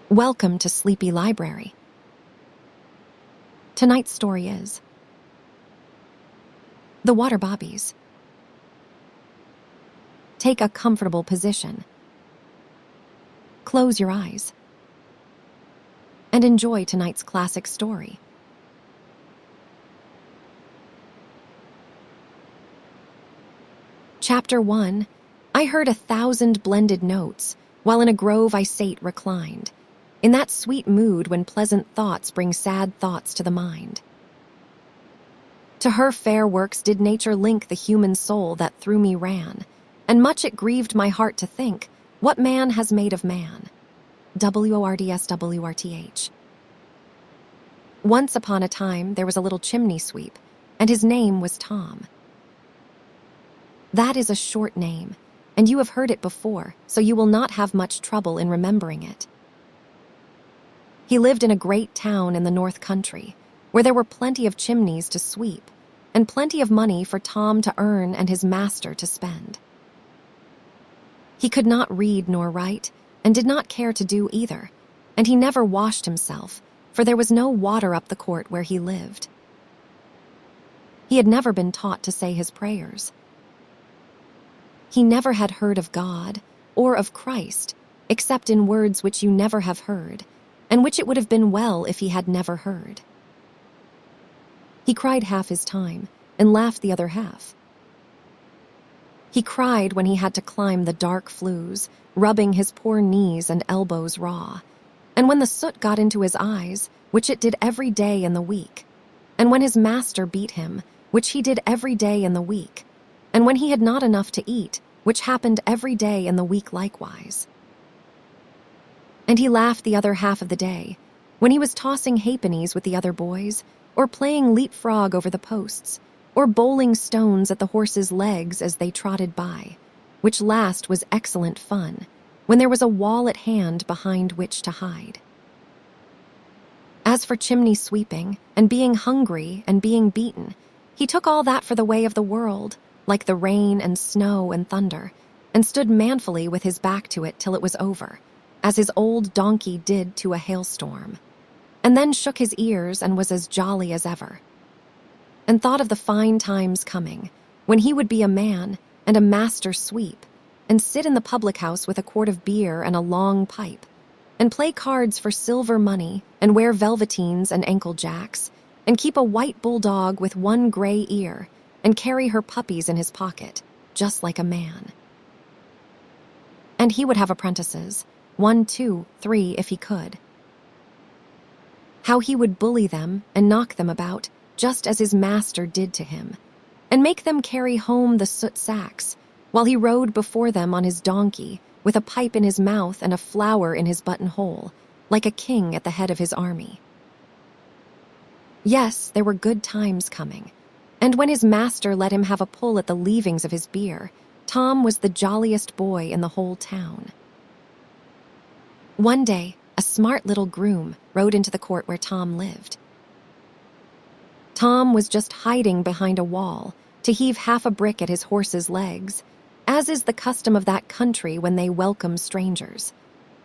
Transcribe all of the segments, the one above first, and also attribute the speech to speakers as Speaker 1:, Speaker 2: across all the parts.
Speaker 1: Welcome to Sleepy Library. Tonight's story is The Water Bobbies. Take a comfortable position. Close your eyes. And enjoy tonight's classic story. Chapter 1. I heard 1,000 blended notes, while in a grove I sate reclined, in that sweet mood when pleasant thoughts bring sad thoughts to the mind. To her fair works did nature link the human soul that through me ran, and much it grieved my heart to think, what man has made of man? WORDSWRTH. Once upon a time there was a little chimney sweep, and his name was Tom. That is a short name, and you have heard it before, so you will not have much trouble in remembering it. He lived in a great town in the North Country, where there were plenty of chimneys to sweep, and plenty of money for Tom to earn and his master to spend. He could not read nor write, and did not care to do either, and he never washed himself, for there was no water up the court where he lived. He had never been taught to say his prayers. He never had heard of God or of Christ, except in words which you never have heard, and which it would have been well if he had never heard. He cried half his time, and laughed the other half. He cried when he had to climb the dark flues, rubbing his poor knees and elbows raw, and when the soot got into his eyes, which it did every day in the week, and when his master beat him, which he did every day in the week, and when he had not enough to eat, which happened every day in the week likewise. And he laughed the other half of the day, when he was tossing halfpennies with the other boys, or playing leapfrog over the posts, or bowling stones at the horses' legs as they trotted by, which last was excellent fun, when there was a wall at hand behind which to hide. As for chimney sweeping, and being hungry and being beaten, he took all that for the way of the world, like the rain and snow and thunder, and stood manfully with his back to it till it was over, as his old donkey did to a hailstorm, and then shook his ears and was as jolly as ever, and thought of the fine times coming, when he would be a man and a master sweep, and sit in the public house with a quart of beer and a long pipe, and play cards for silver money, and wear velveteens and ankle jacks, and keep a white bulldog with one gray ear, and carry her puppies in his pocket, just like a man. And he would have apprentices, 1, 2, 3 if he could. How he would bully them and knock them about, just as his master did to him, and make them carry home the soot sacks, while he rode before them on his donkey, with a pipe in his mouth and a flower in his buttonhole, like a king at the head of his army. Yes, there were good times coming, and when his master let him have a pull at the leavings of his beer, Tom was the jolliest boy in the whole town. One day, a smart little groom rode into the court where Tom lived. Tom was just hiding behind a wall to heave half a brick at his horse's legs, as is the custom of that country when they welcome strangers.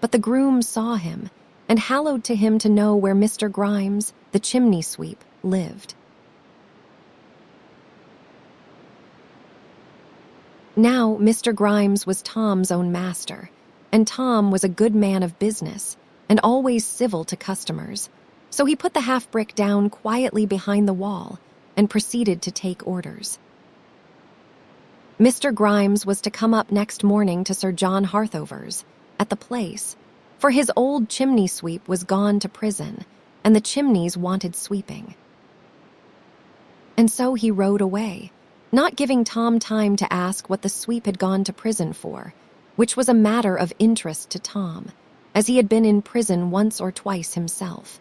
Speaker 1: But the groom saw him, and hallowed to him to know where Mr. Grimes, the chimney sweep, lived. Now Mr. Grimes was Tom's own master, and Tom was a good man of business and always civil to customers, so he put the half-brick down quietly behind the wall and proceeded to take orders. Mr. Grimes was to come up next morning to Sir John Harthover's, at the place, for his old chimney sweep was gone to prison, and the chimneys wanted sweeping. And so he rode away, not giving Tom time to ask what the sweep had gone to prison for, which was a matter of interest to Tom, as he had been in prison once or twice himself.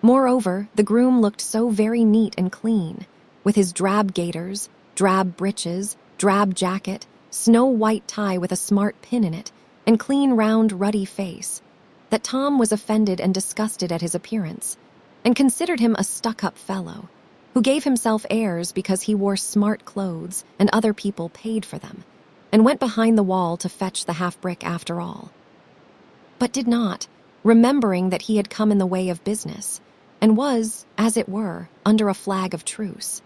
Speaker 1: Moreover, the groom looked so very neat and clean, with his drab gaiters, drab breeches, drab jacket, snow-white tie with a smart pin in it, and clean round ruddy face, that Tom was offended and disgusted at his appearance, and considered him a stuck-up fellow, who gave himself airs because he wore smart clothes and other people paid for them, and went behind the wall to fetch the half-brick after all. but did not, remembering that he had come in the way of business, and was, as it were, under a flag of truce.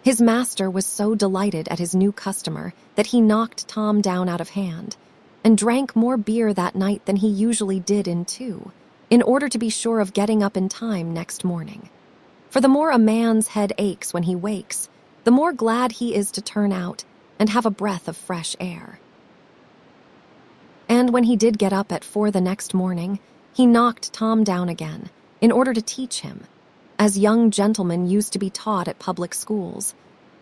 Speaker 1: His master was so delighted at his new customer that he knocked Tom down out of hand, and drank more beer that night than he usually did in 2, in order to be sure of getting up in time next morning. For the more a man's head aches when he wakes, the more glad he is to turn out and have a breath of fresh air. And when he did get up at 4 the next morning, he knocked Tom down again, in order to teach him, as young gentlemen used to be taught at public schools,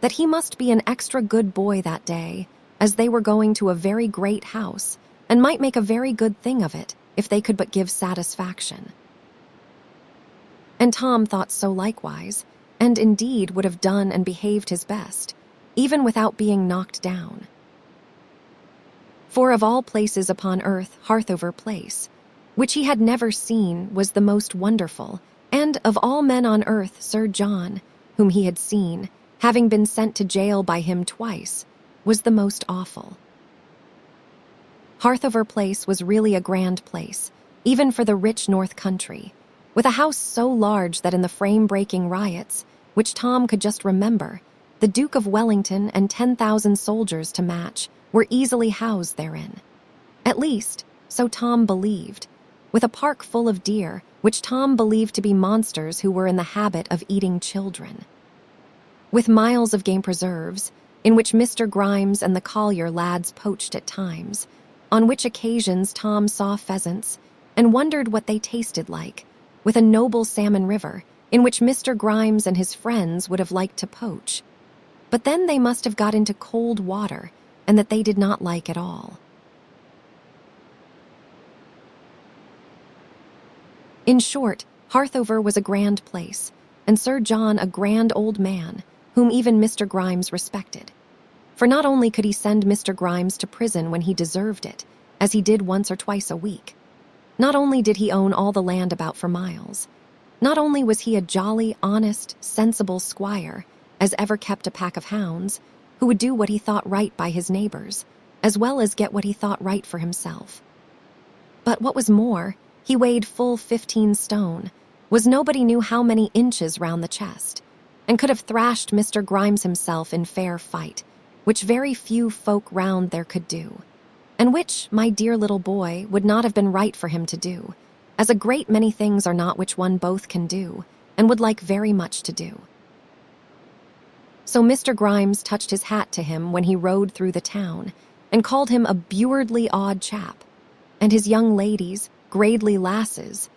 Speaker 1: that he must be an extra good boy that day, as they were going to a very great house, and might make a very good thing of it if they could but give satisfaction. And Tom thought so likewise, and indeed would have done and behaved his best, even without being knocked down. For of all places upon earth, Harthover Place, which he had never seen, was the most wonderful, and of all men on earth, Sir John, whom he had seen, having been sent to jail by him twice, was the most awful. Harthover Place was really a grand place, even for the rich north country, with a house so large that in the frame-breaking riots, which Tom could just remember, the Duke of Wellington and 10,000 soldiers to match were easily housed therein. At least, so Tom believed, with a park full of deer, which Tom believed to be monsters who were in the habit of eating children. With miles of game preserves, in which Mr. Grimes and the collier lads poached at times, on which occasions Tom saw pheasants and wondered what they tasted like, with a noble salmon river, in which Mr. Grimes and his friends would have liked to poach. But then they must have got into cold water, and that they did not like at all. In short, Harthover was a grand place, and Sir John a grand old man, whom even Mr. Grimes respected. For not only could he send Mr. Grimes to prison when he deserved it, as he did once or twice a week, not only did he own all the land about for miles, not only was he a jolly, honest, sensible squire, as ever kept a pack of hounds, who would do what he thought right by his neighbors, as well as get what he thought right for himself. But what was more, he weighed full 15 stone, was nobody knew how many inches round the chest, and could have thrashed Mr. Grimes himself in fair fight, which very few folk round there could do, and which, my dear little boy, would not have been right for him to do, as a great many things are not which one both can do, and would like very much to do. So Mr. Grimes touched his hat to him when he rode through the town, and called him a bewardly odd chap, and his young ladies, gradely lasses,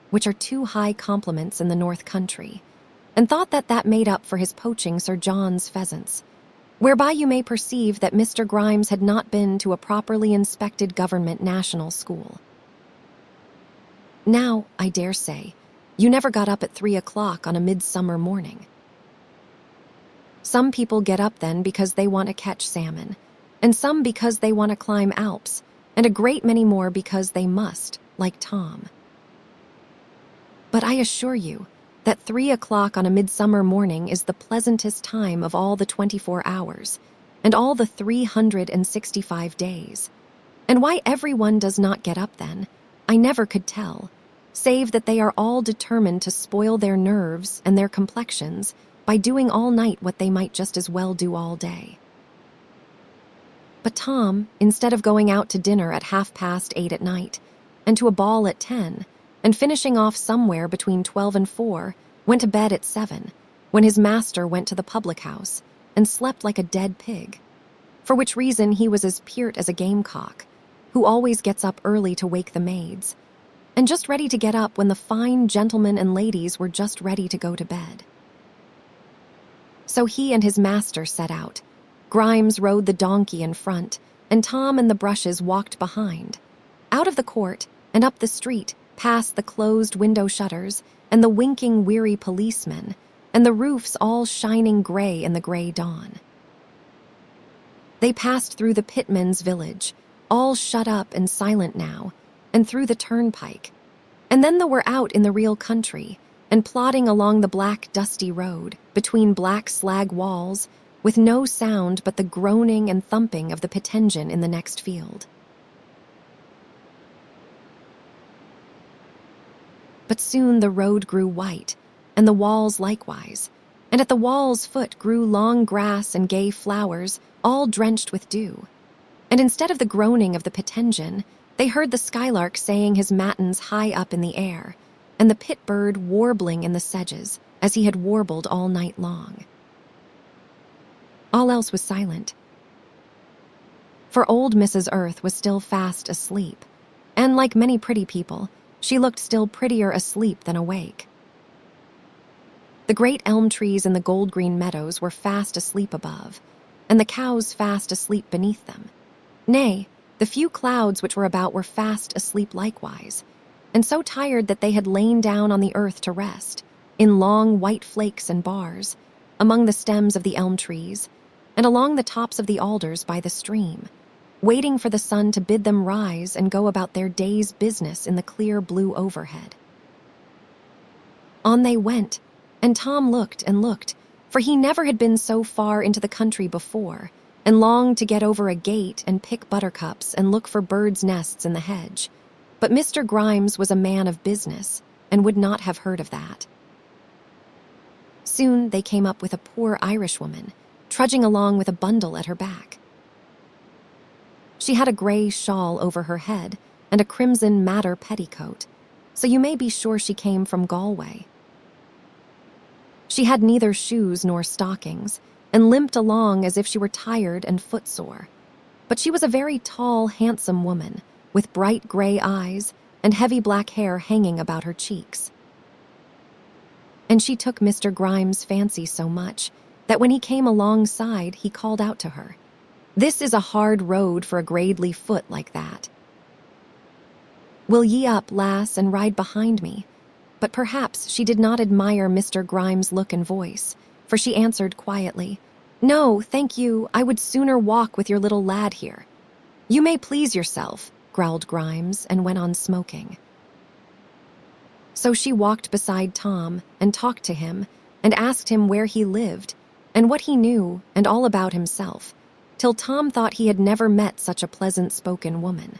Speaker 1: which are 2 high compliments in the north country, and thought that that made up for his poaching Sir John's pheasants, whereby you may perceive that Mr. Grimes had not been to a properly inspected government national school. Now, I dare say, you never got up at 3 o'clock on a midsummer morning. Some people get up then because they want to catch salmon, and some because they want to climb Alps, and a great many more because they must, like Tom. But I assure you that 3 o'clock on a midsummer morning is the pleasantest time of all the 24 hours, and all the 365 days. And why everyone does not get up then, I never could tell, save that they are all determined to spoil their nerves and their complexions by doing all night what they might just as well do all day. But Tom, instead of going out to dinner at 8:30 at night, and to a ball at 10, and finishing off somewhere between 12 and 4, went to bed at 7, when his master went to the public house, and slept like a dead pig, for which reason he was as peart as a gamecock, who always gets up early to wake the maids, and just ready to get up when the fine gentlemen and ladies were just ready to go to bed. So he and his master set out. Grimes rode the donkey in front, and Tom and the brushes walked behind, out of the court and up the street, past the closed window shutters and the winking weary policemen, and the roofs all shining gray in the gray dawn. They passed through the pitmen's village, all shut up and silent now, and through the turnpike, and then they were out in the real country, and plodding along the black dusty road, between black slag walls, with no sound but the groaning and thumping of the pit engine in the next field. But soon the road grew white, and the walls likewise, and at the wall's foot grew long grass and gay flowers, all drenched with dew. And instead of the groaning of the pit engine, they heard the skylark saying his matins high up in the air, and the pit bird warbling in the sedges, as he had warbled all night long. All else was silent, for old Mrs. Earth was still fast asleep, and like many pretty people, she looked still prettier asleep than awake. The great elm trees in the gold-green meadows were fast asleep above, and the cows fast asleep beneath them. Nay, the few clouds which were about were fast asleep likewise, and so tired that they had lain down on the earth to rest, in long white flakes and bars, among the stems of the elm trees, and along the tops of the alders by the stream, waiting for the sun to bid them rise and go about their day's business in the clear blue overhead. On they went, and Tom looked and looked, for he never had been so far into the country before, and longed to get over a gate and pick buttercups and look for birds' nests in the hedge. But Mr. Grimes was a man of business, and would not have heard of that. Soon they came up with a poor Irishwoman, trudging along with a bundle at her back. She had a gray shawl over her head and a crimson madder petticoat, so you may be sure she came from Galway. She had neither shoes nor stockings, and limped along as if she were tired and footsore. But she was a very tall, handsome woman, with bright gray eyes and heavy black hair hanging about her cheeks. And she took Mr. Grimes' fancy so much that when he came alongside, he called out to her, "This is a hard road for a gradely foot like that. Will ye up, lass, and ride behind me?" But perhaps she did not admire Mr. Grimes' look and voice, for she answered quietly, "No, thank you, I would sooner walk with your little lad here." "You may please yourself," growled Grimes, and went on smoking. So she walked beside Tom and talked to him and asked him where he lived and what he knew and all about himself, till Tom thought he had never met such a pleasant-spoken woman.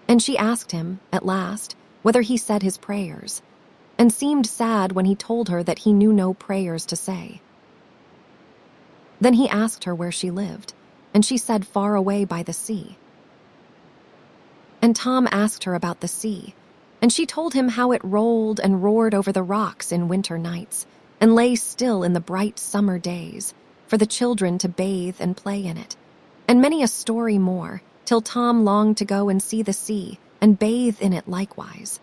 Speaker 1: And she asked him, at last, whether he said his prayers, and seemed sad when he told her that he knew no prayers to say. Then he asked her where she lived, and she said far away by the sea. And Tom asked her about the sea, and she told him how it rolled and roared over the rocks in winter nights, and lay still in the bright summer days, for the children to bathe and play in it, and many a story more, till Tom longed to go and see the sea, and bathe in it likewise.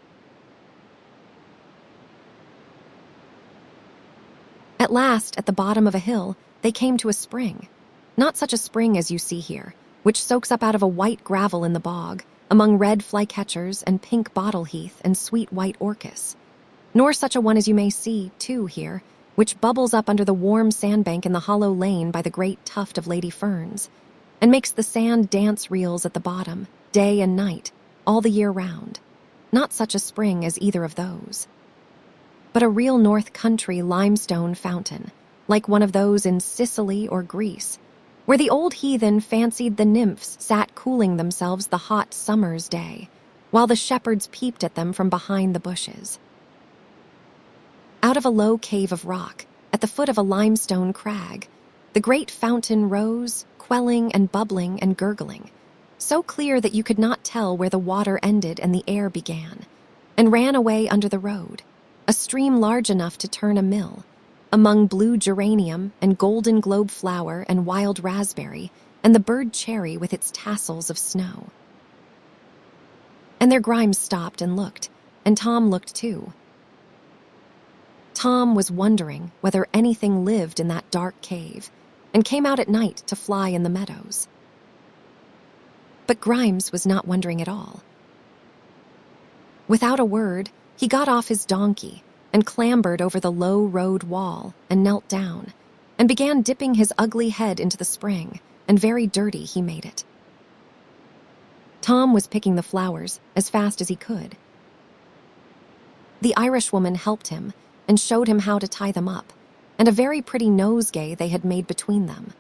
Speaker 1: At last, at the bottom of a hill, they came to a spring, not such a spring as you see here, which soaks up out of a white gravel in the bog, among red flycatchers and pink bottle heath and sweet white orchis, nor such a one as you may see, too, here, which bubbles up under the warm sandbank in the hollow lane by the great tuft of lady ferns, and makes the sand dance reels at the bottom, day and night, all the year round. Not such a spring as either of those, but a real north country limestone fountain, like one of those in Sicily or Greece, where the old heathen fancied the nymphs sat cooling themselves the hot summer's day, while the shepherds peeped at them from behind the bushes. Out of a low cave of rock, at the foot of a limestone crag, the great fountain rose, quelling and bubbling and gurgling, so clear that you could not tell where the water ended and the air began, and ran away under the road, a stream large enough to turn a mill, among blue geranium and golden globe flower and wild raspberry and the bird cherry with its tassels of snow. And there Grimes stopped and looked, and Tom looked too. Tom was wondering whether anything lived in that dark cave, and came out at night to fly in the meadows. But Grimes was not wondering at all. Without a word, he got off his donkey and clambered over the low road wall and knelt down, and began dipping his ugly head into the spring, and very dirty he made it. Tom was picking the flowers as fast as he could. The Irishwoman helped him and showed him how to tie them up, and a very pretty nosegay they had made between them.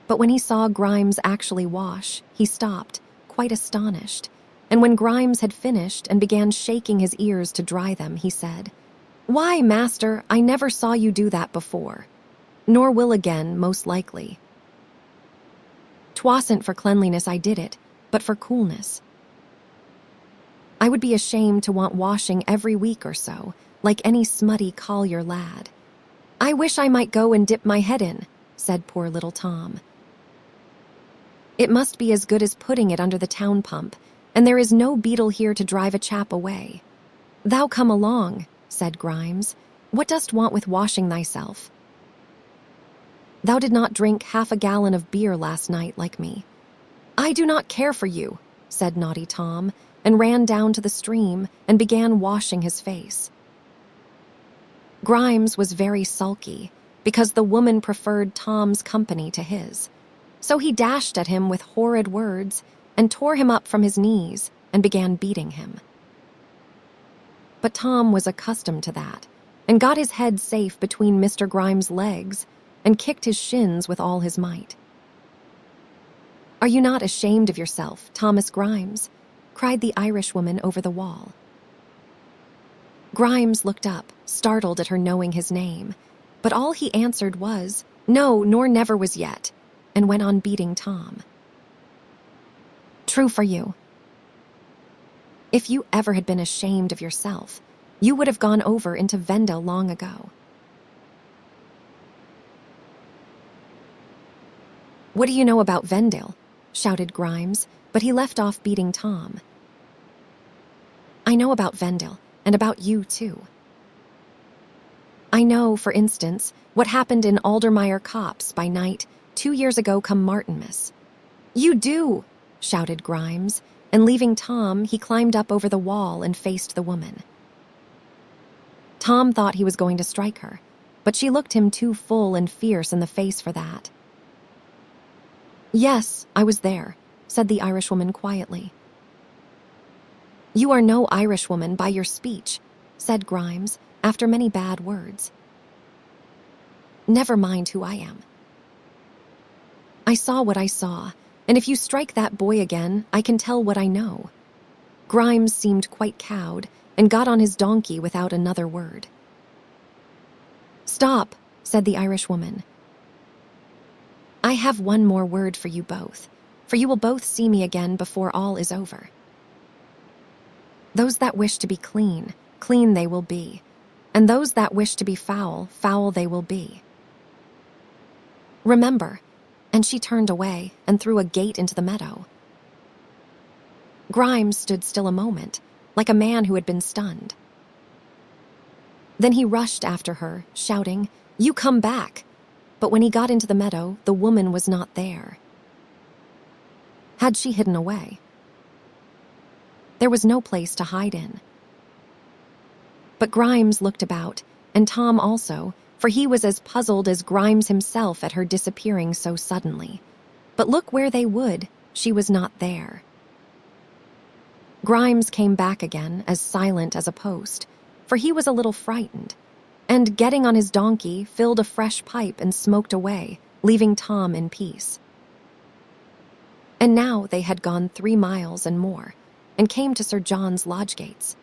Speaker 1: But when he saw Grimes actually wash, he stopped, quite astonished, and when Grimes had finished and began shaking his ears to dry them, he said, "Why, master, I never saw you do that before, nor will again, most likely. 'Twasn't for cleanliness I did it, but for coolness. I would be ashamed to want washing every week or so, like any smutty collier lad. I wish I might go and dip my head in," said poor little Tom. "It must be as good as putting it under the town pump, and there is no beetle here to drive a chap away." "Thou come along," said Grimes. "What dost want with washing thyself? Thou did not drink half a gallon of beer last night like me." "I do not care for you," said naughty Tom, and ran down to the stream and began washing his face. Grimes was very sulky because the woman preferred Tom's company to his. So he dashed at him with horrid words and tore him up from his knees and began beating him. But Tom was accustomed to that and got his head safe between Mr. Grimes' legs and kicked his shins with all his might. "Are you not ashamed of yourself, Thomas Grimes?" cried the Irishwoman over the wall. Grimes looked up, startled at her knowing his name, but all he answered was, "No, nor never was yet," and went on beating Tom. "True for you. If you ever had been ashamed of yourself, you would have gone over into Venda long ago." "What do you know about Vendale?" shouted Grimes, but he left off beating Tom. "I know about Vendale, and about you too. I know, for instance, what happened in Aldermire Copse by night 2 years ago come Martinmas." "You do!" shouted Grimes, and leaving Tom, he climbed up over the wall and faced the woman. Tom thought he was going to strike her, but she looked him too full and fierce in the face for that. "Yes, I was there," said the Irishwoman quietly. "You are no Irishwoman by your speech," said Grimes, after many bad words. "Never mind who I am. I saw what I saw, and if you strike that boy again, I can tell what I know." Grimes seemed quite cowed and got on his donkey without another word. "Stop," said the Irishwoman. "I have one more word for you both, for you will both see me again before all is over. Those that wish to be clean, clean they will be, and those that wish to be foul, foul they will be. Remember," and she turned away and threw a gate into the meadow. Grimes stood still a moment, like a man who had been stunned. Then he rushed after her, shouting, "You come back!" But when he got into the meadow, the woman was not there. Had she hidden away? There was no place to hide in. But Grimes looked about, and Tom also, for he was as puzzled as Grimes himself at her disappearing so suddenly. But look where they would, she was not there. Grimes came back again, as silent as a post, for he was a little frightened, and getting on his donkey, filled a fresh pipe and smoked away, leaving Tom in peace. And now they had gone 3 miles and more, and came to Sir John's lodge gates.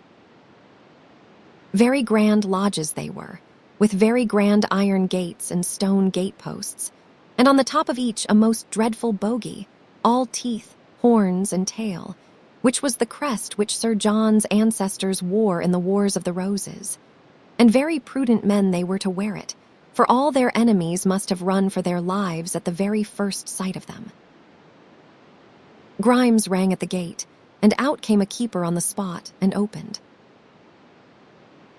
Speaker 1: Very grand lodges they were, with very grand iron gates and stone gateposts, and on the top of each a most dreadful bogey, all teeth, horns, and tail, which was the crest which Sir John's ancestors wore in the Wars of the Roses. And very prudent men they were to wear it, for all their enemies must have run for their lives at the very first sight of them. Grimes rang at the gate, and out came a keeper on the spot and opened.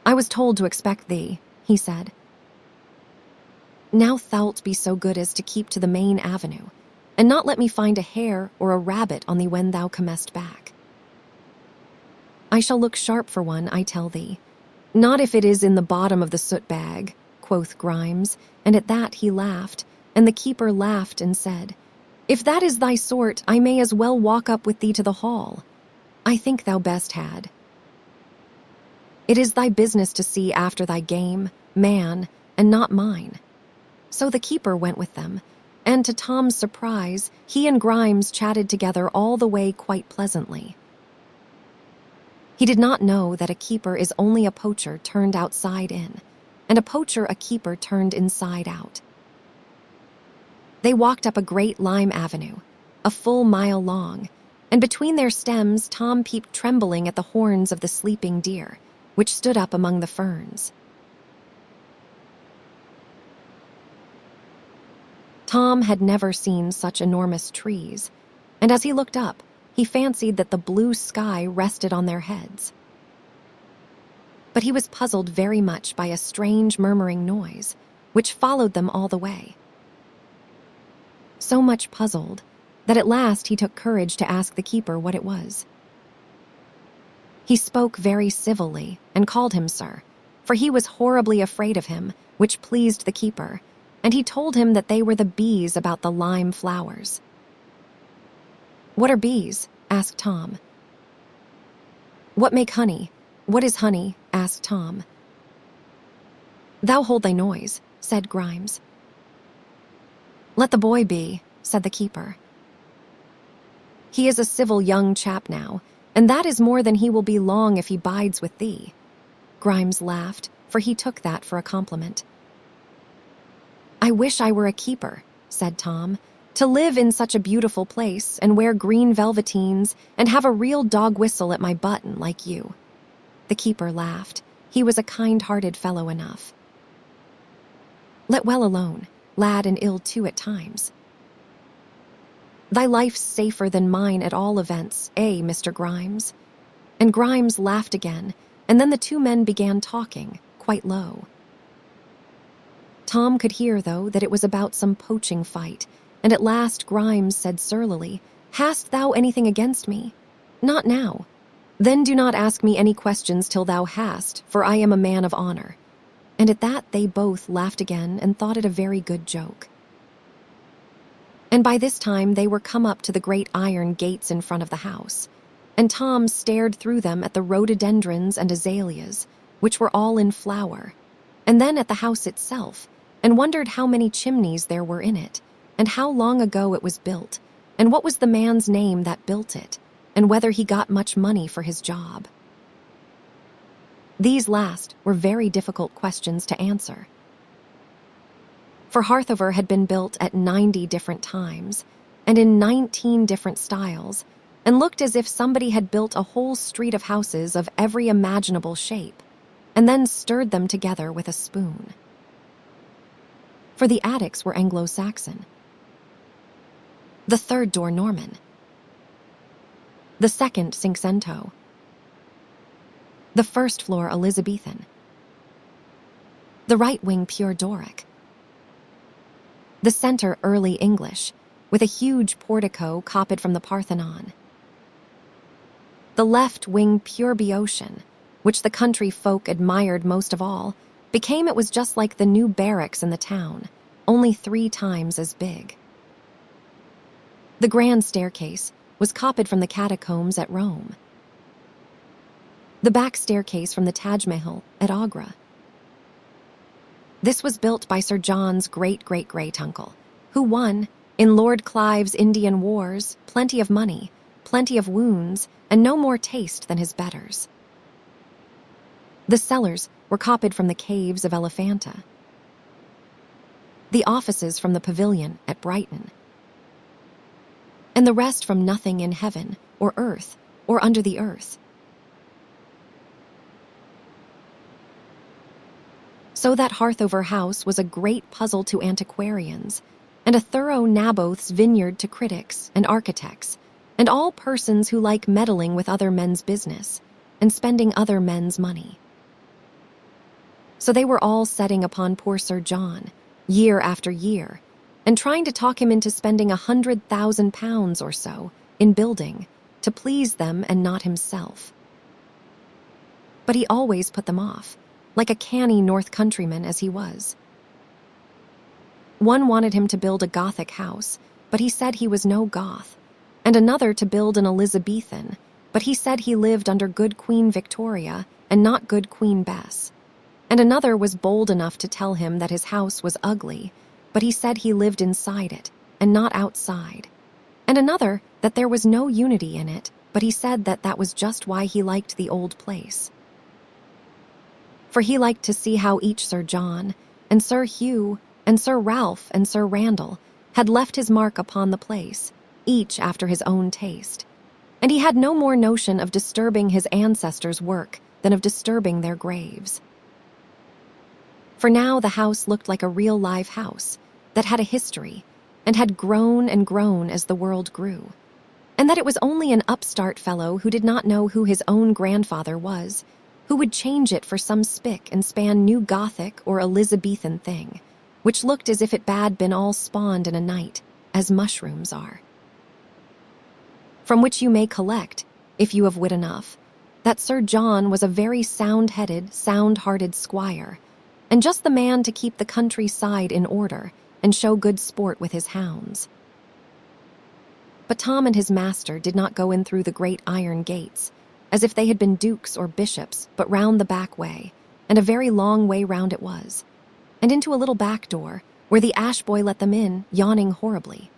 Speaker 1: "I was told to expect thee," he said. "Now thou'lt be so good as to keep to the main avenue, and not let me find a hare or a rabbit on thee when thou comest back. I shall look sharp for one, I tell thee. Not if it is in the bottom of the soot bag," quoth Grimes, and at that he laughed, and the keeper laughed and said, "If that is thy sort, I may as well walk up with thee to the hall. I think thou best had. It is thy business to see after thy game, man, and not mine." So the keeper went with them, and to Tom's surprise, he and Grimes chatted together all the way quite pleasantly. He did not know that a keeper is only a poacher turned outside in, and a poacher a keeper turned inside out. They walked up a great lime avenue, a full mile long, and between their stems Tom peeped trembling at the horns of the sleeping deer, which stood up among the ferns. Tom had never seen such enormous trees, and as he looked up, he fancied that the blue sky rested on their heads. But he was puzzled very much by a strange murmuring noise, which followed them all the way. So much puzzled that at last he took courage to ask the keeper what it was. He spoke very civilly and called him sir, for he was horribly afraid of him, which pleased the keeper, and he told him that they were the bees about the lime flowers. "What are bees?" asked Tom. "What make honey? What is honey?" asked Tom. "Thou hold thy noise," said Grimes. "Let the boy be," said the keeper. "He is a civil young chap now, and that is more than he will be long if he bides with thee." Grimes laughed, for he took that for a compliment. "I wish I were a keeper," said Tom, "to live in such a beautiful place and wear green velveteens and have a real dog whistle at my button like you." The keeper laughed. He was a kind-hearted fellow enough. "Let well alone, lad, and ill too at times. Thy life's safer than mine at all events, Mr. Grimes?" And Grimes laughed again, and then the two men began talking, quite low. Tom could hear, though, that it was about some poaching fight, and at last Grimes said surlily, "Hast thou anything against me?" "Not now." "Then do not ask me any questions till thou hast, for I am a man of honor." And at that they both laughed again and thought it a very good joke. And by this time they were come up to the great iron gates in front of the house, and Tom stared through them at the rhododendrons and azaleas, which were all in flower, and then at the house itself, and wondered how many chimneys there were in it, and how long ago it was built, and what was the man's name that built it, and whether he got much money for his job. These last were very difficult questions to answer. For Harthover had been built at 90 different times, and in 19 different styles, and looked as if somebody had built a whole street of houses of every imaginable shape, and then stirred them together with a spoon. For the attics were Anglo-Saxon, the third door Norman, the second Cinquecento, the first floor Elizabethan, the right wing pure Doric, the center early English, with a huge portico copied from the Parthenon, the left wing pure Boeotian, which the country folk admired most of all, became it was just like the new barracks in the town, only 3 times as big. The grand staircase was copied from the catacombs at Rome, the back staircase from the Taj Mahal at Agra. This was built by Sir John's great-great-great-uncle, who won, in Lord Clive's Indian wars, plenty of money, plenty of wounds, and no more taste than his betters. The cellars were copied from the caves of Elephanta, the offices from the pavilion at Brighton, and the rest from nothing in heaven or earth or under the earth. So that Harthover House was a great puzzle to antiquarians, and a thorough Naboth's vineyard to critics and architects, and all persons who like meddling with other men's business, and spending other men's money. So they were all setting upon poor Sir John, year after year, and trying to talk him into spending £100,000 or so in building, to please them and not himself. But he always put them off, like a canny North Countryman as he was. One wanted him to build a Gothic house, but he said he was no Goth, and another to build an Elizabethan, but he said he lived under good Queen Victoria and not good Queen Bess. And another was bold enough to tell him that his house was ugly, but he said he lived inside it and not outside. And another that there was no unity in it, but he said that that was just why he liked the old place. For he liked to see how each Sir John, and Sir Hugh, and Sir Ralph, and Sir Randall had left his mark upon the place, each after his own taste. And he had no more notion of disturbing his ancestors' work than of disturbing their graves. For now the house looked like a real live house that had a history and had grown and grown as the world grew, and that it was only an upstart fellow who did not know who his own grandfather was who would change it for some spick and span new Gothic or Elizabethan thing, which looked as if it had been all spawned in a night, as mushrooms are. From which you may collect, if you have wit enough, that Sir John was a very sound-headed, sound-hearted squire, and just the man to keep the countryside in order and show good sport with his hounds. But Tom and his master did not go in through the great iron gates, as if they had been dukes or bishops, but round the back way, and a very long way round it was, and into a little back door, where the ash boy let them in, yawning horribly.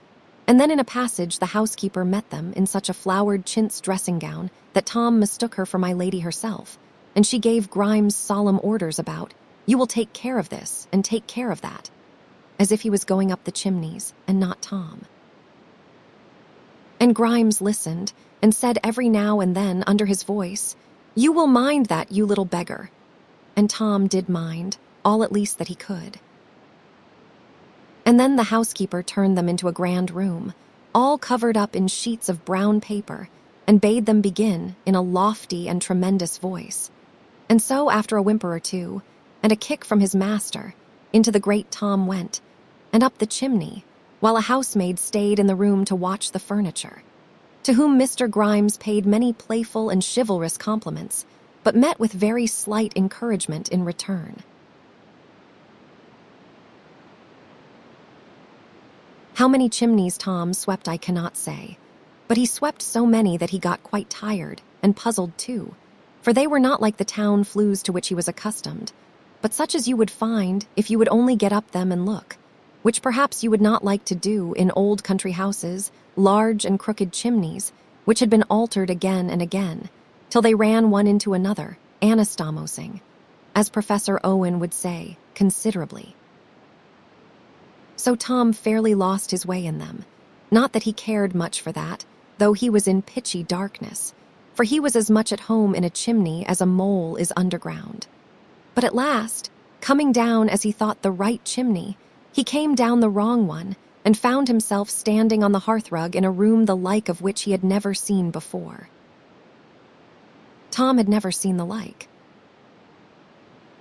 Speaker 1: And then in a passage the housekeeper met them in such a flowered chintz dressing gown that Tom mistook her for my lady herself, and she gave Grimes solemn orders about, "You will take care of this, and take care of that," as if he was going up the chimneys, and not Tom. And Grimes listened, and said every now and then under his voice, "You will mind that, you little beggar." And Tom did mind, all at least that he could. And then the housekeeper turned them into a grand room, all covered up in sheets of brown paper, and bade them begin in a lofty and tremendous voice. And so, after a whimper or two, and a kick from his master, into the grate Tom went, and up the chimney, while a housemaid stayed in the room to watch the furniture, to whom Mr. Grimes paid many playful and chivalrous compliments, but met with very slight encouragement in return. How many chimneys Tom swept I cannot say, but he swept so many that he got quite tired, and puzzled too, for they were not like the town flues to which he was accustomed, but such as you would find if you would only get up them and look, which perhaps you would not like to do in old country houses, large and crooked chimneys, which had been altered again and again, till they ran one into another, anastamosing, as Professor Owen would say, considerably. So Tom fairly lost his way in them, not that he cared much for that, though he was in pitchy darkness, for he was as much at home in a chimney as a mole is underground. But at last, coming down as he thought the right chimney, he came down the wrong one, and found himself standing on the hearthrug in a room the like of which he had never seen before. Tom had never seen the like.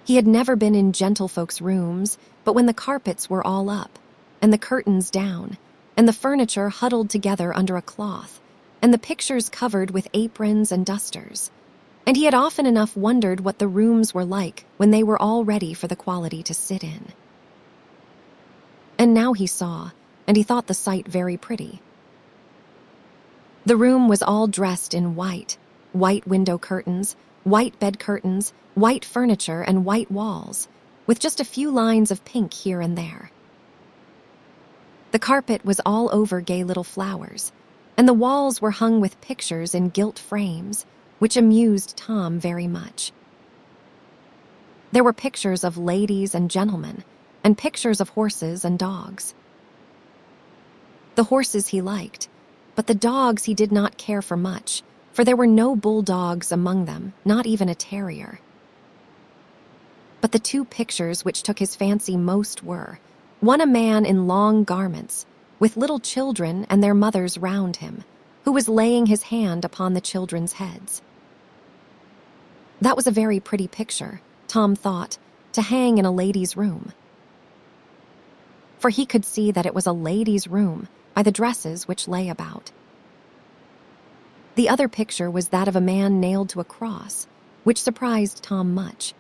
Speaker 1: He had never been in gentlefolks' rooms, but when the carpets were all up, and the curtains down, and the furniture huddled together under a cloth, and the pictures covered with aprons and dusters, and he had often enough wondered what the rooms were like when they were all ready for the quality to sit in. And now he saw, and he thought the sight very pretty. The room was all dressed in white window curtains, white bed curtains, white furniture, and white walls, with just a few lines of pink here and there. The carpet was all over gay little flowers, and the walls were hung with pictures in gilt frames, which amused Tom very much. There were pictures of ladies and gentlemen, and pictures of horses and dogs. The horses he liked, but the dogs he did not care for much, for there were no bulldogs among them, not even a terrier. But the two pictures which took his fancy most were, one a man in long garments, with little children and their mothers round him, who was laying his hand upon the children's heads. That was a very pretty picture, Tom thought, to hang in a lady's room. For he could see that it was a lady's room by the dresses which lay about. The other picture was that of a man nailed to a cross, which surprised Tom much.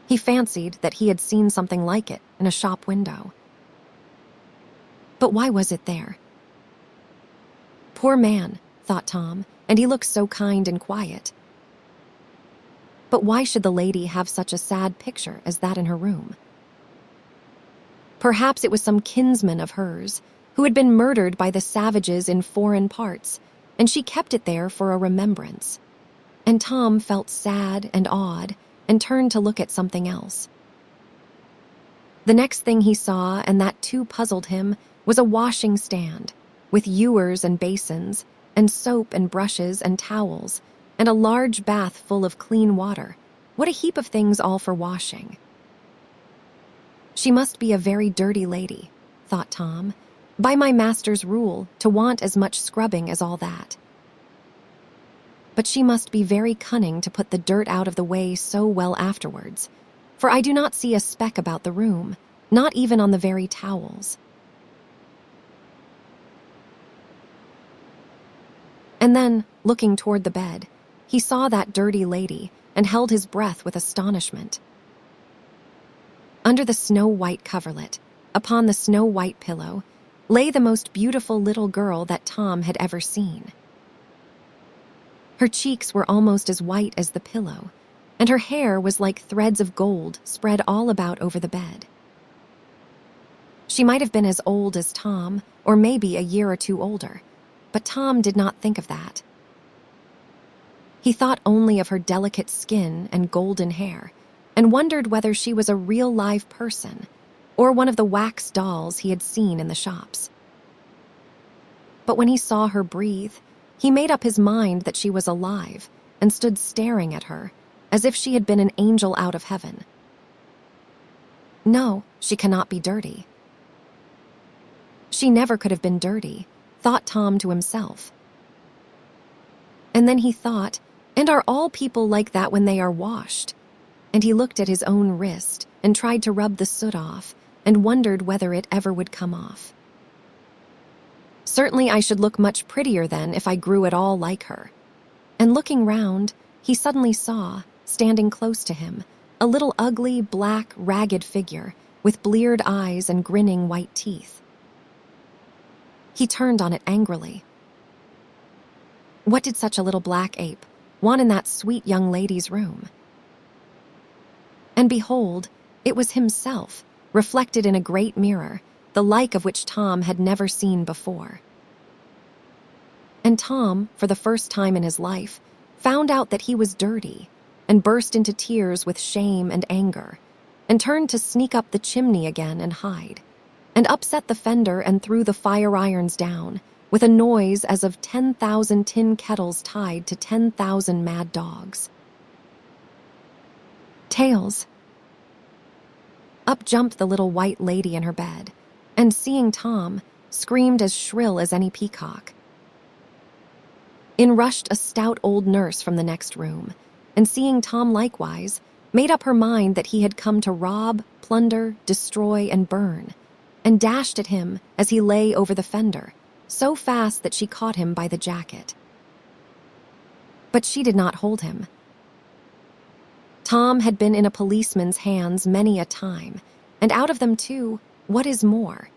Speaker 1: He fancied that he had seen something like it in a shop window. But why was it there? Poor man, thought Tom, and he looked so kind and quiet. But why should the lady have such a sad picture as that in her room? Perhaps it was some kinsman of hers who had been murdered by the savages in foreign parts, and she kept it there for a remembrance. And Tom felt sad and awed and turned to look at something else. The next thing he saw, and that too puzzled him, was a washing stand with ewers and basins and soap and brushes and towels and a large bath full of clean water. What a heap of things all for washing. She must be a very dirty lady, thought Tom, by my master's rule, to want as much scrubbing as all that. But she must be very cunning to put the dirt out of the way so well afterwards, for I do not see a speck about the room, not even on the very towels. And then, looking toward the bed, he saw that dirty lady and held his breath with astonishment. Under the snow-white coverlet, upon the snow-white pillow, lay the most beautiful little girl that Tom had ever seen. Her cheeks were almost as white as the pillow, and her hair was like threads of gold spread all about over the bed. She might have been as old as Tom, or maybe a year or two older, but Tom did not think of that. He thought only of her delicate skin and golden hair, and wondered whether she was a real live person, or one of the wax dolls he had seen in the shops. But when he saw her breathe, he made up his mind that she was alive and stood staring at her, as if she had been an angel out of heaven. No, she cannot be dirty. She never could have been dirty, thought Tom to himself. And then he thought, and are all people like that when they are washed? And he looked at his own wrist and tried to rub the soot off and wondered whether it ever would come off. Certainly I should look much prettier then if I grew at all like her. And looking round, he suddenly saw, standing close to him, a little ugly, black, ragged figure with bleared eyes and grinning white teeth. He turned on it angrily. What did such a little black ape want in that sweet young lady's room? And behold, it was himself, reflected in a great mirror, the like of which Tom had never seen before. And Tom, for the first time in his life, found out that he was dirty, and burst into tears with shame and anger, and turned to sneak up the chimney again and hide, and upset the fender and threw the fire irons down, with a noise as of 10,000 tin kettles tied to 10,000 mad dogs. Tails! Up jumped the little white lady in her bed, and seeing Tom, screamed as shrill as any peacock. In rushed a stout old nurse from the next room, and seeing Tom likewise, made up her mind that he had come to rob, plunder, destroy, and burn, and dashed at him as he lay over the fender, so fast that she caught him by the jacket. But she did not hold him. Tom had been in a policeman's hands many a time, and out of them too, what is more,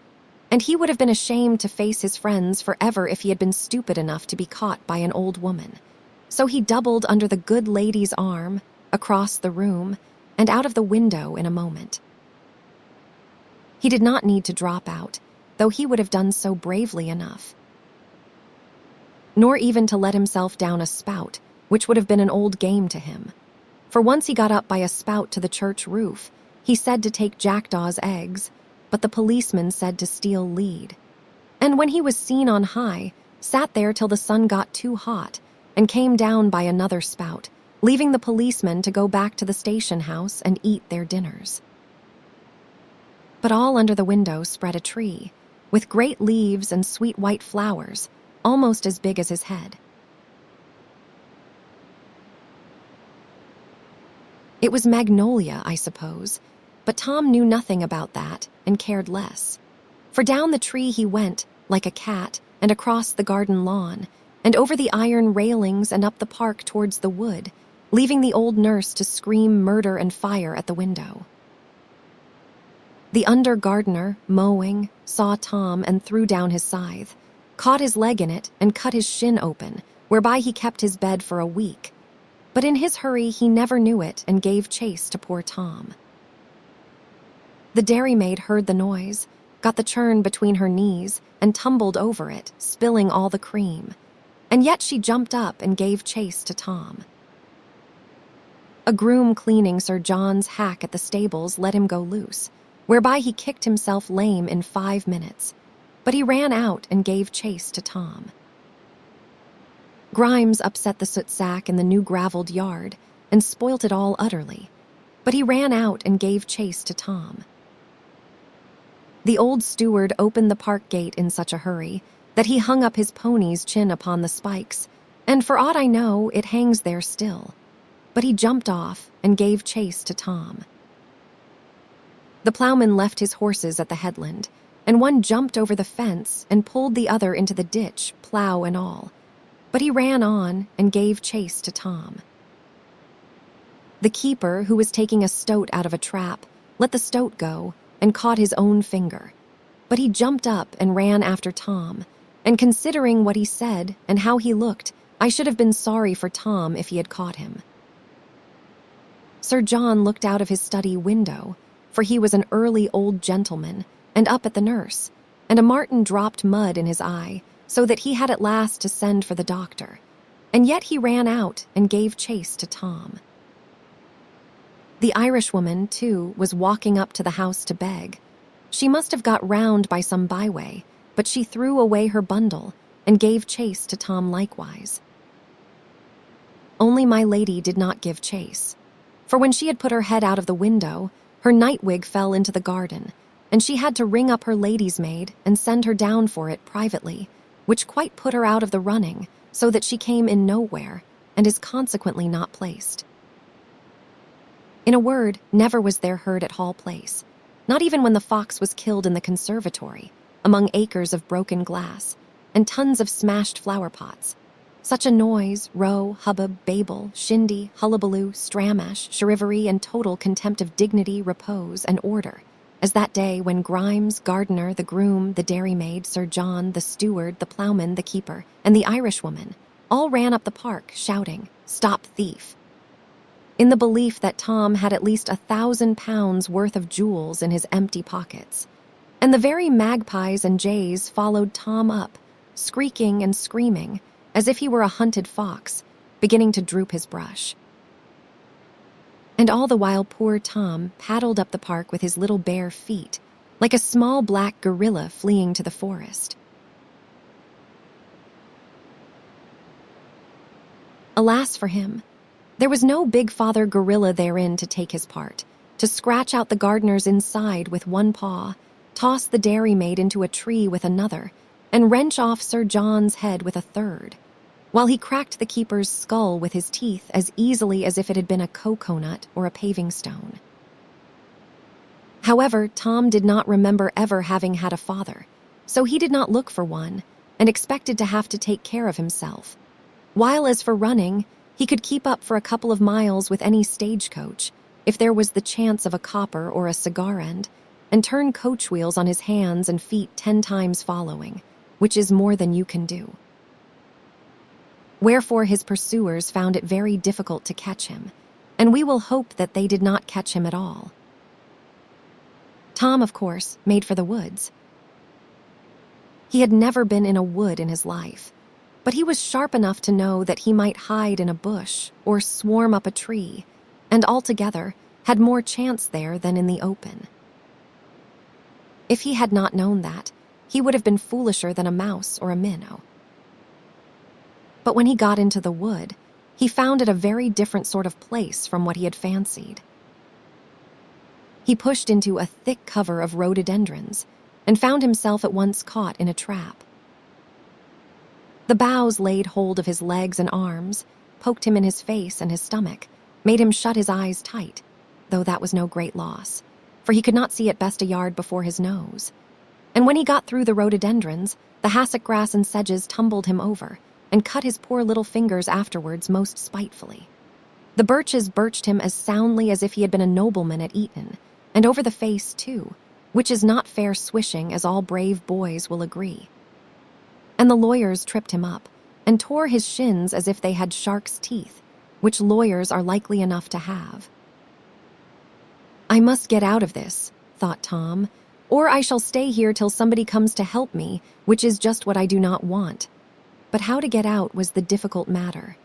Speaker 1: and he would have been ashamed to face his friends forever if he had been stupid enough to be caught by an old woman. So he doubled under the good lady's arm, across the room, and out of the window in a moment. He did not need to drop out, though he would have done so bravely enough. Nor even to let himself down a spout, which would have been an old game to him. For once he got up by a spout to the church roof, he said to take jackdaws' eggs, but the policeman said to steal lead. And when he was seen on high, sat there till the sun got too hot, and came down by another spout, leaving the policemen to go back to the station house and eat their dinners. But all under the window spread a tree, with great leaves and sweet white flowers, almost as big as his head. It was magnolia, I suppose, but Tom knew nothing about that and cared less. For down the tree he went, like a cat, and across the garden lawn, and over the iron railings and up the park towards the wood, leaving the old nurse to scream murder and fire at the window. The under-gardener, mowing, saw Tom and threw down his scythe, caught his leg in it and cut his shin open, whereby he kept his bed for a week. But in his hurry he never knew it and gave chase to poor Tom. The dairymaid heard the noise, got the churn between her knees, and tumbled over it, spilling all the cream. and yet she jumped up and gave chase to Tom. A groom cleaning Sir John's hack at the stables let him go loose, whereby he kicked himself lame in 5 minutes, but he ran out and gave chase to Tom. Grimes upset the soot sack in the new graveled yard and spoilt it all utterly, but he ran out and gave chase to Tom. The old steward opened the park gate in such a hurry that he hung up his pony's chin upon the spikes, and for aught I know, it hangs there still. But he jumped off and gave chase to Tom. The plowman left his horses at the headland, and one jumped over the fence and pulled the other into the ditch, plow and all. But he ran on and gave chase to Tom. The keeper, who was taking a stoat out of a trap, let the stoat go and caught his own finger. But he jumped up and ran after Tom, and considering what he said and how he looked, I should have been sorry for Tom if he had caught him. Sir John looked out of his study window, for he was an early old gentleman, and up at the nurse, and a marten dropped mud in his eye, so that he had at last to send for the doctor, and yet he ran out and gave chase to Tom. The Irishwoman, too, was walking up to the house to beg. She must have got round by some byway, but she threw away her bundle and gave chase to Tom likewise. Only my lady did not give chase, for when she had put her head out of the window, her night wig fell into the garden, and she had to ring up her lady's maid and send her down for it privately, which quite put her out of the running, so that she came in nowhere, and is consequently not placed. In a word, never was there heard at Hall Place, not even when the fox was killed in the conservatory, among acres of broken glass, and tons of smashed flower pots, such a noise, row, hubbub, babel, shindy, hullabaloo, stramash, charivari, and total contempt of dignity, repose, and order, as that day when Grimes, gardener, the groom, the dairymaid, Sir John, the steward, the ploughman, the keeper, and the Irishwoman all ran up the park, shouting, "Stop thief!" in the belief that Tom had at least £1,000 worth of jewels in his empty pockets. And the very magpies and jays followed Tom up, squeaking and screaming, as if he were a hunted fox, beginning to droop his brush. And all the while poor Tom paddled up the park with his little bare feet, like a small black gorilla fleeing to the forest. Alas for him, there was no big father gorilla therein to take his part, to scratch out the gardener's inside with one paw, toss the dairymaid into a tree with another, and wrench off Sir John's head with a third, while he cracked the keeper's skull with his teeth as easily as if it had been a coconut or a paving stone. However, Tom did not remember ever having had a father, so he did not look for one, and expected to have to take care of himself. While as for running, he could keep up for a couple of miles with any stagecoach, if there was the chance of a copper or a cigar end, and turn coach wheels on his hands and feet 10 times following, which is more than you can do. Wherefore his pursuers found it very difficult to catch him, and we will hope that they did not catch him at all. Tom, of course, made for the woods. He had never been in a wood in his life, but he was sharp enough to know that he might hide in a bush or swarm up a tree, and altogether had more chance there than in the open. If he had not known that, he would have been foolisher than a mouse or a minnow. But when he got into the wood, he found it a very different sort of place from what he had fancied. He pushed into a thick cover of rhododendrons and found himself at once caught in a trap. The boughs laid hold of his legs and arms, poked him in his face and his stomach, made him shut his eyes tight, though that was no great loss, for he could not see at best a yard before his nose. And when he got through the rhododendrons, the hassock grass and sedges tumbled him over, and cut his poor little fingers afterwards most spitefully. The birches birched him as soundly as if he had been a nobleman at Eton, and over the face, too, which is not fair swishing, as all brave boys will agree. And the lawyers tripped him up, and tore his shins as if they had shark's teeth, which lawyers are likely enough to have. I must get out of this, thought Tom, or I shall stay here till somebody comes to help me, which is just what I do not want. but how to get out was the difficult matter.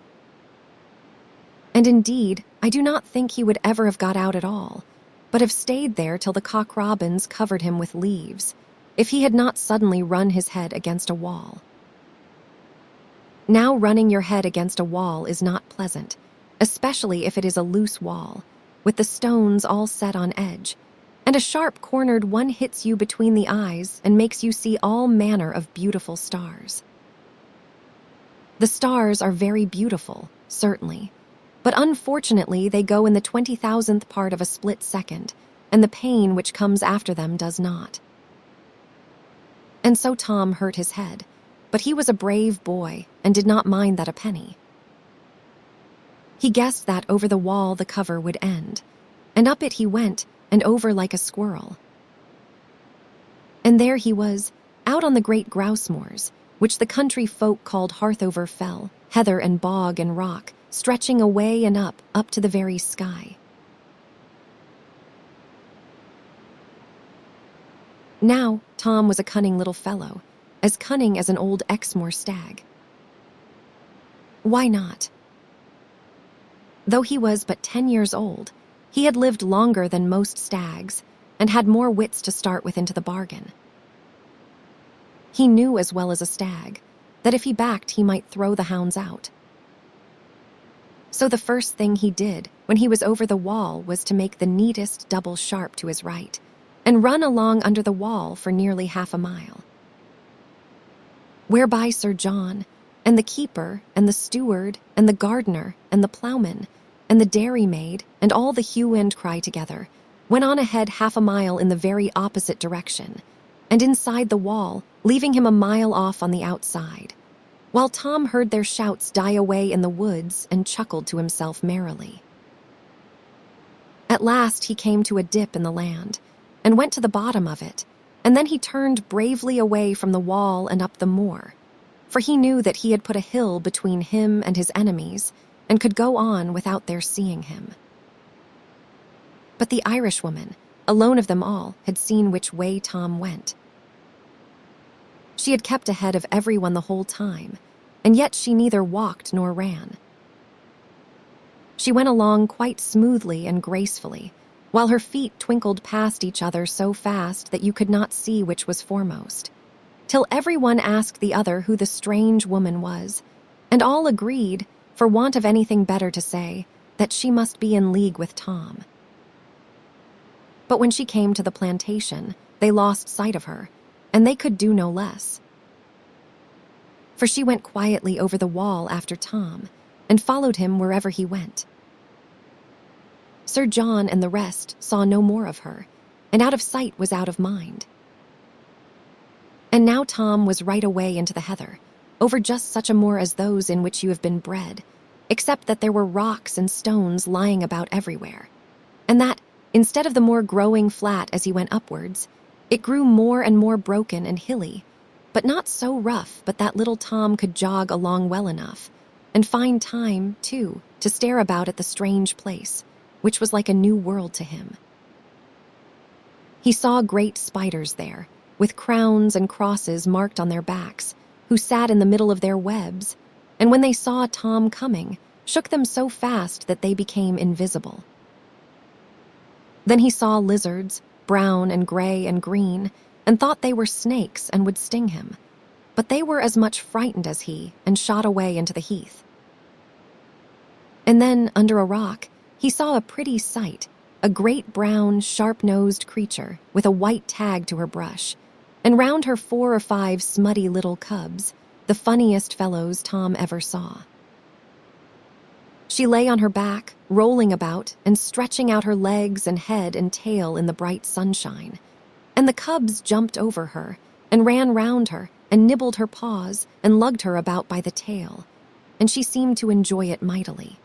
Speaker 1: And indeed, I do not think he would ever have got out at all, but have stayed there till the cock robins covered him with leaves, if he had not suddenly run his head against a wall. Now running your head against a wall is not pleasant, especially if it is a loose wall, with the stones all set on edge, and a sharp-cornered one hits you between the eyes and makes you see all manner of beautiful stars. The stars are very beautiful, certainly, but unfortunately they go in the 20,000th part of a split second, and the pain which comes after them does not. And so Tom hurt his head, but he was a brave boy and did not mind that a penny. He guessed that over the wall the cover would end, and up it he went and over like a squirrel. And there he was, out on the great grouse moors, which the country folk called Harthover Fell, heather and bog and rock, stretching away and up to the very sky. Now, Tom was a cunning little fellow, as cunning as an old Exmoor stag. Why not? Though he was but 10 years old, he had lived longer than most stags, and had more wits to start with into the bargain. He knew as well as a stag, that if he backed he might throw the hounds out. So the first thing he did when he was over the wall was to make the neatest double sharp to his right, and run along under the wall for nearly half a mile. Whereby Sir John, and the keeper, and the steward, and the gardener, and the ploughman, and the dairymaid, and all the hue and cry together, went on ahead half a mile in the very opposite direction, and inside the wall, leaving him a mile off on the outside, while Tom heard their shouts die away in the woods and chuckled to himself merrily. At last he came to a dip in the land, and went to the bottom of it, and then he turned bravely away from the wall and up the moor, for he knew that he had put a hill between him and his enemies, and could go on without their seeing him. But the Irishwoman, alone of them all, had seen which way Tom went. She had kept ahead of everyone the whole time, and yet she neither walked nor ran. She went along quite smoothly and gracefully, while her feet twinkled past each other so fast that you could not see which was foremost, till everyone asked the other who the strange woman was, and all agreed, for want of anything better to say, that she must be in league with Tom. But when she came to the plantation, they lost sight of her, and they could do no less. For she went quietly over the wall after Tom, and followed him wherever he went. Sir John and the rest saw no more of her, and out of sight was out of mind. And now Tom was right away into the heather, over just such a moor as those in which you have been bred, except that there were rocks and stones lying about everywhere, and that, instead of the moor growing flat as he went upwards, it grew more and more broken and hilly, but not so rough but that little Tom could jog along well enough, and find time, too, to stare about at the strange place, which was like a new world to him. He saw great spiders there, with crowns and crosses marked on their backs, who sat in the middle of their webs, and when they saw Tom coming, shook them so fast that they became invisible. Then he saw lizards, brown and gray and green, and thought they were snakes and would sting him, but they were as much frightened as he, and shot away into the heath. And then, under a rock, he saw a pretty sight, a great brown, sharp-nosed creature with a white tag to her brush, and round her 4 or 5 smutty little cubs, the funniest fellows Tom ever saw. She lay on her back, rolling about and stretching out her legs and head and tail in the bright sunshine, and the cubs jumped over her and ran round her and nibbled her paws and lugged her about by the tail, and she seemed to enjoy it mightily.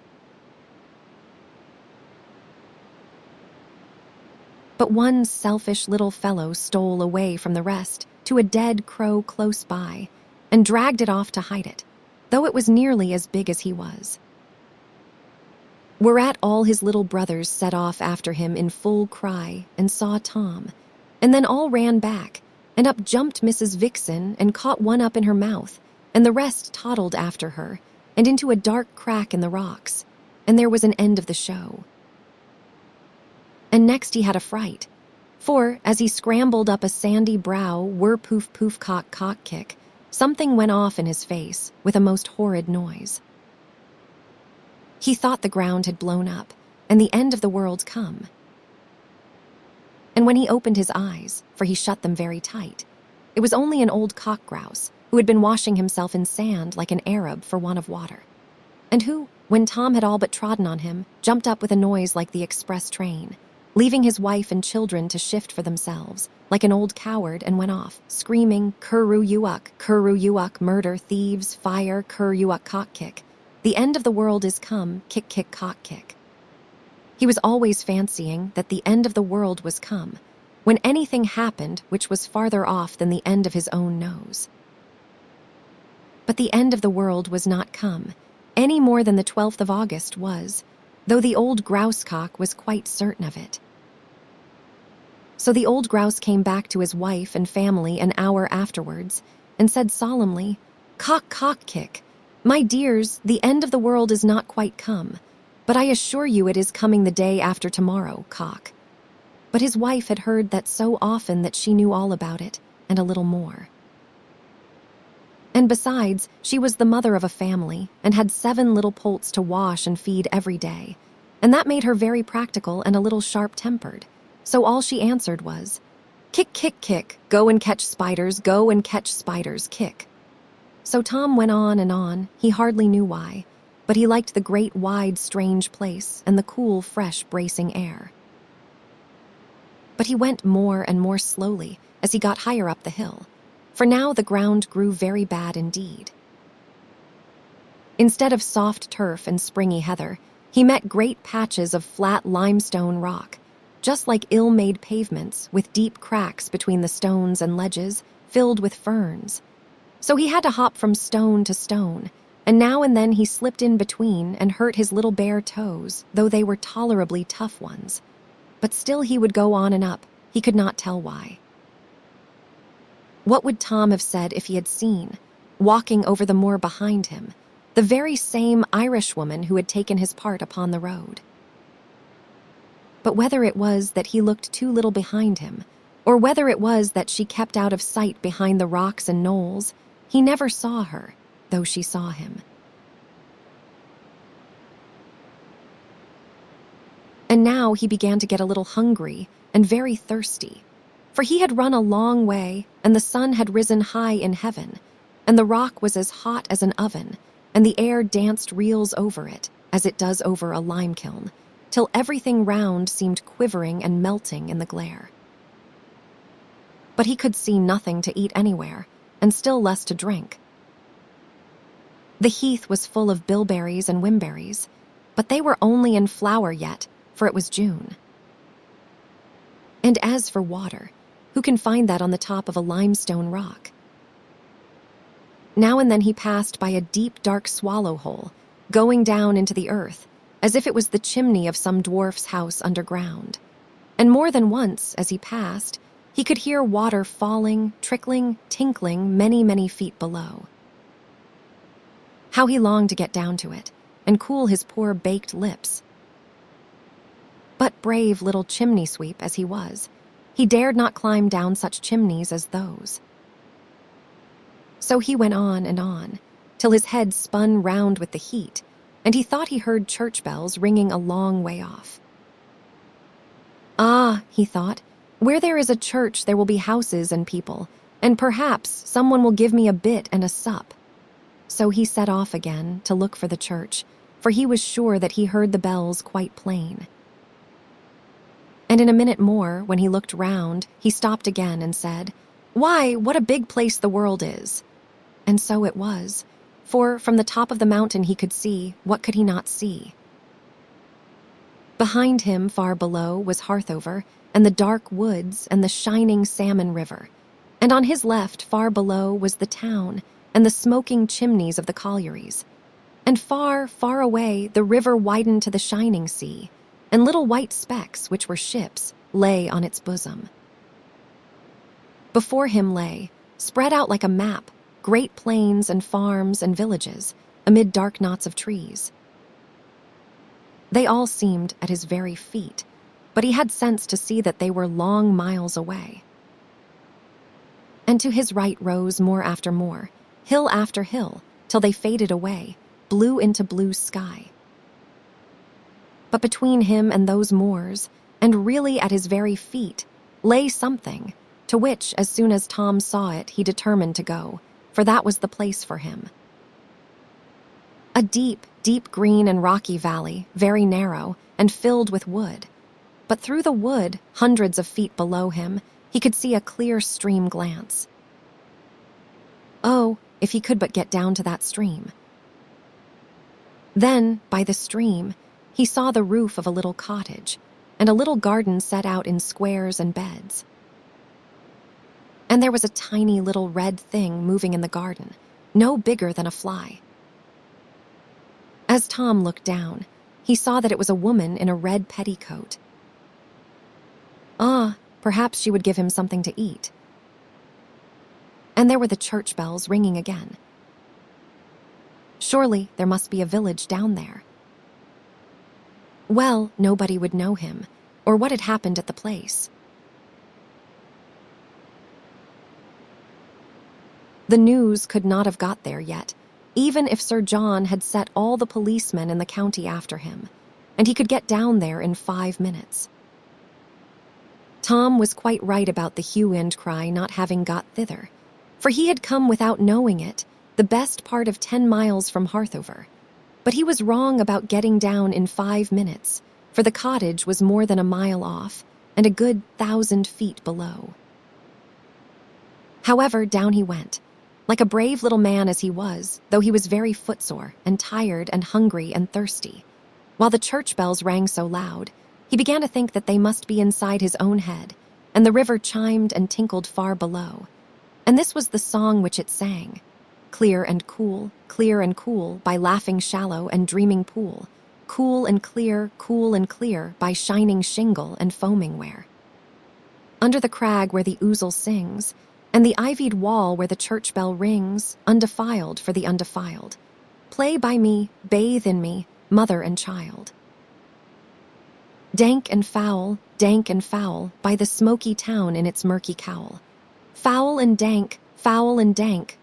Speaker 1: But one selfish little fellow stole away from the rest to a dead crow close by, and dragged it off to hide it, though it was nearly as big as he was. Whereat all his little brothers set off after him in full cry and saw Tom, and then all ran back, and up jumped Mrs. Vixen and caught one up in her mouth, and the rest toddled after her, and into a dark crack in the rocks, and there was an end of the show. And next he had a fright, for, as he scrambled up a sandy brow, whir poof poof cock cock kick, something went off in his face with a most horrid noise. He thought the ground had blown up, and the end of the world come. And when he opened his eyes, for he shut them very tight, it was only an old cock grouse who had been washing himself in sand like an Arab for want of water, and who, when Tom had all but trodden on him, jumped up with a noise like the express train, leaving his wife and children to shift for themselves, like an old coward, and went off, screaming, Kuru Yuak, murder, thieves, fire, Kuru Yuak cock kick. The end of the world is come, kick kick cock kick. He was always fancying that the end of the world was come, when anything happened which was farther off than the end of his own nose. But the end of the world was not come, any more than the 12th of August was, though the old grouse-cock was quite certain of it. So the old grouse came back to his wife and family an hour afterwards, and said solemnly, Cock cock kick, my dears, the end of the world is not quite come, but I assure you it is coming the day after tomorrow, cock. But his wife had heard that so often that she knew all about it, and a little more. And besides, she was the mother of a family, and had 7 little poults to wash and feed every day, and that made her very practical and a little sharp-tempered. So all she answered was, Kick, kick, kick, go and catch spiders, kick. So Tom went on and on, he hardly knew why, but he liked the great, wide, strange place and the cool, fresh, bracing air. But he went more and more slowly as he got higher up the hill, for now the ground grew very bad indeed. Instead of soft turf and springy heather, he met great patches of flat limestone rock, just like ill-made pavements with deep cracks between the stones and ledges filled with ferns. So he had to hop from stone to stone, and now and then he slipped in between and hurt his little bare toes, though they were tolerably tough ones. But still he would go on and up, he could not tell why. What would Tom have said if he had seen, walking over the moor behind him, the very same Irishwoman who had taken his part upon the road? But whether it was that he looked too little behind him, or whether it was that she kept out of sight behind the rocks and knolls, he never saw her, though she saw him. And now he began to get a little hungry and very thirsty, for he had run a long way, and the sun had risen high in heaven, and the rock was as hot as an oven, and the air danced reels over it, as it does over a lime kiln, till everything round seemed quivering and melting in the glare. But he could see nothing to eat anywhere, and still less to drink. The heath was full of bilberries and wimberries, but they were only in flower yet, for it was June. And as for water, who can find that on the top of a limestone rock? Now and then he passed by a deep, dark swallow hole, going down into the earth, as if it was the chimney of some dwarf's house underground. And more than once, as he passed, he could hear water falling, trickling, tinkling many, many feet below. How he longed to get down to it, and cool his poor baked lips. But brave little chimney sweep as he was, he dared not climb down such chimneys as those. So he went on, till his head spun round with the heat, and he thought he heard church bells ringing a long way off. Ah, he thought, where there is a church there will be houses and people, and perhaps someone will give me a bit and a sup. So he set off again to look for the church, for he was sure that he heard the bells quite plain. And in a minute more, when he looked round, he stopped again and said, Why, what a big place the world is! And so it was, for from the top of the mountain he could see, what could he not see? Behind him, far below, was Harthover, and the dark woods, and the shining salmon river, and on his left, far below, was the town, and the smoking chimneys of the collieries. And far, far away, the river widened to the shining sea, and little white specks, which were ships, lay on its bosom. Before him lay, spread out like a map, great plains and farms and villages, amid dark knots of trees. They all seemed at his very feet, but he had sense to see that they were long miles away. And to his right rose more after more, hill after hill, till they faded away, blue into blue sky. But between him and those moors, and really at his very feet, lay something, to which, as soon as Tom saw it, he determined to go, for that was the place for him. A deep, deep green and rocky valley, very narrow, and filled with wood. But through the wood, hundreds of feet below him, he could see a clear stream glance. Oh, if he could but get down to that stream. Then, by the stream, he saw the roof of a little cottage, and a little garden set out in squares and beds. And there was a tiny little red thing moving in the garden, no bigger than a fly. As Tom looked down, he saw that it was a woman in a red petticoat. Perhaps she would give him something to eat. And there were the church bells ringing again. Surely there must be a village down there. Well, nobody would know him, or what had happened at the place. The news could not have got there yet, even if Sir John had set all the policemen in the county after him, and he could get down there in 5 minutes. Tom was quite right about the hue and cry not having got thither, for he had come without knowing it, the best part of 10 miles from Harthover. But he was wrong about getting down in 5 minutes, for the cottage was more than a mile off, and a good 1,000 feet below. However, down he went, like a brave little man as he was, though he was very footsore and tired and hungry and thirsty. While the church bells rang so loud, he began to think that they must be inside his own head, and the river chimed and tinkled far below. And this was the song which it sang: clear and cool, by laughing shallow and dreaming pool, cool and clear by shining shingle and foaming where. Under the crag where the ouzel sings, and the ivied wall where the church bell rings, undefiled for the undefiled. Play by me, bathe in me, mother and child. Dank and foul, by the smoky town in its murky cowl. Foul and dank,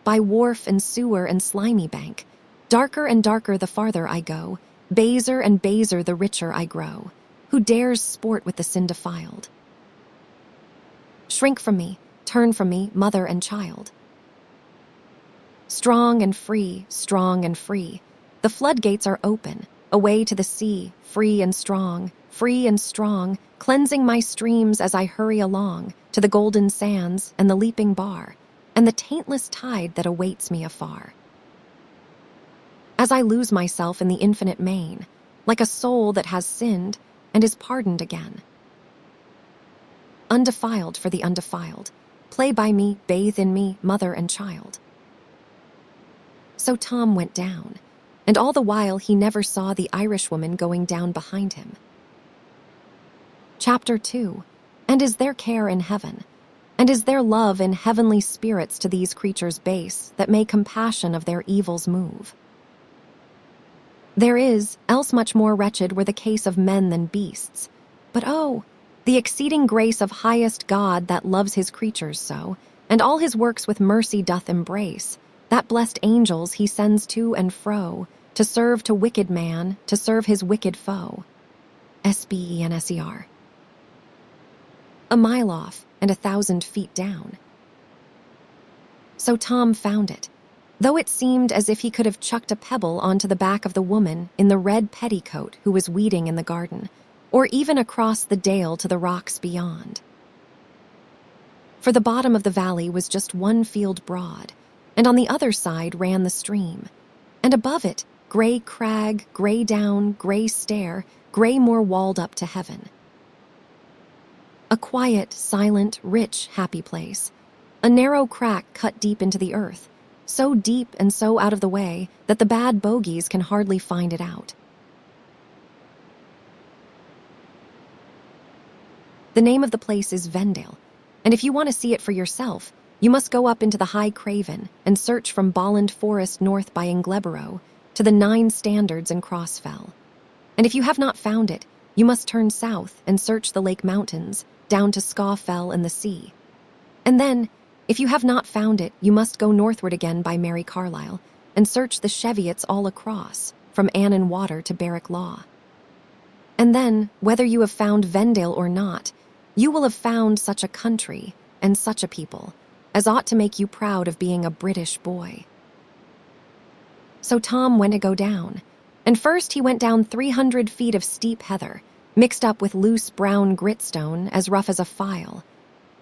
Speaker 1: by wharf and sewer and slimy bank. Darker and darker the farther I go, baser and baser the richer I grow. Who dares sport with the sin defiled? Shrink from me, turn from me, mother and child. Strong and free, the floodgates are open, away to the sea, free and strong, cleansing my streams as I hurry along, to the golden sands and the leaping bar, and the taintless tide that awaits me afar. As I lose myself in the infinite main, like a soul that has sinned and is pardoned again. Undefiled for the undefiled, play by me, bathe in me, mother and child. So Tom went down, and all the while he never saw the Irishwoman going down behind him. Chapter 2. And is there care in heaven? And is there love in heavenly spirits to these creatures base, that may compassion of their evils move? There is, else much more wretched were the case of men than beasts. But oh, the exceeding grace of highest God that loves his creatures so, and all his works with mercy doth embrace, that blessed angels he sends to and fro, to serve to wicked man, to serve his wicked foe. Sbenser. A mile off, and 1,000 feet down. So Tom found it, though it seemed as if he could have chucked a pebble onto the back of the woman in the red petticoat who was weeding in the garden, or even across the dale to the rocks beyond. For the bottom of the valley was just one field broad, and on the other side ran the stream, and above it, gray crag, gray down, gray stair, gray moor walled up to heaven. A quiet, silent, rich, happy place, a narrow crack cut deep into the earth, so deep and so out of the way that the bad bogies can hardly find it out. The name of the place is Vendale, and if you want to see it for yourself, You must go up into the High Craven and search from Bolland Forest north by Ingleborough to the 9 Standards and Crossfell. And if you have not found it, you must turn south and search the Lake Mountains down to Scawfell and the sea. And then, if you have not found it, you must go northward again by Mary Carlisle and search the Cheviots all across, from Annan Water to Berwick Law. And then, whether you have found Vendale or not, you will have found such a country and such a people as ought to make you proud of being a British boy. So Tom went to go down, and first he went down 300 feet of steep heather, mixed up with loose brown gritstone as rough as a file,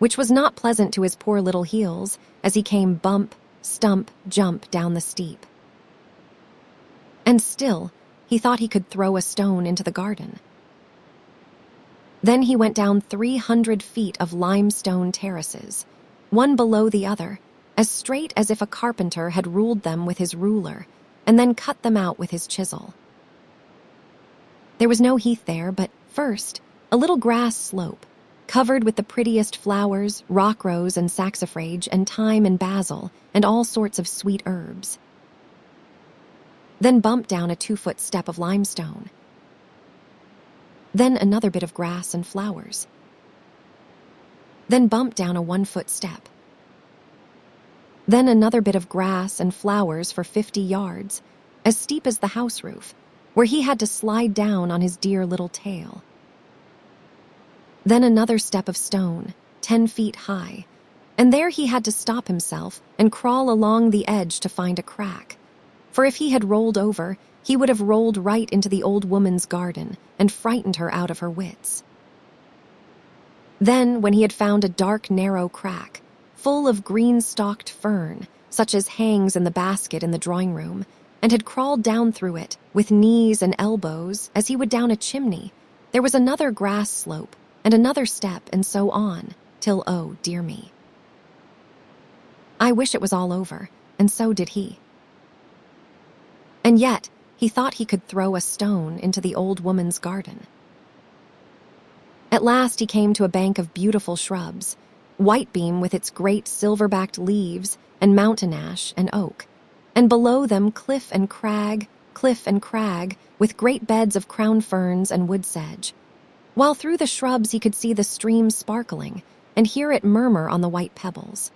Speaker 1: which was not pleasant to his poor little heels as he came bump, stump, jump down the steep. And still, he thought he could throw a stone into the garden. Then he went down 300 feet of limestone terraces, one below the other, as straight as if a carpenter had ruled them with his ruler, and then cut them out with his chisel. There was no heath there, but first, a little grass slope, covered with the prettiest flowers, rock rose and saxifrage and thyme and basil, and all sorts of sweet herbs. Then bump down a 2-foot step of limestone. Then another bit of grass and flowers. Then bump down a 1-foot step. Then another bit of grass and flowers for 50 yards, as steep as the house roof, where he had to slide down on his dear little tail. Then another step of stone, 10 feet high, and there he had to stop himself and crawl along the edge to find a crack, for if he had rolled over, he would have rolled right into the old woman's garden and frightened her out of her wits. Then, when he had found a dark, narrow crack, full of green-stalked fern, such as hangs in the basket in the drawing-room, and had crawled down through it, with knees and elbows, as he would down a chimney, there was another grass slope, and another step, and so on, till, oh, dear me. I wish it was all over, and so did he. And yet, he thought he could throw a stone into the old woman's garden. At last he came to a bank of beautiful shrubs, whitebeam with its great silver-backed leaves, and mountain ash and oak, and below them cliff and crag, with great beds of crown ferns and wood sedge, while through the shrubs he could see the stream sparkling and hear it murmur on the white pebbles.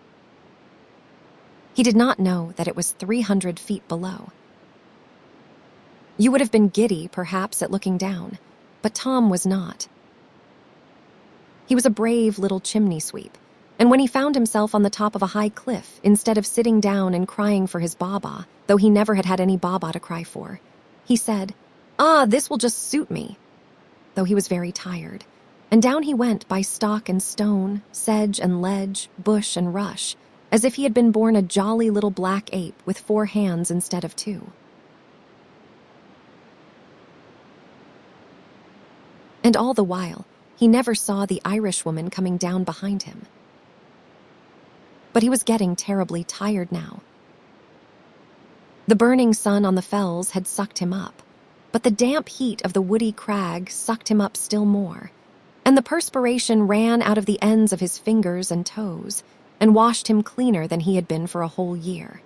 Speaker 1: He did not know that it was 300 feet below. You would have been giddy, perhaps, at looking down, but Tom was not. He was a brave little chimney sweep, and when he found himself on the top of a high cliff, instead of sitting down and crying for his baba, though he never had had any baba to cry for, he said, "Ah, this will just suit me," though he was very tired, and down he went by stock and stone, sedge and ledge, bush and rush, as if he had been born a jolly little black ape with 4 hands instead of 2. And all the while, he never saw the Irishwoman coming down behind him. But he was getting terribly tired now. The burning sun on the fells had sucked him up, but the damp heat of the woody crag sucked him up still more, and the perspiration ran out of the ends of his fingers and toes and washed him cleaner than he had been for a whole year.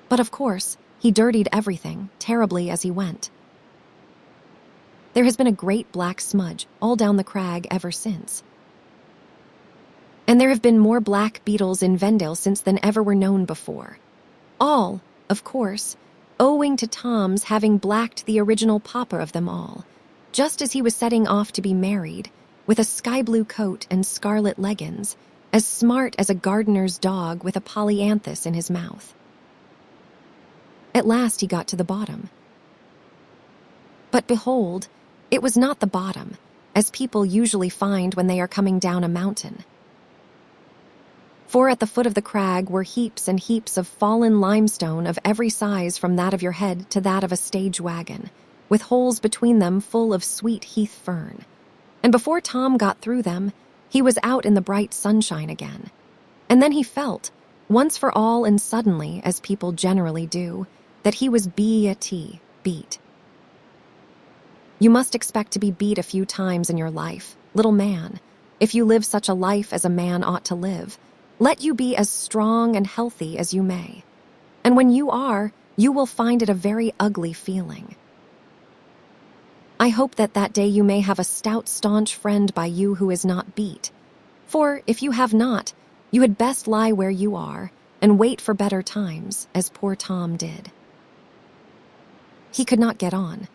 Speaker 1: But of course, he dirtied everything, terribly as he went. There has been a great black smudge all down the crag ever since. And there have been more black beetles in Vendale since than ever were known before. All, of course, owing to Tom's having blacked the original papa of them all, just as he was setting off to be married, with a sky-blue coat and scarlet leggins, as smart as a gardener's dog with a polyanthus in his mouth. At last he got to the bottom. But behold, it was not the bottom, as people usually find when they are coming down a mountain. For at the foot of the crag were heaps and heaps of fallen limestone of every size from that of your head to that of a stage wagon, with holes between them full of sweet heath fern. And before Tom got through them, he was out in the bright sunshine again. And then he felt, once for all and suddenly, as people generally do, that he was beat. You must expect to be beat a few times in your life, little man, if you live such a life as a man ought to live, Let you be as strong and healthy as you may. And when you are, you will find it a very ugly feeling. I hope that that day you may have a stout, staunch friend by you who is not beat. For if you have not, you had best lie where you are and wait for better times, as poor Tom did. He could not get on.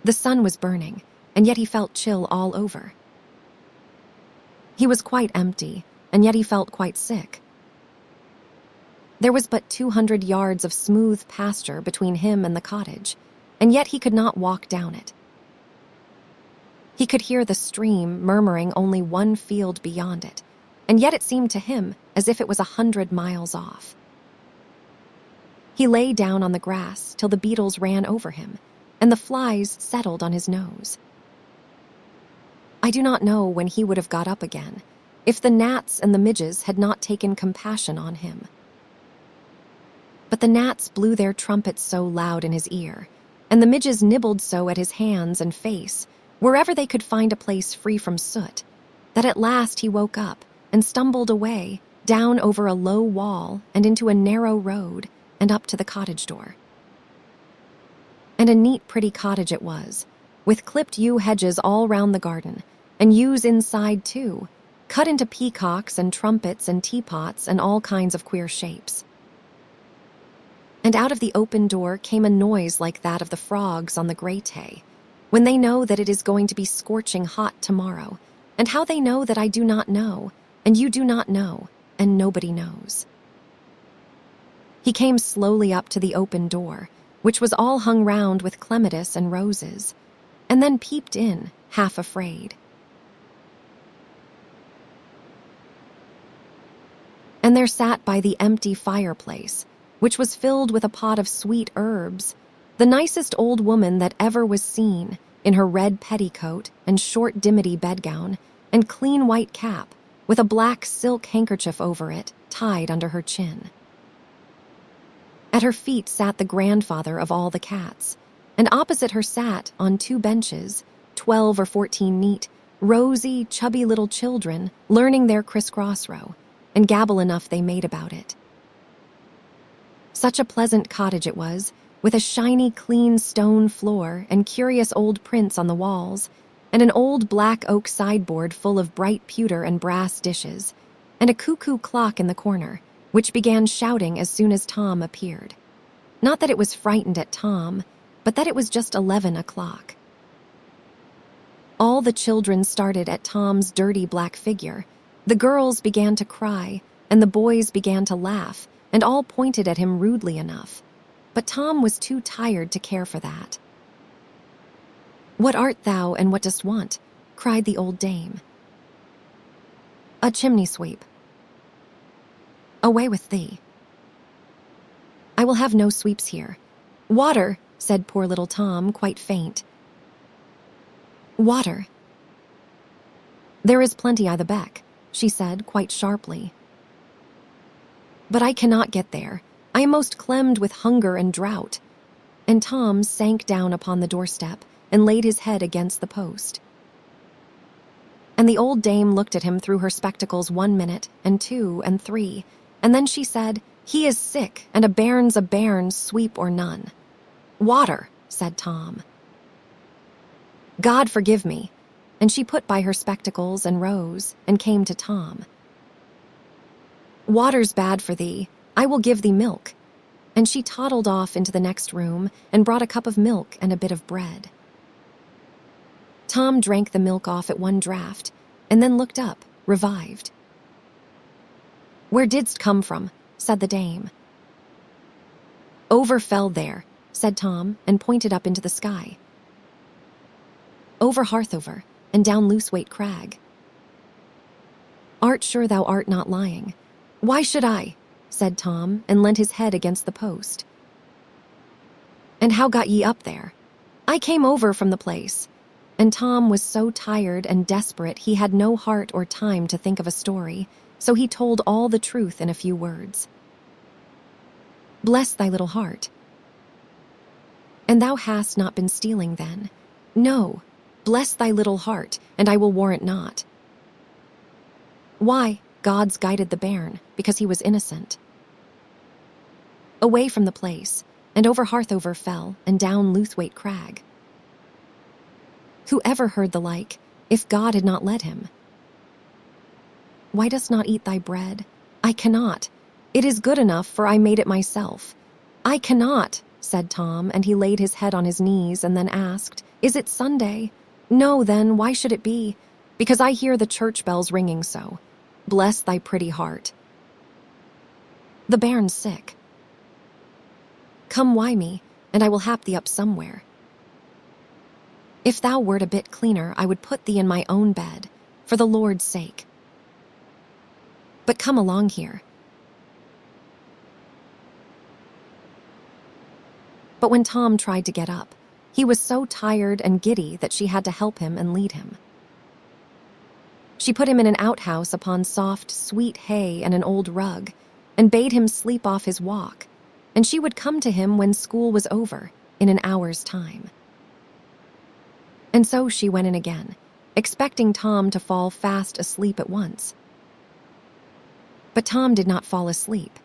Speaker 1: The sun was burning, and yet he felt chill all over. He was quite empty, and yet he felt quite sick. There was but 200 yards of smooth pasture between him and the cottage, and yet he could not walk down it. He could hear the stream murmuring only 1 field beyond it, and yet it seemed to him as if it was 100 miles off. He lay down on the grass till the beetles ran over him, and the flies settled on his nose. I do not know when he would have got up again, if the gnats and the midges had not taken compassion on him. But the gnats blew their trumpets so loud in his ear, and the midges nibbled so at his hands and face, wherever they could find a place free from soot, that at last he woke up and stumbled away, down over a low wall and into a narrow road and up to the cottage door. And a neat, pretty cottage it was, with clipped yew hedges all round the garden, and yews inside too, cut into peacocks and trumpets and teapots and all kinds of queer shapes. And out of the open door came a noise like that of the frogs on the grate, when they know that it is going to be scorching hot tomorrow, and how they know that I do not know, and you do not know, and nobody knows. He came slowly up to the open door, which was all hung round with clematis and roses, and then peeped in, half afraid. And there sat by the empty fireplace, which was filled with a pot of sweet herbs, the nicest old woman that ever was seen, in her red petticoat and short dimity bedgown, and clean white cap, with a black silk handkerchief over it, tied under her chin. At her feet sat the grandfather of all the cats, and opposite her sat, on 2 benches, 12 or 14 neat, rosy, chubby little children, learning their criss-cross row, and gabble enough they made about it. Such a pleasant cottage it was, with a shiny, clean stone floor and curious old prints on the walls, and an old black oak sideboard full of bright pewter and brass dishes, and a cuckoo clock in the corner, which began shouting as soon as Tom appeared. Not that it was frightened at Tom, but that it was just 11 o'clock. All the children started at Tom's dirty black figure. The girls began to cry, and the boys began to laugh, and all pointed at him rudely enough. But Tom was too tired to care for that. "What art thou, and what dost want?" cried the old dame. "A chimney sweep." "Away with thee." "I will have no sweeps here." "Water," said poor little Tom, quite faint. "Water." "There is plenty I the beck," she said, quite sharply. "But I cannot get there. I am most clemmed with hunger and drought." And Tom sank down upon the doorstep and laid his head against the post. And the old dame looked at him through her spectacles 1 minute, and 2, and 3, and then she said, "He is sick, and a bairn, sweep or none." "Water," said Tom. "God forgive me." And she put by her spectacles and rose, and came to Tom. "Water's bad for thee. I will give thee milk." And she toddled off into the next room and brought a cup of milk and a bit of bread. Tom drank the milk off at 1 draught, and then looked up, revived. "Where didst come from?" said the dame. "Over fell there," said Tom, and pointed up into the sky. "Over Harthover, and down Looseweight Crag." "Art sure thou art not lying?" "Why should I?" said Tom, and leant his head against the post. "And how got ye up there?" "I came over from the place." And Tom was so tired and desperate he had no heart or time to think of a story, so he told all the truth in a few words. "Bless thy little heart." "And thou hast not been stealing then?" "No, bless thy little heart, and I will warrant not." "Why, gods guided the bairn because he was innocent. Away from the place, and over Harthover fell, and down Luthwaite Crag. Who ever heard the like, if God had not led him? Why dost not eat thy bread? I cannot. It is good enough, for I made it myself. I cannot, said Tom, and he laid his head on his knees and then asked, Is it Sunday? No, then, why should it be? Because I hear the church bells ringing so. Bless thy pretty heart. The bairn's sick. Come wy me, and I will hap thee up somewhere. If thou wert a bit cleaner, I would put thee in my own bed, for the Lord's sake. But come along here. But when Tom tried to get up, he was so tired and giddy that she had to help him and lead him. She put him in an outhouse upon soft, sweet hay and an old rug, and bade him sleep off his walk, and she would come to him when school was over, in an hour's time. And so she went in again, expecting Tom to fall fast asleep at once. But Tom did not fall asleep.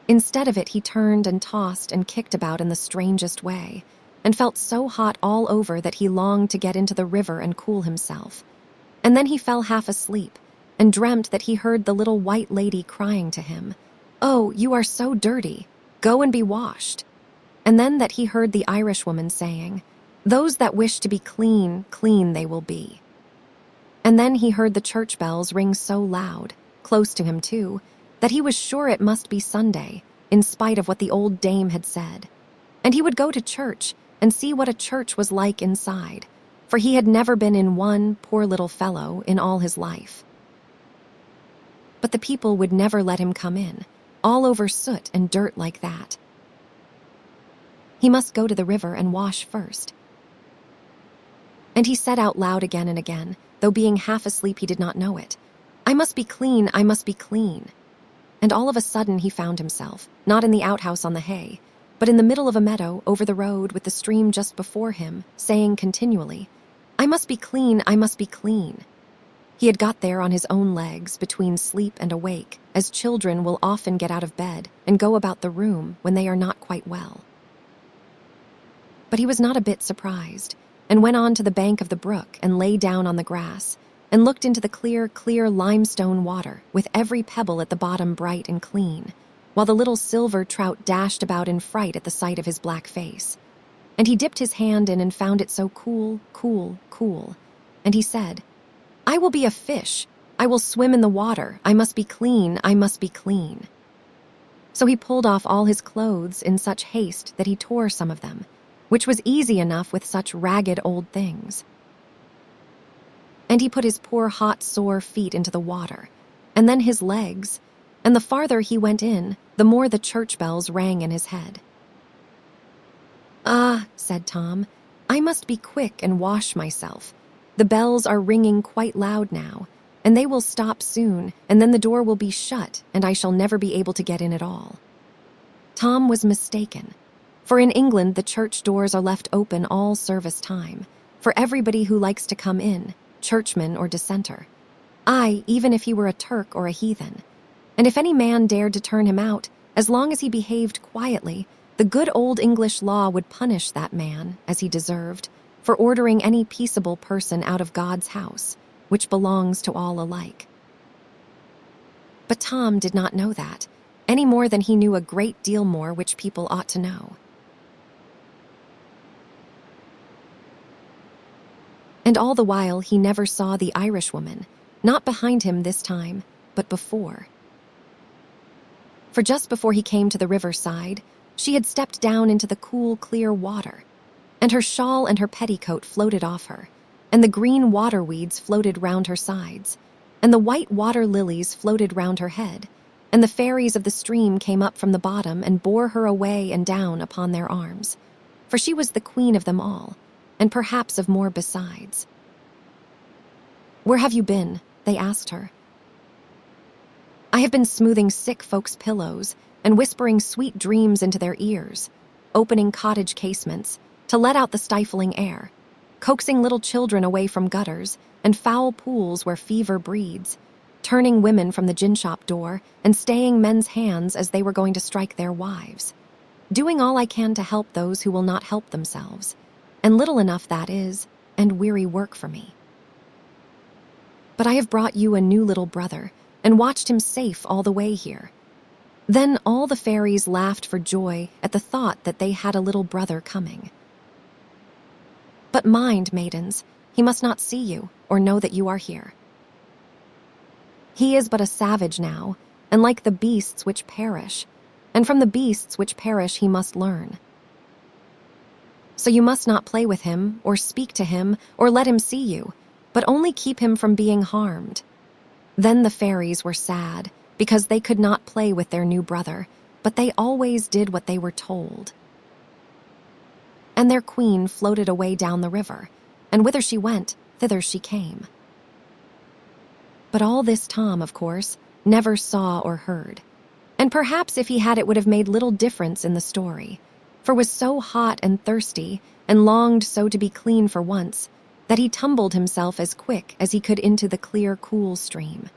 Speaker 1: Instead of it, he turned and tossed and kicked about in the strangest way, and felt so hot all over that he longed to get into the river and cool himself. And then he fell half asleep, and dreamt that he heard the little white lady crying to him, Oh, you are so dirty. Go and be washed. And then that he heard the Irishwoman saying, Those that wish to be clean, clean they will be. And then he heard the church bells ring so loud, close to him too, that he was sure it must be Sunday, in spite of what the old dame had said. And he would go to church and see what a church was like inside, for he had never been in one, poor little fellow, in all his life. But the people would never let him come in, all over soot and dirt like that. He must go to the river and wash first. And he said out loud again and again, though being half asleep he did not know it, I must be clean, I must be clean. And all of a sudden he found himself, not in the outhouse on the hay, but in the middle of a meadow over the road with the stream just before him, saying continually, I must be clean, I must be clean. He had got there on his own legs, between sleep and awake, as children will often get out of bed and go about the room when they are not quite well. But he was not a bit surprised, and went on to the bank of the brook and lay down on the grass, and looked into the clear, clear limestone water, with every pebble at the bottom bright and clean, while the little silver trout dashed about in fright at the sight of his black face. And he dipped his hand in and found it so cool, cool, cool. And he said, I will be a fish. I will swim in the water. I must be clean. I must be clean. So he pulled off all his clothes in such haste that he tore some of them, which was easy enough with such ragged old things. And he put his poor hot sore feet into the water, and then his legs, and the farther he went in, the more the church bells rang in his head. Ah, said Tom, I must be quick and wash myself. The bells are ringing quite loud now, and they will stop soon, and then the door will be shut, and I shall never be able to get in at all. Tom was mistaken, for in England the church doors are left open all service time, for everybody who likes to come in, churchman or dissenter. Aye, even if he were a Turk or a heathen. And if any man dared to turn him out, as long as he behaved quietly, the good old English law would punish that man, as he deserved, for ordering any peaceable person out of God's house, which belongs to all alike. But Tom did not know that, any more than he knew a great deal more which people ought to know. And all the while he never saw the Irishwoman, not behind him this time, but before. For just before he came to the riverside, she had stepped down into the cool, clear water, and her shawl and her petticoat floated off her, and the green water weeds floated round her sides, and the white water lilies floated round her head, and the fairies of the stream came up from the bottom and bore her away and down upon their arms, for she was the queen of them all, and perhaps of more besides. Where have you been? They asked her. I have been smoothing sick folks' pillows and whispering sweet dreams into their ears, opening cottage casements to let out the stifling air, coaxing little children away from gutters and foul pools where fever breeds, turning women from the gin shop door and staying men's hands as they were going to strike their wives. Doing all I can to help those who will not help themselves, and little enough that is, and weary work for me. But I have brought you a new little brother, and watched him safe all the way here." Then all the fairies laughed for joy at the thought that they had a little brother coming. "But mind, maidens, he must not see you or know that you are here. He is but a savage now, and like the beasts which perish, and from the beasts which perish he must learn. So you must not play with him, or speak to him, or let him see you, but only keep him from being harmed." Then the fairies were sad, because they could not play with their new brother, but they always did what they were told. And their queen floated away down the river, and whither she went, thither she came. But all this Tom, of course, never saw or heard. And perhaps if he had, it would have made little difference in the story, for was so hot and thirsty, and longed so to be clean for once, that he tumbled himself as quick as he could into the clear, cool stream.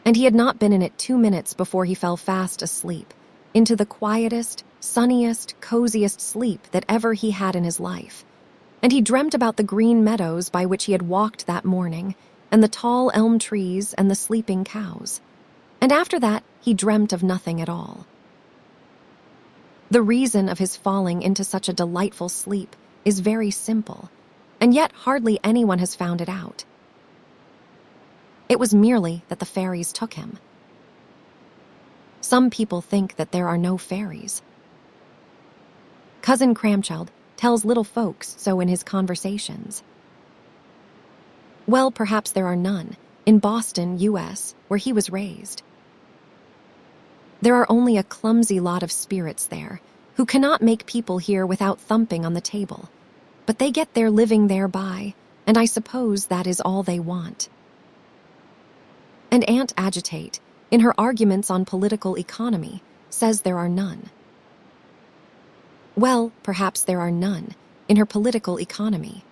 Speaker 1: And he had not been in it 2 minutes before he fell fast asleep, into the quietest, sunniest, coziest sleep that ever he had in his life. And he dreamt about the green meadows by which he had walked that morning, and the tall elm trees and the sleeping cows. And after that, he dreamt of nothing at all. The reason of his falling into such a delightful sleep is very simple, and yet hardly anyone has found it out. It was merely that the fairies took him. Some people think that there are no fairies. Cousin Cramchild tells little folks so in his conversations. Well, perhaps there are none, in Boston, U.S., where he was raised. There are only a clumsy lot of spirits there, who cannot make people hear without thumping on the table. But they get their living thereby, and I suppose that is all they want. And Aunt Agitate, in her arguments on political economy, says there are none. Well, perhaps there are none, in her political economy.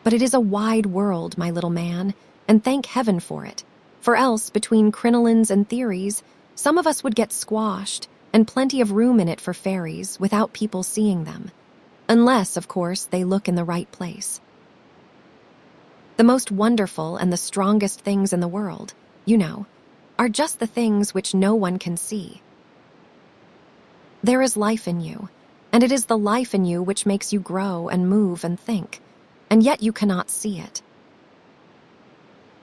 Speaker 1: But it is a wide world, my little man, and thank heaven for it, for else, between crinolines and theories, some of us would get squashed, and plenty of room in it for fairies without people seeing them, unless, of course, they look in the right place. The most wonderful and the strongest things in the world, you know, are just the things which no one can see. There is life in you, and it is the life in you which makes you grow and move and think, and yet you cannot see it.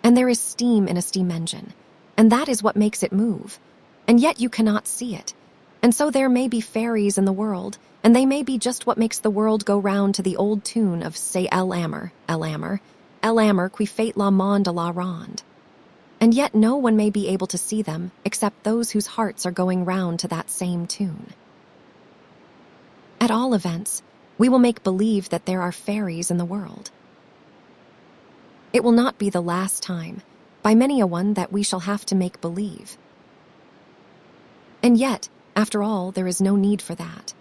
Speaker 1: And there is steam in a steam engine, and that is what makes it move, and yet you cannot see it. And so there may be fairies in the world, and they may be just what makes the world go round to the old tune of say El Amor, qui fait la monde la ronde. And yet no one may be able to see them except those whose hearts are going round to that same tune. At all events, we will make believe that there are fairies in the world. It will not be the last time, by many a one, that we shall have to make believe. And yet, after all, there is no need for that.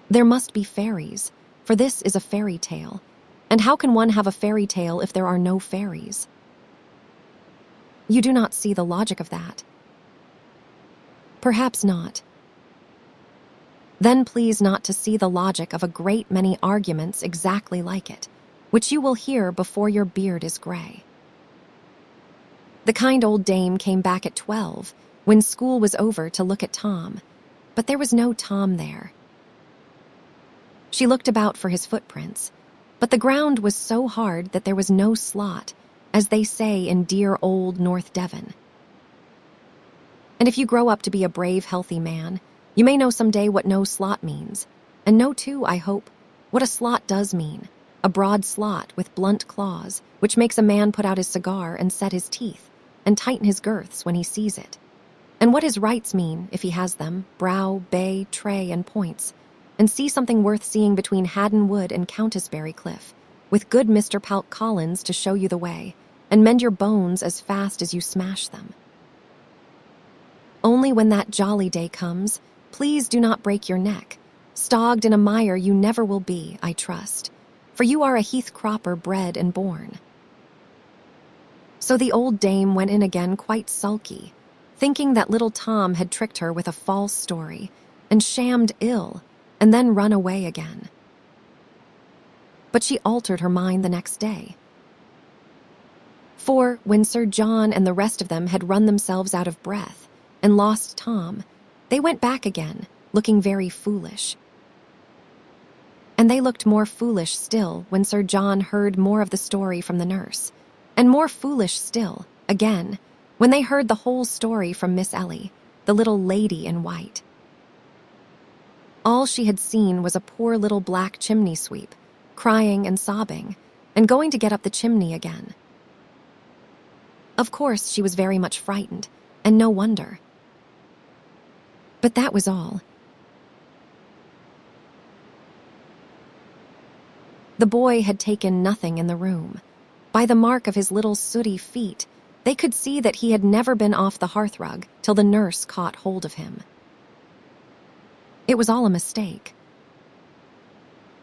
Speaker 1: There must be fairies, for this is a fairy tale. And how can one have a fairy tale if there are no fairies? You do not see the logic of that. Perhaps not. Then please not to see the logic of a great many arguments exactly like it, which you will hear before your beard is gray. The kind old dame came back at 12, when school was over, to look at Tom, but there was no Tom there. She looked about for his footprints, but the ground was so hard that there was no slot, as they say in dear old North Devon. And if you grow up to be a brave, healthy man, you may know someday what no slot means, and know too, I hope, what a slot does mean, a broad slot with blunt claws, which makes a man put out his cigar and set his teeth, and tighten his girths when he sees it, and what his rights mean, if he has them, brow, bay, tray, and points, and see something worth seeing between Haddon Wood and Countessbury Cliff, with good Mr. Palk Collins to show you the way, and mend your bones as fast as you smash them. Only when that jolly day comes, please do not break your neck. Stogged in a mire you never will be, I trust, for you are a heath cropper bred and born." So the old dame went in again quite sulky, thinking that little Tom had tricked her with a false story and shammed ill and then run away again. But she altered her mind the next day. For when Sir John and the rest of them had run themselves out of breath and lost Tom, they went back again, looking very foolish. And they looked more foolish still when Sir John heard more of the story from the nurse, and more foolish still, again, when they heard the whole story from Miss Ellie, the little lady in white. All she had seen was a poor little black chimney sweep, crying and sobbing, and going to get up the chimney again. Of course, she was very much frightened, and no wonder. But that was all. The boy had taken nothing in the room. By the mark of his little sooty feet, they could see that he had never been off the hearthrug till the nurse caught hold of him. It was all a mistake.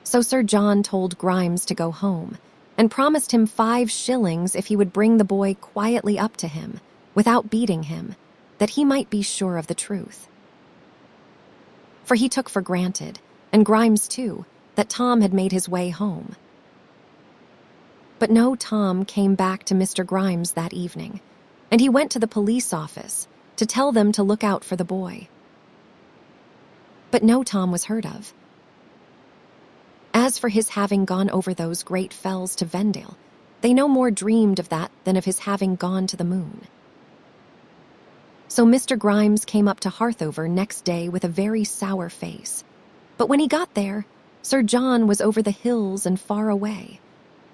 Speaker 1: So Sir John told Grimes to go home, and promised him 5 shillings if he would bring the boy quietly up to him, without beating him, that he might be sure of the truth. For he took for granted, and Grimes too, that Tom had made his way home. But no Tom came back to Mr. Grimes that evening, and he went to the police office to tell them to look out for the boy. But no Tom was heard of. As for his having gone over those great fells to Vendale, they no more dreamed of that than of his having gone to the moon. So Mr. Grimes came up to Harthover next day with a very sour face. But when he got there, Sir John was over the hills and far away,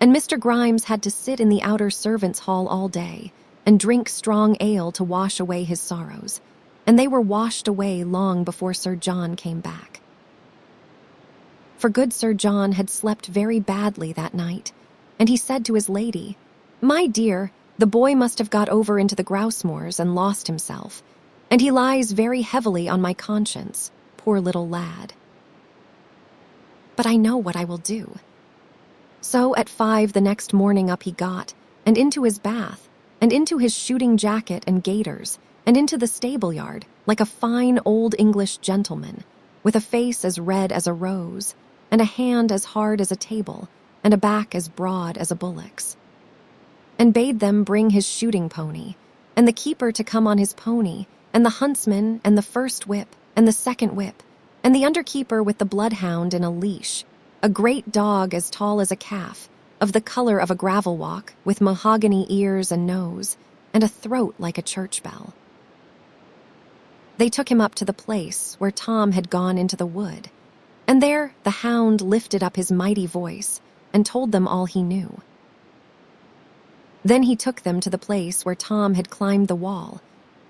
Speaker 1: and Mr. Grimes had to sit in the outer servants' hall all day and drink strong ale to wash away his sorrows, and they were washed away long before Sir John came back. For good Sir John had slept very badly that night, and he said to his lady, "My dear, the boy must have got over into the grouse moors and lost himself, and he lies very heavily on my conscience, poor little lad. But I know what I will do." So at 5 the next morning up he got, and into his bath, and into his shooting jacket and gaiters, and into the stable yard, like a fine old English gentleman, with a face as red as a rose, and a hand as hard as a table, and a back as broad as a bullock's, and bade them bring his shooting pony, and the keeper to come on his pony, and the huntsman, and the first whip, and the second whip, and the underkeeper with the bloodhound in a leash, a great dog as tall as a calf, of the color of a gravel walk, with mahogany ears and nose, and a throat like a church bell. They took him up to the place where Tom had gone into the wood, and there the hound lifted up his mighty voice and told them all he knew. Then he took them to the place where Tom had climbed the wall,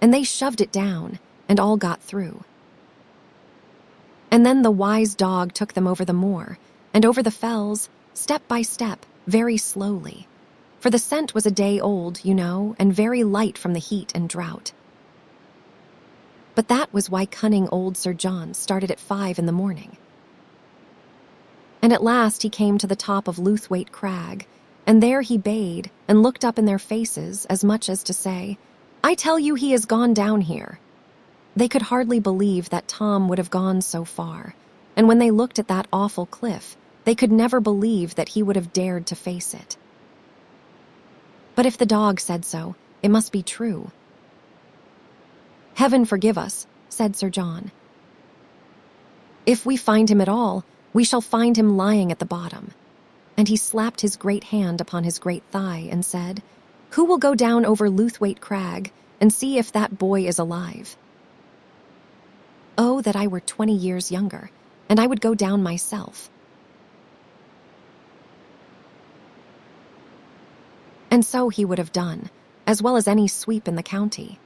Speaker 1: and they shoved it down, and all got through. And then the wise dog took them over the moor, and over the fells, step by step, very slowly, for the scent was a day old, you know, and very light from the heat and drought. But that was why cunning old Sir John started at 5 in the morning. And at last he came to the top of Luthwaite Crag, and there he bayed and looked up in their faces as much as to say, "I tell you he has gone down here." They could hardly believe that Tom would have gone so far, and when they looked at that awful cliff, they could never believe that he would have dared to face it. But if the dog said so, it must be true. "Heaven forgive us," said Sir John. "If we find him at all, we shall find him lying at the bottom." And he slapped his great hand upon his great thigh and said, "Who will go down over Luthwaite Crag and see if that boy is alive?" Oh, that I were 20 years younger, and I would go down myself. And so he would have done, as well as any sweep in the county.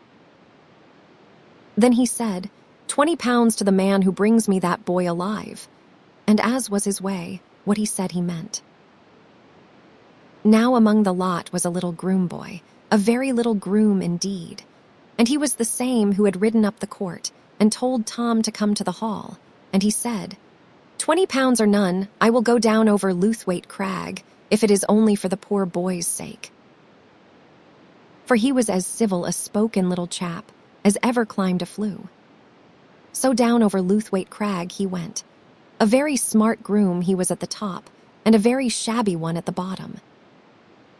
Speaker 1: Then he said, £20 to the man who brings me that boy alive. And as was his way, what he said he meant. Now among the lot was a little groom boy, a very little groom indeed, and he was the same who had ridden up the court and told Tom to come to the hall, and he said, £20 or none, I will go down over Lewthwaite Crag, if it is only for the poor boy's sake. For he was as civil a spoken little chap as ever climbed a flue. So down over Lewthwaite Crag he went. A very smart groom he was at the top, and a very shabby one at the bottom.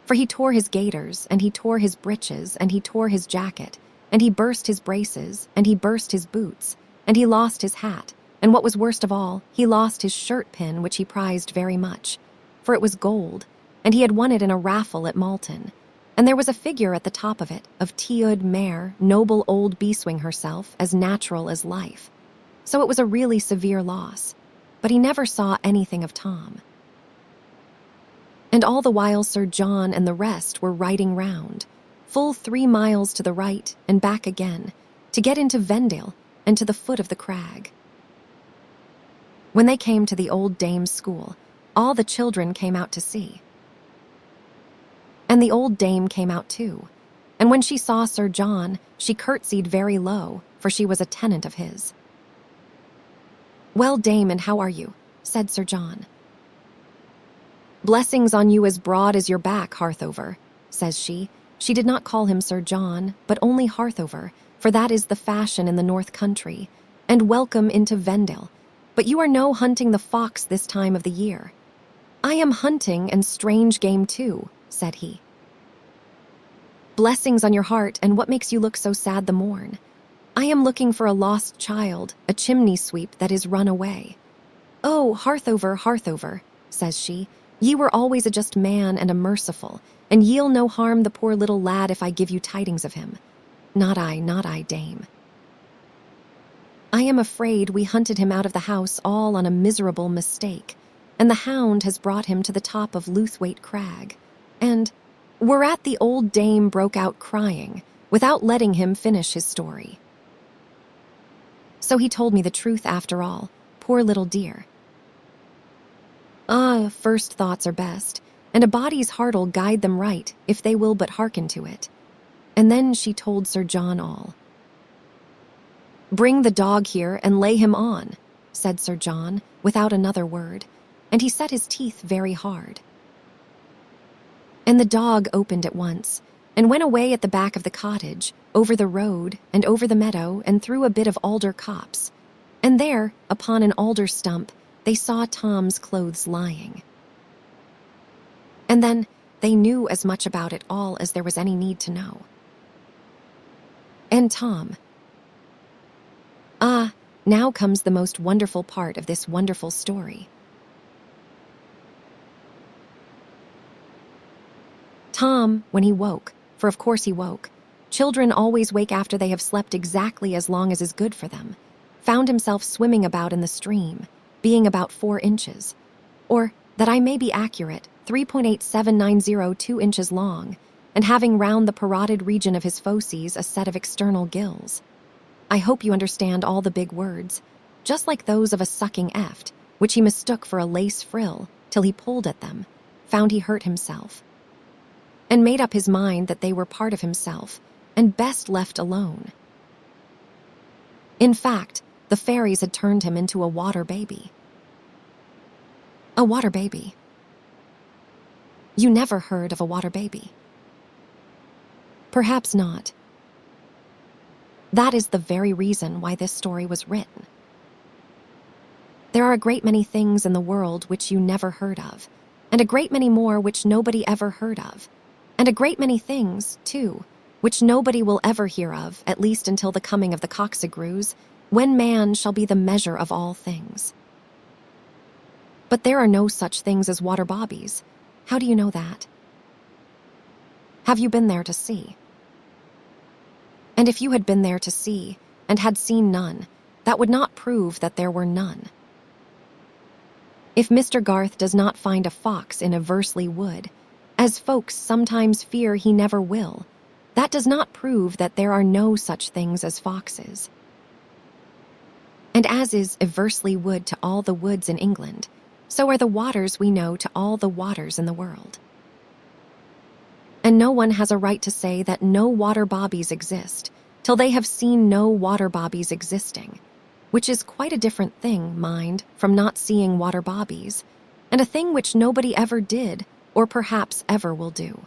Speaker 1: For he tore his gaiters, and he tore his breeches, and he tore his jacket, and he burst his braces, and he burst his boots, and he lost his hat, and what was worst of all, he lost his shirt pin, which he prized very much, for it was gold, and he had won it in a raffle at Malton, and there was a figure at the top of it of Tiud Mare, noble old Beeswing herself, as natural as life. So it was a really severe loss, but he never saw anything of Tom. And all the while Sir John and the rest were riding round, full 3 miles to the right and back again, to get into Vendale and to the foot of the crag. When they came to the old dame's school, all the children came out to see. And the old dame came out too, and when she saw Sir John, she curtsied very low, for she was a tenant of his. "Well, dame, and how are you?" said Sir John. "Blessings on you as broad as your back, Harthover," says she. She did not call him Sir John, but only Harthover, for that is the fashion in the north country, and welcome into Vendale. But you are no hunting the fox this time of the year. "I am hunting, and strange game too," said he. "Blessings on your heart, and what makes you look so sad the morn?" "I am looking for a lost child, a chimney sweep that is run away." "Oh, Harthover, Harthover," says she, "ye were always a just man and a merciful, and ye'll no harm the poor little lad if I give you tidings of him." Not I, dame." "I am afraid we hunted him out of the house all on a miserable mistake, and the hound has brought him to the top of Lewthwaite Crag, and whereat the old dame broke out crying, without letting him finish his story. So he told me the truth after all, poor little dear. Ah, first thoughts are best, and a body's heart'll guide them right if they will but hearken to it. And then she told Sir John all. "Bring the dog here and lay him on," said Sir John, without another word, and he set his teeth very hard. And the dog opened at once, and went away at the back of the cottage, over the road, and over the meadow, and through a bit of alder copse. And there, upon an alder stump, they saw Tom's clothes lying. And then they knew as much about it all as there was any need to know. And Tom. Ah, now comes the most wonderful part of this wonderful story. Tom, when he woke, for of course he woke, children always wake after they have slept exactly as long as is good for them, found himself swimming about in the stream, being about 4 inches, or, that I may be accurate, 3.87902 inches long, and having round the parotid region of his fauces a set of external gills. I hope you understand all the big words, just like those of a sucking eft, which he mistook for a lace frill, till he pulled at them, found he hurt himself, and made up his mind that they were part of himself, and best left alone. In fact, the fairies had turned him into a water baby. A water baby. You never heard of a water baby? Perhaps not. That is the very reason why this story was written. There are a great many things in the world which you never heard of, and a great many more which nobody ever heard of, and a great many things, too, which nobody will ever hear of, at least until the coming of the coxigrews, when man shall be the measure of all things. But there are no such things as water bobbies. How do you know that? Have you been there to see? And if you had been there to see, and had seen none, that would not prove that there were none. If Mr. Garth does not find a fox in Eversley Wood, as folks sometimes fear he never will, that does not prove that there are no such things as foxes. And as is Eversley Wood to all the woods in England, so are the waters we know to all the waters in the world. And no one has a right to say that no water bobbies exist till they have seen no water bobbies existing, which is quite a different thing, mind, from not seeing water bobbies, and a thing which nobody ever did, or perhaps ever will do.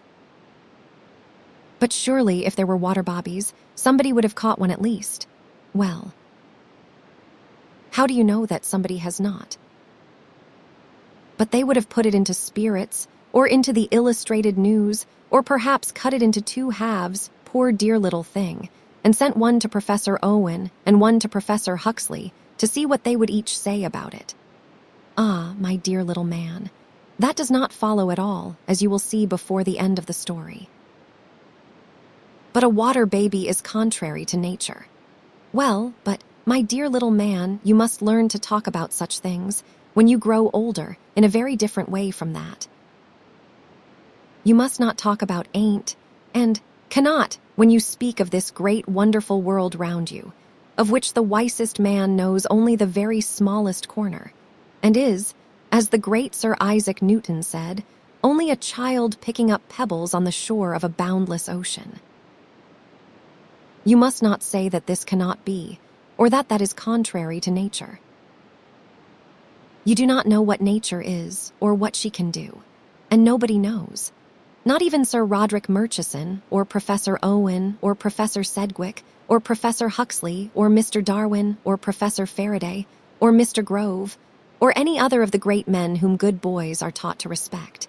Speaker 1: But surely, if there were water bobbies, somebody would have caught one at least. Well, how do you know that somebody has not? But they would have put it into spirits, or into the illustrated news, or perhaps cut it into two halves, poor dear little thing, and sent one to Professor Owen and one to Professor Huxley to see what they would each say about it. Ah, my dear little man, that does not follow at all, as you will see before the end of the story. But a water baby is contrary to nature. Well, but, my dear little man, you must learn to talk about such things, when you grow older, in a very different way from that. You must not talk about ain't, and cannot, when you speak of this great wonderful world round you, of which the wisest man knows only the very smallest corner, and is, as the great Sir Isaac Newton said, only a child picking up pebbles on the shore of a boundless ocean. You must not say that this cannot be, or that that is contrary to nature. You do not know what nature is, or what she can do, and nobody knows. Not even Sir Roderick Murchison, or Professor Owen, or Professor Sedgwick, or Professor Huxley, or Mr. Darwin, or Professor Faraday, or Mr. Grove, or any other of the great men whom good boys are taught to respect.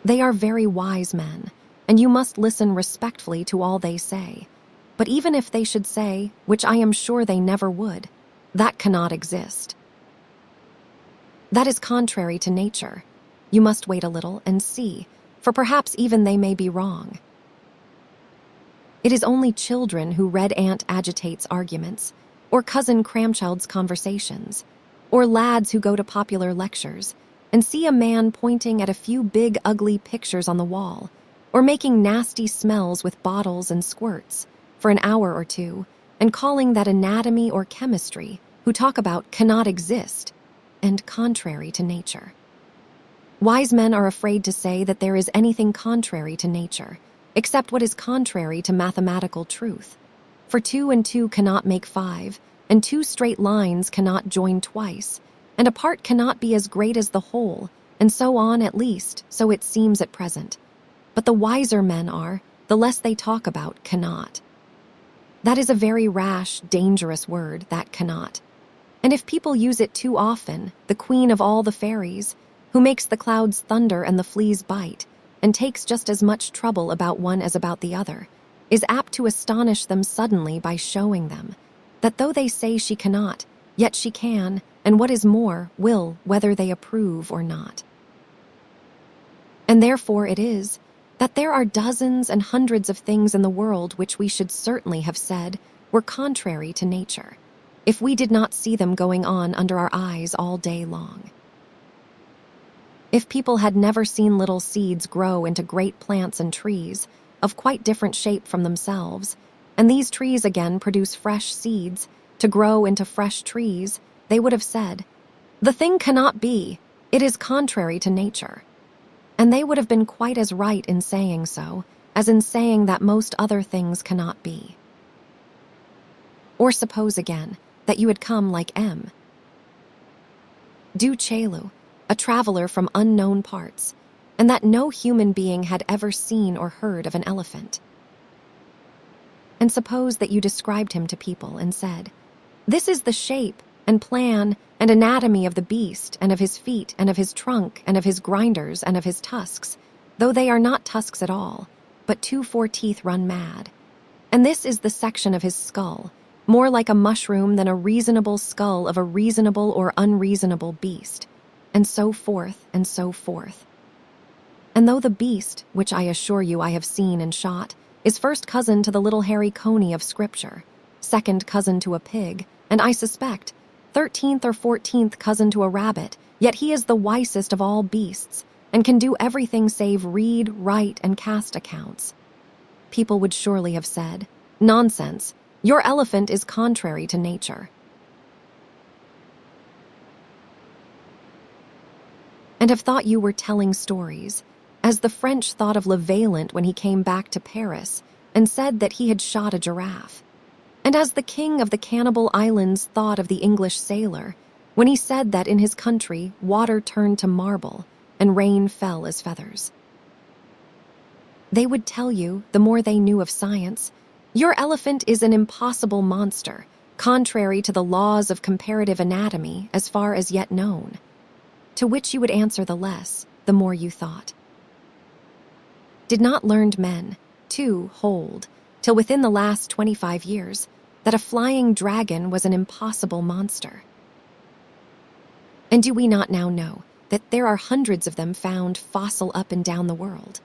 Speaker 1: They are very wise men, and you must listen respectfully to all they say. But even if they should say, which I am sure they never would, that cannot exist. That is contrary to nature. You must wait a little and see, for perhaps even they may be wrong. It is only children who Red Ant agitates arguments, or Cousin Cramchild's conversations, or lads who go to popular lectures, and see a man pointing at a few big ugly pictures on the wall, or making nasty smells with bottles and squirts, for an hour or two, and calling that anatomy or chemistry, who talk about cannot exist, and contrary to nature. Wise men are afraid to say that there is anything contrary to nature, except what is contrary to mathematical truth. For 2 and 2 cannot make 5, and 2 straight lines cannot join twice, and a part cannot be as great as the whole, and so on at least, so it seems at present. But the wiser men are, the less they talk about cannot. That is a very rash, dangerous word, that cannot. And if people use it too often, the queen of all the fairies, who makes the clouds thunder and the fleas bite, and takes just as much trouble about one as about the other, is apt to astonish them suddenly by showing them that though they say she cannot, yet she can, and what is more, will, whether they approve or not. And therefore it is that there are dozens and hundreds of things in the world which we should certainly have said were contrary to nature, if we did not see them going on under our eyes all day long. If people had never seen little seeds grow into great plants and trees, of quite different shape from themselves, and these trees again produce fresh seeds to grow into fresh trees, they would have said, "The thing cannot be, it is contrary to nature." And they would have been quite as right in saying so, as in saying that most other things cannot be. Or suppose again, that you had come like M. Du Chaillu, a traveler from unknown parts, and that no human being had ever seen or heard of an elephant. And suppose that you described him to people and said, "This is the shape and plan and anatomy of the beast, and of his feet, and of his trunk, and of his grinders, and of his tusks, though they are not tusks at all, but 2 foreteeth run mad. And this is the section of his skull, more like a mushroom than a reasonable skull of a reasonable or unreasonable beast," and so forth, and so forth. And though the beast, which I assure you I have seen and shot, is first cousin to the little hairy coney of Scripture, second cousin to a pig, and I suspect 13th or 14th cousin to a rabbit, yet he is the wisest of all beasts, and can do everything save read, write, and cast accounts. People would surely have said, "Nonsense, your elephant is contrary to nature," and have thought you were telling stories, as the French thought of Le Vaillant when he came back to Paris, and said that he had shot a giraffe. And as the king of the cannibal islands thought of the English sailor, when he said that in his country water turned to marble and rain fell as feathers. They would tell you, the more they knew of science, your elephant is an impossible monster, contrary to the laws of comparative anatomy as far as yet known. To which you would answer the less, the more you thought. Did not learned men, too, hold, till within the last 25 years, that a flying dragon was an impossible monster? And do we not now know that there are hundreds of them found fossil up and down the world?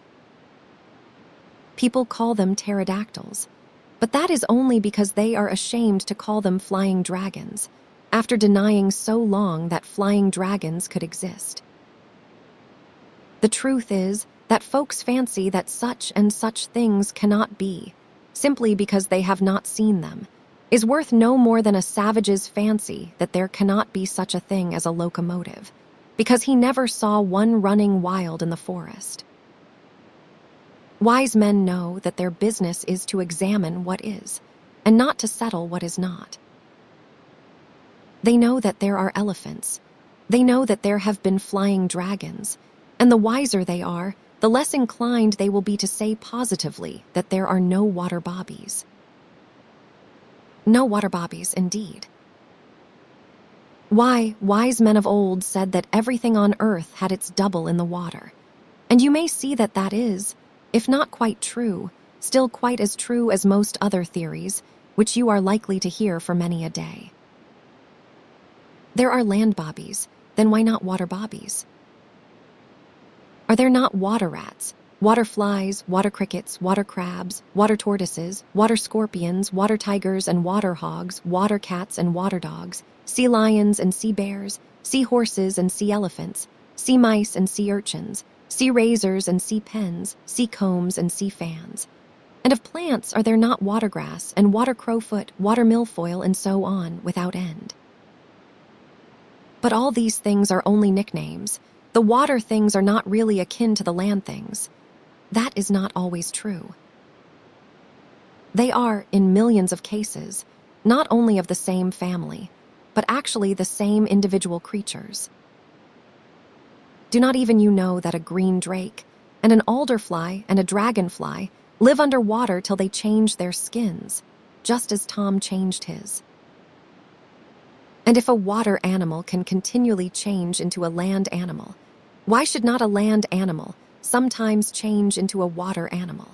Speaker 1: People call them pterodactyls, but that is only because they are ashamed to call them flying dragons, after denying so long that flying dragons could exist. The truth is that folks fancy that such and such things cannot be, simply because they have not seen them, is worth no more than a savage's fancy that there cannot be such a thing as a locomotive, because he never saw one running wild in the forest. Wise men know that their business is to examine what is, and not to settle what is not. They know that there are elephants. They know that there have been flying dragons, and the wiser they are, the less inclined they will be to say positively that there are no water bobbies. No water bobbies, indeed. Why, wise men of old said that everything on earth had its double in the water, and you may see that that is, if not quite true, still quite as true as most other theories, which you are likely to hear for many a day. There are land bobbies, then why not water bobbies? Are there not water rats, water flies, water crickets, water crabs, water tortoises, water scorpions, water tigers and water hogs, water cats and water dogs, sea lions and sea bears, sea horses and sea elephants, sea mice and sea urchins, sea razors and sea pens, sea combs and sea fans? And of plants, are there not watergrass and water crowfoot, water milfoil, and so on without end? But all these things are only nicknames. The water things are not really akin to the land things. That is not always true. They are, in millions of cases, not only of the same family, but actually the same individual creatures. Do not even you know that a green drake and an alderfly and a dragonfly live under water till they change their skins, just as Tom changed his? And if a water animal can continually change into a land animal, why should not a land animal sometimes change into a water animal?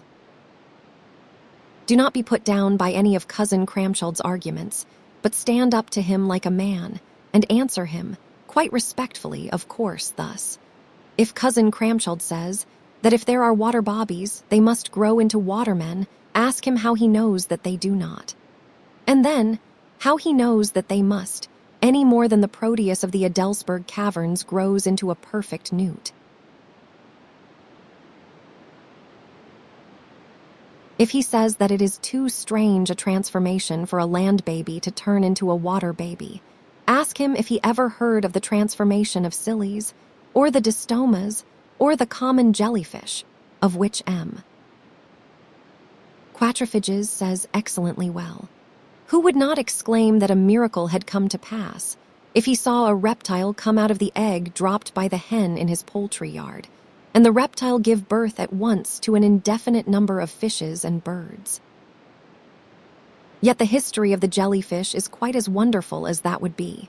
Speaker 1: Do not be put down by any of Cousin Cramchild's arguments, but stand up to him like a man and answer him, quite respectfully, of course, thus. If Cousin Cramchild says that if there are water bobbies, they must grow into watermen, ask him how he knows that they do not. And then, how he knows that they must, any more than the Proteus of the Adelsberg caverns grows into a perfect newt. If he says that it is too strange a transformation for a land baby to turn into a water baby, ask him if he ever heard of the transformation of sillies, or the distomas, or the common jellyfish, of which M. Quatrefages says excellently well. Who would not exclaim that a miracle had come to pass if he saw a reptile come out of the egg dropped by the hen in his poultry yard, and the reptile give birth at once to an indefinite number of fishes and birds? Yet the history of the jellyfish is quite as wonderful as that would be.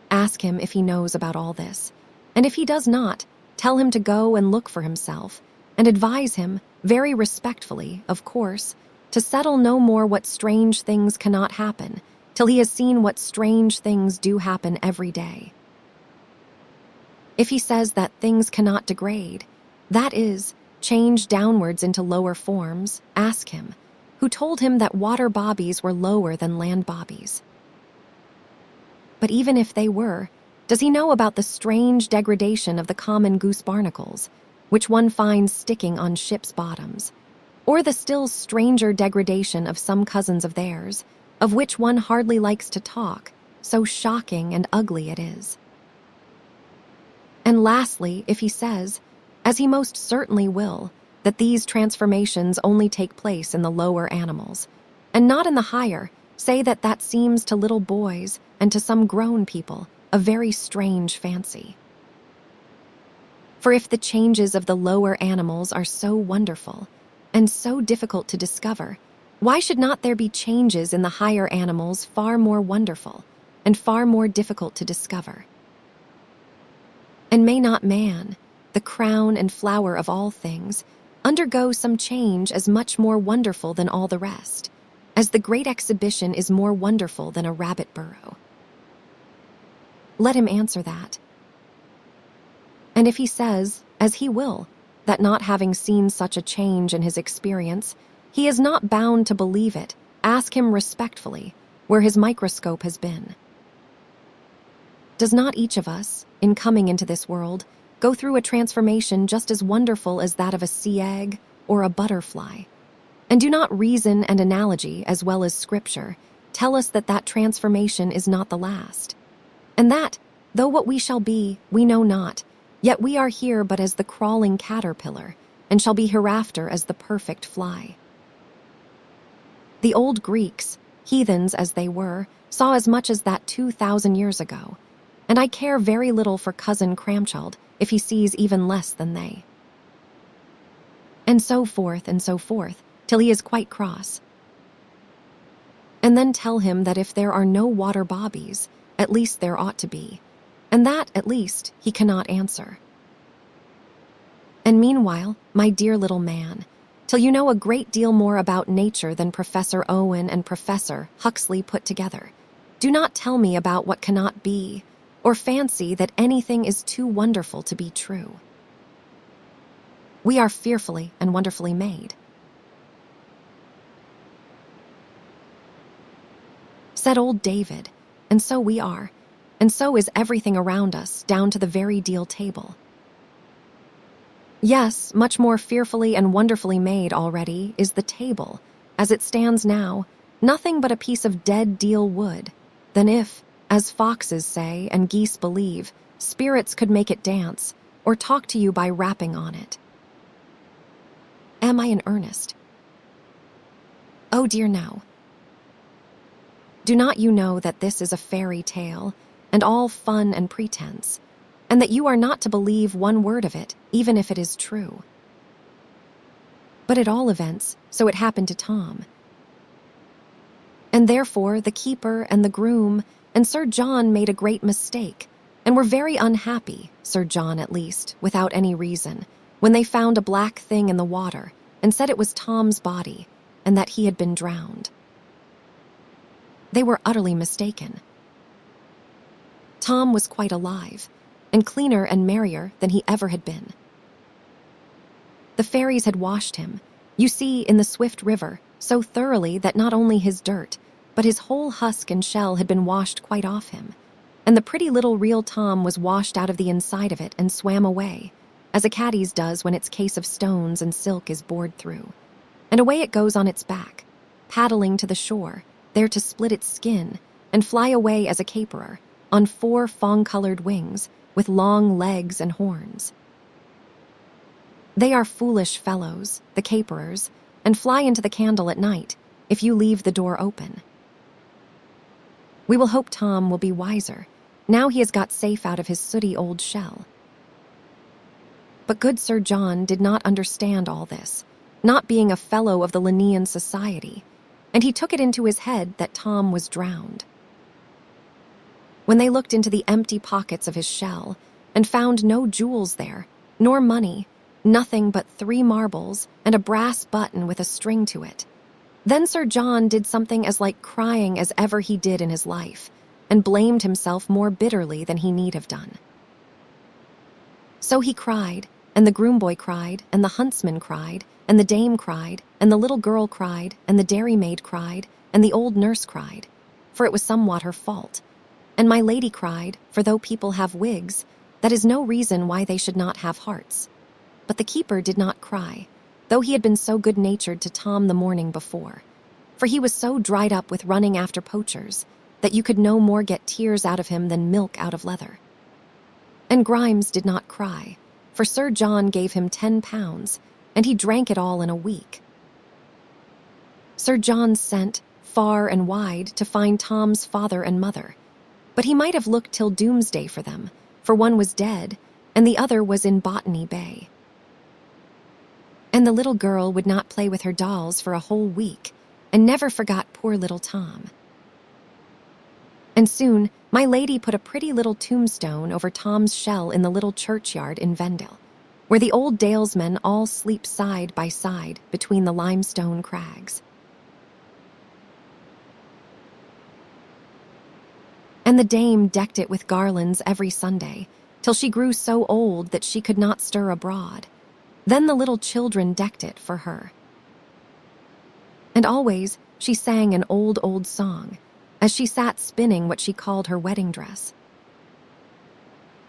Speaker 1: Ask him if he knows about all this, and if he does not, tell him to go and look for himself, and advise him, very respectfully, of course, to settle no more what strange things cannot happen, till he has seen what strange things do happen every day. If he says that things cannot degrade, that is, change downwards into lower forms, ask him, who told him that water bobbies were lower than land bobbies? But even if they were, does he know about the strange degradation of the common goose barnacles, which one finds sticking on ships' bottoms, or the still stranger degradation of some cousins of theirs, of which one hardly likes to talk, so shocking and ugly it is? And lastly, if he says, as he most certainly will, that these transformations only take place in the lower animals, and not in the higher, say that that seems to little boys and to some grown people a very strange fancy. For if the changes of the lower animals are so wonderful and so difficult to discover, why should not there be changes in the higher animals far more wonderful and far more difficult to discover? And may not man, the crown and flower of all things, undergo some change as much more wonderful than all the rest, as the great exhibition is more wonderful than a rabbit burrow? Let him answer that. And if he says, as he will, that not having seen such a change in his experience, he is not bound to believe it, ask him respectfully where his microscope has been. Does not each of us, in coming into this world, go through a transformation just as wonderful as that of a sea egg or a butterfly? And do not reason and analogy, as well as scripture, tell us that that transformation is not the last? And that, though what we shall be, we know not, yet we are here but as the crawling caterpillar, and shall be hereafter as the perfect fly. The old Greeks, heathens as they were, saw as much as that 2,000 years ago, and I care very little for cousin Cramchild if he sees even less than they. And so forth, till he is quite cross. And then tell him that if there are no water bobbies, at least there ought to be, and that, at least, he cannot answer. And meanwhile, my dear little man, till you know a great deal more about nature than Professor Owen and Professor Huxley put together, do not tell me about what cannot be, or fancy that anything is too wonderful to be true. We are fearfully and wonderfully made. Said old David, and so we are, and so is everything around us, down to the very deal table. Yes, much more fearfully and wonderfully made already is the table, as it stands now, nothing but a piece of dead deal wood, than if, as foxes say and geese believe, spirits could make it dance, or talk to you by rapping on it. Am I in earnest? Oh dear no. Do not you know that this is a fairy tale, and all fun and pretense, and that you are not to believe one word of it, even if it is true? But at all events, so it happened to Tom. And therefore the keeper and the groom and Sir John made a great mistake, and were very unhappy, Sir John at least, without any reason, when they found a black thing in the water, and said it was Tom's body, and that he had been drowned. They were utterly mistaken. Tom was quite alive, and cleaner and merrier than he ever had been. The fairies had washed him, you see, in the swift river, so thoroughly that not only his dirt, but his whole husk and shell had been washed quite off him, and the pretty little real Tom was washed out of the inside of it and swam away, as a caddie's does when its case of stones and silk is bored through, and away it goes on its back, paddling to the shore, there to split its skin, and fly away as a caperer, on 4 fawn-colored wings, with long legs and horns. They are foolish fellows, the caperers, and fly into the candle at night, if you leave the door open. We will hope Tom will be wiser, now he has got safe out of his sooty old shell. But good Sir John did not understand all this, not being a fellow of the Linnean Society, and he took it into his head that Tom was drowned. When they looked into the empty pockets of his shell, and found no jewels there, nor money, nothing but 3 marbles and a brass button with a string to it, then Sir John did something as like crying as ever he did in his life, and blamed himself more bitterly than he need have done. So he cried, and the groom boy cried, and the huntsman cried, and the dame cried, and the little girl cried, and the dairymaid cried, and the old nurse cried, for it was somewhat her fault. And my lady cried, for though people have wigs, that is no reason why they should not have hearts. But the keeper did not cry, though he had been so good-natured to Tom the morning before, for he was so dried up with running after poachers that you could no more get tears out of him than milk out of leather. And Grimes did not cry, for Sir John gave him £10, and he drank it all in a week. Sir John sent far and wide to find Tom's father and mother, but he might have looked till doomsday for them, for one was dead, and the other was in Botany Bay. And the little girl would not play with her dolls for a whole week, and never forgot poor little Tom. And soon, my lady put a pretty little tombstone over Tom's shell in the little churchyard in Vendale, where the old dalesmen all sleep side by side between the limestone crags. And the dame decked it with garlands every Sunday, till she grew so old that she could not stir abroad. Then the little children decked it for her. And always she sang an old song, as she sat spinning what she called her wedding dress.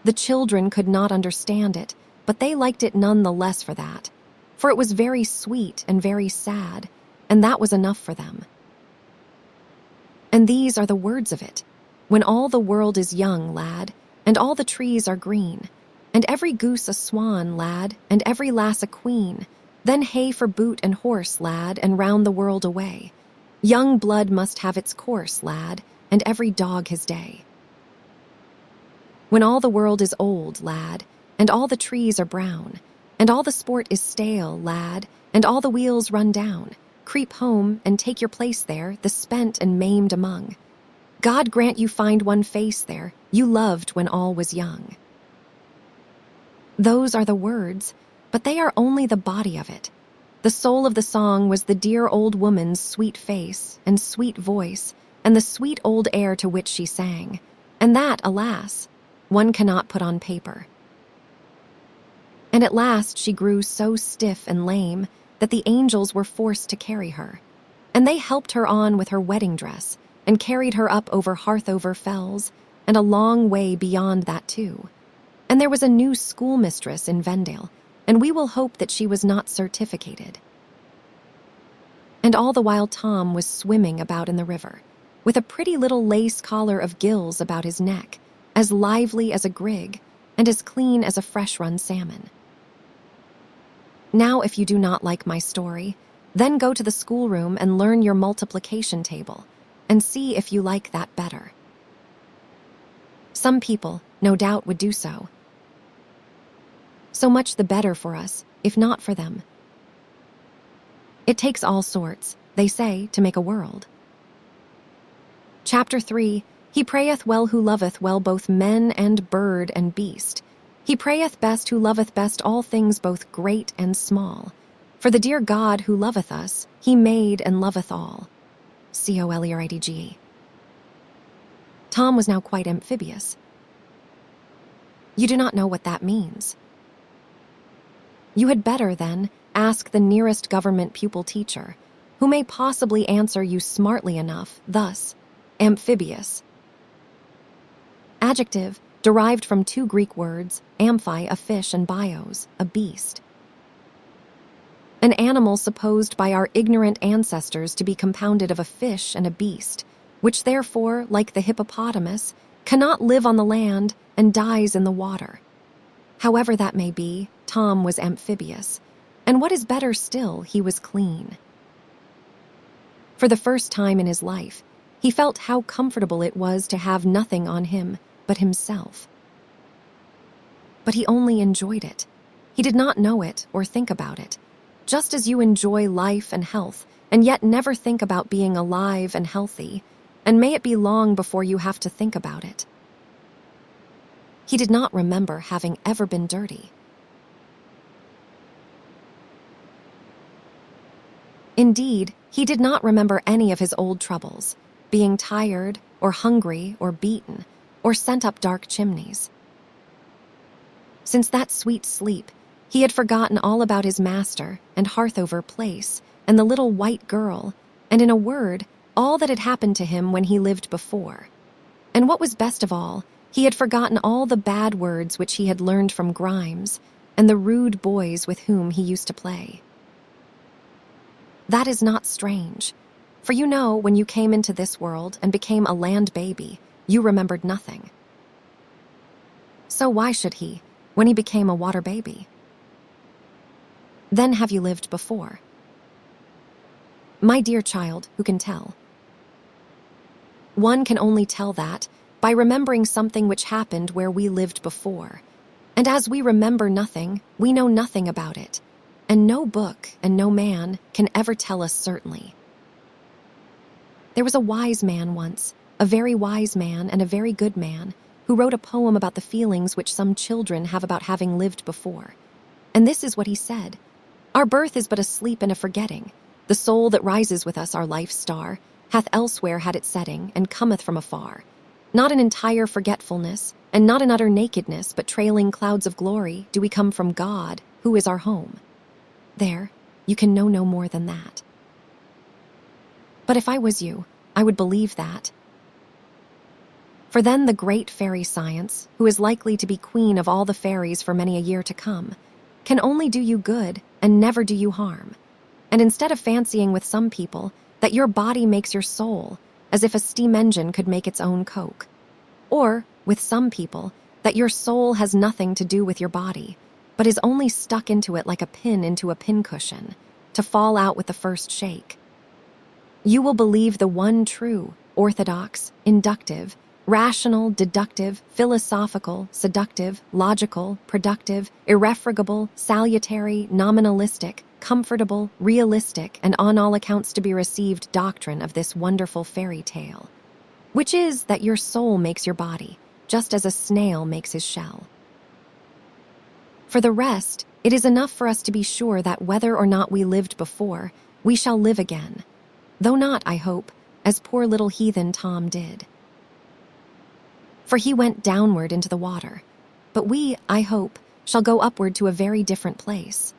Speaker 1: The children could not understand it, but they liked it none the less for that, for it was very sweet and very sad, and that was enough for them. And these are the words of it. When all the world is young, lad, and all the trees are green, and every goose a swan, lad, and every lass a queen, then hay for boot and horse, lad, and round the world away. Young blood must have its course, lad, and every dog his day. When all the world is old, lad, and all the trees are brown, and all the sport is stale, lad, and all the wheels run down, creep home and take your place there, the spent and maimed among. God grant you find one face there you loved when all was young. Those are the words, but they are only the body of it. The soul of the song was the dear old woman's sweet face and sweet voice and the sweet old air to which she sang, and that, alas, one cannot put on paper. And at last she grew so stiff and lame that the angels were forced to carry her, and they helped her on with her wedding dress and carried her up over Harthover Fells and a long way beyond that too. And there was a new schoolmistress in Vendale, and we will hope that she was not certificated. And all the while Tom was swimming about in the river, with a pretty little lace collar of gills about his neck, as lively as a grig, and as clean as a fresh-run salmon. Now, if you do not like my story, then go to the schoolroom and learn your multiplication table, and see if you like that better. Some people, no doubt, would do so. So much the better for us, if not for them. It takes all sorts, they say, to make a world. Chapter 3. He prayeth well who loveth well both men and bird and beast. He prayeth best who loveth best all things both great and small. For the dear God who loveth us, he made and loveth all. Coleridge. Tom was now quite amphibious. You do not know what that means. You had better, then, ask the nearest government pupil teacher, who may possibly answer you smartly enough, thus, amphibious. Adjective, derived from two Greek words, amphi, a fish, and bios, a beast. An animal supposed by our ignorant ancestors to be compounded of a fish and a beast, which therefore, like the hippopotamus, cannot live on the land and dies in the water. However that may be, Tom was amphibious, and what is better still, he was clean. For the first time in his life, he felt how comfortable it was to have nothing on him but himself. But he only enjoyed it. He did not know it or think about it, just as you enjoy life and health, and yet never think about being alive and healthy, and may it be long before you have to think about it. He did not remember having ever been dirty. Indeed, he did not remember any of his old troubles, being tired or hungry or beaten, or sent up dark chimneys. Since that sweet sleep, he had forgotten all about his master and Harthover Place and the little white girl, and in a word, all that had happened to him when he lived before. And what was best of all, he had forgotten all the bad words which he had learned from Grimes and the rude boys with whom he used to play. That is not strange, for you know when you came into this world and became a land baby, you remembered nothing. So why should he, when he became a water baby? Then have you lived before? My dear child, who can tell? One can only tell that by remembering something which happened where we lived before. And as we remember nothing, we know nothing about it. And no book and no man can ever tell us certainly. There was a wise man once, a very wise man and a very good man, who wrote a poem about the feelings which some children have about having lived before. And this is what he said: "Our birth is but a sleep and a forgetting. The soul that rises with us, our life's star, hath elsewhere had its setting, and cometh from afar. Not in entire forgetfulness, and not in utter nakedness, but trailing clouds of glory, do we come from God, who is our home." There, you can know no more than that. But if I was you, I would believe that. For then the great fairy science, who is likely to be queen of all the fairies for many a year to come, can only do you good and never do you harm. And instead of fancying with some people that your body makes your soul, as if a steam engine could make its own coke, or, with some people, that your soul has nothing to do with your body, but is only stuck into it like a pin into a pincushion, to fall out with the first shake. You will believe the one true, orthodox, inductive, rational, deductive, philosophical, seductive, logical, productive, irrefragable, salutary, nominalistic, comfortable, realistic, and on all accounts to be received doctrine of this wonderful fairy tale, which is that your soul makes your body, just as a snail makes his shell. For the rest, it is enough for us to be sure that whether or not we lived before, we shall live again, though not, I hope, as poor little heathen Tom did. For he went downward into the water, but we, I hope, shall go upward to a very different place.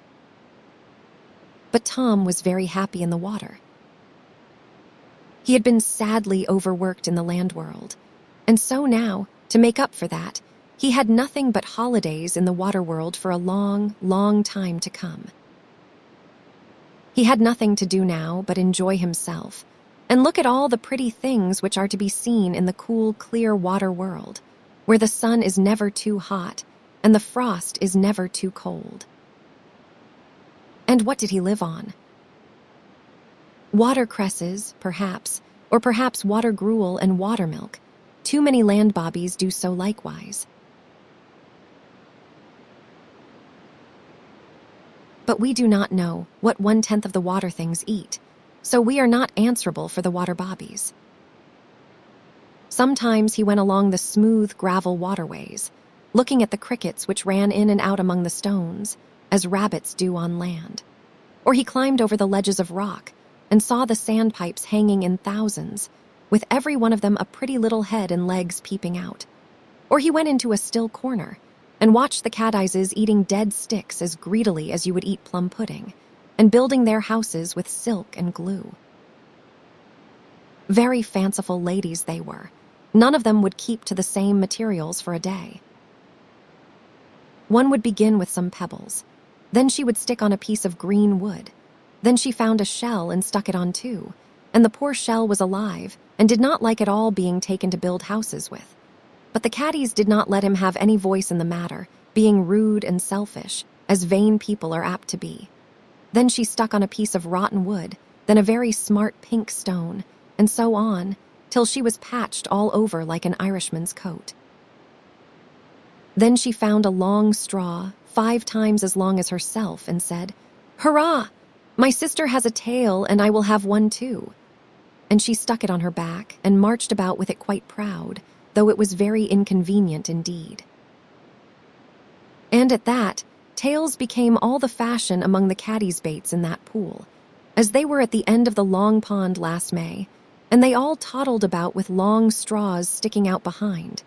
Speaker 1: But Tom was very happy in the water. He had been sadly overworked in the land world, and so now, to make up for that, he had nothing but holidays in the water world for a long, long time to come. He had nothing to do now but enjoy himself, and look at all the pretty things which are to be seen in the cool, clear water world, where the sun is never too hot and the frost is never too cold. And what did he live on? Watercresses, perhaps, or perhaps water gruel and watermilk. Too many land bobbies do so likewise. But we do not know what 1/10 of the water things eat, so we are not answerable for the water bobbies. Sometimes he went along the smooth gravel waterways, looking at the crickets which ran in and out among the stones, as rabbits do on land. Or he climbed over the ledges of rock and saw the sandpipes hanging in thousands, with every one of them a pretty little head and legs peeping out. Or he went into a still corner and watched the caddises eating dead sticks as greedily as you would eat plum pudding, and building their houses with silk and glue. Very fanciful ladies they were. None of them would keep to the same materials for a day. One would begin with some pebbles. Then she would stick on a piece of green wood. Then she found a shell and stuck it on too, and the poor shell was alive and did not like at all being taken to build houses with. But the caddies did not let him have any voice in the matter, being rude and selfish, as vain people are apt to be. Then she stuck on a piece of rotten wood, then a very smart pink stone, and so on, till she was patched all over like an Irishman's coat. Then she found a long straw, 5 times as long as herself, and said, "Hurrah! My sister has a tail, and I will have one too." And she stuck it on her back and marched about with it quite proud, though it was very inconvenient indeed. And at that, tails became all the fashion among the caddies' baits in that pool, as they were at the end of the long pond last May, and they all toddled about with long straws sticking out behind,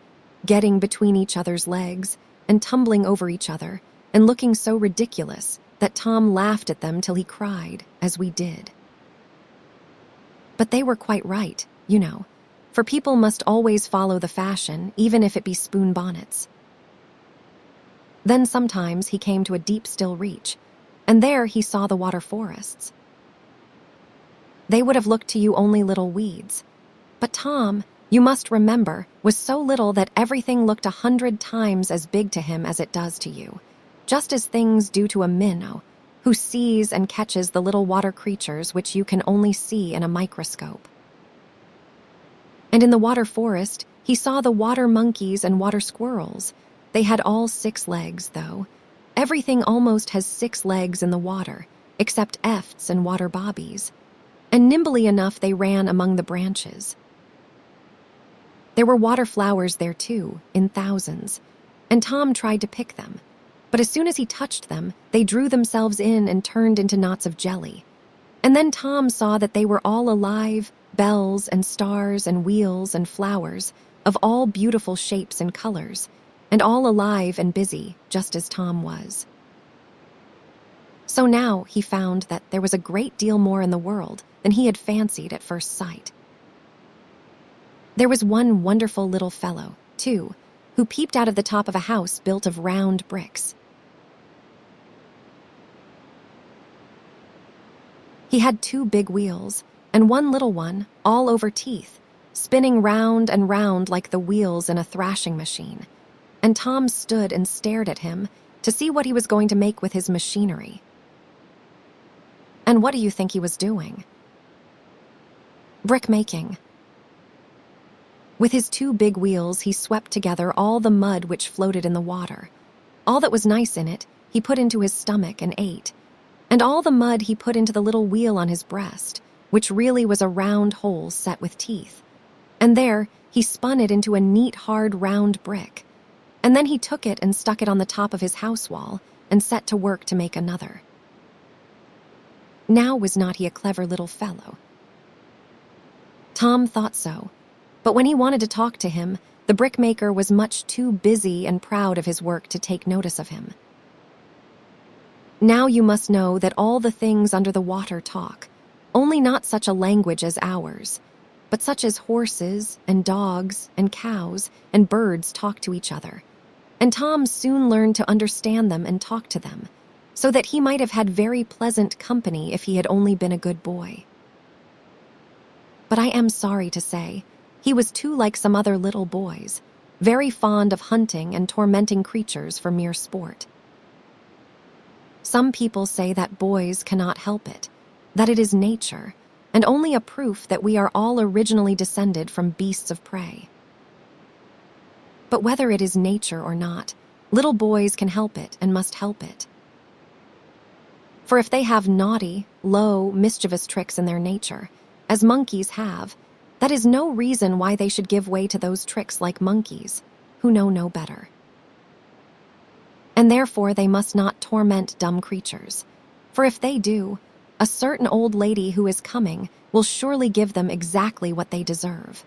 Speaker 1: getting between each other's legs and tumbling over each other, and looking so ridiculous that Tom laughed at them till he cried, as we did. But they were quite right, you know, for people must always follow the fashion, even if it be spoon bonnets. Then sometimes he came to a deep still reach, and there he saw the water forests. They would have looked to you only little weeds, but Tom, you must remember, was so little that everything looked 100 times as big to him as it does to you, just as things do to a minnow, who sees and catches the little water creatures which you can only see in a microscope. And in the water forest, he saw the water monkeys and water squirrels. They had all 6 legs, though. Everything almost has 6 legs in the water, except efts and water bobbies. And nimbly enough they ran among the branches. There were water flowers there too, in thousands, and Tom tried to pick them. But as soon as he touched them, they drew themselves in and turned into knots of jelly. And then Tom saw that they were all alive, bells and stars and wheels and flowers, of all beautiful shapes and colors, and all alive and busy, just as Tom was. So now he found that there was a great deal more in the world than he had fancied at first sight. There was one wonderful little fellow, too, who peeped out of the top of a house built of round bricks. He had 2 big wheels, and one little one, all over teeth, spinning round and round like the wheels in a thrashing machine. And Tom stood and stared at him to see what he was going to make with his machinery. And what do you think he was doing? Brick making. With his 2 big wheels, he swept together all the mud which floated in the water. All that was nice in it, he put into his stomach and ate. And all the mud he put into the little wheel on his breast, which really was a round hole set with teeth. And there, he spun it into a neat, hard, round brick. And then he took it and stuck it on the top of his house wall and set to work to make another. Now was not he a clever little fellow? Tom thought so, but when he wanted to talk to him, the brickmaker was much too busy and proud of his work to take notice of him. Now you must know that all the things under the water talk, only not such a language as ours, but such as horses and dogs and cows and birds talk to each other. And Tom soon learned to understand them and talk to them, so that he might have had very pleasant company if he had only been a good boy. But I am sorry to say, he was too like some other little boys, very fond of hunting and tormenting creatures for mere sport. Some people say that boys cannot help it, that it is nature, and only a proof that we are all originally descended from beasts of prey. But whether it is nature or not, little boys can help it and must help it. For if they have naughty, low, mischievous tricks in their nature, as monkeys have, that is no reason why they should give way to those tricks like monkeys, who know no better. And therefore they must not torment dumb creatures, for if they do, a certain old lady who is coming will surely give them exactly what they deserve.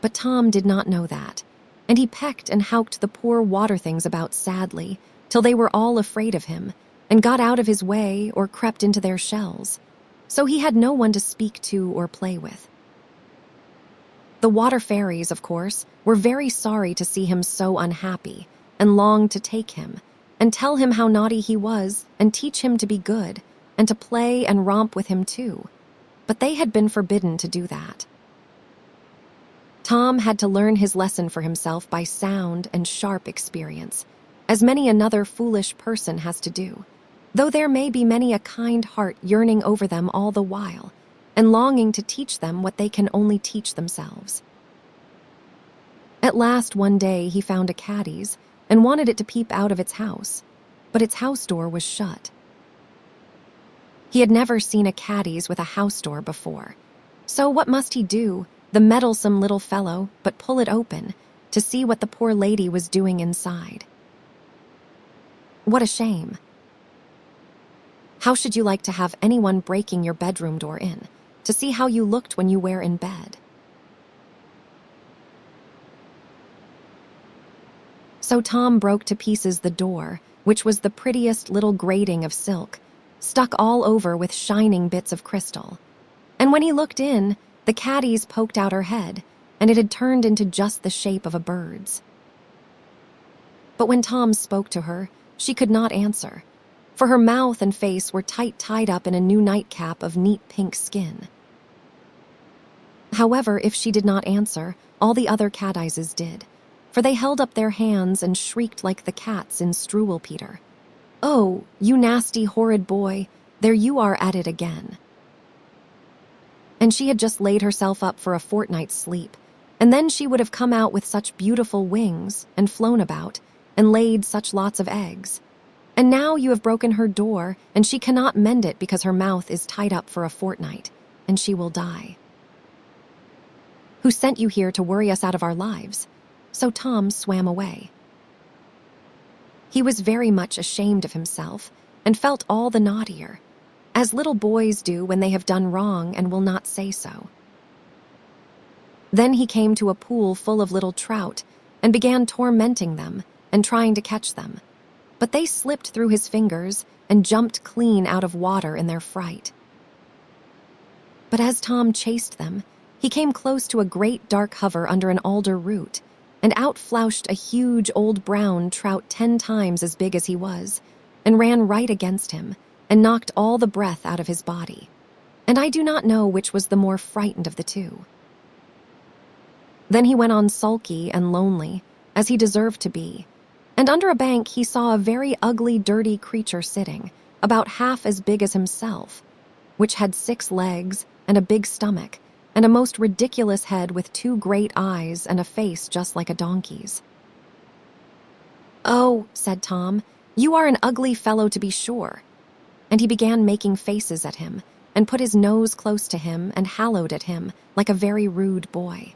Speaker 1: But Tom did not know that, and he pecked and howked the poor water things about sadly, till they were all afraid of him, and got out of his way or crept into their shells, so he had no one to speak to or play with. The water fairies, of course, were very sorry to see him so unhappy, and longed to take him, and tell him how naughty he was, and teach him to be good, and to play and romp with him too. But they had been forbidden to do that. Tom had to learn his lesson for himself by sound and sharp experience, as many another foolish person has to do, though there may be many a kind heart yearning over them all the while, and longing to teach them what they can only teach themselves. At last one day he found a caddy's, and wanted it to peep out of its house, but its house door was shut. He had never seen a caddy's with a house door before, so what must he do, the meddlesome little fellow, but pull it open, to see what the poor lady was doing inside. What a shame. How should you like to have anyone breaking your bedroom door in, to see how you looked when you were in bed? So Tom broke to pieces the door, which was the prettiest little grating of silk, stuck all over with shining bits of crystal. And when he looked in, the caddy's poked out her head, and it had turned into just the shape of a bird's. But when Tom spoke to her, she could not answer, for her mouth and face were tied up in a new nightcap of neat pink skin. However, if she did not answer, all the other caddises did, for they held up their hands and shrieked like the cats in Struwelpeter. "Oh, you nasty, horrid boy, there you are at it again." And she had just laid herself up for a fortnight's sleep, and then she would have come out with such beautiful wings and flown about and laid such lots of eggs. And now you have broken her door, and she cannot mend it because her mouth is tied up for a fortnight, and she will die. Who sent you here to worry us out of our lives? So Tom swam away. He was very much ashamed of himself and felt all the naughtier, as little boys do when they have done wrong and will not say so. Then he came to a pool full of little trout and began tormenting them and trying to catch them. But they slipped through his fingers and jumped clean out of water in their fright. But as Tom chased them, he came close to a great dark hover under an alder root, and out flourished a huge old brown trout 10 times as big as he was, and ran right against him, and knocked all the breath out of his body. And I do not know which was the more frightened of the two. Then he went on sulky and lonely, as he deserved to be, and under a bank he saw a very ugly, dirty creature sitting, about half as big as himself, which had 6 legs and a big stomach, and a most ridiculous head with 2 great eyes and a face just like a donkey's. "Oh," said Tom, "you are an ugly fellow to be sure." And he began making faces at him, and put his nose close to him and hallowed at him like a very rude boy.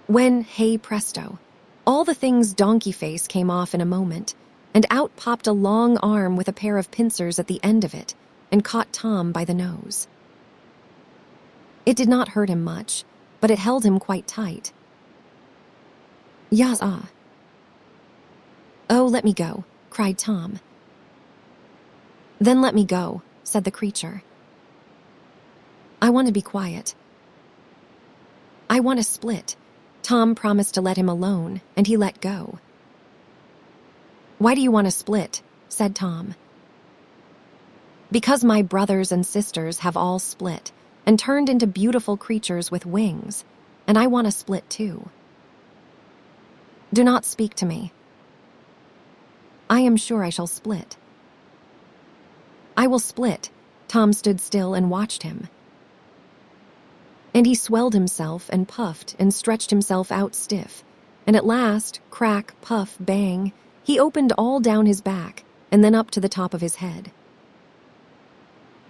Speaker 1: When, hey presto, all the thing's donkey face came off in a moment, and out popped a long arm with a pair of pincers at the end of it, and caught Tom by the nose. It did not hurt him much, but it held him quite tight. "Yas, ah." "Oh, let me go," cried Tom. "Then let me go," said the creature. "I want to be quiet. I want to split." Tom promised to let him alone, and he let go. "Why do you want to split?" said Tom. "Because my brothers and sisters have all split and turned into beautiful creatures with wings, and I want to split too." "Do not speak to me. I am sure I shall split." "I will split." Tom stood still and watched him. And he swelled himself and puffed and stretched himself out stiff, and at last, crack, puff, bang, he opened all down his back and then up to the top of his head.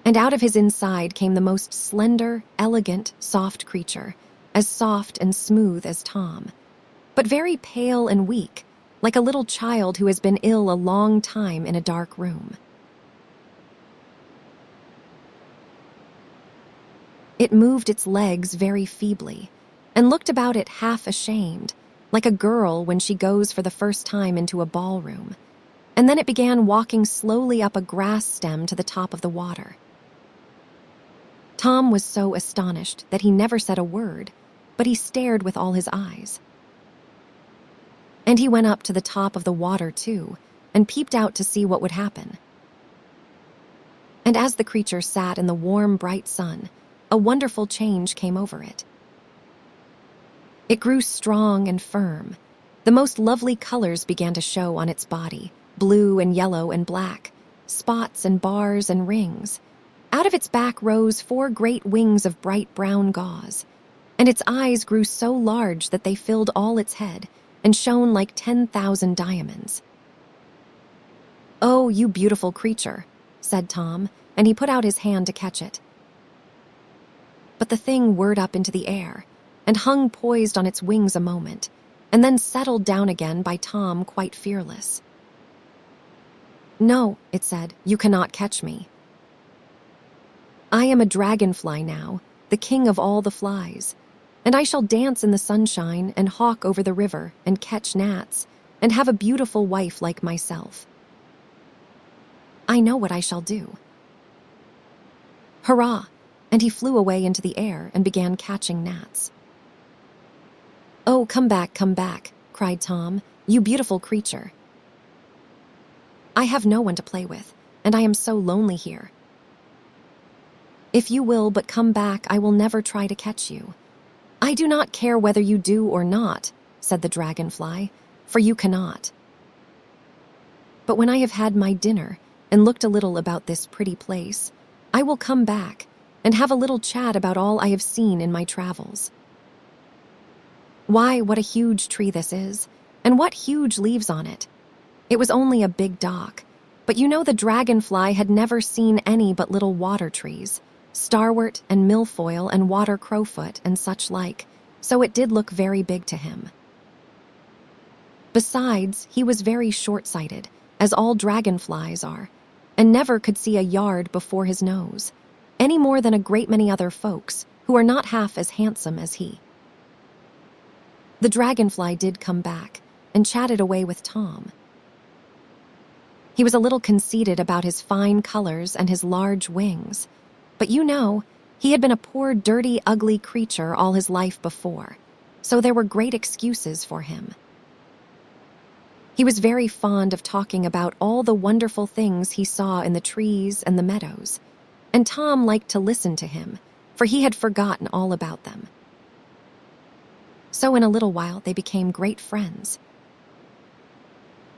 Speaker 1: And out of his inside came the most slender, elegant, soft creature, as soft and smooth as Tom, but very pale and weak, like a little child who has been ill a long time in a dark room. It moved its legs very feebly, and looked about it half ashamed, like a girl when she goes for the first time into a ballroom, and then it began walking slowly up a grass stem to the top of the water. Tom was so astonished that he never said a word, but he stared with all his eyes. And he went up to the top of the water too, and peeped out to see what would happen. And as the creature sat in the warm, bright sun, a wonderful change came over it. It grew strong and firm. The most lovely colors began to show on its body, blue and yellow and black, spots and bars and rings. Out of its back rose 4 great wings of bright brown gauze, and its eyes grew so large that they filled all its head and shone like 10,000 diamonds. "Oh, you beautiful creature," said Tom, and he put out his hand to catch it. But the thing whirred up into the air and hung poised on its wings a moment, and then settled down again by Tom quite fearless. "No," it said, "you cannot catch me. I am a dragonfly now, the king of all the flies, and I shall dance in the sunshine and hawk over the river and catch gnats and have a beautiful wife like myself. I know what I shall do." Hurrah! And he flew away into the air and began catching gnats. "Oh, come back, cried Tom, "you beautiful creature. I have no one to play with, and I am so lonely here. If you will but come back, I will never try to catch you." "I do not care whether you do or not," said the dragonfly, "for you cannot." But when I have had my dinner and looked a little about this pretty place, I will come back and have a little chat about all I have seen in my travels. Why, what a huge tree this is, and what huge leaves on it. It was only a big dock, but you know the dragonfly had never seen any but little water trees, starwort and milfoil and water crowfoot and such like, so it did look very big to him. Besides, he was very short-sighted, as all dragonflies are, and never could see a yard before his nose, any more than a great many other folks who are not half as handsome as he. The dragonfly did come back and chatted away with Tom. He was a little conceited about his fine colors and his large wings, but you know, he had been a poor, dirty, ugly creature all his life before, so there were great excuses for him. He was very fond of talking about all the wonderful things he saw in the trees and the meadows, and Tom liked to listen to him, for he had forgotten all about them. So in a little while they became great friends.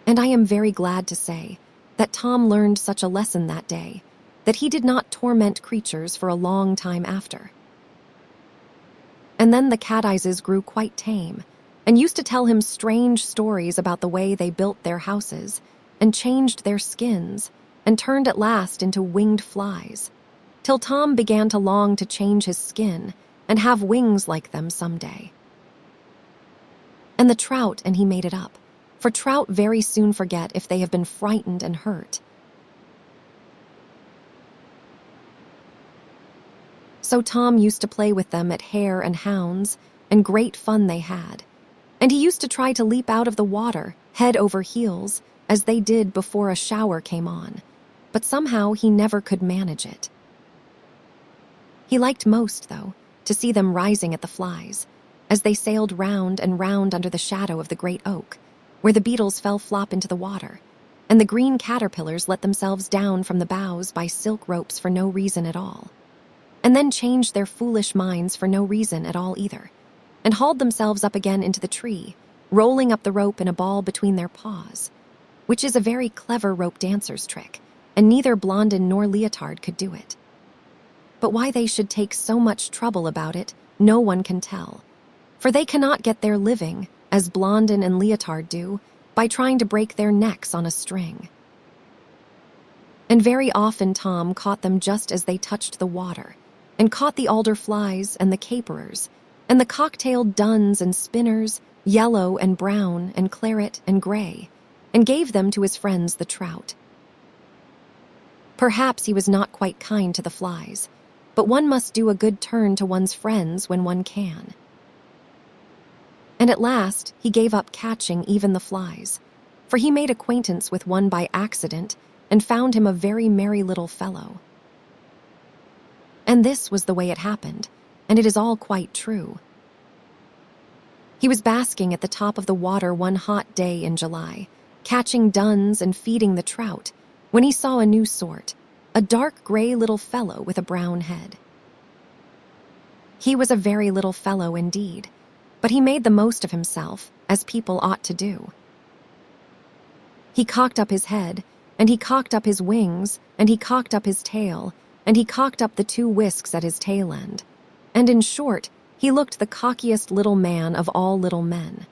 Speaker 1: And I am very glad to say that Tom learned such a lesson that day that he did not torment creatures for a long time after. And then the cat-eyeses grew quite tame, and used to tell him strange stories about the way they built their houses, and changed their skins, and turned at last into winged flies, till Tom began to long to change his skin and have wings like them someday. And the trout, and he made it up, for trout very soon forget if they have been frightened and hurt. So Tom used to play with them at hare and hounds, and great fun they had. And he used to try to leap out of the water, head over heels, as they did before a shower came on, but somehow he never could manage it. He liked most, though, to see them rising at the flies, as they sailed round and round under the shadow of the great oak, where the beetles fell flop into the water, and the green caterpillars let themselves down from the boughs by silk ropes for no reason at all, and then changed their foolish minds for no reason at all either, and hauled themselves up again into the tree, rolling up the rope in a ball between their paws, which is a very clever rope dancer's trick, and neither Blondin nor Leotard could do it. But why they should take so much trouble about it, no one can tell, for they cannot get their living, as Blondin and Leotard do, by trying to break their necks on a string. And very often Tom caught them just as they touched the water, and caught the alder flies and the caperers, and the cocktailed duns and spinners, yellow and brown and claret and gray, and gave them to his friends the trout. Perhaps he was not quite kind to the flies, but one must do a good turn to one's friends when one can. And at last he gave up catching even the flies, for he made acquaintance with one by accident and found him a very merry little fellow. And this was the way it happened, and it is all quite true. He was basking at the top of the water one hot day in July, catching duns and feeding the trout, when he saw a new sort, a dark gray little fellow with a brown head. He was a very little fellow indeed, but he made the most of himself, as people ought to do. He cocked up his head, and he cocked up his wings, and he cocked up his tail, and he cocked up the two whisks at his tail end, and in short, he looked the cockiest little man of all little men.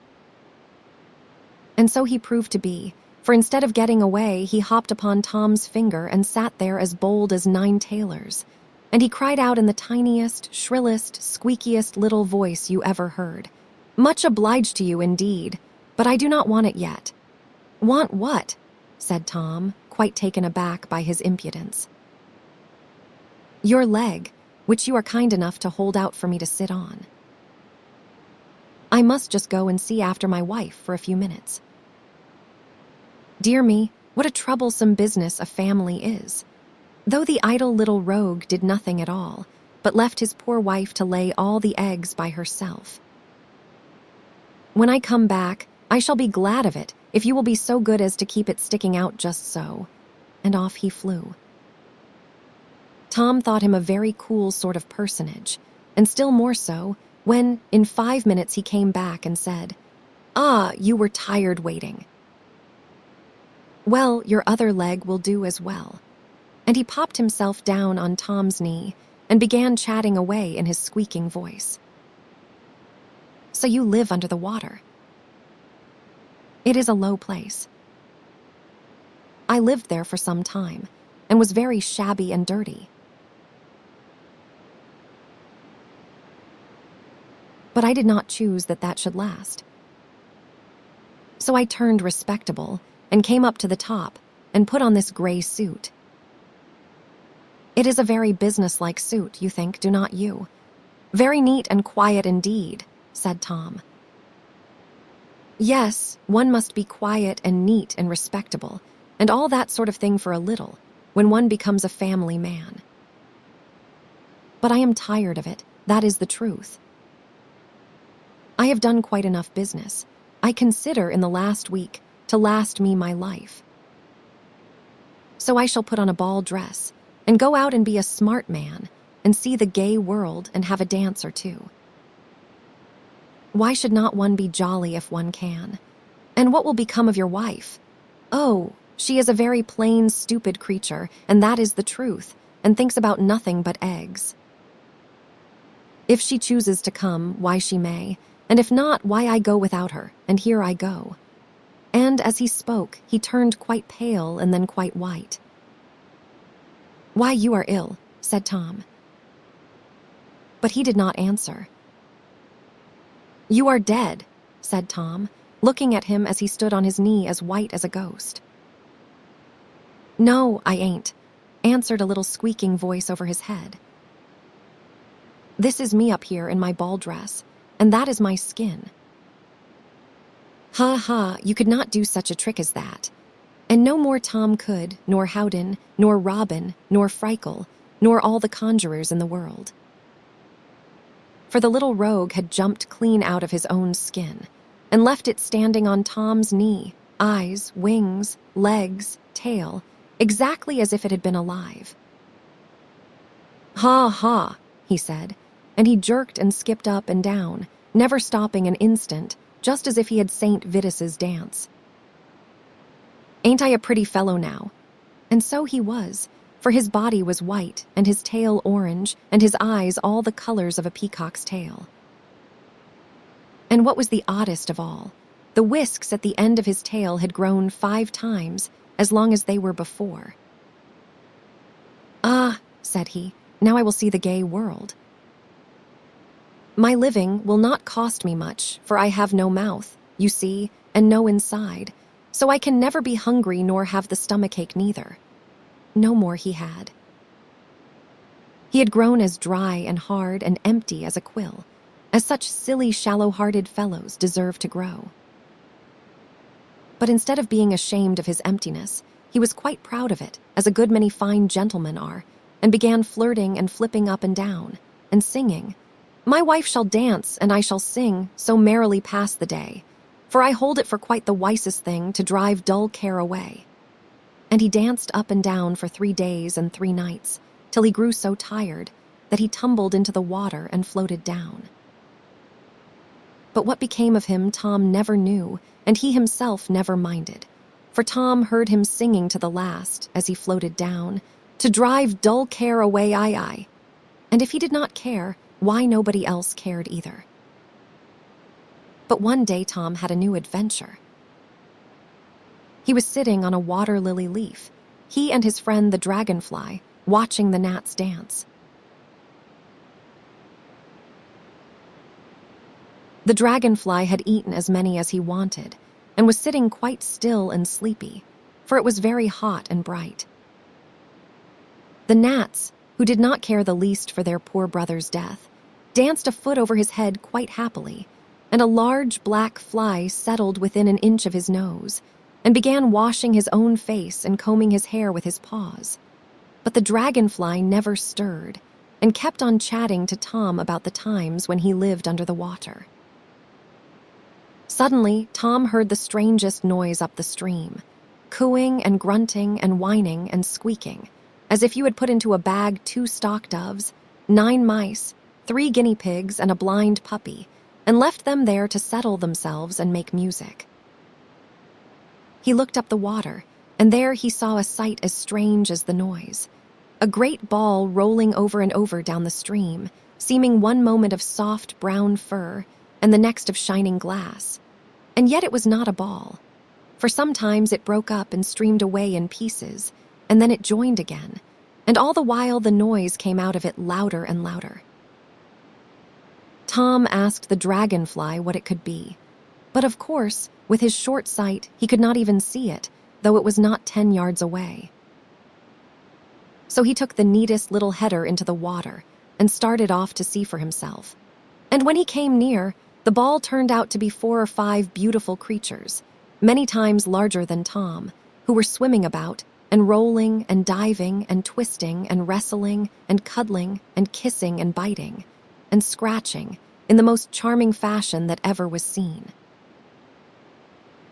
Speaker 1: And so he proved to be, for instead of getting away, he hopped upon Tom's finger and sat there as bold as 9 tailors, and he cried out in the tiniest, shrillest, squeakiest little voice you ever heard, "Much obliged to you indeed, but I do not want it yet." "Want what?" said Tom, quite taken aback by his impudence. "Your leg, which you are kind enough to hold out for me to sit on. I must just go and see after my wife for a few minutes." Dear me, what a troublesome business a family is. Though the idle little rogue did nothing at all, but left his poor wife to lay all the eggs by herself. "When I come back, I shall be glad of it if you will be so good as to keep it sticking out just so." And off he flew. Tom thought him a very cool sort of personage, and still more so when, in 5 minutes, he came back and said, "Ah, you were tired waiting." Well, your other leg will do as well." And he popped himself down on Tom's knee and began chatting away in his squeaking voice. "So you live under the water. It is a low place. I lived there for some time and was very shabby and dirty. But I did not choose that should last. So I turned respectable and came up to the top and put on this gray suit. It is a very businesslike suit, you think, do not you? Very neat and quiet indeed," said Tom. "Yes, one must be quiet and neat and respectable, and all that sort of thing for a little, when one becomes a family man. But I am tired of it, that is the truth. I have done quite enough business, I consider in the last week, to last me my life. So I shall put on a ball dress, and go out and be a smart man, and see the gay world and have a dance or two. Why should not one be jolly if one can? And what will become of your wife? Oh, she is a very plain, stupid creature, and that is the truth, and thinks about nothing but eggs. If she chooses to come, why she may, and if not, why I go without her, and here I go." And as he spoke, he turned quite pale and then quite white. "Why, you are ill," said Tom. But he did not answer. "You are dead," said Tom, looking at him as he stood on his knee as white as a ghost. "No, I ain't," answered a little squeaking voice over his head. "This is me up here in my ball dress, and that is my skin." "Ha ha, you could not do such a trick as that." And no more Tom could, nor Howden, nor Robin, nor Frikel, nor all the conjurers in the world. For the little rogue had jumped clean out of his own skin, and left it standing on Tom's knee, eyes, wings, legs, tail, exactly as if it had been alive. "Ha ha," he said, and he jerked and skipped up and down, never stopping an instant, just as if he had St. Vitus's dance. "Ain't I a pretty fellow now?" And so he was, for his body was white, and his tail orange, and his eyes all the colors of a peacock's tail. And what was the oddest of all, the whisks at the end of his tail had grown 5 times as long as they were before. "Ah," said he, "now I will see the gay world. My living will not cost me much, for I have no mouth, you see, and no inside, so I can never be hungry nor have the stomachache neither." No more he had. He had grown as dry and hard and empty as a quill, as such silly, shallow-hearted fellows deserve to grow. But instead of being ashamed of his emptiness, he was quite proud of it, as a good many fine gentlemen are, and began flirting and flipping up and down, and singing, "My wife shall dance, and I shall sing, so merrily pass the day, for I hold it for quite the wisest thing to drive dull care away." And he danced up and down for 3 days and 3 nights, till he grew so tired that he tumbled into the water and floated down. But what became of him Tom never knew, and he himself never minded, for Tom heard him singing to the last, as he floated down, "To drive dull care away, I." And if he did not care, why nobody else cared either. But one day Tom had a new adventure. He was sitting on a water lily leaf, he and his friend the dragonfly, watching the gnats dance. The dragonfly had eaten as many as he wanted, and was sitting quite still and sleepy, for it was very hot and bright. The gnats, who did not care the least for their poor brother's death, danced a foot over his head quite happily, and a large black fly settled within an inch of his nose, and began washing his own face and combing his hair with his paws. But the dragonfly never stirred, and kept on chatting to Tom about the times when he lived under the water. Suddenly, Tom heard the strangest noise up the stream, cooing and grunting and whining and squeaking, as if you had put into a bag 2 stock doves, 9 mice, 3 guinea pigs, and a blind puppy, and left them there to settle themselves and make music. He looked up the water, and there he saw a sight as strange as the noise. A great ball rolling over and over down the stream, seeming one moment of soft brown fur and the next of shining glass. And yet it was not a ball, for sometimes it broke up and streamed away in pieces, and then it joined again, and all the while the noise came out of it louder and louder. Tom asked the dragonfly what it could be, but of course, with his short sight, he could not even see it, though it was not 10 yards away. So he took the neatest little header into the water and started off to see for himself. And when he came near, the ball turned out to be 4 or 5 beautiful creatures, many times larger than Tom, who were swimming about and rolling and diving and twisting and wrestling and cuddling and kissing and biting and scratching in the most charming fashion that ever was seen.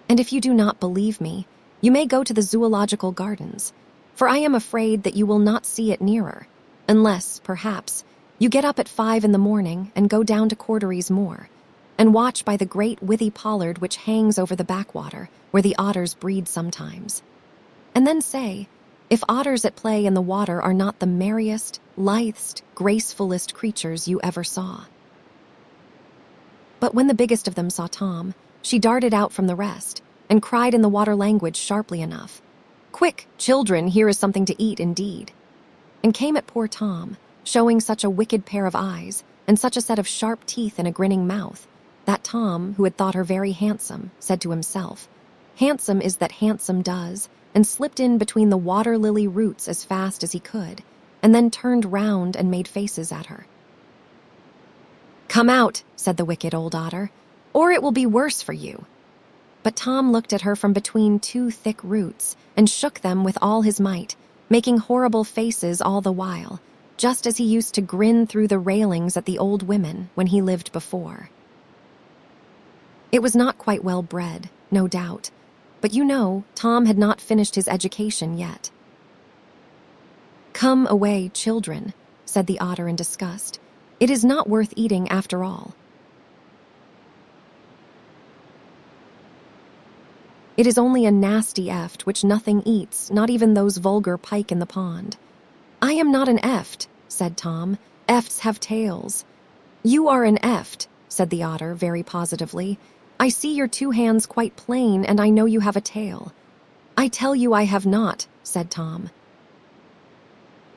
Speaker 1: And if you do not believe me, you may go to the zoological gardens, for I am afraid that you will not see it nearer, unless, perhaps, you get up at 5 in the morning and go down to Cordery's Moor, and watch by the great withy pollard which hangs over the backwater, where the otters breed sometimes. And then say, if otters at play in the water are not the merriest, lithest, gracefulest creatures you ever saw. But when the biggest of them saw Tom, she darted out from the rest, and cried in the water language sharply enough, "Quick, children, here is something to eat indeed," and came at poor Tom, showing such a wicked pair of eyes, and such a set of sharp teeth and a grinning mouth, that Tom, who had thought her very handsome, said to himself, "Handsome is that handsome does," and slipped in between the water lily roots as fast as he could, and then turned round and made faces at her. "Come out," said the wicked old otter, "or it will be worse for you." But Tom looked at her from between 2 thick roots and shook them with all his might, making horrible faces all the while, just as he used to grin through the railings at the old women when he lived before. It was not quite well bred, no doubt, but you know, Tom had not finished his education yet. "Come away, children," said the otter in disgust. "It is not worth eating after all. It is only a nasty eft which nothing eats, not even those vulgar pike in the pond." "I am not an eft," said Tom. "Efts have tails." "You are an eft," said the otter very positively. "I see your 2 hands quite plain, and I know you have a tail." "I tell you I have not," said Tom.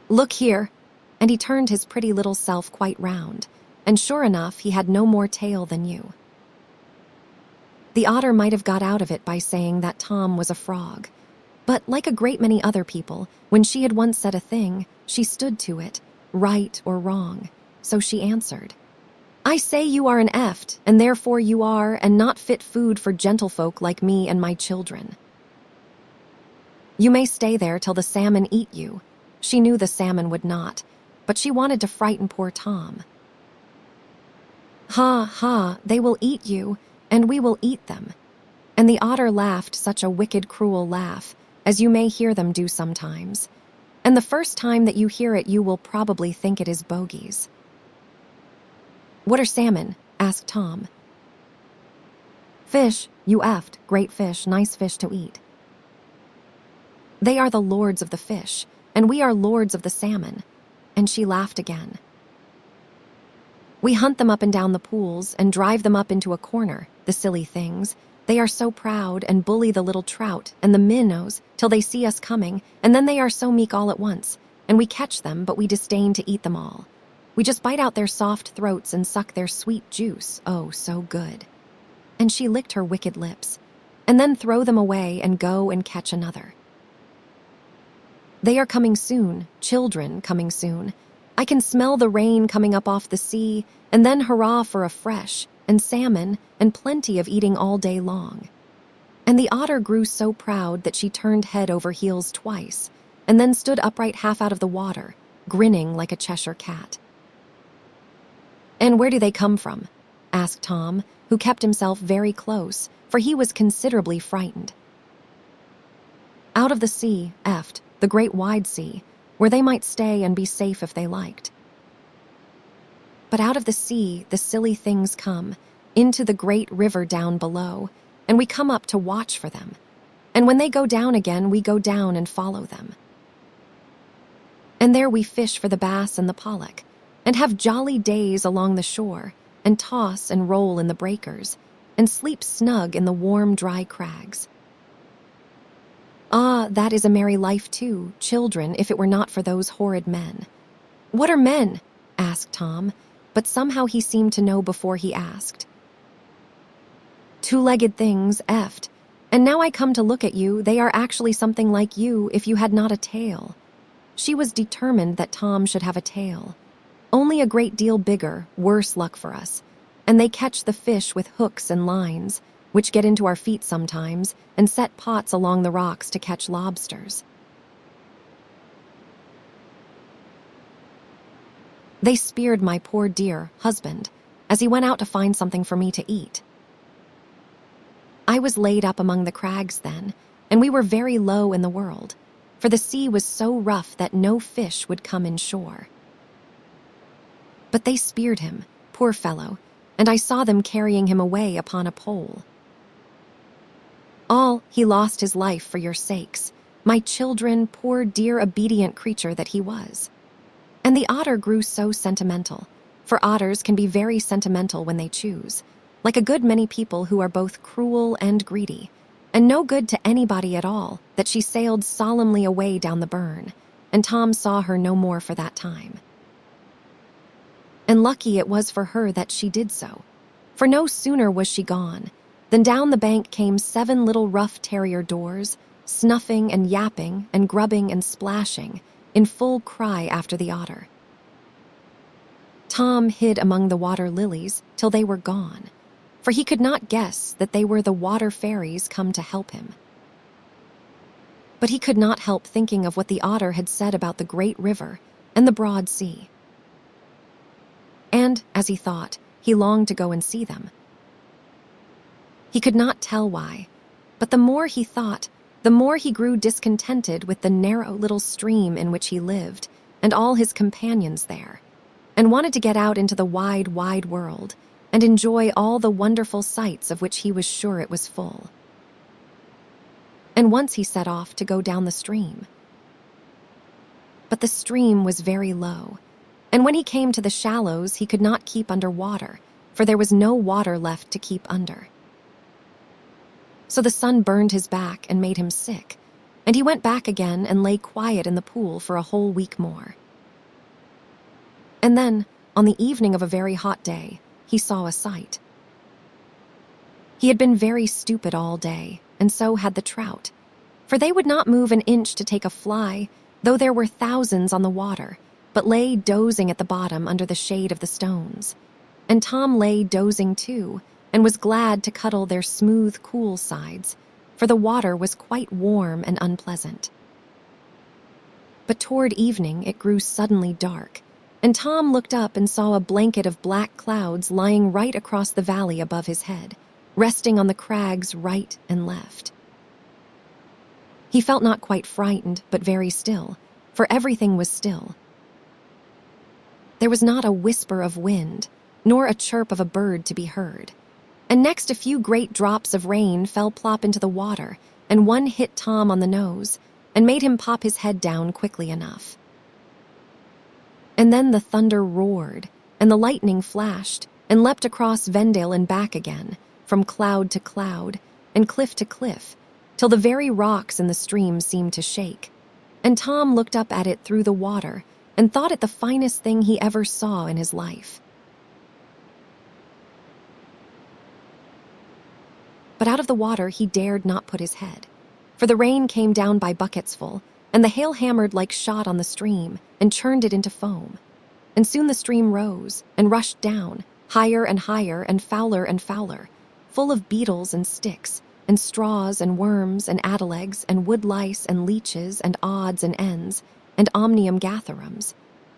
Speaker 1: "Look here," and he turned his pretty little self quite round, and sure enough he had no more tail than you. The otter might have got out of it by saying that Tom was a frog, but like a great many other people, when she had once said a thing, she stood to it, right or wrong, so she answered, "I say you are an eft, and therefore you are, and not fit food for gentlefolk like me and my children. You may stay there till the salmon eat you." She knew the salmon would not, but she wanted to frighten poor Tom. "Ha, ha, they will eat you, and we will eat them." And the otter laughed such a wicked, cruel laugh, as you may hear them do sometimes. And the first time that you hear it, you will probably think it is bogies. "What are salmon?" asked Tom. "Fish, you eft, great fish, nice fish to eat." "They are the lords of the fish, and we are lords of the salmon." And she laughed again. "We hunt them up and down the pools and drive them up into a corner, the silly things. They are so proud and bully the little trout and the minnows till they see us coming, and then they are so meek all at once, and we catch them, but we disdain to eat them all. We just bite out their soft throats and suck their sweet juice, oh, so good." And she licked her wicked lips, and then throw them away and go and catch another. "They are coming soon, children coming soon. I can smell the rain coming up off the sea, and then hurrah for a fresh, and salmon, and plenty of eating all day long." And the otter grew so proud that she turned head over heels twice, and then stood upright half out of the water, grinning like a Cheshire cat. "And where do they come from?" asked Tom, who kept himself very close, for he was considerably frightened. "Out of the sea, eft, the great wide sea, where they might stay and be safe if they liked. But out of the sea the silly things come, into the great river down below, and we come up to watch for them. And when they go down again, we go down and follow them. And there we fish for the bass and the pollock, and have jolly days along the shore, and toss and roll in the breakers, and sleep snug in the warm, dry crags. Ah, that is a merry life too, children, if it were not for those horrid men. What are men? Asked Tom, but somehow he seemed to know before he asked. Two-legged things, effed. And now I come to look at you, they are actually something like you if you had not a tail. She was determined that Tom should have a tail. Only a great deal bigger, worse luck for us. And they catch the fish with hooks and lines, which get into our feet sometimes, and set pots along the rocks to catch lobsters. They speared my poor dear husband as he went out to find something for me to eat. I was laid up among the crags then, and we were very low in the world, for the sea was so rough that no fish would come inshore. But they speared him, poor fellow, and I saw them carrying him away upon a pole. All he lost his life for your sakes, my children, poor dear obedient creature that he was. And the otter grew so sentimental, for otters can be very sentimental when they choose, like a good many people who are both cruel and greedy, and no good to anybody at all, that she sailed solemnly away down the burn, and Tom saw her no more for that time. And lucky it was for her that she did so, for no sooner was she gone than down the bank came 7 little rough terrier doors, snuffing and yapping and grubbing and splashing, in full cry after the otter. Tom hid among the water lilies till they were gone, for he could not guess that they were the water fairies come to help him. But he could not help thinking of what the otter had said about the great river and the broad sea. And, as he thought, he longed to go and see them. He could not tell why, but the more he thought, the more he grew discontented with the narrow little stream in which he lived and all his companions there, and wanted to get out into the wide, wide world and enjoy all the wonderful sights of which he was sure it was full. And once he set off to go down the stream. But the stream was very low, and when he came to the shallows he could not keep under water, for there was no water left to keep under. So the sun burned his back and made him sick, and he went back again and lay quiet in the pool for a whole week more. And then, on the evening of a very hot day, he saw a sight. He had been very stupid all day, and so had the trout, for they would not move an inch to take a fly, though there were thousands on the water, but lay dozing at the bottom under the shade of the stones. And Tom lay dozing too, and was glad to cuddle their smooth, cool sides, for the water was quite warm and unpleasant. But toward evening it grew suddenly dark, and Tom looked up and saw a blanket of black clouds lying right across the valley above his head, resting on the crags right and left. He felt not quite frightened, but very still, for everything was still. There was not a whisper of wind, nor a chirp of a bird to be heard. And next a few great drops of rain fell plop into the water, and one hit Tom on the nose, and made him pop his head down quickly enough. And then the thunder roared, and the lightning flashed, and leapt across Vendale and back again, from cloud to cloud, and cliff to cliff, till the very rocks in the stream seemed to shake. And Tom looked up at it through the water, and thought it the finest thing he ever saw in his life. But out of the water he dared not put his head, for the rain came down by bucketsful, and the hail hammered like shot on the stream, and churned it into foam. And soon the stream rose, and rushed down, higher and higher, and fouler, full of beetles and sticks, and straws and worms and adelegs and woodlice and leeches and odds and ends, and omnium gatherums,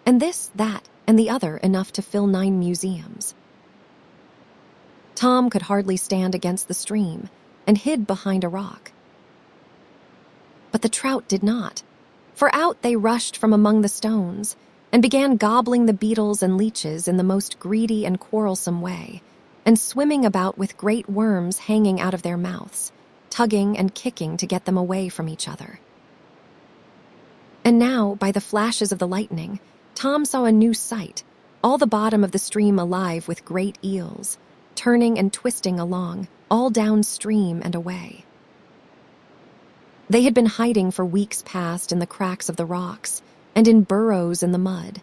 Speaker 1: and this, that, and the other enough to fill 9 museums. Tom could hardly stand against the stream, and hid behind a rock. But the trout did not, for out they rushed from among the stones, and began gobbling the beetles and leeches in the most greedy and quarrelsome way, and swimming about with great worms hanging out of their mouths, tugging and kicking to get them away from each other. And now, by the flashes of the lightning, Tom saw a new sight, all the bottom of the stream alive with great eels, turning and twisting along, all downstream and away. They had been hiding for weeks past in the cracks of the rocks and in burrows in the mud,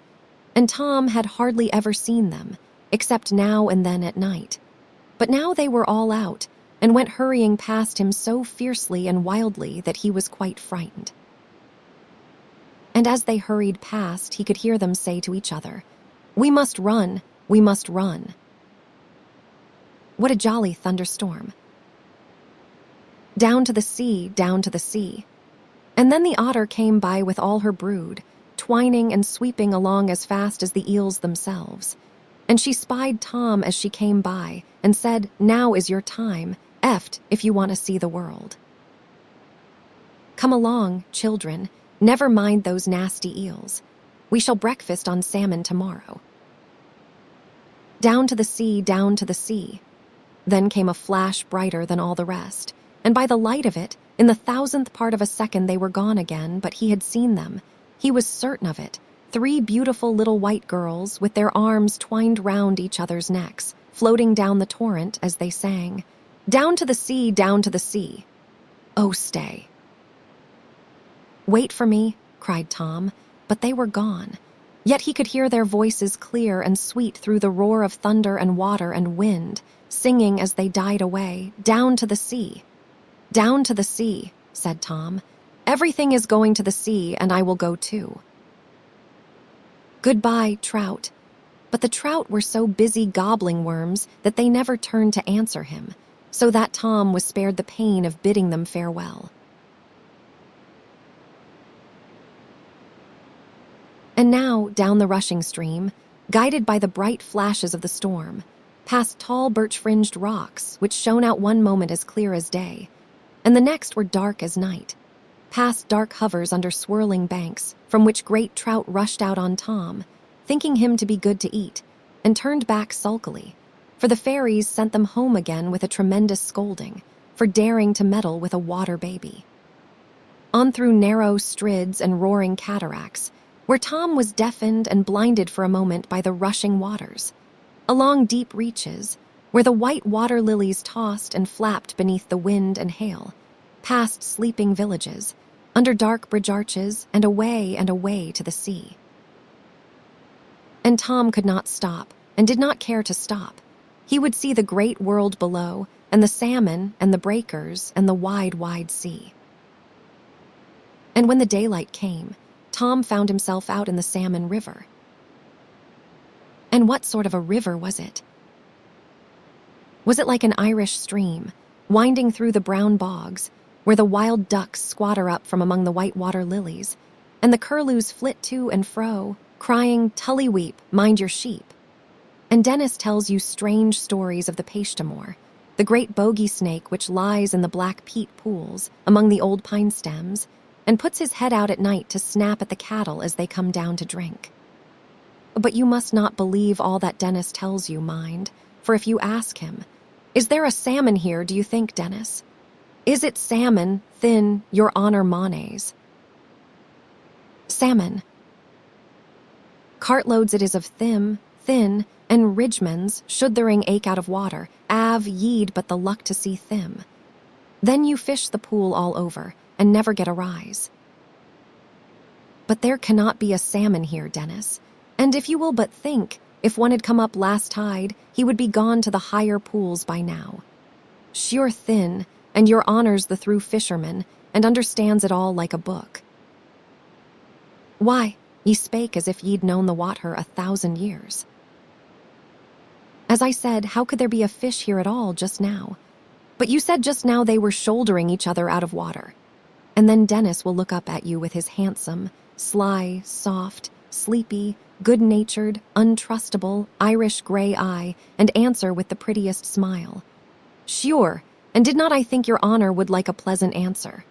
Speaker 1: and Tom had hardly ever seen them, except now and then at night. But now they were all out and went hurrying past him so fiercely and wildly that he was quite frightened. And as they hurried past, he could hear them say to each other, "We must run, we must run." What a jolly thunderstorm. Down to the sea, down to the sea. And then the otter came by with all her brood, twining and sweeping along as fast as the eels themselves. And she spied Tom as she came by and said, "Now is your time, eft, if you want to see the world. Come along, children, never mind those nasty eels. We shall breakfast on salmon tomorrow." Down to the sea, down to the sea. Then came a flash brighter than all the rest, and by the light of it, in the 1,000th part of a second they were gone again, but he had seen them. He was certain of it. 3 beautiful little white girls, with their arms twined round each other's necks, floating down the torrent as they sang, "Down to the sea, down to the sea." Oh, stay. "Wait for me," cried Tom, but they were gone. Yet he could hear their voices clear and sweet through the roar of thunder and water and wind, singing as they died away, "Down to the sea." "Down to the sea," said Tom. "Everything is going to the sea, and I will go too." Goodbye, trout. But the trout were so busy gobbling worms that they never turned to answer him, so that Tom was spared the pain of bidding them farewell. And now, down the rushing stream, guided by the bright flashes of the storm, past tall birch-fringed rocks, which shone out one moment as clear as day, and the next were dark as night, past dark hovers under swirling banks, from which great trout rushed out on Tom, thinking him to be good to eat, and turned back sulkily, for the fairies sent them home again with a tremendous scolding for daring to meddle with a water baby. On through narrow strids and roaring cataracts, where Tom was deafened and blinded for a moment by the rushing waters, along deep reaches, where the white water lilies tossed and flapped beneath the wind and hail, past sleeping villages, under dark bridge arches, and away to the sea. And Tom could not stop, and did not care to stop. He would see the great world below, and the salmon, and the breakers, and the wide, wide sea. And when the daylight came, Tom found himself out in the Salmon River. And what sort of a river was it? Was it like an Irish stream, winding through the brown bogs, where the wild ducks squatter up from among the white water lilies, and the curlews flit to and fro, crying, "Tully-weep, mind your sheep"? And Dennis tells you strange stories of the Peshtamore, the great bogey snake which lies in the black peat pools among the old pine stems, and puts his head out at night to snap at the cattle as they come down to drink. But you must not believe all that Dennis tells you, mind, for if you ask him, "Is there a salmon here, do you think, Dennis? Is it salmon, thin, your honor manes?" Salmon. Cartloads it is of thin, and ridgemans, should the ring ache out of water, av ye'd but the luck to see thim. Then you fish the pool all over, and never get a rise. But there cannot be a salmon here, Dennis, and if you will but think, if one had come up last tide, he would be gone to the higher pools by now. Sure thin, and your honor's the through fisherman, and understands it all like a book. Why, ye spake as if ye'd known the water 1,000 years. As I said, how could there be a fish here at all just now? But you said just now they were shouldering each other out of water. And then Dennis will look up at you with his handsome, sly, soft, sleepy, good-natured, untrustable, Irish gray eye, and answer with the prettiest smile. Sure, and did not I think your honor would like a pleasant answer?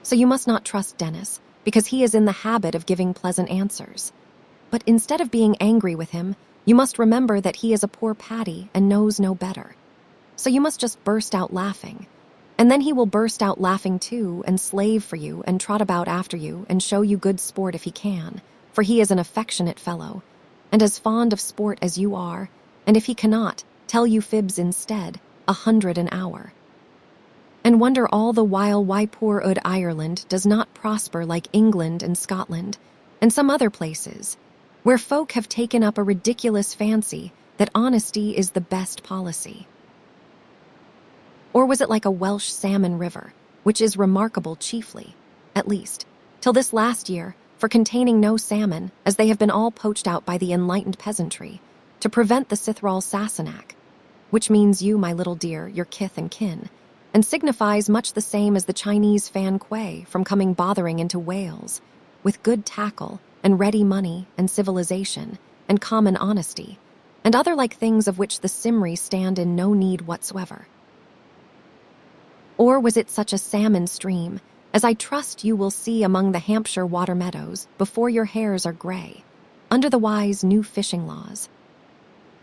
Speaker 1: So you must not trust Dennis, because he is in the habit of giving pleasant answers. But instead of being angry with him, you must remember that he is a poor Paddy and knows no better. So you must just burst out laughing. And then he will burst out laughing too and slave for you and trot about after you and show you good sport if he can, for he is an affectionate fellow, and as fond of sport as you are, and if he cannot, tell you fibs instead, 100 an hour. And wonder all the while why poor old Ireland does not prosper like England and Scotland, and some other places, where folk have taken up a ridiculous fancy that honesty is the best policy. Or was it like a Welsh salmon river, which is remarkable chiefly, at least, till this last year, for containing no salmon, as they have been all poached out by the enlightened peasantry, to prevent the Cithral Sassenach, which means you, my little dear, your kith and kin, and signifies much the same as the Chinese fan kuei from coming bothering into Wales, with good tackle, and ready money, and civilization, and common honesty, and other like things of which the Cymri stand in no need whatsoever. Or was it such a salmon stream, as I trust you will see among the Hampshire water meadows before your hairs are gray, under the wise new fishing laws,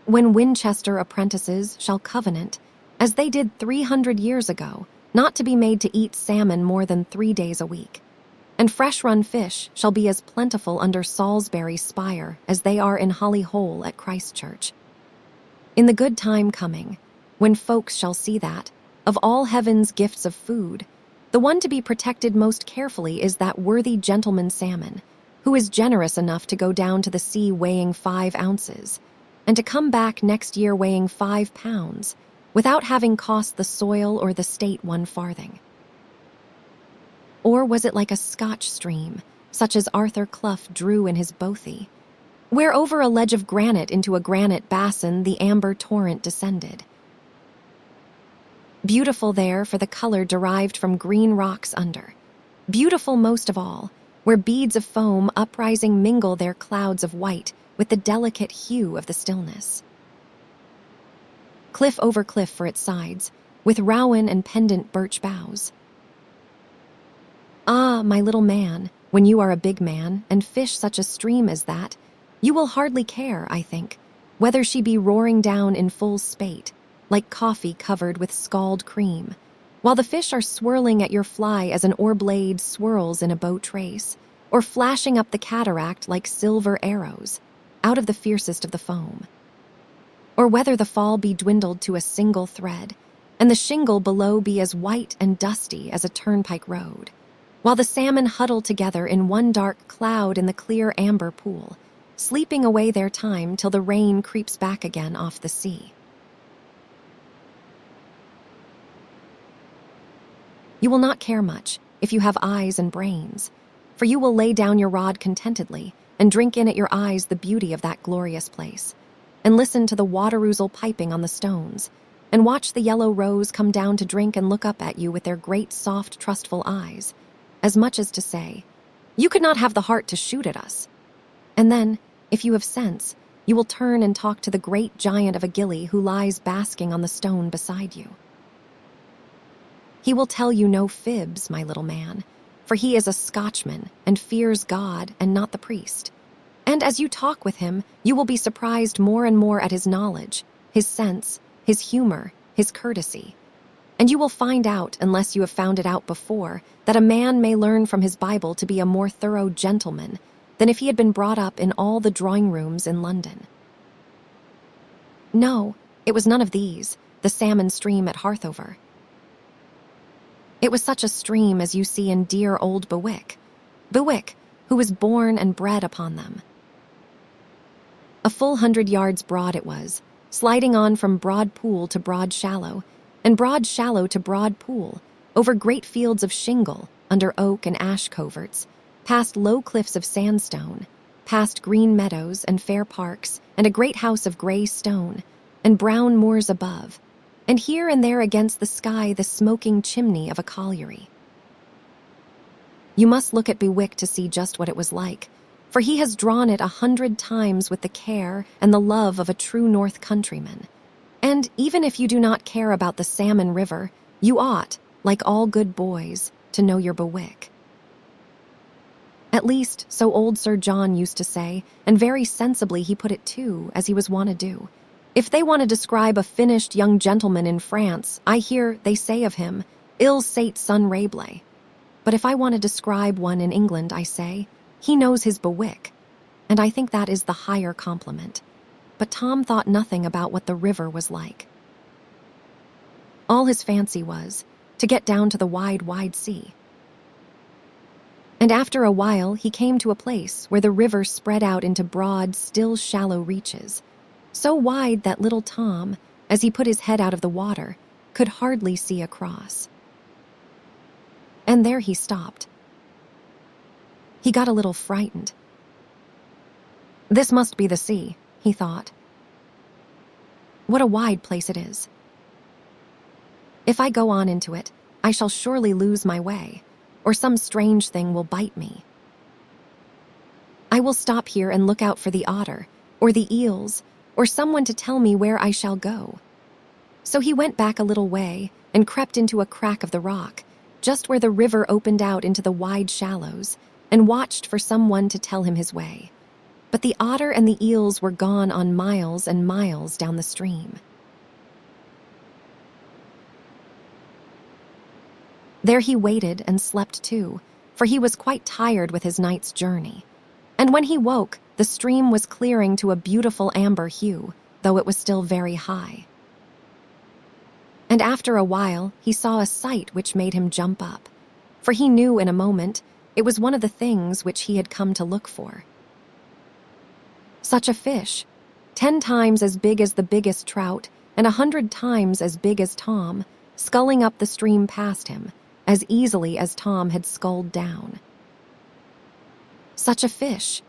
Speaker 1: when Winchester apprentices shall covenant, as they did 300 years ago, not to be made to eat salmon more than 3 days a week, and fresh-run fish shall be as plentiful under Salisbury spire as they are in Holly Hole at Christchurch. In the good time coming, when folks shall see that, of all heaven's gifts of food, the one to be protected most carefully is that worthy gentleman salmon, who is generous enough to go down to the sea weighing 5 ounces, and to come back next year weighing 5 pounds, without having cost the soil or the state 1 farthing. Or was it like a Scotch stream, such as Arthur Clough drew in his Bothy, where over a ledge of granite into a granite basin the amber torrent descended? Beautiful there for the color derived from green rocks under. Beautiful most of all, where beads of foam uprising mingle their clouds of white with the delicate hue of the stillness. Cliff over cliff for its sides, with rowan and pendant birch boughs. Ah, my little man, when you are a big man and fish such a stream as that, you will hardly care, I think, whether she be roaring down in full spate, like coffee covered with scald cream, while the fish are swirling at your fly as an oar blade swirls in a boat race, or flashing up the cataract like silver arrows, out of the fiercest of the foam. Or whether the fall be dwindled to a single thread, and the shingle below be as white and dusty as a turnpike road, while the salmon huddle together in one dark cloud in the clear amber pool, sleeping away their time till the rain creeps back again off the sea. You will not care much, if you have eyes and brains, for you will lay down your rod contentedly and drink in at your eyes the beauty of that glorious place, and listen to the water ouzel piping on the stones, and watch the yellow roes come down to drink and look up at you with their great soft trustful eyes, as much as to say, you could not have the heart to shoot at us. And then, if you have sense, you will turn and talk to the great giant of a gilly who lies basking on the stone beside you. He will tell you no fibs, my little man, for he is a Scotchman and fears God and not the priest. And as you talk with him, you will be surprised more and more at his knowledge, his sense, his humor, his courtesy. And you will find out, unless you have found it out before, that a man may learn from his Bible to be a more thorough gentleman than if he had been brought up in all the drawing-rooms in London. No, it was none of these, the salmon stream at Harthover. It was such a stream as you see in dear old Bewick, who was born and bred upon them. A full 100 yards broad it was, sliding on from Broad Pool to Broad Shallow, and Broad Shallow to Broad Pool, over great fields of shingle, under oak and ash coverts, past low cliffs of sandstone, past green meadows and fair parks, and a great house of grey stone, and brown moors above, and here and there against the sky the smoking chimney of a colliery. You must look at Bewick to see just what it was like, for he has drawn it 100 times with the care and the love of a true North countryman. And even if you do not care about the Salmon River, you ought, like all good boys, to know your Bewick. At least, so old Sir John used to say, and very sensibly he put it too, as he was wont to do. If they want to describe a finished young gentleman in France, I hear they say of him, il sate son rable. But if I want to describe one in England, I say, he knows his bewick. And I think that is the higher compliment. But Tom thought nothing about what the river was like. All his fancy was to get down to the wide, wide sea. And after a while, he came to a place where the river spread out into broad, still shallow reaches, so wide that little Tom, as he put his head out of the water, could hardly see across. And there he stopped. He got a little frightened. This must be the sea, he thought. What a wide place it is. If I go on into it, I shall surely lose my way, or some strange thing will bite me. I will stop here and look out for the otter, or the eels, or someone to tell me where I shall go. So he went back a little way and crept into a crack of the rock, just where the river opened out into the wide shallows, and watched for someone to tell him his way. But the otter and the eels were gone on miles and miles down the stream. There he waited and slept too, for he was quite tired with his night's journey. And when he woke, the stream was clearing to a beautiful amber hue, though it was still very high. And after a while, he saw a sight which made him jump up, for he knew in a moment it was one of the things which he had come to look for. Such a fish, 10 times as big as the biggest trout, and 100 times as big as Tom, sculling up the stream past him, as easily as Tom had sculled down. Such a fish,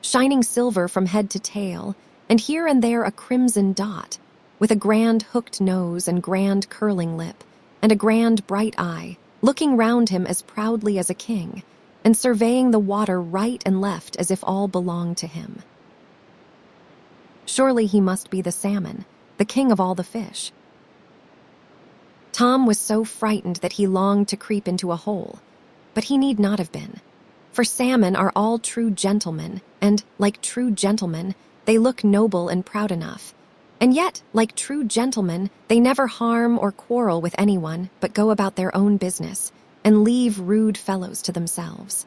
Speaker 1: shining silver from head to tail, and here and there a crimson dot, with a grand hooked nose and grand curling lip, and a grand bright eye, looking round him as proudly as a king, and surveying the water right and left as if all belonged to him. Surely he must be the salmon, the king of all the fish. Tom was so frightened that he longed to creep into a hole, but he need not have been. For salmon are all true gentlemen, and, like true gentlemen, they look noble and proud enough. And yet, like true gentlemen, they never harm or quarrel with anyone, but go about their own business, and leave rude fellows to themselves.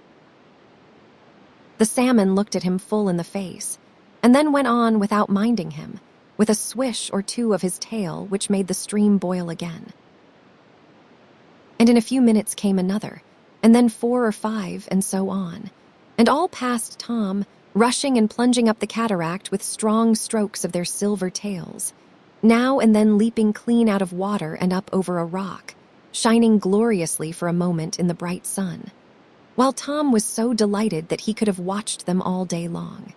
Speaker 1: The salmon looked at him full in the face, and then went on without minding him, with a swish or two of his tail which made the stream boil again. And in a few minutes came another, and then 4 or 5, and so on, and all past Tom, rushing and plunging up the cataract with strong strokes of their silver tails, now and then leaping clean out of water and up over a rock, shining gloriously for a moment in the bright sun, while Tom was so delighted that he could have watched them all day long.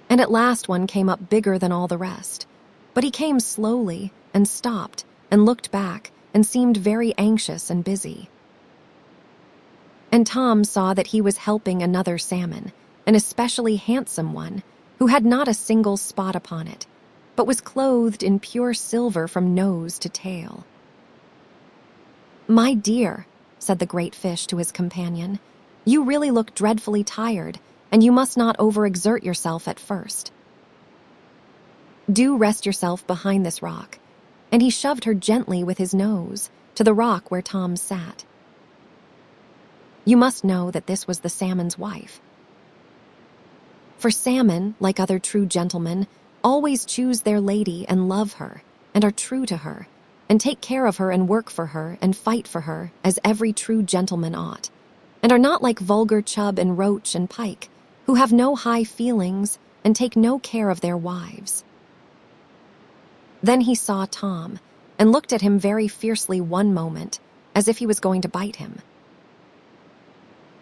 Speaker 1: And at last one came up bigger than all the rest, but he came slowly and stopped and looked back and seemed very anxious and busy. And Tom saw that he was helping another salmon, an especially handsome one, who had not a single spot upon it, but was clothed in pure silver from nose to tail. "My dear," said the great fish to his companion, "you really look dreadfully tired, and you must not overexert yourself at first. Do rest yourself behind this rock," and he shoved her gently with his nose to the rock where Tom sat. You must know that this was the salmon's wife. For salmon, like other true gentlemen, always choose their lady and love her, and are true to her, and take care of her and work for her and fight for her as every true gentleman ought, and are not like vulgar chub and roach and pike, who have no high feelings and take no care of their wives. Then he saw Tom, and looked at him very fiercely one moment, as if he was going to bite him.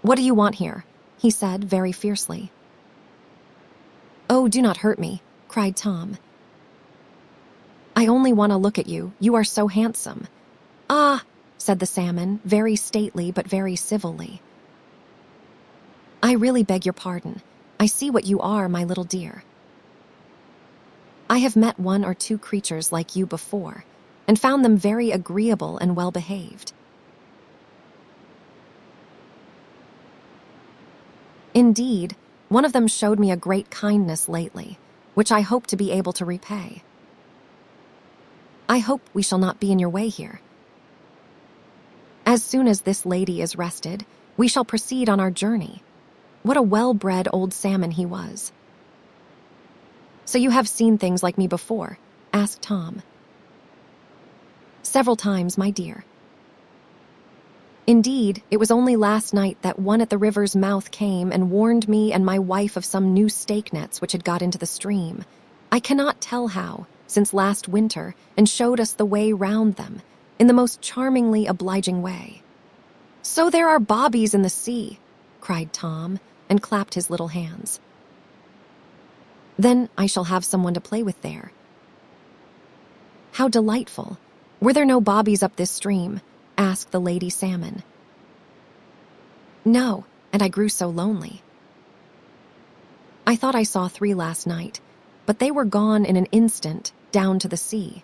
Speaker 1: "What do you want here?" he said very fiercely. "Oh, do not hurt me," cried Tom. "I only want to look at you. You are so handsome." "Ah," said the salmon, very stately but very civilly. "I really beg your pardon. I see what you are, my little dear. I have met 1 or 2 creatures like you before, and found them very agreeable and well behaved. Indeed, one of them showed me a great kindness lately, which I hope to be able to repay. I hope we shall not be in your way here. As soon as this lady is rested, we shall proceed on our journey. What a well-bred old salmon he was. So you have seen things like me before? Asked Tom. Several times, my dear. Indeed, it was only last night that one at the river's mouth came and warned me and my wife of some new stake nets which had got into the stream. I cannot tell how, since last winter, and showed us the way round them, in the most charmingly obliging way. So there are bobbies in the sea, cried Tom, and clapped his little hands. Then I shall have someone to play with there. How delightful. Were there no bobbies up this stream? Asked the lady salmon. No, and I grew so lonely. I thought I saw 3 last night, but they were gone in an instant down to the sea.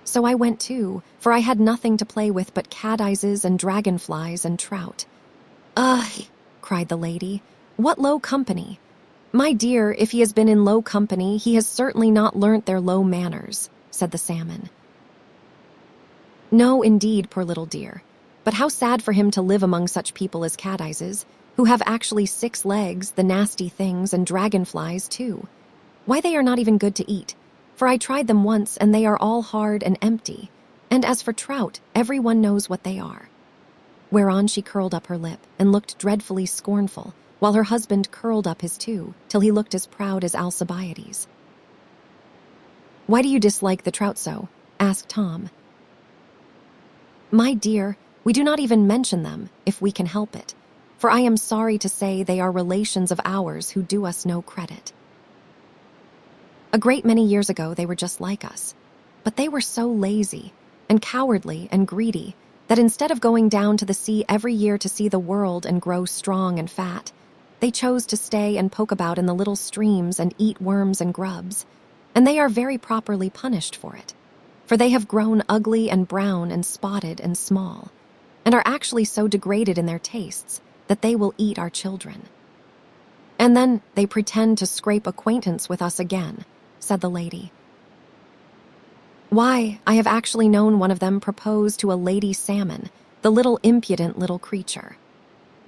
Speaker 1: So I went too, for I had nothing to play with but caddises and dragonflies and trout. Ugh, cried the lady, what low company! My dear, if he has been in low company, he has certainly not learnt their low manners, said the salmon. No, indeed, poor little dear. But how sad for him to live among such people as caddises, who have actually 6 legs, the nasty things, and dragonflies, too. Why, they are not even good to eat, for I tried them once, and they are all hard and empty. And as for trout, everyone knows what they are. Whereon she curled up her lip, and looked dreadfully scornful, while her husband curled up his too, till he looked as proud as Alcibiades. Why do you dislike the trout so? Asked Tom. My dear, we do not even mention them, if we can help it, for I am sorry to say they are relations of ours who do us no credit. A great many years ago they were just like us, but they were so lazy, and cowardly, and greedy, that instead of going down to the sea every year to see the world and grow strong and fat, they chose to stay and poke about in the little streams and eat worms and grubs, and they are very properly punished for it. For they have grown ugly and brown and spotted and small, and are actually so degraded in their tastes that they will eat our children. And then they pretend to scrape acquaintance with us again, said the lady. Why, I have actually known one of them propose to a lady salmon, the little impudent little creature.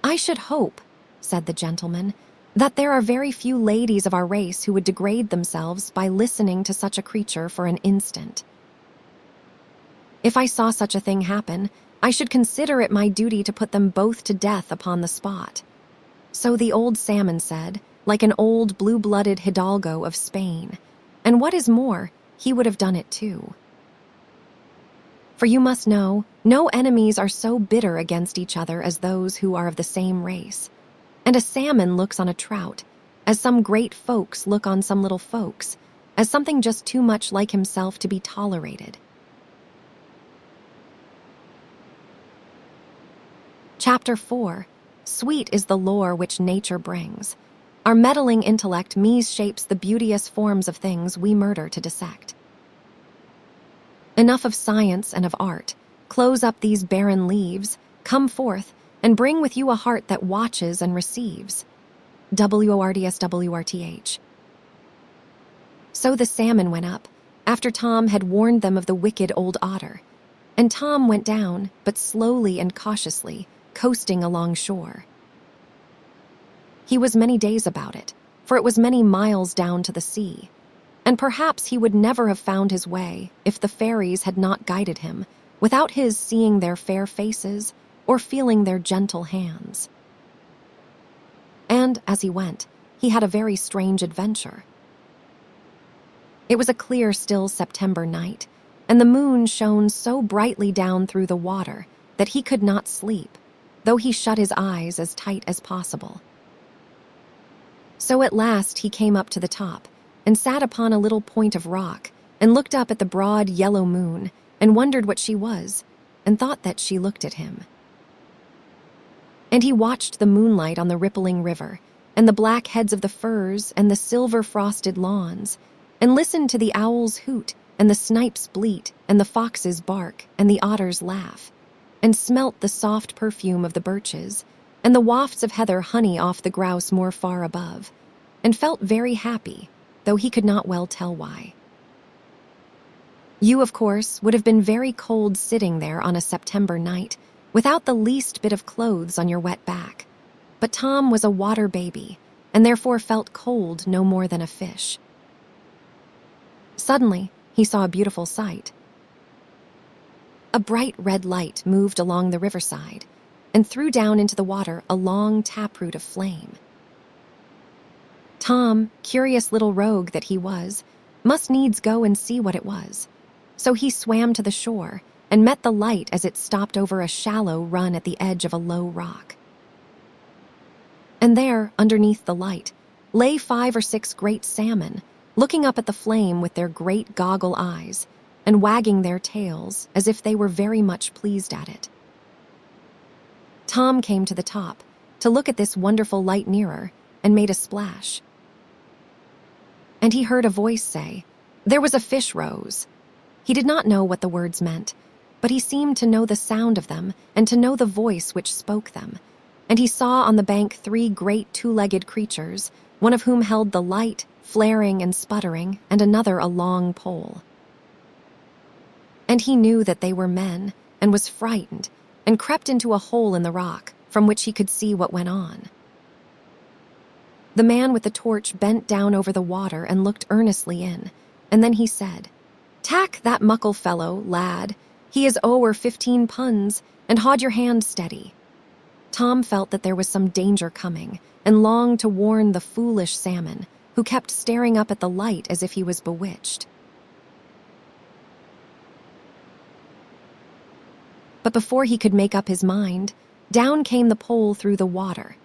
Speaker 1: I should hope, said the gentleman, that there are very few ladies of our race who would degrade themselves by listening to such a creature for an instant. If I saw such a thing happen, I should consider it my duty to put them both to death upon the spot. So the old salmon said, like an old blue-blooded hidalgo of Spain, and what is more, he would have done it too. For you must know, no enemies are so bitter against each other as those who are of the same race. And a salmon looks on a trout, as some great folks look on some little folks, as something just too much like himself to be tolerated. Chapter 4. Sweet is the lore which nature brings. Our meddling intellect mis-shapes the beauteous forms of things we murder to dissect. Enough of science and of art. Close up these barren leaves, come forth, and bring with you a heart that watches and receives. WORDSWRTH. So the salmon went up, after Tom had warned them of the wicked old otter, and Tom went down, but slowly and cautiously, coasting along shore. He was many days about it, for it was many miles down to the sea, and perhaps he would never have found his way if the fairies had not guided him, without his seeing their fair faces or feeling their gentle hands. And, as he went, he had a very strange adventure. It was a clear, still September night, and the moon shone so brightly down through the water that he could not sleep, though he shut his eyes as tight as possible. So at last he came up to the top, and sat upon a little point of rock, and looked up at the broad yellow moon, and wondered what she was, and thought that she looked at him. And he watched the moonlight on the rippling river, and the black heads of the firs, and the silver-frosted lawns, and listened to the owl's hoot, and the snipe's bleat, and the fox's bark, and the otter's laugh, and smelt the soft perfume of the birches, and the wafts of heather honey off the grouse moor far above, and felt very happy, though he could not well tell why. You, of course, would have been very cold sitting there on a September night, without the least bit of clothes on your wet back. But Tom was a water baby, and therefore felt cold no more than a fish. Suddenly, he saw a beautiful sight. A bright red light moved along the riverside, and threw down into the water a long taproot of flame. Tom, curious little rogue that he was, must needs go and see what it was. So he swam to the shore and met the light as it stopped over a shallow run at the edge of a low rock. And there, underneath the light, lay 5 or 6 great salmon, looking up at the flame with their great goggle eyes and wagging their tails as if they were very much pleased at it. Tom came to the top to look at this wonderful light nearer and made a splash. And he heard a voice say, "There was a fish rose." He did not know what the words meant, but he seemed to know the sound of them and to know the voice which spoke them. And he saw on the bank 3 great 2-legged creatures, one of whom held the light, flaring and sputtering, and another a long pole. And he knew that they were men, and was frightened, and crept into a hole in the rock, from which he could see what went on. The man with the torch bent down over the water and looked earnestly in, and then he said, "Tak that muckle fellow, lad. He is o'er 15 puns, and haud your hand steady." Tom felt that there was some danger coming, and longed to warn the foolish salmon, who kept staring up at the light as if he was bewitched. But before he could make up his mind, down came the pole through the water.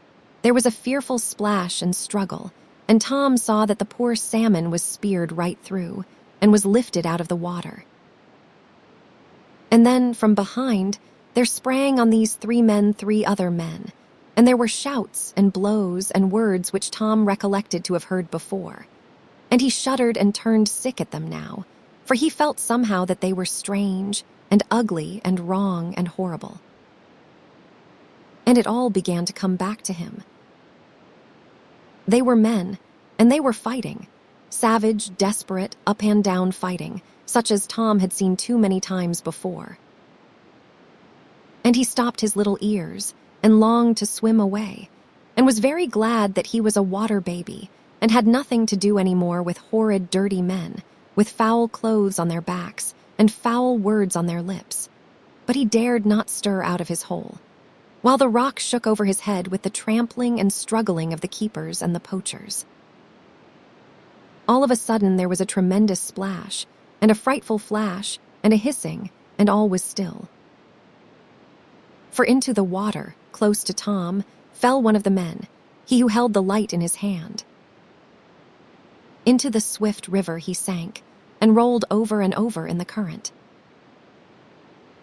Speaker 1: There was a fearful splash and struggle, and Tom saw that the poor salmon was speared right through, and was lifted out of the water. And then, from behind, there sprang on these 3 men 3 other men, and there were shouts and blows and words which Tom recollected to have heard before. And he shuddered and turned sick at them now, for he felt somehow that they were strange and ugly and wrong and horrible. And it all began to come back to him. They were men, and they were fighting. Savage, desperate, up-and-down fighting, such as Tom had seen too many times before. And he stopped his little ears and longed to swim away, and was very glad that he was a water baby and had nothing to do any more with horrid, dirty men, with foul clothes on their backs and foul words on their lips. But he dared not stir out of his hole, while the rock shook over his head with the trampling and struggling of the keepers and the poachers. All of a sudden there was a tremendous splash, and a frightful flash, and a hissing, and all was still. For into the water, close to Tom, fell one of the men, he who held the light in his hand. Into the swift river he sank, and rolled over and over in the current.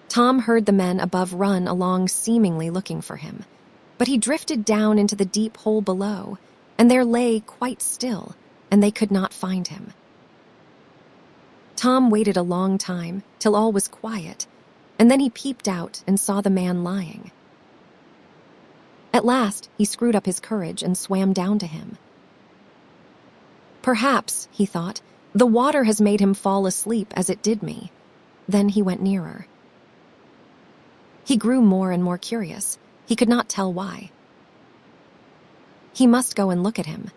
Speaker 1: Tom heard the men above run along seemingly looking for him, but he drifted down into the deep hole below, and there lay quite still, and they could not find him. Tom waited a long time, till all was quiet, and then he peeped out and saw the man lying. At last he screwed up his courage and swam down to him. Perhaps, he thought, the water has made him fall asleep as it did me. Then he went nearer. He grew more and more curious. He could not tell why. He must go and look at him.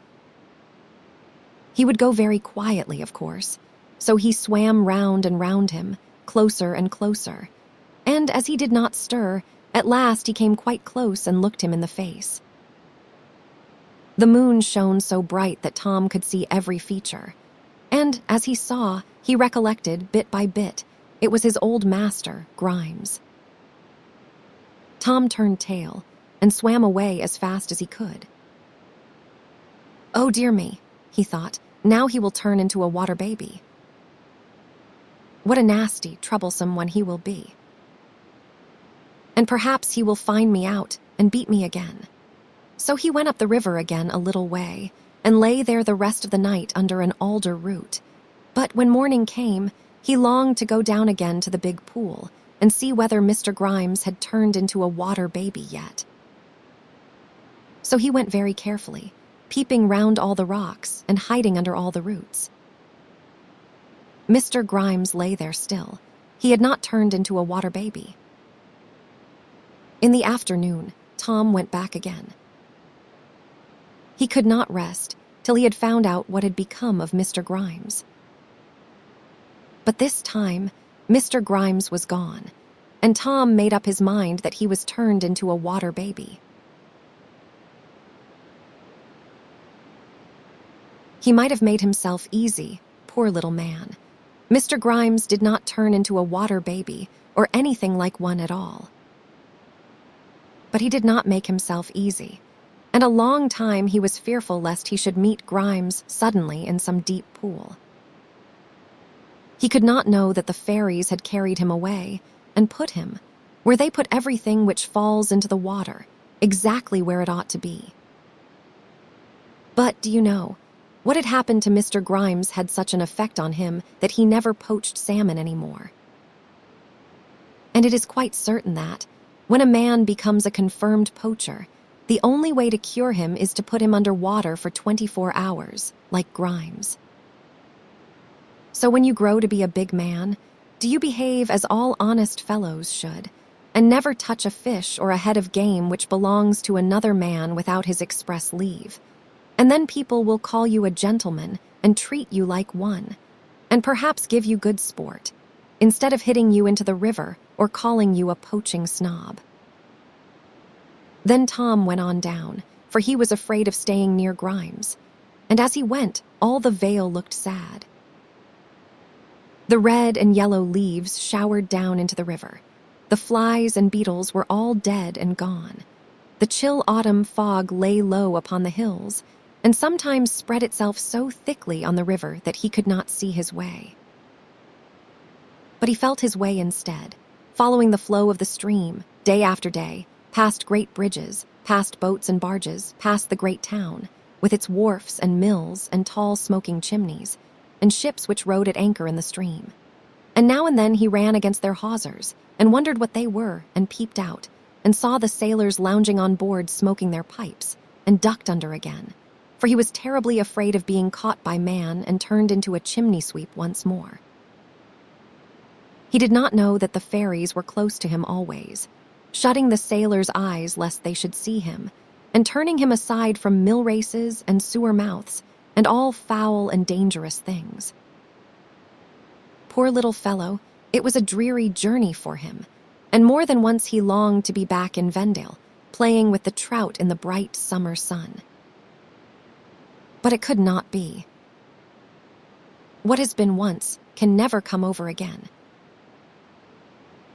Speaker 1: He would go very quietly, of course, so he swam round and round him, closer and closer, and as he did not stir, at last he came quite close and looked him in the face. The moon shone so bright that Tom could see every feature, and as he saw, he recollected, bit by bit, it was his old master, Grimes. Tom turned tail and swam away as fast as he could. "Oh, dear me," he thought, "now he will turn into a water baby. What a nasty, troublesome one he will be. And perhaps he will find me out and beat me again." So he went up the river again a little way, and lay there the rest of the night under an alder root. But when morning came, he longed to go down again to the big pool, and see whether Mr. Grimes had turned into a water baby yet. So he went very carefully, peeping round all the rocks and hiding under all the roots. Mr. Grimes lay there still. He had not turned into a water baby. In the afternoon, Tom went back again. He could not rest till he had found out what had become of Mr. Grimes. But this time, Mr. Grimes was gone, and Tom made up his mind that he was turned into a water baby. He might have made himself easy, poor little man. Mr. Grimes did not turn into a water baby or anything like one at all. But he did not make himself easy, and a long time he was fearful lest he should meet Grimes suddenly in some deep pool. He could not know that the fairies had carried him away and put him where they put everything which falls into the water, exactly where it ought to be. But, do you know, what had happened to Mr. Grimes had such an effect on him that he never poached salmon anymore. And it is quite certain that, when a man becomes a confirmed poacher, the only way to cure him is to put him under water for 24 hours, like Grimes. So when you grow to be a big man, do you behave as all honest fellows should, and never touch a fish or a head of game which belongs to another man without his express leave. And then people will call you a gentleman and treat you like one, and perhaps give you good sport, instead of hitting you into the river or calling you a poaching snob. Then Tom went on down, for he was afraid of staying near Grimes, and as he went, all the vale looked sad. The red and yellow leaves showered down into the river. The flies and beetles were all dead and gone. The chill autumn fog lay low upon the hills, and sometimes spread itself so thickly on the river that he could not see his way. But he felt his way instead, following the flow of the stream, day after day, past great bridges, past boats and barges, past the great town, with its wharfs and mills and tall smoking chimneys, and ships which rode at anchor in the stream. And now and then he ran against their hawsers, and wondered what they were, and peeped out, and saw the sailors lounging on board smoking their pipes, and ducked under again, for he was terribly afraid of being caught by man and turned into a chimney sweep once more. He did not know that the fairies were close to him always, shutting the sailors' eyes lest they should see him, and turning him aside from mill races and sewer mouths, and all foul and dangerous things. Poor little fellow, it was a dreary journey for him, and more than once he longed to be back in Vendale, playing with the trout in the bright summer sun. But it could not be. What has been once can never come over again.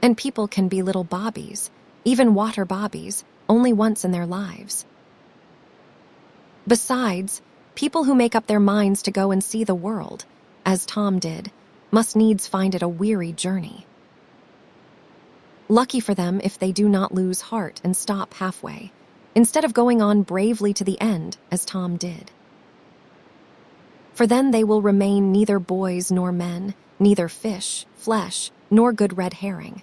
Speaker 1: And people can be little bobbies, even water bobbies, only once in their lives. Besides, people who make up their minds to go and see the world, as Tom did, must needs find it a weary journey. Lucky for them if they do not lose heart and stop halfway, instead of going on bravely to the end, as Tom did. For then they will remain neither boys nor men, neither fish, flesh, nor good red herring,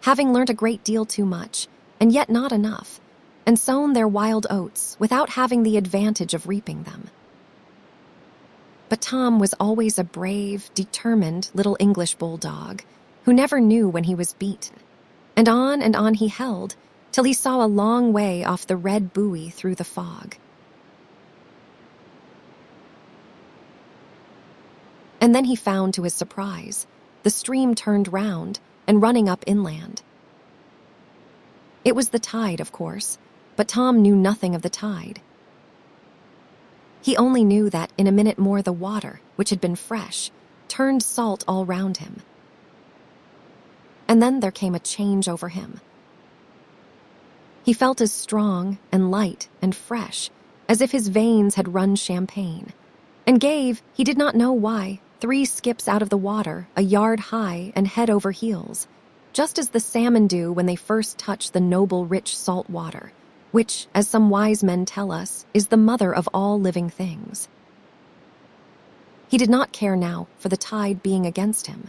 Speaker 1: having learnt a great deal too much, and yet not enough, and sown their wild oats without having the advantage of reaping them. But Tom was always a brave, determined little English bulldog, who never knew when he was beaten, and on he held, till he saw a long way off the red buoy through the fog. And then he found, to his surprise, the stream turned round and running up inland. It was the tide, of course, but Tom knew nothing of the tide. He only knew that in a minute more the water, which had been fresh, turned salt all round him. And then there came a change over him. He felt as strong and light and fresh as if his veins had run champagne, and gave, he did not know why, 3 skips out of the water, a yard high and head over heels, just as the salmon do when they first touch the noble rich salt water, which, as some wise men tell us, is the mother of all living things. He did not care now for the tide being against him.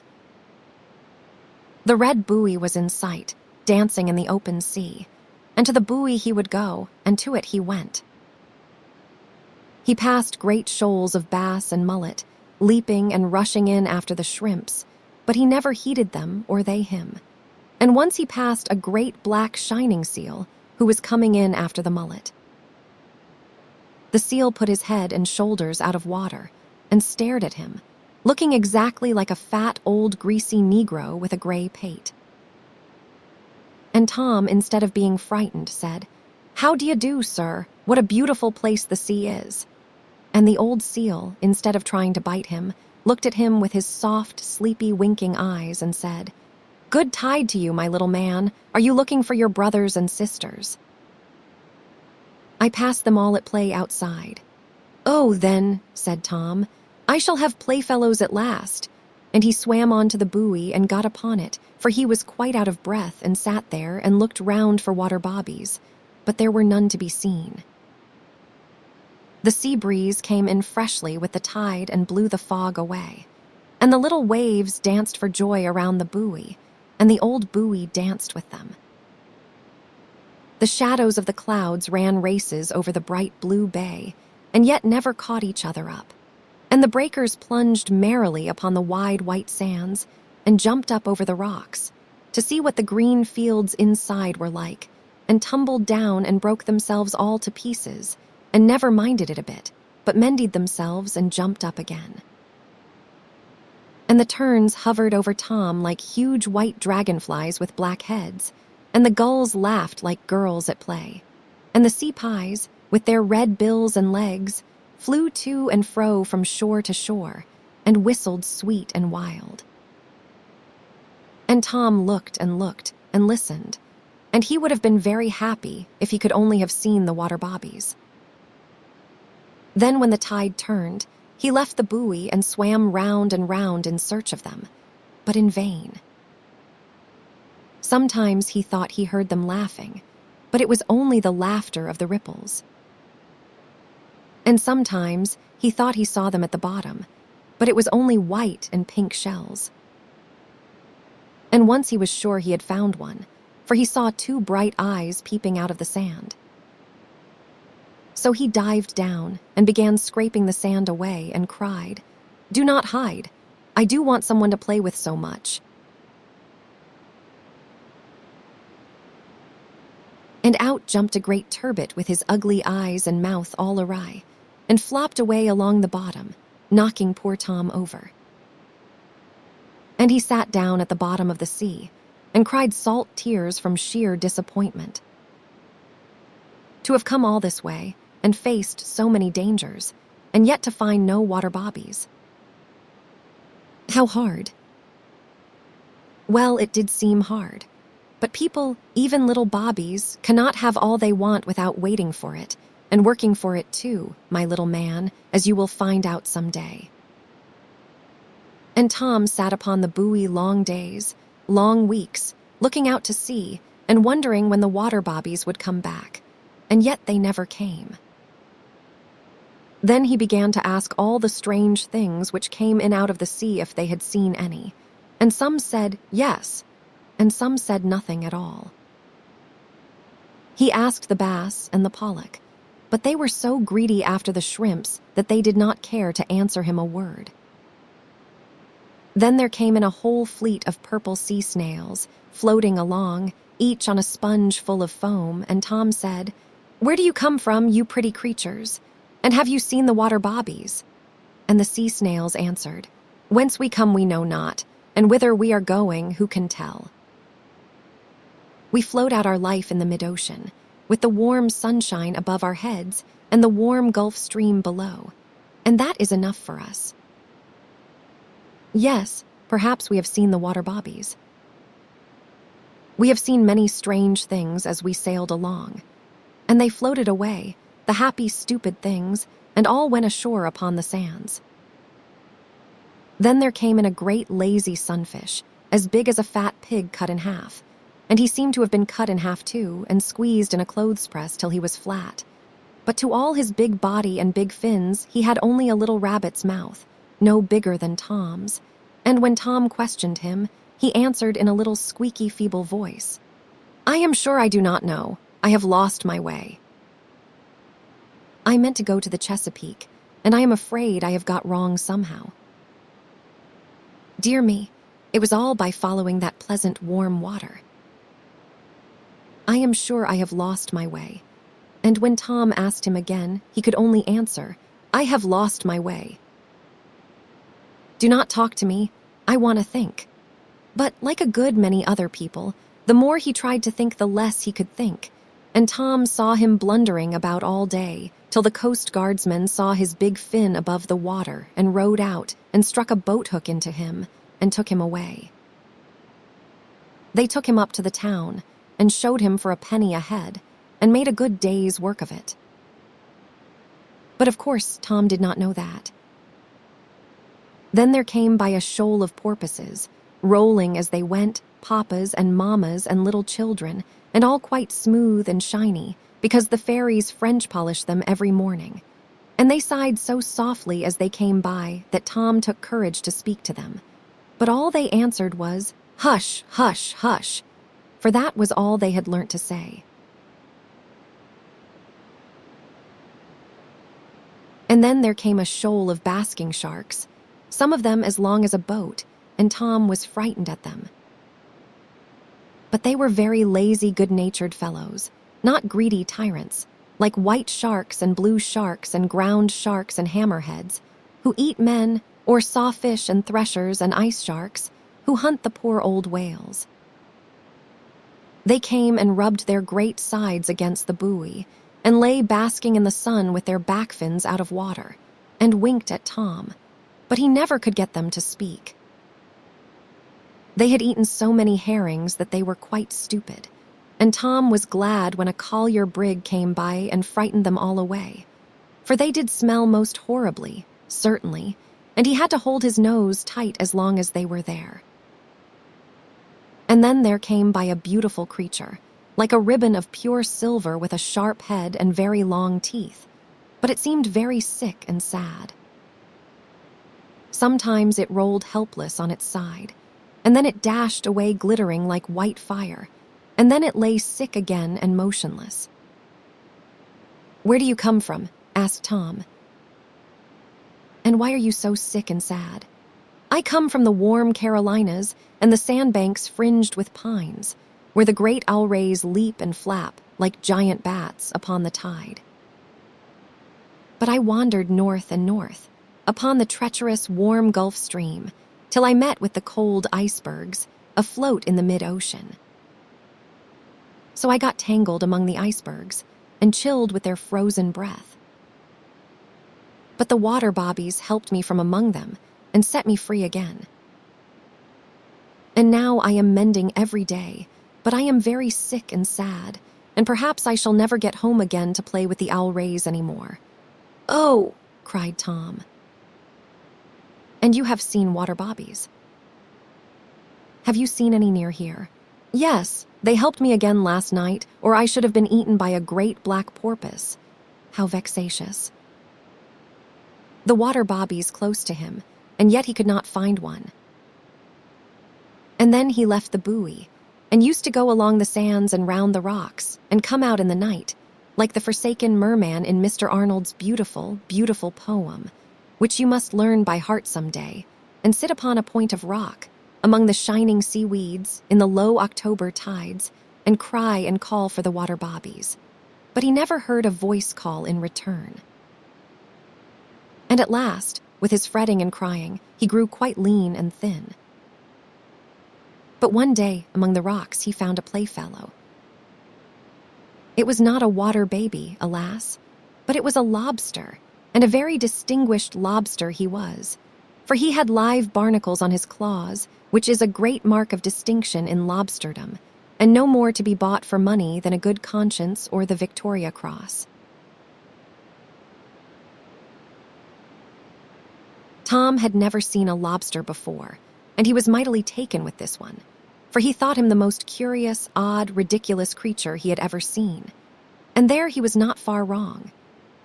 Speaker 1: The red buoy was in sight, dancing in the open sea, and to the buoy he would go, and to it he went. He passed great shoals of bass and mullet, leaping and rushing in after the shrimps, but he never heeded them or they him. And once he passed a great black shining seal who was coming in after the mullet. The seal put his head and shoulders out of water and stared at him, looking exactly like a fat, old, greasy Negro with a gray pate. And Tom, instead of being frightened, said, "How do you do, sir? What a beautiful place the sea is." And the old seal, instead of trying to bite him, looked at him with his soft, sleepy, winking eyes and said, "Good tide to you, my little man. Are you looking for your brothers and sisters?" "I passed them all at play outside." "Oh, then," said Tom, "I shall have playfellows at last." And he swam on to the buoy and got upon it, for he was quite out of breath and sat there and looked round for water bobbies, but there were none to be seen. The sea breeze came in freshly with the tide and blew the fog away, and the little waves danced for joy around the buoy, and the old buoy danced with them. The shadows of the clouds ran races over the bright blue bay, and yet never caught each other up. And the breakers plunged merrily upon the wide white sands and jumped up over the rocks to see what the green fields inside were like, and tumbled down and broke themselves all to pieces, and never minded it a bit, but mended themselves and jumped up again. And the terns hovered over Tom like huge white dragonflies with black heads, and the gulls laughed like girls at play, and the sea pies, with their red bills and legs, flew to and fro from shore to shore, and whistled sweet and wild. And Tom looked and listened, and he would have been very happy if he could only have seen the water bobbies. Then when the tide turned, he left the buoy and swam round and round in search of them, but in vain. Sometimes he thought he heard them laughing, but it was only the laughter of the ripples. And sometimes he thought he saw them at the bottom, but it was only white and pink shells. And once he was sure he had found one, for he saw two bright eyes peeping out of the sand. So he dived down and began scraping the sand away and cried, "Do not hide. I do want someone to play with so much." And out jumped a great turbot with his ugly eyes and mouth all awry, and flopped away along the bottom, knocking poor Tom over. And he sat down at the bottom of the sea and cried salt tears from sheer disappointment. To have come all this way and faced so many dangers, and yet to find no water bobbies. How hard? Well, it did seem hard. But people, even little bobbies, cannot have all they want without waiting for it, and working for it too, my little man, as you will find out some day. And Tom sat upon the buoy long days, long weeks, looking out to sea and wondering when the water bobbies would come back, and yet they never came. Then he began to ask all the strange things which came in out of the sea if they had seen any, and some said yes, and some said nothing at all. He asked the bass and the pollock, but they were so greedy after the shrimps that they did not care to answer him a word. Then there came in a whole fleet of purple sea snails, floating along, each on a sponge full of foam, and Tom said, "Where do you come from, you pretty creatures? And have you seen the water bobbies?" And the sea snails answered, "Whence we come we know not, and whither we are going who can tell? We float out our life in the mid-ocean, with the warm sunshine above our heads and the warm Gulf Stream below, and that is enough for us. Yes, perhaps we have seen the water bobbies. We have seen many strange things as we sailed along, and they floated away, the happy, stupid things, and all went ashore upon the sands. Then there came in a great lazy sunfish, as big as a fat pig cut in half, and he seemed to have been cut in half too, and squeezed in a clothes press till he was flat. But to all his big body and big fins, he had only a little rabbit's mouth, no bigger than Tom's, and when Tom questioned him, he answered in a little squeaky, feeble voice, "I am sure I do not know. I have lost my way." I meant to go to the Chesapeake, and I am afraid I have got wrong somehow. Dear me, it was all by following that pleasant warm water. I am sure I have lost my way. And when Tom asked him again, he could only answer, I have lost my way. Do not talk to me, I want to think. But like a good many other people, the more he tried to think, the less he could think. And Tom saw him blundering about all day, till the Coast Guardsmen saw his big fin above the water and rowed out and struck a boat hook into him and took him away. They took him up to the town and showed him for a penny a head and made a good day's work of it. But of course, Tom did not know that. Then there came by a shoal of porpoises, rolling as they went, papas and mammas and little children, and all quite smooth and shiny, because the fairies French polish them every morning. And they sighed so softly as they came by that Tom took courage to speak to them. But all they answered was, hush, hush, hush, for that was all they had learnt to say. And then there came a shoal of basking sharks, some of them as long as a boat, and Tom was frightened at them. But they were very lazy, good-natured fellows, not greedy tyrants, like white sharks and blue sharks and ground sharks and hammerheads, who eat men, or sawfish and threshers and ice sharks, who hunt the poor old whales. They came and rubbed their great sides against the buoy, and lay basking in the sun with their back fins out of water, and winked at Tom, but he never could get them to speak. They had eaten so many herrings that they were quite stupid, and Tom was glad when a collier brig came by and frightened them all away, for they did smell most horribly, certainly, and he had to hold his nose tight as long as they were there. And then there came by a beautiful creature, like a ribbon of pure silver with a sharp head and very long teeth, but it seemed very sick and sad. Sometimes it rolled helpless on its side, and then it dashed away glittering like white fire, and then it lay sick again and motionless. "Where do you come from?" asked Tom. "And why are you so sick and sad?" "I come from the warm Carolinas and the sandbanks fringed with pines, where the great owlrays leap and flap like giant bats upon the tide. But I wandered north and north, upon the treacherous warm Gulf Stream, till I met with the cold icebergs, afloat in the mid-ocean. So I got tangled among the icebergs, and chilled with their frozen breath. But the water bobbies helped me from among them, and set me free again. And now I am mending every day, but I am very sick and sad, and perhaps I shall never get home again to play with the owlrays any more." "Oh!" cried Tom. "And you have seen water bobbies?" "Have you seen any near here?" "Yes, they helped me again last night, or I should have been eaten by a great black porpoise." "How vexatious." The water bobbies close to him, and yet he could not find one. And then he left the buoy, and used to go along the sands and round the rocks, and come out in the night, like the forsaken merman in Mr. Arnold's beautiful, beautiful poem, which you must learn by heart some day, and sit upon a point of rock, among the shining seaweeds, in the low October tides, and cry and call for the water bobbies. But he never heard a voice call in return. And at last, with his fretting and crying, he grew quite lean and thin. But one day, among the rocks, he found a playfellow. It was not a water baby, alas, but it was a lobster, and a very distinguished lobster he was, for he had live barnacles on his claws, which is a great mark of distinction in lobsterdom, and no more to be bought for money than a good conscience or the Victoria Cross. Tom had never seen a lobster before, and he was mightily taken with this one, for he thought him the most curious, odd, ridiculous creature he had ever seen. And there he was not far wrong,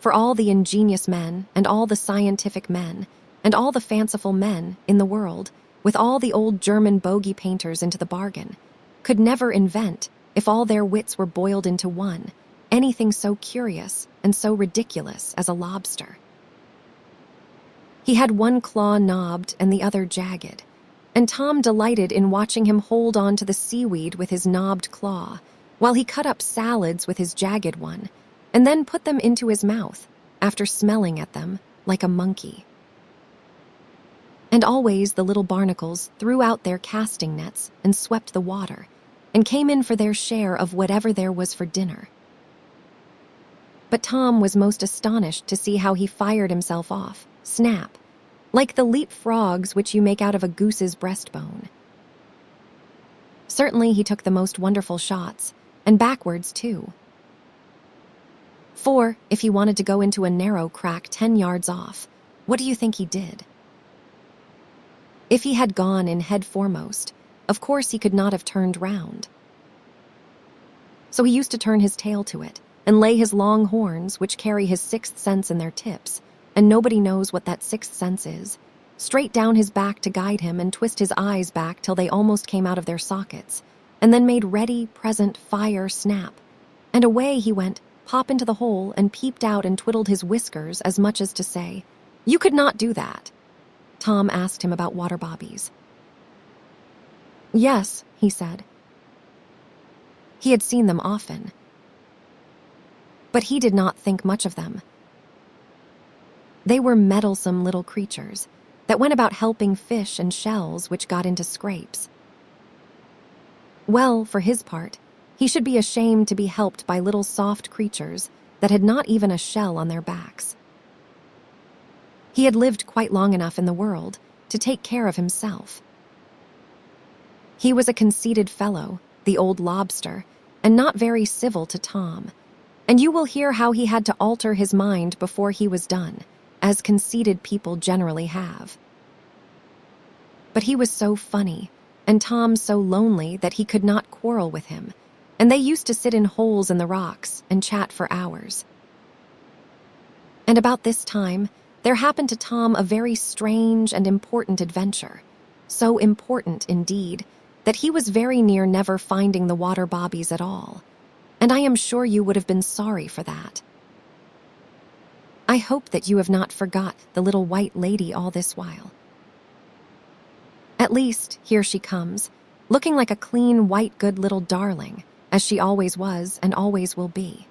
Speaker 1: for all the ingenious men, and all the scientific men, and all the fanciful men in the world, with all the old German bogey painters into the bargain, could never invent, if all their wits were boiled into one, anything so curious, and so ridiculous as a lobster. He had one claw knobbed and the other jagged, and Tom delighted in watching him hold on to the seaweed with his knobbed claw, while he cut up salads with his jagged one, and then put them into his mouth, after smelling at them like a monkey. And always the little barnacles threw out their casting nets and swept the water, and came in for their share of whatever there was for dinner. But Tom was most astonished to see how he fired himself off, snap, like the leap frogs which you make out of a goose's breastbone. Certainly he took the most wonderful shots, and backwards too. For, if he wanted to go into a narrow crack 10 yards off, what do you think he did? If he had gone in head foremost, of course he could not have turned round. So he used to turn his tail to it, and lay his long horns, which carry his sixth sense in their tips, and nobody knows what that sixth sense is, straight down his back to guide him, and twist his eyes back till they almost came out of their sockets, and then made ready, present, fire, snap. And away he went, pop into the hole, and peeped out and twiddled his whiskers as much as to say, "You could not do that." Tom asked him about water bobbies. Yes, he said. He had seen them often. But he did not think much of them. They were meddlesome little creatures that went about helping fish and shells which got into scrapes. Well, for his part, he should be ashamed to be helped by little soft creatures that had not even a shell on their backs. He had lived quite long enough in the world to take care of himself. He was a conceited fellow, the old lobster, and not very civil to Tom, and you will hear how he had to alter his mind before he was done, as conceited people generally have. But he was so funny, and Tom so lonely that he could not quarrel with him, and they used to sit in holes in the rocks and chat for hours. And about this time, there happened to Tom a very strange and important adventure, so important indeed that he was very near never finding the water bobbies at all, and I am sure you would have been sorry for that. I hope that you have not forgot the little white lady all this while. At least, here she comes, looking like a clean, white, good little darling, as she always was and always will be.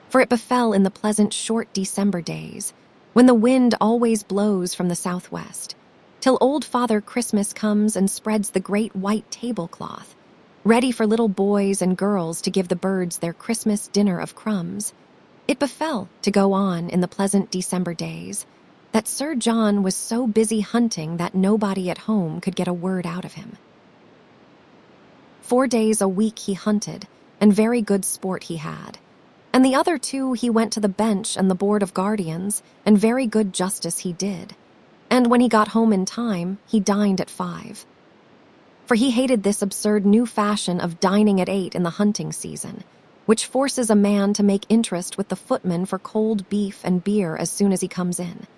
Speaker 1: For it befell in the pleasant short December days, when the wind always blows from the southwest, till old Father Christmas comes and spreads the great white tablecloth, ready for little boys and girls to give the birds their Christmas dinner of crumbs. It befell to go on in the pleasant December days that Sir John was so busy hunting that nobody at home could get a word out of him. 4 days a week he hunted, and very good sport he had. And the other 2 he went to the bench and the board of guardians, and very good justice he did. And when he got home in time, he dined at 5. For he hated this absurd new fashion of dining at 8 in the hunting season, which forces a man to make interest with the footman for cold beef and beer as soon as he comes in,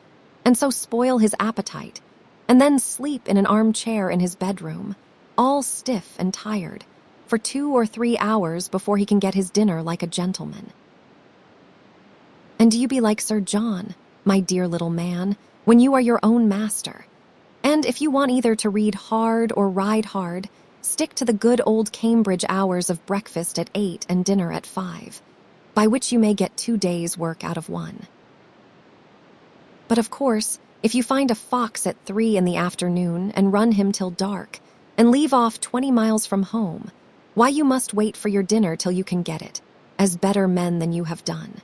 Speaker 1: and so spoil his appetite, and then sleep in an armchair in his bedroom, all stiff and tired, for 2 or 3 hours before he can get his dinner like a gentleman. And do you be like Sir John, my dear little man, when you are your own master? And if you want either to read hard or ride hard, stick to the good old Cambridge hours of breakfast at 8 and dinner at 5, by which you may get 2 days' work out of 1. But of course, if you find a fox at 3 in the afternoon and run him till dark, and leave off 20 miles from home, why you must wait for your dinner till you can get it, as better men than you have done.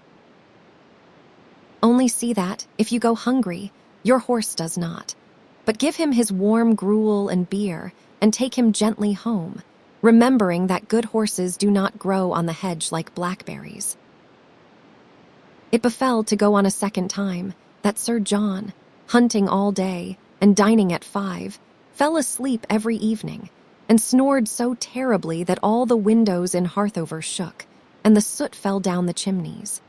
Speaker 1: Only see that, if you go hungry, your horse does not, but give him his warm gruel and beer, and take him gently home, remembering that good horses do not grow on the hedge like blackberries. It befell to go on a second time that Sir John, hunting all day and dining at 5, fell asleep every evening, and snored so terribly that all the windows in Harthover shook, and the soot fell down the chimneys.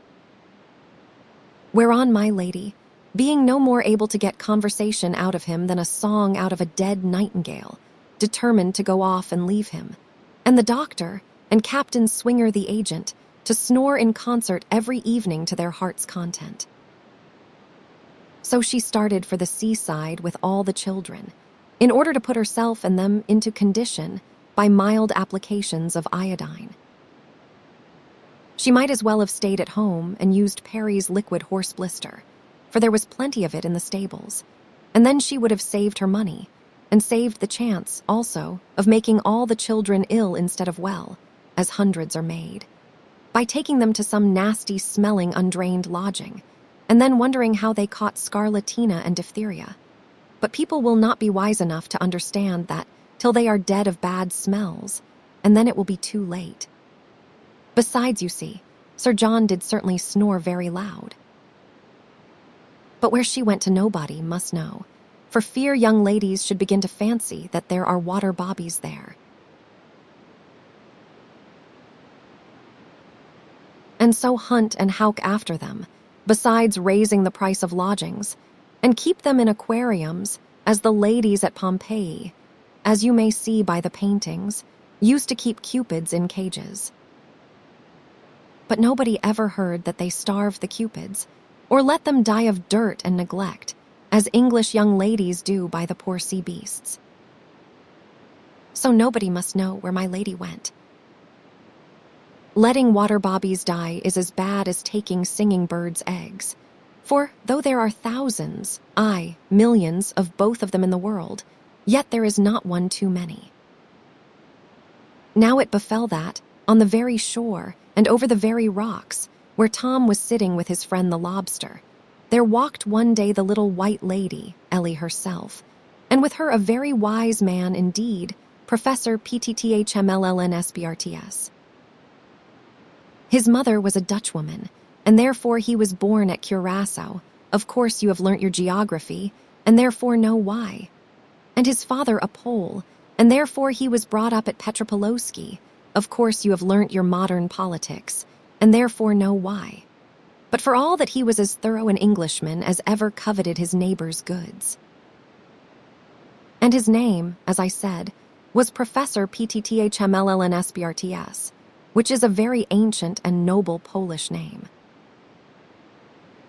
Speaker 1: Whereon my lady, being no more able to get conversation out of him than a song out of a dead nightingale, determined to go off and leave him, and the doctor, and Captain Swinger the agent to snore in concert every evening to their heart's content. So she started for the seaside with all the children, in order to put herself and them into condition by mild applications of iodine. She might as well have stayed at home and used Perry's liquid horse blister, for there was plenty of it in the stables, and then she would have saved her money, and saved the chance, also, of making all the children ill instead of well, as hundreds are made, by taking them to some nasty-smelling, undrained lodging, and then wondering how they caught scarlatina and diphtheria. But people will not be wise enough to understand that till they are dead of bad smells, and then it will be too late. Besides, you see, Sir John did certainly snore very loud. But where she went to nobody must know, for fear young ladies should begin to fancy that there are water bobbies there. And so hunt and howk after them, besides raising the price of lodgings, and keep them in aquariums, as the ladies at Pompeii, as you may see by the paintings, used to keep cupids in cages. But nobody ever heard that they starved the cupids, or let them die of dirt and neglect, as English young ladies do by the poor sea beasts. So nobody must know where my lady went. Letting water bobbies die is as bad as taking singing birds' eggs, for though there are thousands, aye, millions of both of them in the world, yet there is not one too many. Now it befell that, on the very shore, and over the very rocks, where Tom was sitting with his friend the lobster, there walked one day the little white lady, Ellie herself, and with her a very wise man indeed, Professor Ptthmllnsbrts. His mother was a Dutchwoman, and therefore he was born at Curaçao. Of course you have learnt your geography, and therefore know why. And his father a Pole, and therefore he was brought up at Petropolowski. Of course you have learnt your modern politics, and therefore know why. But for all that he was as thorough an Englishman as ever coveted his neighbor's goods. And his name, as I said, was Professor Ptthmllnsbrts, which is a very ancient and noble Polish name.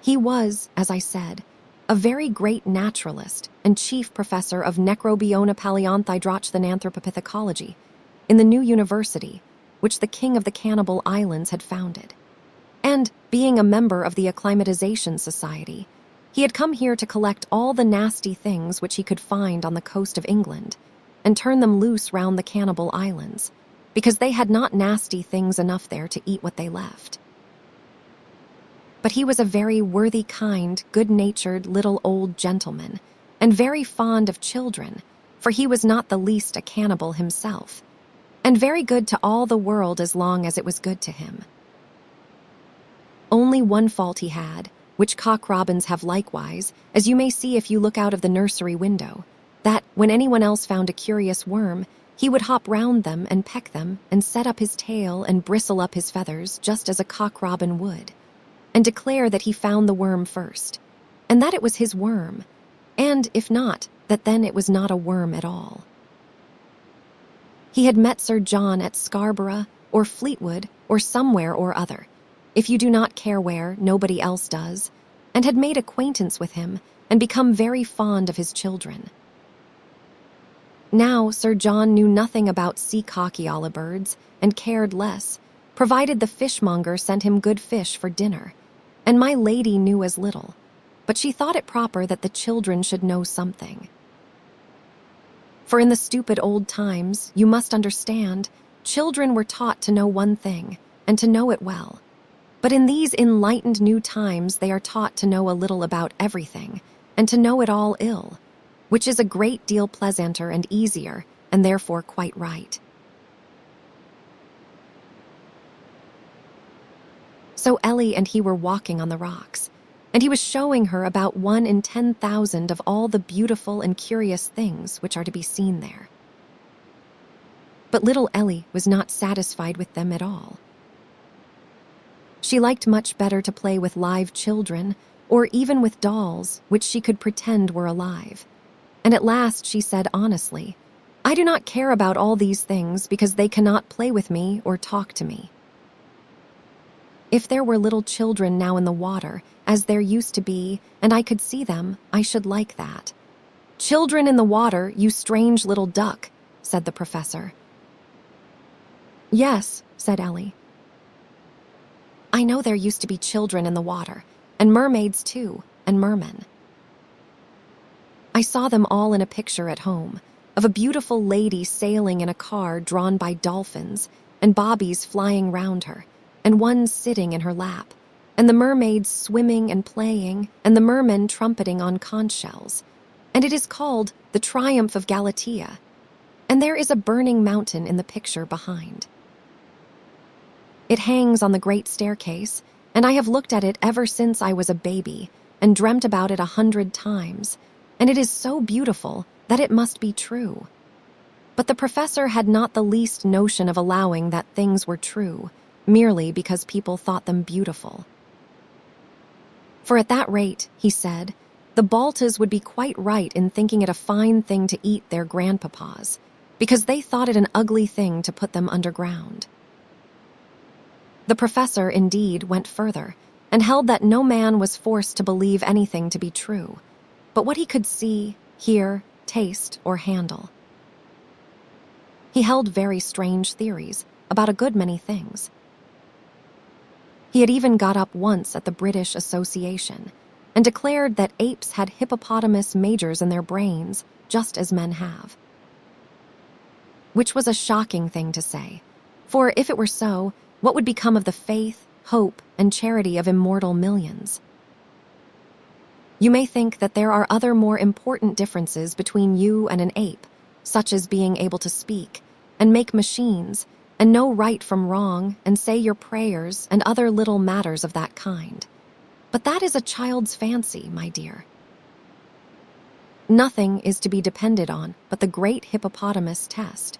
Speaker 1: He was, as I said, a very great naturalist and chief professor of necrobiona paleonthodrochthananthropopithecology in the new university, which the king of the Cannibal Islands had founded. And, being a member of the Acclimatization Society, he had come here to collect all the nasty things which he could find on the coast of England and turn them loose round the Cannibal Islands, because they had not nasty things enough there to eat what they left. But he was a very worthy, kind, good-natured little old gentleman, and very fond of children, for he was not the least a cannibal himself, and very good to all the world as long as it was good to him. Only one fault he had, which cock robins have likewise, as you may see if you look out of the nursery window, that, when anyone else found a curious worm, he would hop round them and peck them and set up his tail and bristle up his feathers just as a cock robin would, and declare that he found the worm first, and that it was his worm, and, if not, that then it was not a worm at all. He had met Sir John at Scarborough, or Fleetwood, or somewhere or other, if you do not care where, nobody else does, and had made acquaintance with him and become very fond of his children. Now Sir John knew nothing about sea cockyola birds, and cared less, provided the fishmonger sent him good fish for dinner, and my lady knew as little, but she thought it proper that the children should know something. For in the stupid old times, you must understand, children were taught to know one thing, and to know it well. But in these enlightened new times they are taught to know a little about everything, and to know it all ill, which is a great deal pleasanter and easier, and therefore quite right. So Ellie and he were walking on the rocks, and he was showing her about 1 in 10,000 of all the beautiful and curious things which are to be seen there. But little Ellie was not satisfied with them at all. She liked much better to play with live children, or even with dolls which she could pretend were alive. And at last she said honestly, I do not care about all these things because they cannot play with me or talk to me. If there were little children now in the water, as there used to be, and I could see them, I should like that. Children in the water, you strange little duck, said the professor. Yes, said Ellie. I know there used to be children in the water, and mermaids too, and mermen. I saw them all in a picture at home, of a beautiful lady sailing in a car drawn by dolphins, and bobbies flying round her, and one sitting in her lap, and the mermaids swimming and playing, and the mermen trumpeting on conch shells. And it is called the Triumph of Galatea. And there is a burning mountain in the picture behind. It hangs on the great staircase, and I have looked at it ever since I was a baby, and dreamt about it 100 times, and it is so beautiful that it must be true. But the professor had not the least notion of allowing that things were true, merely because people thought them beautiful. For at that rate, he said, the Baltas would be quite right in thinking it a fine thing to eat their grandpapas, because they thought it an ugly thing to put them underground. The professor, indeed, went further, and held that no man was forced to believe anything to be true, but what he could see, hear, taste, or handle. He held very strange theories about a good many things. He had even got up once at the British Association and declared that apes had hippopotamus majors in their brains, just as men have. Which was a shocking thing to say, for if it were so, what would become of the faith, hope, and charity of immortal millions? You may think that there are other more important differences between you and an ape, such as being able to speak, and make machines, and know right from wrong, and say your prayers, and other little matters of that kind. But that is a child's fancy, my dear. Nothing is to be depended on but the great hippopotamus test.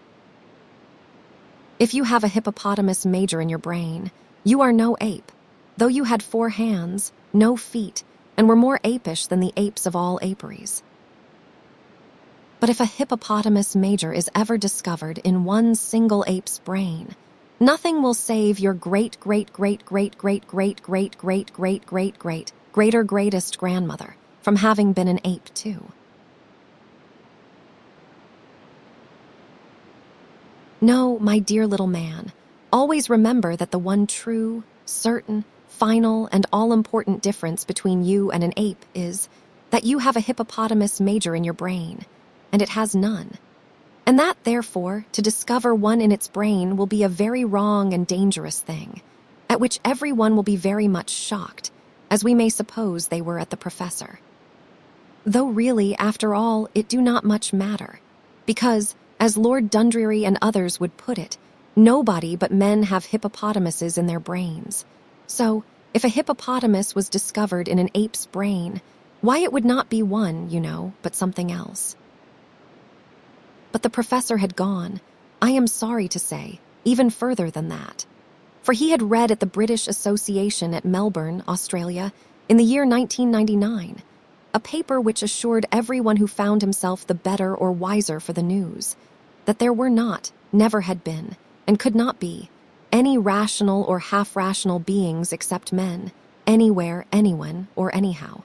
Speaker 1: If you have a hippopotamus major in your brain, you are no ape, though you had 4 hands, no feet, and were more apish than the apes of all aperies. But if a hippopotamus major is ever discovered in one single ape's brain, nothing will save your greatest grandmother from having been an ape too. No, my dear little man, always remember that the one true, certain, final, and all-important difference between you and an ape is that you have a hippopotamus major in your brain, and it has none. And that, therefore, to discover one in its brain will be a very wrong and dangerous thing, at which everyone will be very much shocked, as we may suppose they were at the professor. Though really, after all, it do not much matter, because, as Lord Dundreary and others would put it, nobody but men have hippopotamuses in their brains. So, if a hippopotamus was discovered in an ape's brain, why it would not be one, you know, but something else. But the professor had gone, I am sorry to say, even further than that. For he had read at the British Association at Melbourne, Australia, in the year 1999, a paper which assured everyone who found himself the better or wiser for the news, that there were not, never had been, and could not be, any rational or half-rational beings except men, anywhere, anyone, or anyhow.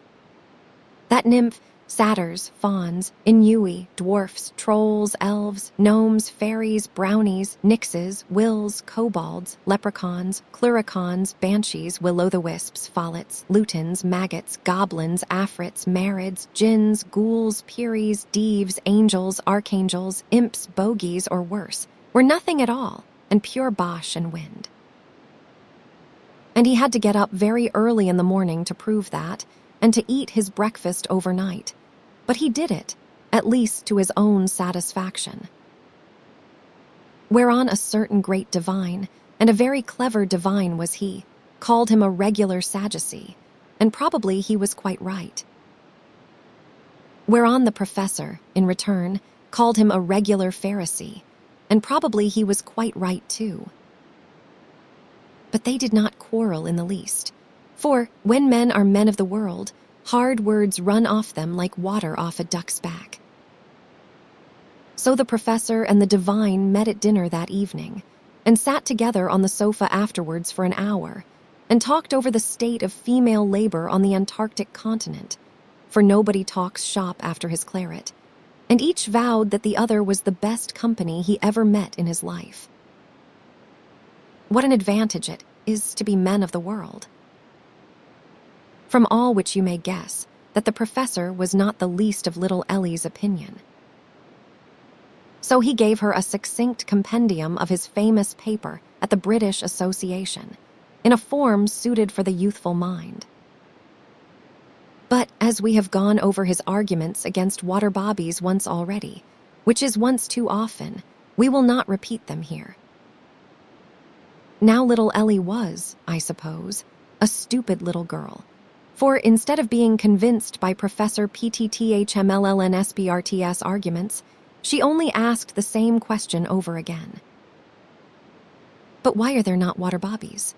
Speaker 1: That nymph, satyrs, fauns, inui, dwarfs, trolls, elves, gnomes, fairies, brownies, nixes, wills, kobolds, leprechauns, cluricauns, banshees, will-o'-the-wisps, follets, lutins, maggots, goblins, afrits, marids, jinns, ghouls, peries, deeves, angels, archangels, imps, bogies, or worse, were nothing at all, and pure bosh and wind. And he had to get up very early in the morning to prove that, and to eat his breakfast overnight. But he did it, at least to his own satisfaction. Whereon a certain great divine, and a very clever divine was he, called him a regular Sadducee, and probably he was quite right. Whereon the professor, in return, called him a regular Pharisee, and probably he was quite right too. But they did not quarrel in the least, for when men are men of the world, hard words run off them like water off a duck's back. So the professor and the divine met at dinner that evening and sat together on the sofa afterwards for an hour and talked over the state of female labor on the Antarctic continent, for nobody talks shop after his claret, and each vowed that the other was the best company he ever met in his life. What an advantage it is to be men of the world. From all which you may guess that the professor was not the least of little Ellie's opinion. So he gave her a succinct compendium of his famous paper at the British Association, in a form suited for the youthful mind. But as we have gone over his arguments against water bobbies once already, which is once too often, we will not repeat them here. Now little Ellie was, I suppose, a stupid little girl, for instead of being convinced by Professor PTTHMLLNSBRTS arguments, she only asked the same question over again. But why are there not water bobbies?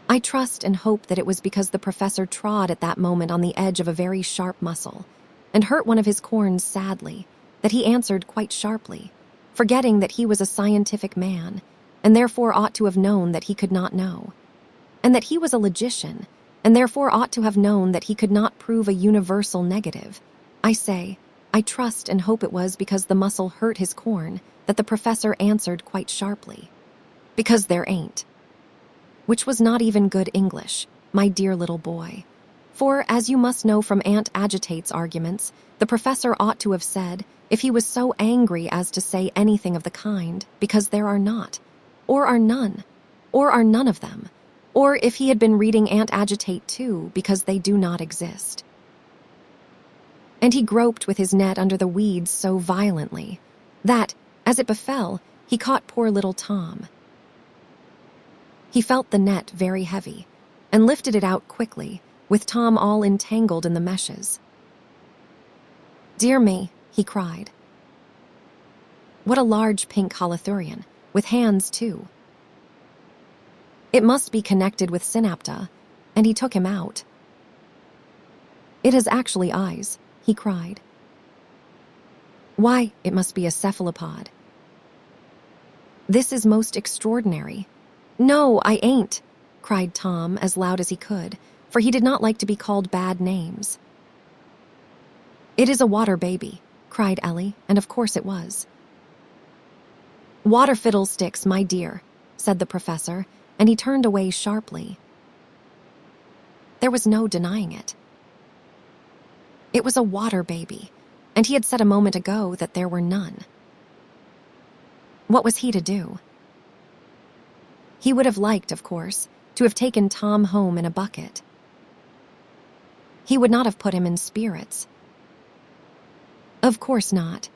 Speaker 1: I trust and hope that it was because the professor trod at that moment on the edge of a very sharp muscle and hurt one of his corns sadly, that he answered quite sharply, forgetting that he was a scientific man and therefore ought to have known that he could not know, and that he was a logician and therefore ought to have known that he could not prove a universal negative. I say, I trust and hope it was because the muscle hurt his corn that the professor answered quite sharply, because there ain't. Which was not even good English, my dear little boy. For, as you must know from Aunt Agitate's arguments, the professor ought to have said, if he was so angry as to say anything of the kind, because there are not, or are none of them, or if he had been reading Aunt Agitate too, because they do not exist. And he groped with his net under the weeds so violently that, as it befell, he caught poor little Tom. He felt the net very heavy, and lifted it out quickly, with Tom all entangled in the meshes. "Dear me," he cried. "What a large pink holothurian, with hands too. It must be connected with synapta," and he took him out. "It has actually eyes," he cried. "Why, it must be a cephalopod. This is most extraordinary." "No, I ain't," cried Tom as loud as he could, for he did not like to be called bad names. "It is a water baby," cried Ellie, and of course it was. "Water fiddlesticks, my dear," said the professor, and he turned away sharply. There was no denying it. It was a water baby, and he had said a moment ago that there were none. What was he to do? He would have liked, of course, to have taken Tom home in a bucket. He would not have put him in spirits. Of course not.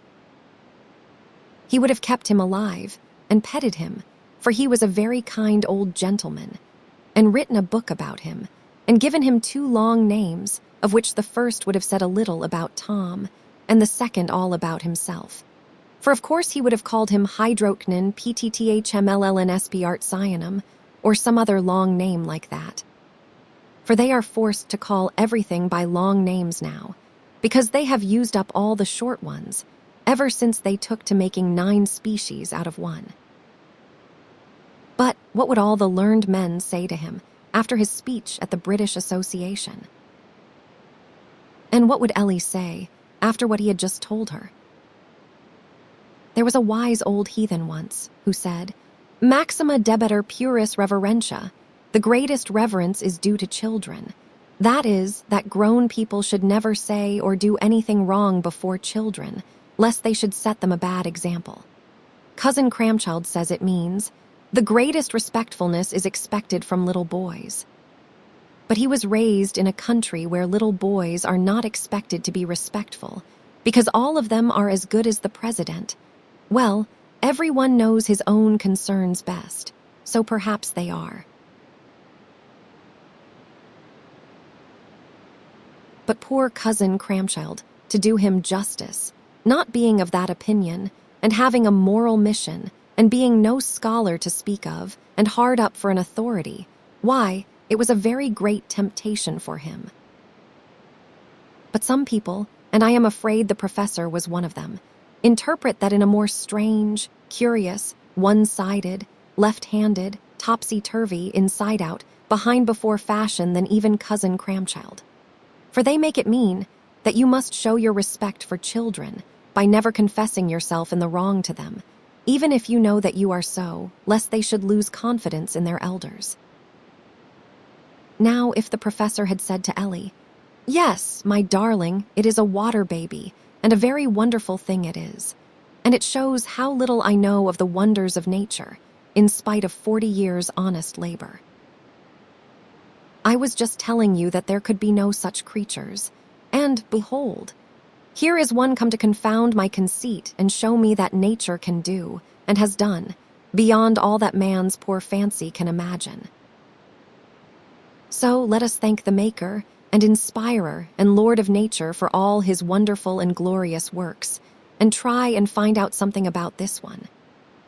Speaker 1: He would have kept him alive and petted him, for he was a very kind old gentleman, and written a book about him, and given him 2 long names, of which the first would have said a little about Tom, and the second all about himself. For of course he would have called him Hydrocnin PTTHMLLNSBart Cyanum, or some other long name like that. For they are forced to call everything by long names now, because they have used up all the short ones, ever since they took to making 9 species out of one. But what would all the learned men say to him after his speech at the British Association? And what would Ellie say after what he had just told her? There was a wise old heathen once who said, "Maxima debetur puris reverentia," the greatest reverence is due to children. That is, that grown people should never say or do anything wrong before children, lest they should set them a bad example. Cousin Cramchild says it means, the greatest respectfulness is expected from little boys. But he was raised in a country where little boys are not expected to be respectful, because all of them are as good as the president. Well, everyone knows his own concerns best, so perhaps they are. But poor Cousin Cramchild, to do him justice, not being of that opinion, and having a moral mission, and being no scholar to speak of, and hard up for an authority, why, it was a very great temptation for him. But some people, and I am afraid the professor was one of them, interpret that in a more strange, curious, one-sided, left-handed, topsy-turvy, inside-out, behind-before fashion than even cousin Cramchild. For they make it mean that you must show your respect for children by never confessing yourself in the wrong to them, even if you know that you are so, lest they should lose confidence in their elders. Now, if the professor had said to Ellie, "Yes, my darling, it is a water baby, and a very wonderful thing it is. And it shows how little I know of the wonders of nature, in spite of 40 years' honest labor. I was just telling you that there could be no such creatures. And, behold, here is one come to confound my conceit and show me that nature can do, and has done, beyond all that man's poor fancy can imagine. So let us thank the Maker and Inspirer and Lord of Nature for all his wonderful and glorious works, and try and find out something about this one."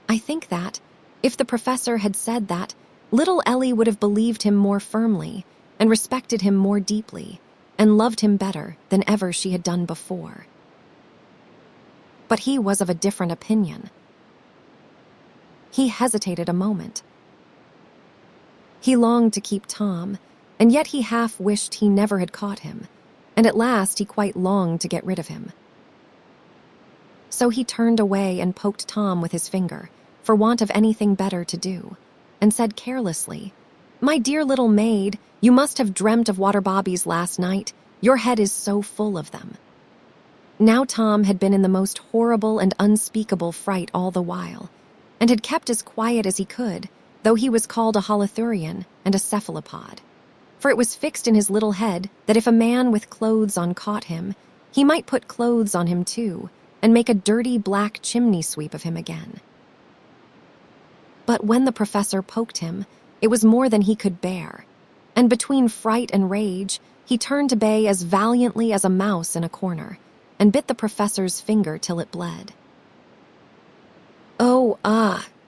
Speaker 1: I think that, if the professor had said that, little Ellie would have believed him more firmly, and respected him more deeply, and loved him better than ever she had done before. But he was of a different opinion. He hesitated a moment. He longed to keep Tom, and yet he half wished he never had caught him, and at last he quite longed to get rid of him. So he turned away and poked Tom with his finger, for want of anything better to do, and said carelessly, "My dear little maid, you must have dreamt of water bobbies last night. Your head is so full of them." Now Tom had been in the most horrible and unspeakable fright all the while, and had kept as quiet as he could, though he was called a holothurian and a cephalopod. For it was fixed in his little head that if a man with clothes on caught him, he might put clothes on him too, and make a dirty black chimney sweep of him again. But when the professor poked him, it was more than he could bear, and between fright and rage, he turned to bay as valiantly as a mouse in a corner, and bit the professor's finger till it bled. "Oh,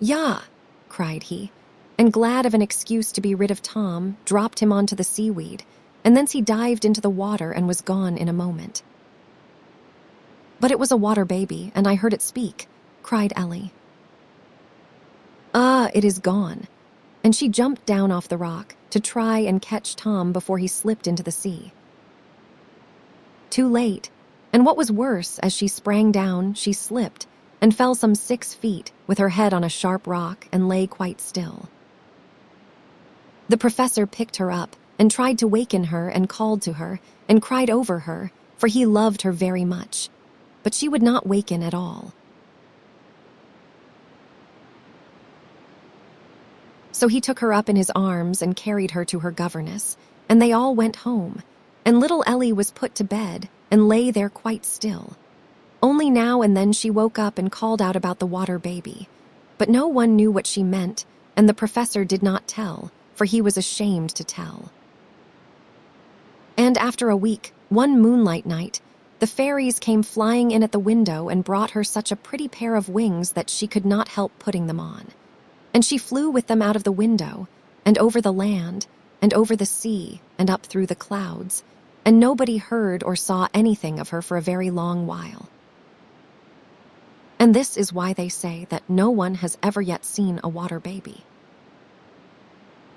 Speaker 1: yeah," cried he, and glad of an excuse to be rid of Tom, dropped him onto the seaweed, and thence he dived into the water and was gone in a moment. "But it was a water baby, and I heard it speak," cried Ellie. It is gone," and she jumped down off the rock to try and catch Tom before he slipped into the sea. Too late, and what was worse, as she sprang down, she slipped and fell some 6 feet with her head on a sharp rock and lay quite still. The professor picked her up and tried to waken her and called to her and cried over her, for he loved her very much, but she would not waken at all. So he took her up in his arms and carried her to her governess, and they all went home, and little Ellie was put to bed and lay there quite still. Only now and then she woke up and called out about the water baby, but no one knew what she meant, and the professor did not tell, for he was ashamed to tell. And after a week, one moonlight night, the fairies came flying in at the window and brought her such a pretty pair of wings that she could not help putting them on. And she flew with them out of the window, and over the land, and over the sea, and up through the clouds, and nobody heard or saw anything of her for a very long while. And this is why they say that no one has ever yet seen a water baby.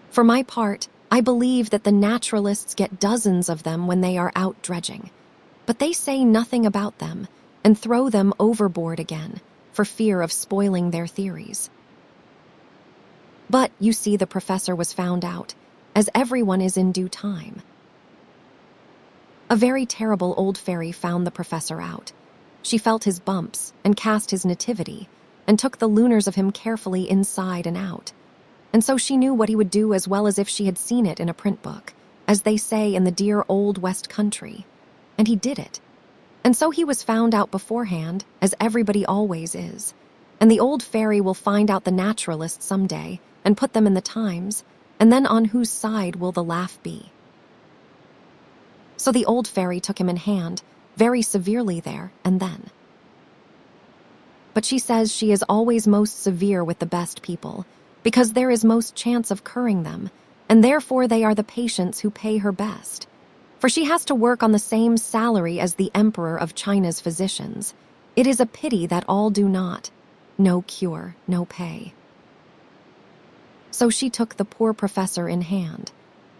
Speaker 1: For my part, I believe that the naturalists get dozens of them when they are out dredging, but they say nothing about them and throw them overboard again for fear of spoiling their theories. But, you see, the professor was found out, as everyone is in due time. A very terrible old fairy found the professor out. She felt his bumps and cast his nativity, and took the lunars of him carefully inside and out. And so she knew what he would do as well as if she had seen it in a print book, as they say in the dear old West Country. And he did it. And so he was found out beforehand, as everybody always is. And the old fairy will find out the naturalists some day, and put them in the Times, and then on whose side will the laugh be? So the old fairy took him in hand, very severely there and then. But she says she is always most severe with the best people, because there is most chance of curing them, and therefore they are the patients who pay her best. for she has to work on the same salary as the emperor of China's physicians. It is a pity that all do not. No cure, no pay. So she took the poor professor in hand,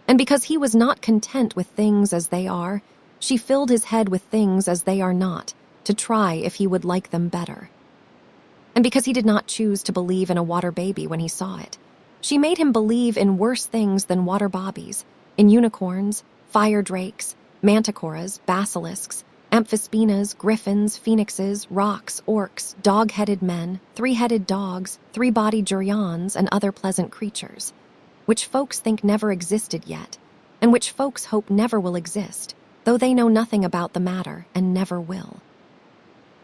Speaker 1: and because he was not content with things as they are, she filled his head with things as they are not, to try if he would like them better. And because he did not choose to believe in a water baby when he saw it, she made him believe in worse things than water bobbies, in unicorns, fire drakes, manticoras, basilisks, amphispinas, griffins, phoenixes, rocks, orcs, dog-headed men, three-headed dogs, three-bodied jurions, and other pleasant creatures, which folks think never existed yet, and which folks hope never will exist, though they know nothing about the matter and never will.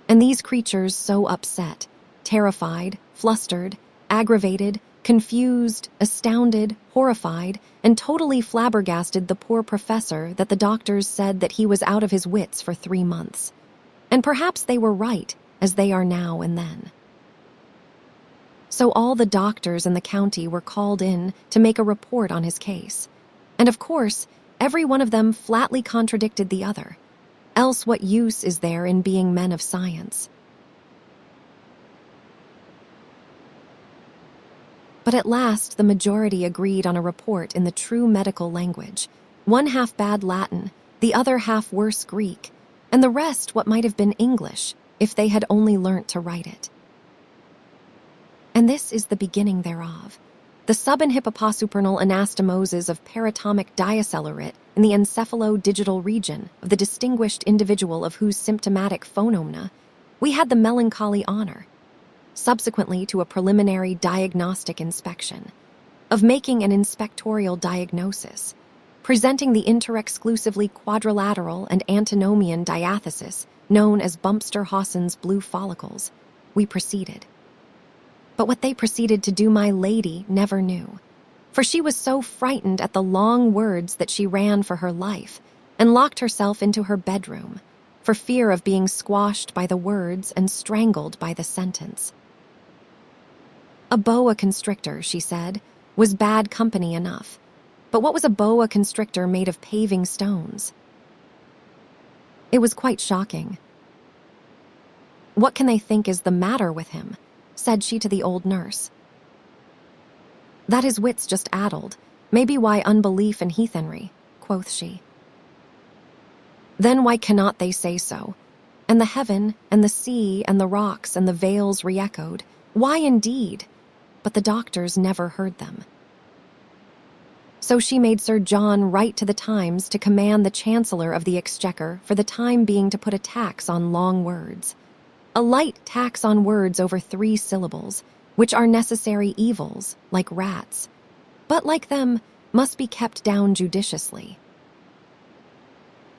Speaker 1: And these creatures so upset, terrified, flustered, aggravated, confused, astounded, horrified, and totally flabbergasted the poor professor that the doctors said that he was out of his wits for 3 months. And perhaps they were right, as they are now and then. So all the doctors in the county were called in to make a report on his case. And of course, every one of them flatly contradicted the other. Else what use is there in being men of science? But at last the majority agreed on a report in the true medical language, one half bad Latin, the other half worse Greek, and the rest what might have been English if they had only learnt to write it. And this is the beginning thereof. The subinhippoposternal anastomoses of paratomic diacelerit in the encephalodigital region of the distinguished individual of whose symptomatic phonomena we had the melancholy honor, subsequently to a preliminary diagnostic inspection, of making an inspectorial diagnosis, presenting the interexclusively quadrilateral and antinomian diathesis known as Bumpster-Hawson's blue follicles, we proceeded. But what they proceeded to do my lady never knew, for she was so frightened at the long words that she ran for her life and locked herself into her bedroom, for fear of being squashed by the words and strangled by the sentence. A boa constrictor, she said, was bad company enough, but what was a boa constrictor made of paving stones? It was quite shocking. "What can they think is the matter with him?" said she to the old nurse. "That his wit's just addled, may be why unbelief and heathenry," quoth she. "Then why cannot they say so? And the heaven, and the sea, and the rocks, and the vales re-echoed, why indeed?" But the doctors never heard them. So she made Sir John write to the Times to command the Chancellor of the Exchequer for the time being to put a tax on long words, a light tax on words over 3 syllables, which are necessary evils, like rats, but like them must be kept down judiciously.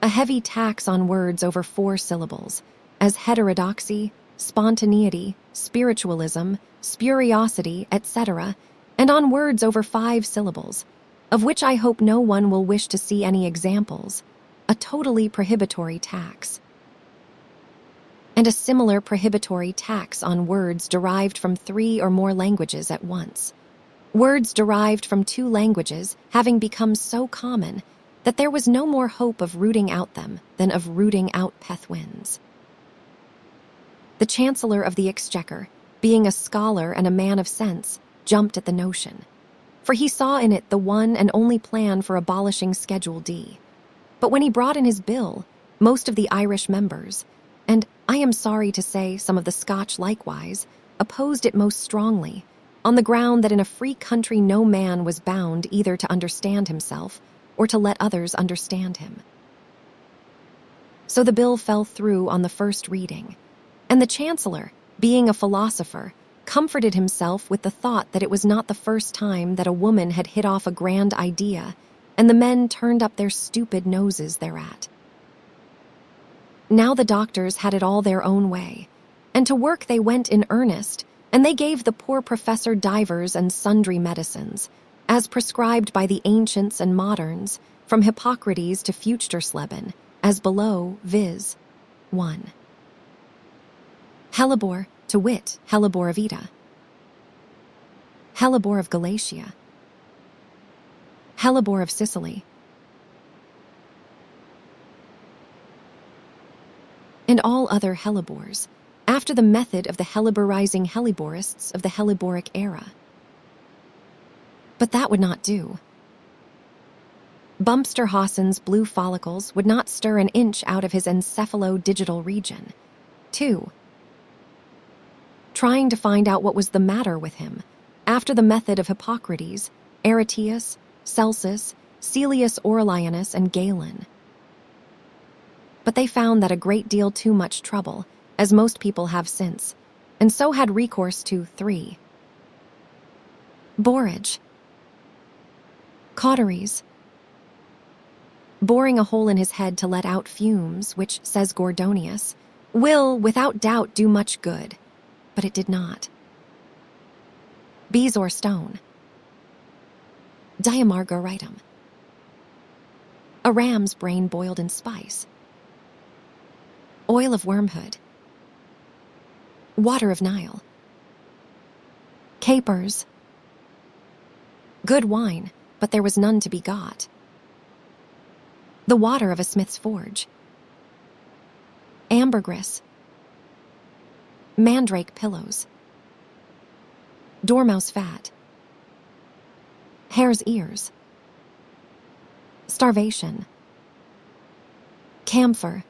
Speaker 1: A heavy tax on words over 4 syllables, as heterodoxy, spontaneity, spiritualism, spuriosity, etc., and on words over 5 syllables, of which I hope no one will wish to see any examples, a totally prohibitory tax. And a similar prohibitory tax on words derived from 3 or more languages at once. Words derived from 2 languages having become so common that there was no more hope of rooting out them than of rooting out Pethwins. The Chancellor of the Exchequer, being a scholar and a man of sense, jumped at the notion, for he saw in it the one and only plan for abolishing Schedule D. But when he brought in his bill, most of the Irish members, and I am sorry to say some of the Scotch likewise, opposed it most strongly, on the ground that in a free country no man was bound either to understand himself or to let others understand him. So the bill fell through on the first reading, and the Chancellor, being a philosopher, comforted himself with the thought that it was not the first time that a woman had hit off a grand idea, and the men turned up their stupid noses thereat. Now the doctors had it all their own way, and to work they went in earnest, and they gave the poor professor divers and sundry medicines, as prescribed by the ancients and moderns, from Hippocrates to Feuchtersleben, as below, viz. 1. Hellebore, to wit, hellebore of Ida. Hellebore of Galatia. Hellebore of Sicily. and all other hellebores, after the method of the helleborizing helleborists of the helleboric era. But that would not do. Bumpster Hassen's blue follicles would not stir an inch out of his encephalodigital region. 2. Trying to find out what was the matter with him, after the method of Hippocrates, Aretius, Celsus, Celius Aurelianus, and Galen. But they found that a great deal too much trouble, as most people have since, and so had recourse to 3. Borage. Cauteries. Boring a hole in his head to let out fumes, which, says Gordonius, will, without doubt, do much good, but it did not. Bees or stone. Diamargaritum. A ram's brain boiled in spice. Oil of wormwood. Water of Nile. Capers. Good wine, but there was none to be got. The water of a smith's forge. Ambergris. Mandrake pillows. Dormouse fat. Hare's ears. Starvation. Camphor.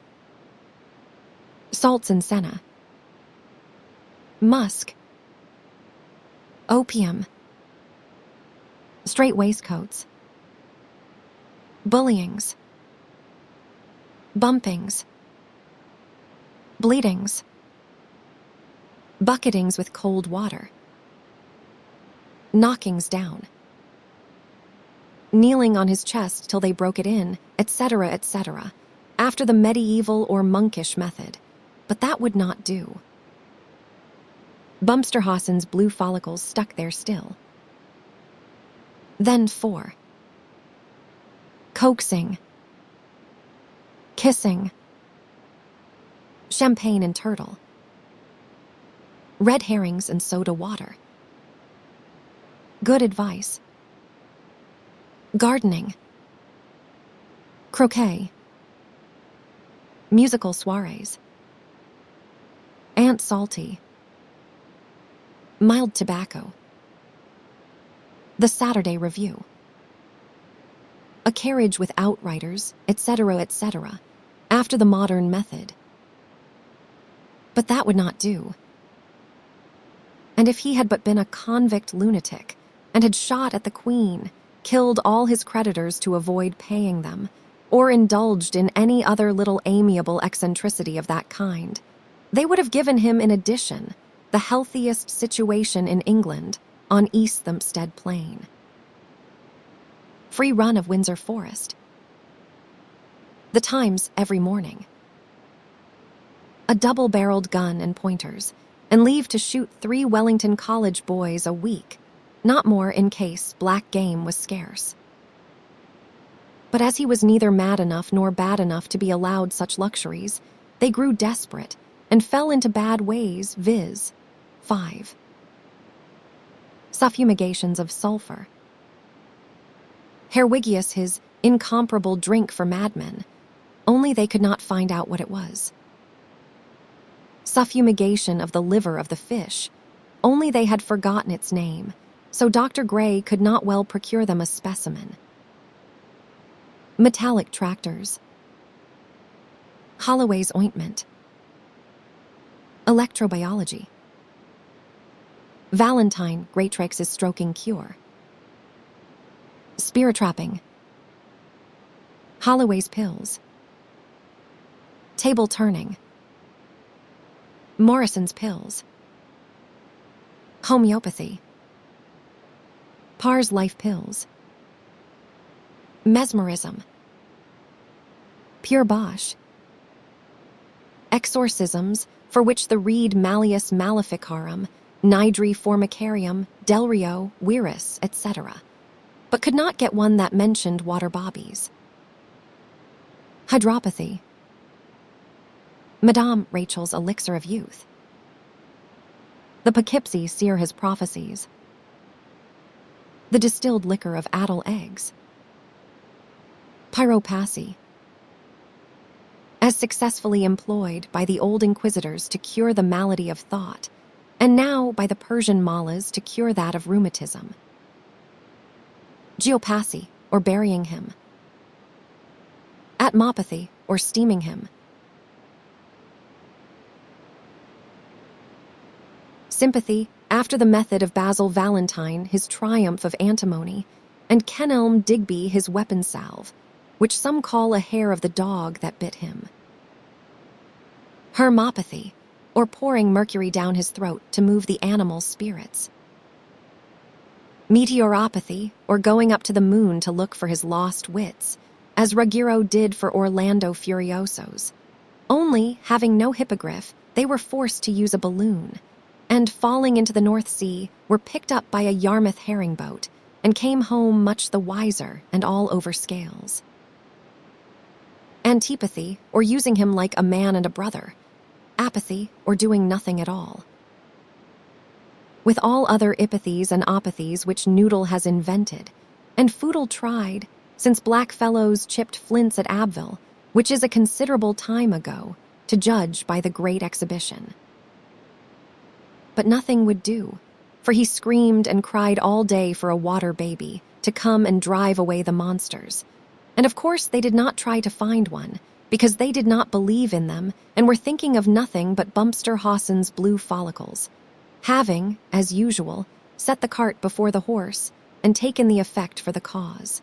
Speaker 1: Salts and senna. Musk. Opium. Straight waistcoats. Bullyings. Bumpings. Bleedings. Bucketings with cold water. Knockings down. Kneeling on his chest till they broke it in, etc., etc., after the medieval or monkish method. But that would not do. Bumpster Hassen's blue follicles stuck there still. Then 4. Coaxing. Kissing. Champagne and turtle. Red herrings and soda water. Good advice. Gardening. Croquet. Musical soirees. Aunt Salty. Mild tobacco. The Saturday Review. A carriage with outriders, etc., etc., after the modern method. But that would not do. And if he had but been a convict lunatic, and had shot at the Queen, killed all his creditors to avoid paying them, or indulged in any other little amiable eccentricity of that kind, they would have given him, in addition, the healthiest situation in England on East Thumpstead Plain. Free run of Windsor Forest. The Times every morning. A double-barreled gun and pointers, and leave to shoot 3 Wellington College boys a week, not more in case black game was scarce. But as he was neither mad enough nor bad enough to be allowed such luxuries, they grew desperate and fell into bad ways, viz. 5. Suffumigations of sulfur. Herwigius his incomparable drink for madmen, only they could not find out what it was. Suffumigation of the liver of the fish, only they had forgotten its name, so Dr. Gray could not well procure them a specimen. Metallic tractors. Holloway's ointment. Electrobiology. Valentine Greatrex's stroking cure. Spear trapping. Holloway's pills. Table turning. Morrison's pills. Homeopathy. Parr's life pills. Mesmerism. Pure Bosh. Exorcisms, for which the reed Malleus Maleficarum, Nidri Formicarium, Delrio, Wierus, etc., but could not get one that mentioned water bobbies. Hydropathy. Madame Rachel's elixir of youth. The Poughkeepsie seer his prophecies. The distilled liquor of addle eggs. Pyropassy. as successfully employed by the old inquisitors to cure the malady of thought, and now by the Persian mullahs to cure that of rheumatism. Geopathy, or burying him. Atmopathy, or steaming him. Sympathy, after the method of Basil Valentine, his triumph of antimony, and Kenelm Digby his weapon salve, which some call a hair of the dog that bit him. Hermopathy, or pouring mercury down his throat to move the animal's spirits. Meteoropathy, or going up to the moon to look for his lost wits, as Ruggiero did for Orlando Furioso's. Only, having no hippogriff, they were forced to use a balloon, and, falling into the North Sea, were picked up by a Yarmouth herring boat, and came home much the wiser and all over scales. Antipathy, or using him like a man and a brother. Apathy, or doing nothing at all. With all other ipathies and opathies which Noodle has invented, and Foodle tried, since blackfellows chipped flints at Abbeville, which is a considerable time ago, to judge by the great exhibition. But nothing would do, for he screamed and cried all day for a water baby to come and drive away the monsters. And of course they did not try to find one, because they did not believe in them and were thinking of nothing but Bumpster Hawson's blue follicles, having, as usual, set the cart before the horse and taken the effect for the cause.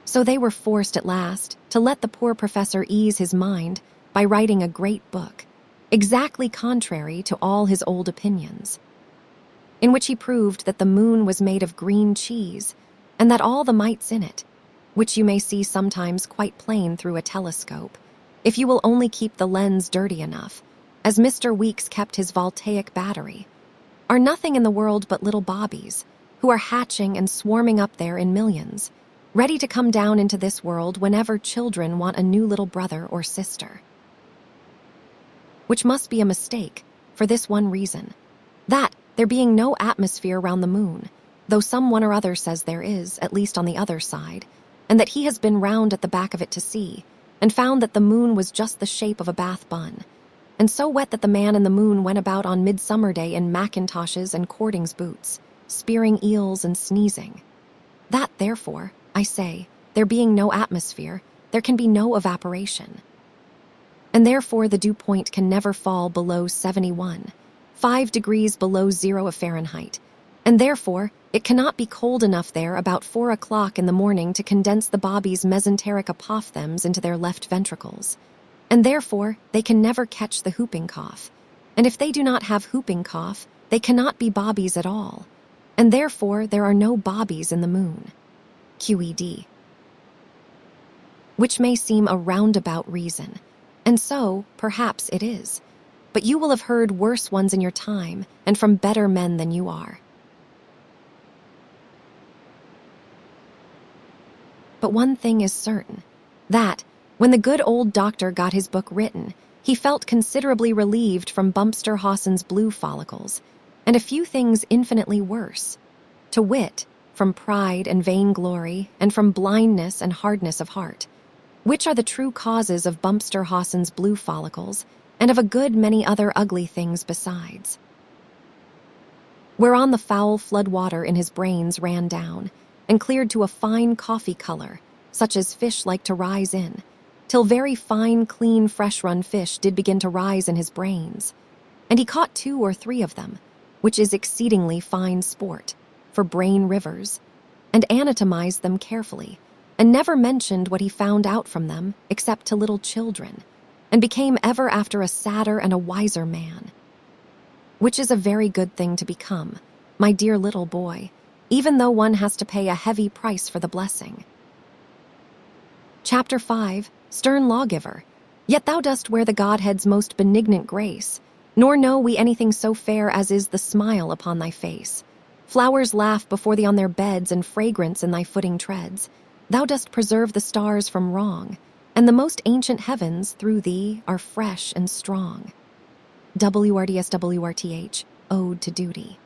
Speaker 1: So they were forced at last to let the poor professor ease his mind by writing a great book, exactly contrary to all his old opinions, in which he proved that the moon was made of green cheese, and that all the mites in it, which you may see sometimes quite plain through a telescope, if you will only keep the lens dirty enough, as Mr. Weeks kept his voltaic battery, are nothing in the world but little bobbies, who are hatching and swarming up there in millions, ready to come down into this world whenever children want a new little brother or sister. Which must be a mistake, for this one reason, that, there being no atmosphere round the moon, though some one or other says there is, at least on the other side, and that he has been round at the back of it to see, and found that the moon was just the shape of a bath bun, and so wet that the man in the moon went about on Midsummer Day in mackintoshes and cordings boots, spearing eels and sneezing. That, therefore, I say, there being no atmosphere, there can be no evaporation. And therefore the dew point can never fall below 71, 5 degrees below 0 of Fahrenheit, and therefore it cannot be cold enough there about 4 o'clock in the morning to condense the bobbies' mesenteric apophthegms into their left ventricles, and therefore they can never catch the whooping cough, and if they do not have whooping cough, they cannot be bobbies at all, and therefore there are no bobbies in the moon. QED. Which may seem a roundabout reason, and so, perhaps it is, but you will have heard worse ones in your time, and from better men than you are. But one thing is certain, that, when the good old doctor got his book written, he felt considerably relieved from Bumpster Hawson's blue follicles, and a few things infinitely worse, to wit, from pride and vainglory, and from blindness and hardness of heart, which are the true causes of Bumpster Hawson's blue follicles, and of a good many other ugly things besides. Whereon the foul flood water in his brains ran down, and cleared to a fine coffee color, such as fish like to rise in, till very fine, clean, fresh-run fish did begin to rise in his brains, and he caught 2 or 3 of them, which is exceedingly fine sport, for brain rivers, and anatomized them carefully, and never mentioned what he found out from them except to little children, and became ever after a sadder and a wiser man, which is a very good thing to become, my dear little boy, even though one has to pay a heavy price for the blessing. Chapter 5, Stern Lawgiver. Yet thou dost wear the Godhead's most benignant grace, nor know we anything so fair as is the smile upon thy face. Flowers laugh before thee on their beds, and fragrance in thy footing treads. Thou dost preserve the stars from wrong, and the most ancient heavens through thee are fresh and strong. WRDSWRTH, Ode to Duty.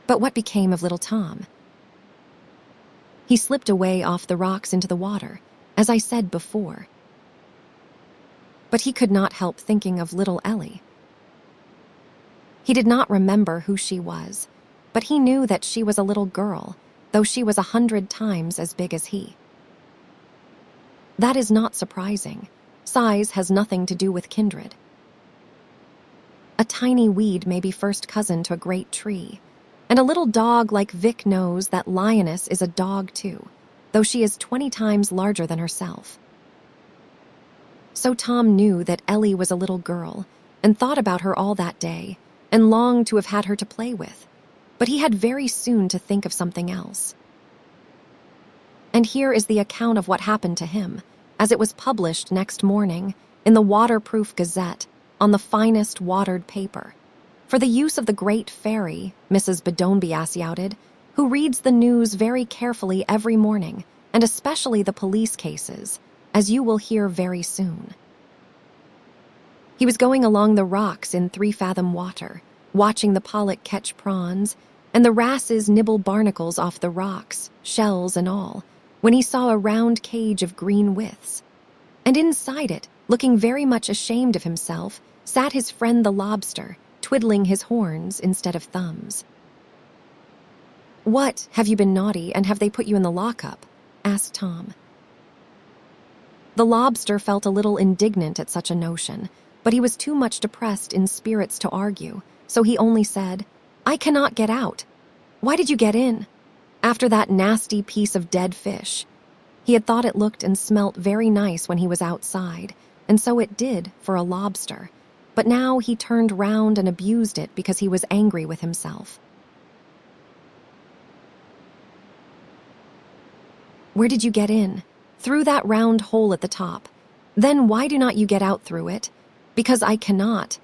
Speaker 1: But what became of little Tom? He slipped away off the rocks into the water, as I said before. But he could not help thinking of little Ellie. He did not remember who she was, but he knew that she was a little girl, though she was 100 times as big as he. That is not surprising. Size has nothing to do with kindred. A tiny weed may be first cousin to a great tree, and a little dog like Vic knows that Lioness is a dog too, though she is 20 times larger than herself. So Tom knew that Ellie was a little girl and thought about her all that day and longed to have had her to play with, but he had very soon to think of something else. And here is the account of what happened to him, as it was published next morning in the waterproof Gazette on the finest watered paper, for the use of the great fairy, Mrs. Bedonby outed, who reads the news very carefully every morning, and especially the police cases, as you will hear very soon. He was going along the rocks in 3-fathom water, watching the pollock catch prawns, and the wrasses nibble barnacles off the rocks, shells and all, when he saw a round cage of green withs. And inside it, looking very much ashamed of himself, sat his friend the lobster, twiddling his horns instead of thumbs. "What, have you been naughty, and have they put you in the lockup?" asked Tom. The lobster felt a little indignant at such a notion, but he was too much depressed in spirits to argue, so he only said, "I cannot get out. Why did you get in? After that nasty piece of dead fish." He had thought it looked and smelt very nice when he was outside, and so it did for a lobster, but now he turned round and abused it because he was angry with himself. "Where did you get in?" "Through that round hole at the top." "Then why do not you get out through it?" "Because I cannot."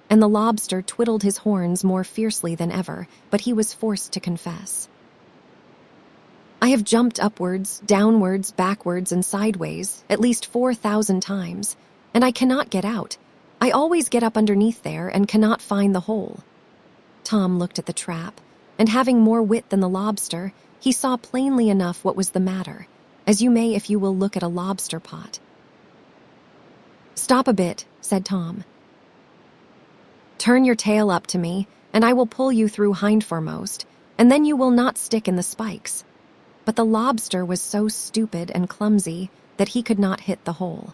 Speaker 1: And the lobster twiddled his horns more fiercely than ever, but he was forced to confess. "I have jumped upwards, downwards, backwards, and sideways at least 4,000 times, and I cannot get out. I always get up underneath there and cannot find the hole." Tom looked at the trap, and having more wit than the lobster, he saw plainly enough what was the matter, as you may if you will look at a lobster pot. "Stop a bit," said Tom. "Turn your tail up to me, and I will pull you through hindforemost, and then you will not stick in the spikes." But the lobster was so stupid and clumsy that he could not hit the hole.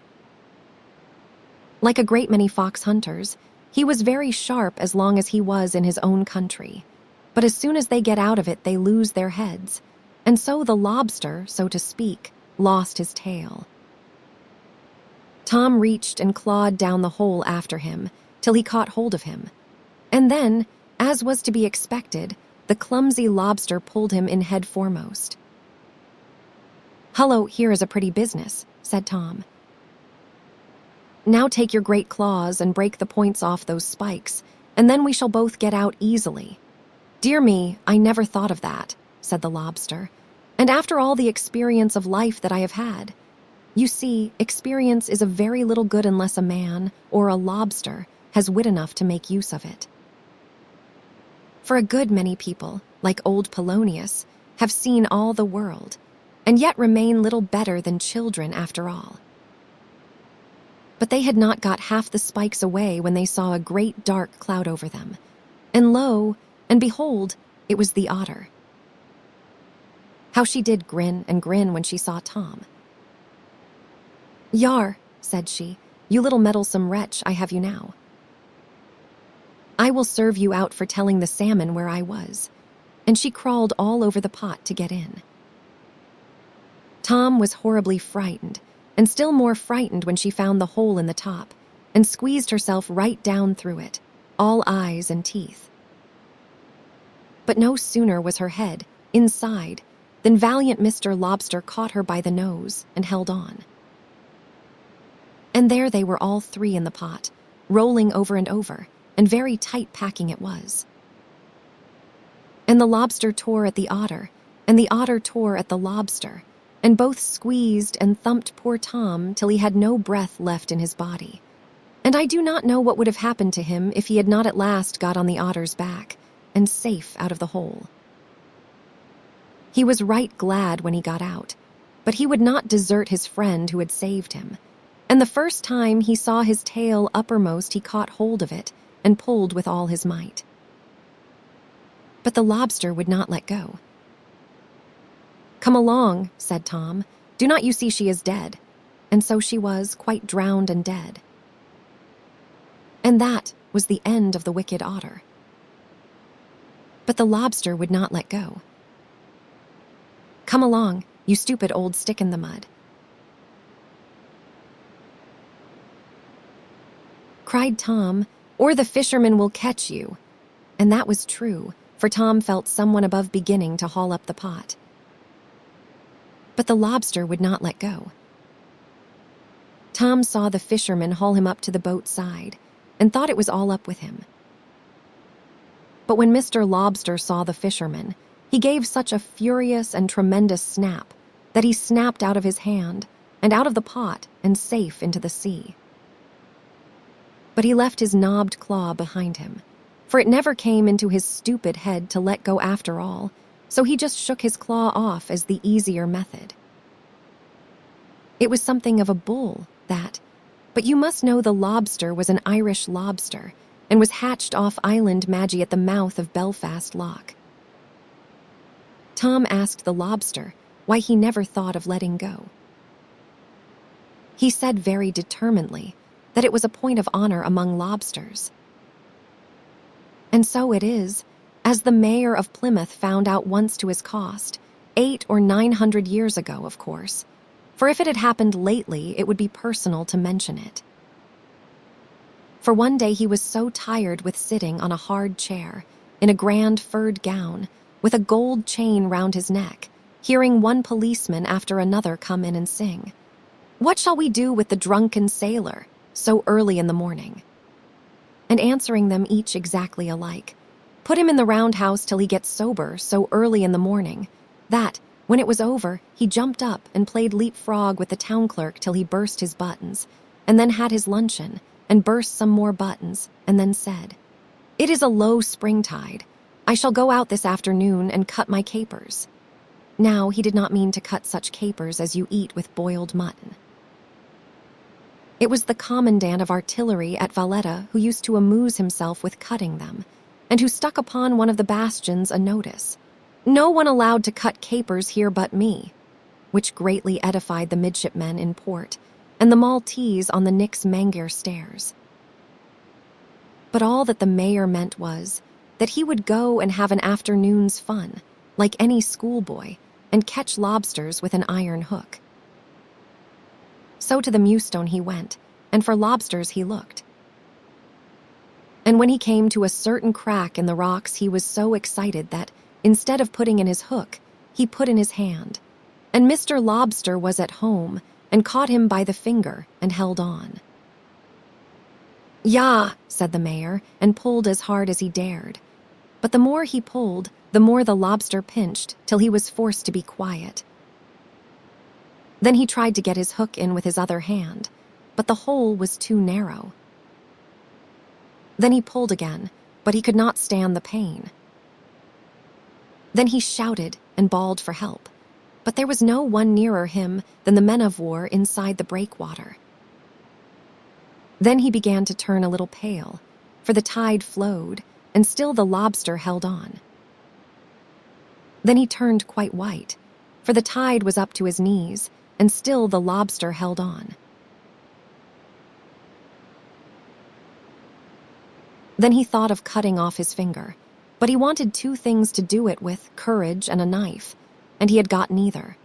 Speaker 1: Like a great many fox hunters, he was very sharp as long as he was in his own country, but as soon as they get out of it they lose their heads, and so the lobster, so to speak, lost his tail. Tom reached and clawed down the hole after him till he caught hold of him, and then, as was to be expected, the clumsy lobster pulled him in head foremost. "Hullo, here is a pretty business," said Tom. "Now take your great claws and break the points off those spikes, and then we shall both get out easily." "Dear me, I never thought of that," said the lobster, "and after all the experience of life that I have had. You see, experience is of very little good unless a man, or a lobster, has wit enough to make use of it. For a good many people, like old Polonius, have seen all the world, and yet remain little better than children after all. But they had not got half the spikes away when they saw a great dark cloud over them, and lo, and behold, it was the otter. How she did grin and grin when she saw Tom. "Yar," said she, "you little meddlesome wretch, I have you now. I will serve you out for telling the salmon where I was." And she crawled all over the pot to get in. Tom was horribly frightened, and still more frightened when she found the hole in the top, and squeezed herself right down through it, all eyes and teeth. But no sooner was her head inside than valiant Mr. Lobster caught her by the nose and held on. And there they were all three in the pot, rolling over and over, and very tight packing it was. And the lobster tore at the otter, and the otter tore at the lobster, and both squeezed and thumped poor Tom till he had no breath left in his body. And I do not know what would have happened to him if he had not at last got on the otter's back, and safe out of the hole. He was right glad when he got out, But he would not desert his friend who had saved him, and the first time he saw his tail uppermost, he caught hold of it and pulled with all his might. But the lobster would not let go. "Come along," said Tom. "Do not you see she is dead?" And so she was, quite drowned and dead. And that was the end of the wicked otter. But the lobster would not let go. "Come along, you stupid old stick in the mud," cried Tom, "or the fisherman will catch you." And that was true, for Tom felt someone above beginning to haul up the pot. But the lobster would not let go. Tom saw the fisherman haul him up to the boat's side and thought it was all up with him. But when Mr. Lobster saw the fisherman, he gave such a furious and tremendous snap that he snapped out of his hand and out of the pot and safe into the sea. But he left his knobbed claw behind him, for it never came into his stupid head to let go after all, so he just shook his claw off as the easier method. It was something of a bull, that, but you must know the lobster was an Irish lobster and was hatched off Island Maggie at the mouth of Belfast Loch. Tom asked the lobster why he never thought of letting go. He said very determinedly that it was a point of honor among lobsters. And so it is, as the mayor of Plymouth found out once to his cost, 800 or 900 years ago, of course, for if it had happened lately, it would be personal to mention it. For one day he was so tired with sitting on a hard chair, in a grand furred gown, with a gold chain round his neck, hearing one policeman after another come in and sing, "What shall we do with the drunken sailor?" so early in the morning, and answering them each exactly alike, "Put him in the roundhouse till he gets sober so early in the morning," that, when it was over, he jumped up and played leapfrog with the town clerk till he burst his buttons, and then had his luncheon, and burst some more buttons, and then said, "It is a low springtide. I shall go out this afternoon and cut my capers." Now, he did not mean to cut such capers as you eat with boiled mutton. It was the commandant of artillery at Valletta who used to amuse himself with cutting them, and who stuck upon one of the bastions a notice, "No one allowed to cut capers here but me," which greatly edified the midshipmen in port and the Maltese on the Nix Mangere stairs. But all that the mayor meant was that he would go and have an afternoon's fun, like any schoolboy, and catch lobsters with an iron hook. So to the Mewstone he went, and for lobsters he looked. And when he came to a certain crack in the rocks, he was so excited that, instead of putting in his hook, he put in his hand, and Mr. Lobster was at home and caught him by the finger and held on. "Yah," said the mayor, and pulled as hard as he dared. But the more he pulled, the more the lobster pinched, till he was forced to be quiet. Then he tried to get his hook in with his other hand, but the hole was too narrow. Then he pulled again, but he could not stand the pain. Then he shouted and bawled for help, but there was no one nearer him than the men of war inside the breakwater. Then he began to turn a little pale, for the tide flowed, and still the lobster held on. Then he turned quite white, for the tide was up to his knees, and still the lobster held on. Then he thought of cutting off his finger, but he wanted two things to do it with, courage and a knife, and he had got neither.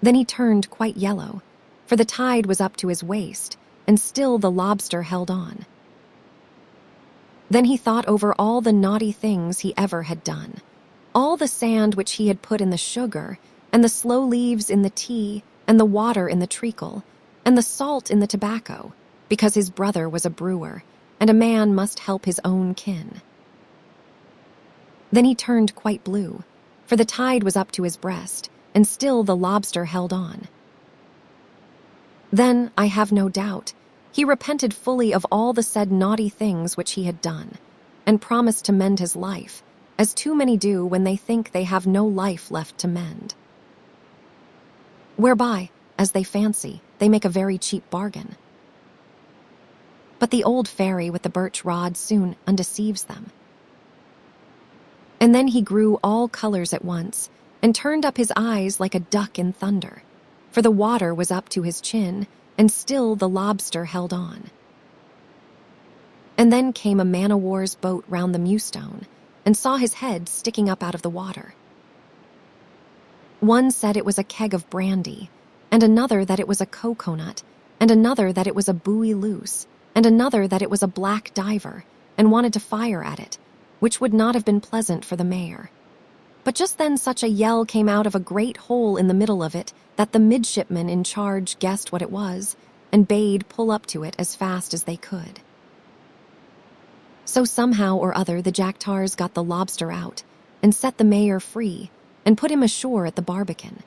Speaker 1: Then he turned quite yellow, for the tide was up to his waist, and still the lobster held on. Then he thought over all the naughty things he ever had done, all the sand which he had put in the sugar, and the sloe leaves in the tea, and the water in the treacle, and the salt in the tobacco, because his brother was a brewer, and a man must help his own kin. Then he turned quite blue, for the tide was up to his breast, and still the lobster held on. Then, I have no doubt, he repented fully of all the said naughty things which he had done, and promised to mend his life, as too many do when they think they have no life left to mend. whereby, as they fancy, they make a very cheap bargain. But the old fairy with the birch rod soon undeceives them. And then he grew all colors at once, and turned up his eyes like a duck in thunder, for the water was up to his chin, and still the lobster held on. And then came a man-o'-war's boat round the Mewstone, and saw his head sticking up out of the water. One said it was a keg of brandy, and another that it was a coconut, and another that it was a buoy loose, and another that it was a black diver, and wanted to fire at it, which would not have been pleasant for the mayor. But just then such a yell came out of a great hole in the middle of it that the midshipmen in charge guessed what it was, and bade pull up to it as fast as they could. So somehow or other the Jack-tars got the lobster out, and set the mayor free, and put him ashore at the Barbican.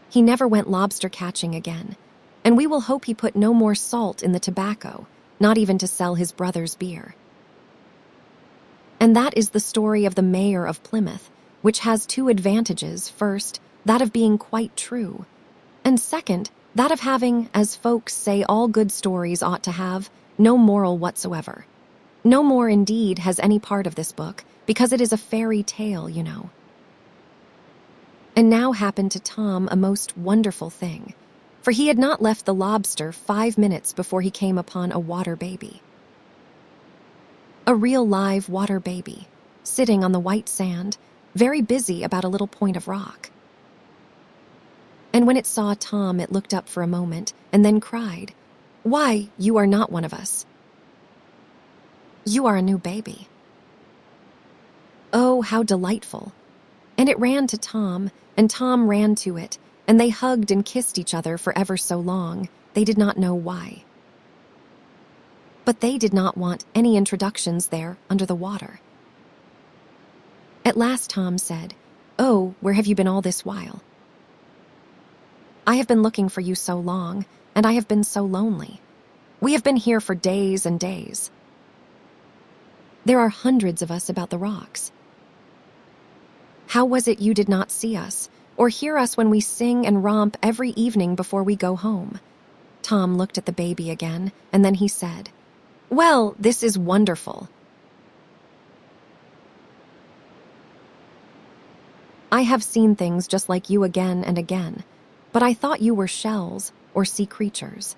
Speaker 1: He never went lobster catching again, and we will hope he put no more salt in the tobacco, not even to sell his brother's beer. And that is the story of the mayor of Plymouth, which has two advantages. First, that of being quite true, and second, that of having, as folks say all good stories ought to have, no moral whatsoever. No more, indeed, has any part of this book, because it is a fairy tale, you know. And now happened to Tom a most wonderful thing, for he had not left the lobster 5 minutes before he came upon a water baby. A real live water baby, sitting on the white sand, very busy about a little point of rock. And when it saw Tom, it looked up for a moment, and then cried, "Why, you are not one of us. You are a new baby." Oh, how delightful! And it ran to Tom, and Tom ran to it, and they hugged and kissed each other for ever so long, they did not know why. But they did not want any introductions there under the water. At last Tom said, "Oh, where have you been all this while? I have been looking for you so long, and I have been so lonely. We have been here for days and days. There are hundreds of us about the rocks. How was it you did not see us, or hear us when we sing and romp every evening before we go home?" Tom looked at the baby again, and then he said, "Well, this is wonderful. I have seen things just like you again and again, but I thought you were shells or sea creatures.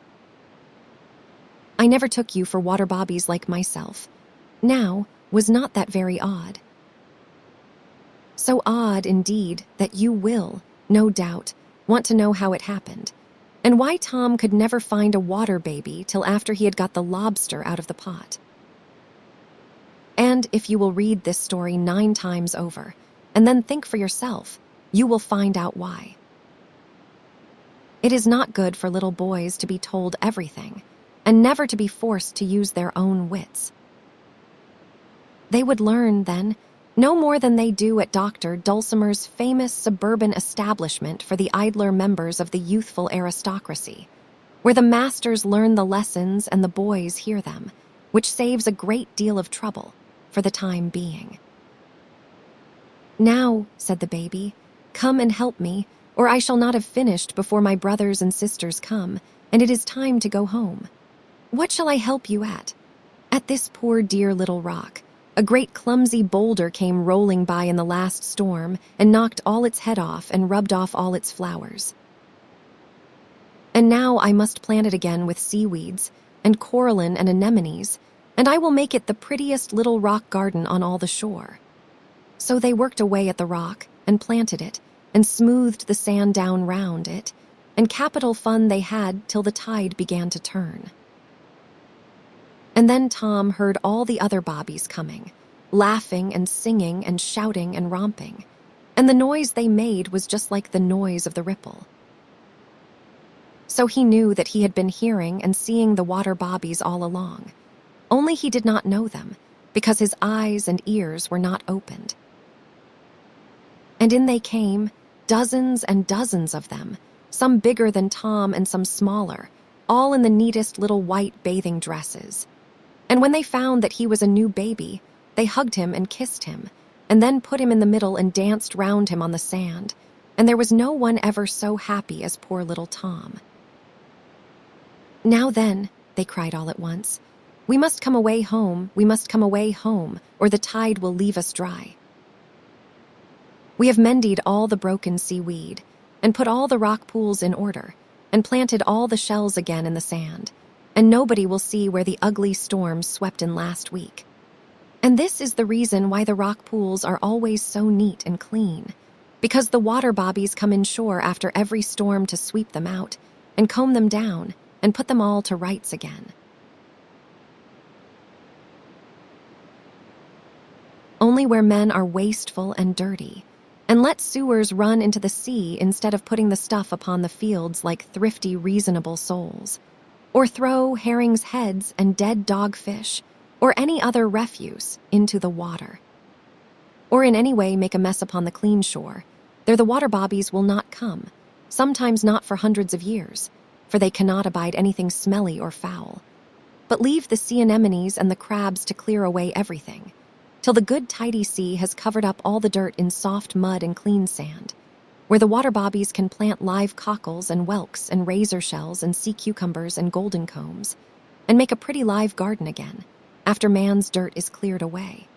Speaker 1: I never took you for water bobbies like myself. Now, was not that very odd? So odd, indeed, that you will, no doubt, want to know how it happened, and why Tom could never find a water baby till after he had got the lobster out of the pot. And if you will read this story 9 times over, and then think for yourself, you will find out why. It is not good for little boys to be told everything, and never to be forced to use their own wits. They would learn, then, no more than they do at Dr. Dulcimer's famous suburban establishment for the idler members of the youthful aristocracy, where the masters learn the lessons and the boys hear them, which saves a great deal of trouble for the time being. "Now," said the baby, "come and help me, or I shall not have finished before my brothers and sisters come, and it is time to go home. What shall I help you at?" "At this poor dear little rock. A great clumsy boulder came rolling by in the last storm and knocked all its head off and rubbed off all its flowers. And now I must plant it again with seaweeds and corallin and anemones, and I will make it the prettiest little rock garden on all the shore." So they worked away at the rock and planted it and smoothed the sand down round it, and capital fun they had till the tide began to turn. And then Tom heard all the other bobbies coming, laughing and singing and shouting and romping, and the noise they made was just like the noise of the ripple. So he knew that he had been hearing and seeing the water bobbies all along, only he did not know them, because his eyes and ears were not opened. And in they came, dozens and dozens of them, some bigger than Tom and some smaller, all in the neatest little white bathing dresses. And when they found that he was a new baby, they hugged him and kissed him, and then put him in the middle and danced round him on the sand, and there was no one ever so happy as poor little Tom. "Now then," they cried all at once, "we must come away home, we must come away home, or the tide will leave us dry. We have mended all the broken seaweed, and put all the rock pools in order, and planted all the shells again in the sand, and nobody will see where the ugly storms swept in last week. And this is the reason why the rock pools are always so neat and clean, because the water bobbies come inshore after every storm to sweep them out, and comb them down, and put them all to rights again. Only where men are wasteful and dirty, and let sewers run into the sea instead of putting the stuff upon the fields like thrifty, reasonable souls, or throw herrings' heads and dead dogfish, or any other refuse, into the water, or in any way make a mess upon the clean shore, there the water bobbies will not come, sometimes not for hundreds of years, for they cannot abide anything smelly or foul, but leave the sea anemones and the crabs to clear away everything, till the good tidy sea has covered up all the dirt in soft mud and clean sand, where the water bobbies can plant live cockles and whelks and razor shells and sea cucumbers and golden combs, and make a pretty live garden again, after man's dirt is cleared away.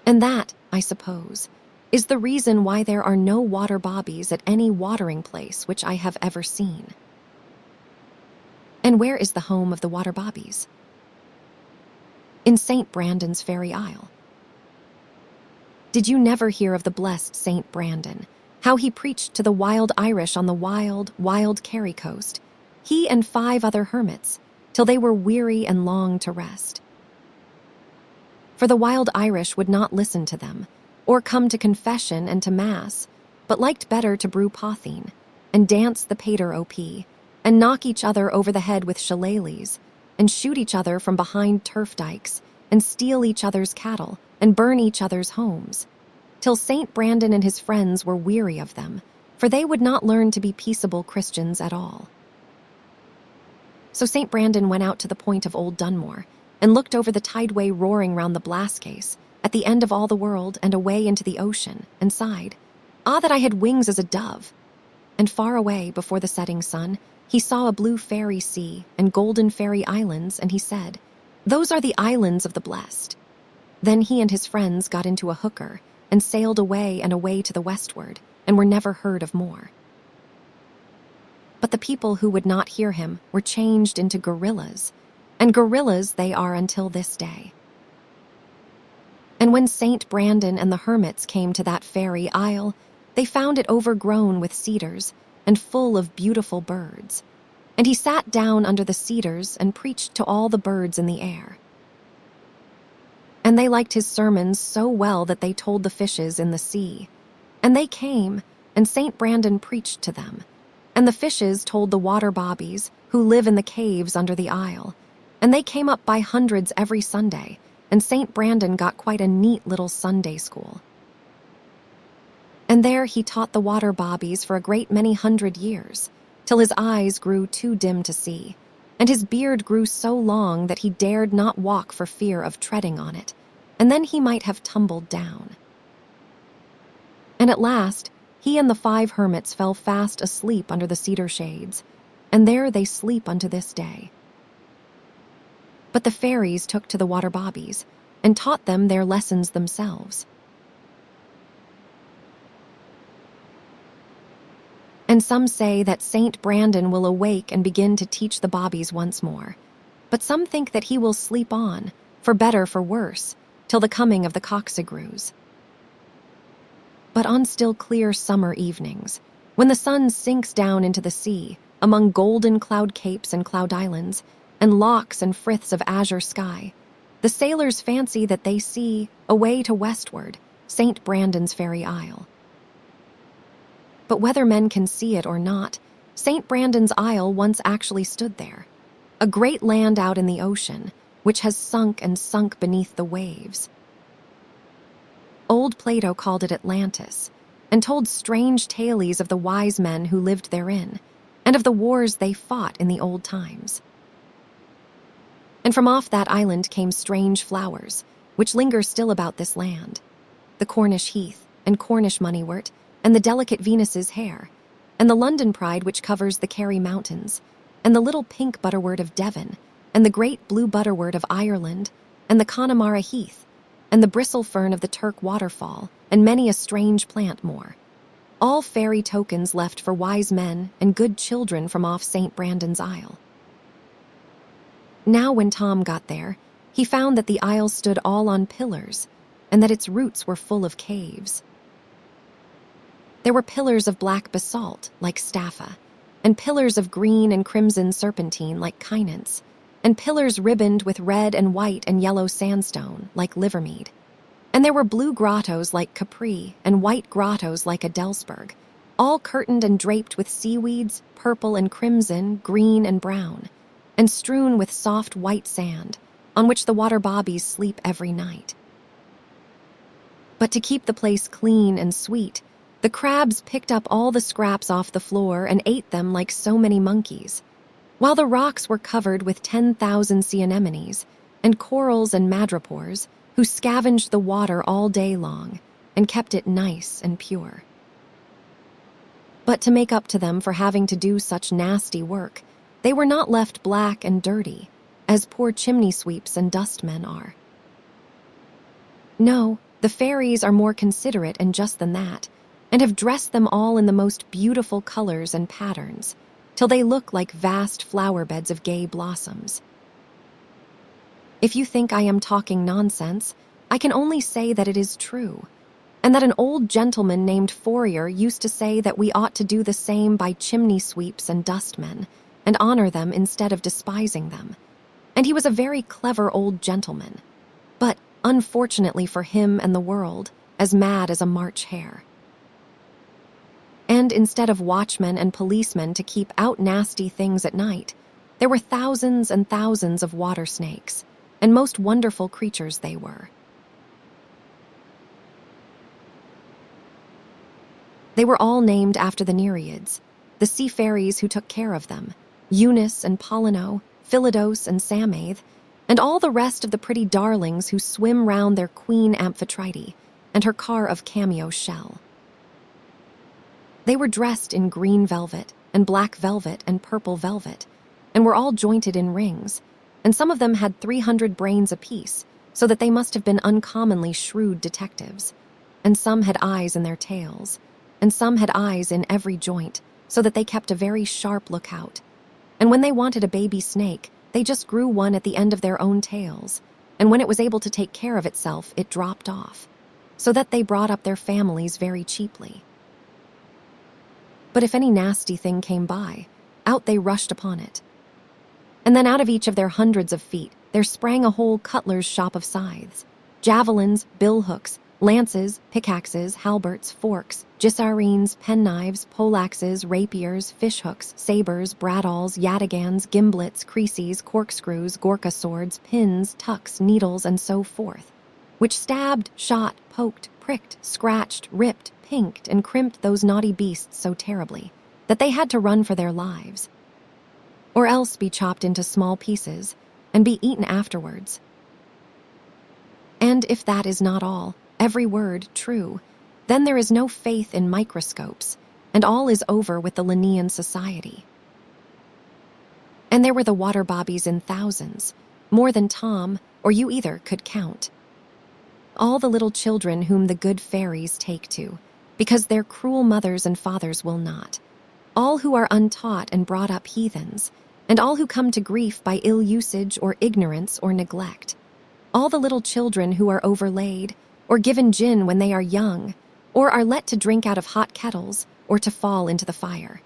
Speaker 1: And that, I suppose, is the reason why there are no water bobbies at any watering place which I have ever seen. And where is the home of the water bobbies? In St. Brandon's Fairy Isle. Did you never hear of the blessed St. Brandon, how he preached to the wild Irish on the wild, wild Kerry coast, he and 5 other hermits, till they were weary and longed to rest? For the wild Irish would not listen to them, or come to confession and to mass, but liked better to brew potheen, and dance the pater op, and knock each other over the head with shillelaghs, and shoot each other from behind turf dikes, and steal each other's cattle, and burn each other's homes, till St. Brandon and his friends were weary of them, for they would not learn to be peaceable Christians at all. So St. Brandon went out to the point of Old Dunmore, and looked over the tideway roaring round the Blascase, at the end of all the world and away into the ocean, and sighed, "Ah, that I had wings as a dove!" And far away, before the setting sun, he saw a blue fairy sea and golden fairy islands, and he said, "Those are the islands of the blessed." Then he and his friends got into a hooker, and sailed away and away to the westward, and were never heard of more. But the people who would not hear him were changed into gorillas, and gorillas they are until this day. And when St. Brandon and the hermits came to that fairy isle, they found it overgrown with cedars and full of beautiful birds. And he sat down under the cedars and preached to all the birds in the air. And they liked his sermons so well that they told the fishes in the sea. And they came, and St. Brandon preached to them. And the fishes told the water bobbies, who live in the caves under the isle. And they came up by hundreds every Sunday, and St. Brandon got quite a neat little Sunday school. And there he taught the water bobbies for a great many 100 years, till his eyes grew too dim to see, and his beard grew so long that he dared not walk for fear of treading on it, and then he might have tumbled down. And at last, he and the 5 hermits fell fast asleep under the cedar shades, and there they sleep unto this day. But the fairies took to the water bobbies, and taught them their lessons themselves. And some say that St. Brandon will awake and begin to teach the bobbies once more, but some think that he will sleep on, for better for worse, till the coming of the coxigrews. But on still clear summer evenings, when the sun sinks down into the sea, among golden cloud capes and cloud islands, and locks and friths of azure sky, the sailors fancy that they see, away to westward, St. Brandon's Fairy Isle. But whether men can see it or not, St. Brandon's Isle once actually stood there, a great land out in the ocean, which has sunk and sunk beneath the waves. Old Plato called it Atlantis, and told strange tales of the wise men who lived therein, and of the wars they fought in the old times. And from off that island came strange flowers, which linger still about this land, the Cornish heath and Cornish moneywort, and the delicate Venus's hair, and the London pride which covers the Kerry Mountains, and the little pink butterwort of Devon, and the great blue butterwort of Ireland, and the Connemara heath, and the bristle fern of the Turk waterfall, and many a strange plant more. All fairy tokens left for wise men and good children from off St. Brandon's Isle. Now when Tom got there, he found that the isle stood all on pillars, and that its roots were full of caves. There were pillars of black basalt, like staffa, and pillars of green and crimson serpentine, like kynance, and pillars ribboned with red and white and yellow sandstone, like Livermead. And there were blue grottos like Capri and white grottos like Adelsberg, all curtained and draped with seaweeds, purple and crimson, green and brown, and strewn with soft white sand, on which the water bobbies sleep every night. But to keep the place clean and sweet, the crabs picked up all the scraps off the floor and ate them like so many monkeys, while the rocks were covered with 10,000 sea anemones and corals and madrepores, who scavenged the water all day long and kept it nice and pure. But to make up to them for having to do such nasty work, they were not left black and dirty, as poor chimney sweeps and dustmen are. No, the fairies are more considerate and just than that, and have dressed them all in the most beautiful colors and patterns, till they look like vast flower beds of gay blossoms. If you think I am talking nonsense, I can only say that it is true, and that an old gentleman named Fourier used to say that we ought to do the same by chimney sweeps and dustmen, and honor them instead of despising them. And he was a very clever old gentleman, but, unfortunately for him and the world, as mad as a March hare. And instead of watchmen and policemen to keep out nasty things at night, there were thousands and thousands of water snakes, and most wonderful creatures they were. They were all named after the Nereids, the sea fairies who took care of them, Eunice and Pollino, Philodos and Samaithe, and all the rest of the pretty darlings who swim round their queen Amphitrite and her car of cameo shell. They were dressed in green velvet and black velvet and purple velvet, and were all jointed in rings, and some of them had 300 brains apiece, so that they must have been uncommonly shrewd detectives, and some had eyes in their tails, and some had eyes in every joint, so that they kept a very sharp lookout. And when they wanted a baby snake, they just grew one at the end of their own tails, and when it was able to take care of itself, it dropped off, so that they brought up their families very cheaply. But if any nasty thing came by, out they rushed upon it. And then out of each of their hundreds of feet, there sprang a whole cutler's shop of scythes, javelins, billhooks, lances, pickaxes, halberts, forks, gisarines, penknives, poleaxes, rapiers, fishhooks, sabers, bradawls, yataghans, gimblets, creases, corkscrews, gorka swords, pins, tucks, needles, and so forth, which stabbed, shot, poked, pricked, scratched, ripped, pinked, and crimped those naughty beasts so terribly that they had to run for their lives, or else be chopped into small pieces and be eaten afterwards. And if that is not all, every word true, then there is no faith in microscopes, and all is over with the Linnean Society. And there were the water bobbies in thousands, more than Tom or you either could count. All the little children whom the good fairies take to, because their cruel mothers and fathers will not, all who are untaught and brought up heathens, and all who come to grief by ill usage or ignorance or neglect, all the little children who are overlaid, or given gin when they are young, or are let to drink out of hot kettles, or to fall into the fire.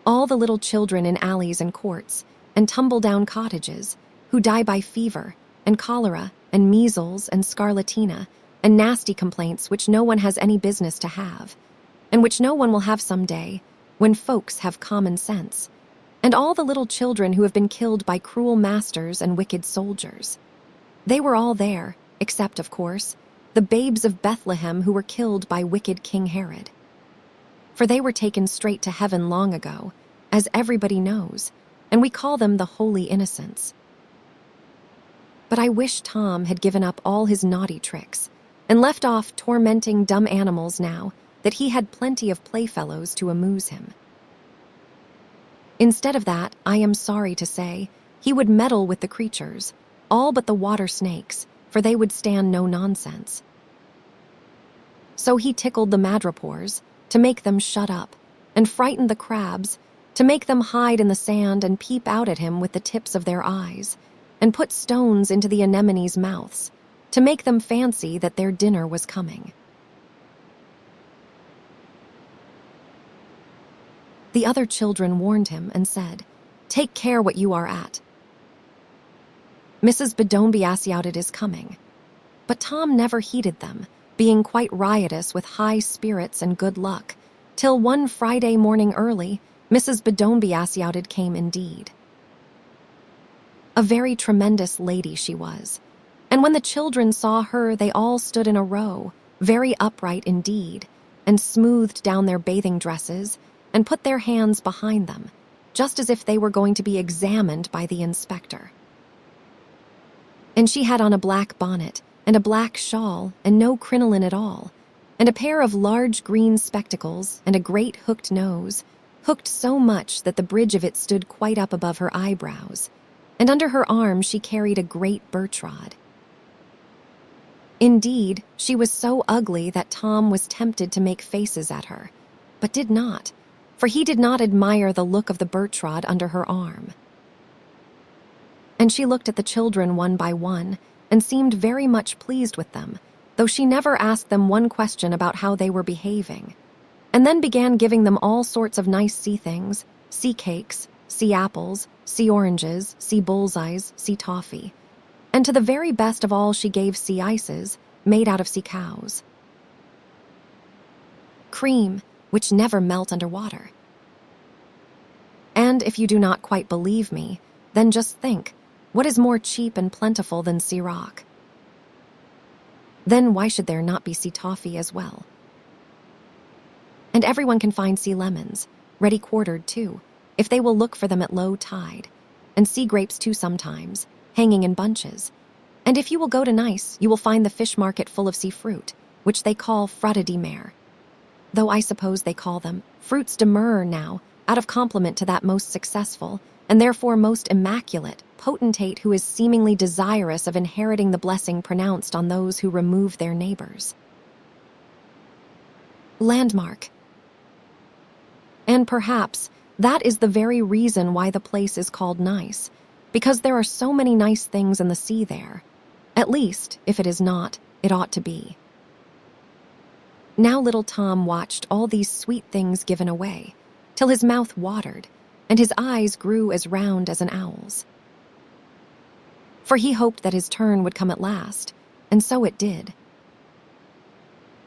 Speaker 1: All the little children in alleys and courts, and tumble-down cottages, who die by fever, and cholera, and measles, and scarlatina, and nasty complaints which no one has any business to have, and which no one will have some day, when folks have common sense, and all the little children who have been killed by cruel masters and wicked soldiers. They were all there, except, of course, the babes of Bethlehem who were killed by wicked King Herod. For they were taken straight to heaven long ago, as everybody knows, and we call them the Holy Innocents. But I wish Tom had given up all his naughty tricks, and left off tormenting dumb animals now, that he had plenty of playfellows to amuse him. Instead of that, I am sorry to say, he would meddle with the creatures, all but the water snakes, for they would stand no nonsense. So he tickled the madrepores, to make them shut up, and frightened the crabs, to make them hide in the sand and peep out at him with the tips of their eyes, and put stones into the anemones' mouths, to make them fancy that their dinner was coming. The other children warned him and said, "Take care what you are at. Mrs. Bedonbiasiouted is coming." But Tom never heeded them, being quite riotous with high spirits and good luck, till one Friday morning early, Mrs. Bedonbiasiouted came indeed. A very tremendous lady she was, and when the children saw her, they all stood in a row, very upright indeed, and smoothed down their bathing dresses, and put their hands behind them, just as if they were going to be examined by the inspector. And she had on a black bonnet, and a black shawl, and no crinoline at all, and a pair of large green spectacles, and a great hooked nose, hooked so much that the bridge of it stood quite up above her eyebrows, and under her arm she carried a great birch rod. Indeed, she was so ugly that Tom was tempted to make faces at her, but did not, for he did not admire the look of the birch rod under her arm. And she looked at the children one by one, and seemed very much pleased with them, though she never asked them one question about how they were behaving, and then began giving them all sorts of nice sea things, sea cakes, sea apples, sea oranges, sea bullseyes, sea toffee, and to the very best of all she gave sea ices, made out of sea cows. Cream, which never melt under water. And if you do not quite believe me, then just think, what is more cheap and plentiful than sea rock? Then why should there not be sea toffee as well? And everyone can find sea lemons, ready quartered too, if they will look for them at low tide, and sea grapes too sometimes, hanging in bunches. And if you will go to Nice, you will find the fish market full of sea fruit, which they call fruits de mer, though I suppose they call them fruits de mer now, out of compliment to that most successful, and therefore most immaculate, potentate who is seemingly desirous of inheriting the blessing pronounced on those who remove their neighbors. Landmark. And perhaps that is the very reason why the place is called Nice, because there are so many nice things in the sea there. At least, if it is not, it ought to be. Now little Tom watched all these sweet things given away, till his mouth watered, and his eyes grew as round as an owl's. For he hoped that his turn would come at last, and so it did.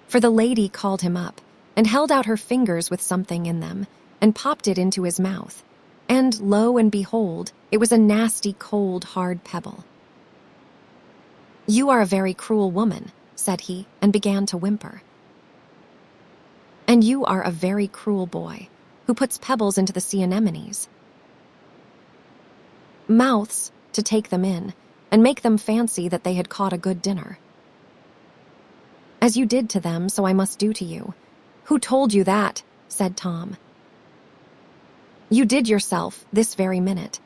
Speaker 1: For the lady called him up, and held out her fingers with something in them, and popped it into his mouth, and lo and behold, it was a nasty, cold, hard pebble. "You are a very cruel woman," said he, and began to whimper. "And you are a very cruel boy, who puts pebbles into the sea anemones. Mouths to take them in, and make them fancy that they had caught a good dinner. As you did to them, so I must do to you. Who told you that?" said Tom. "You did yourself, this very minute."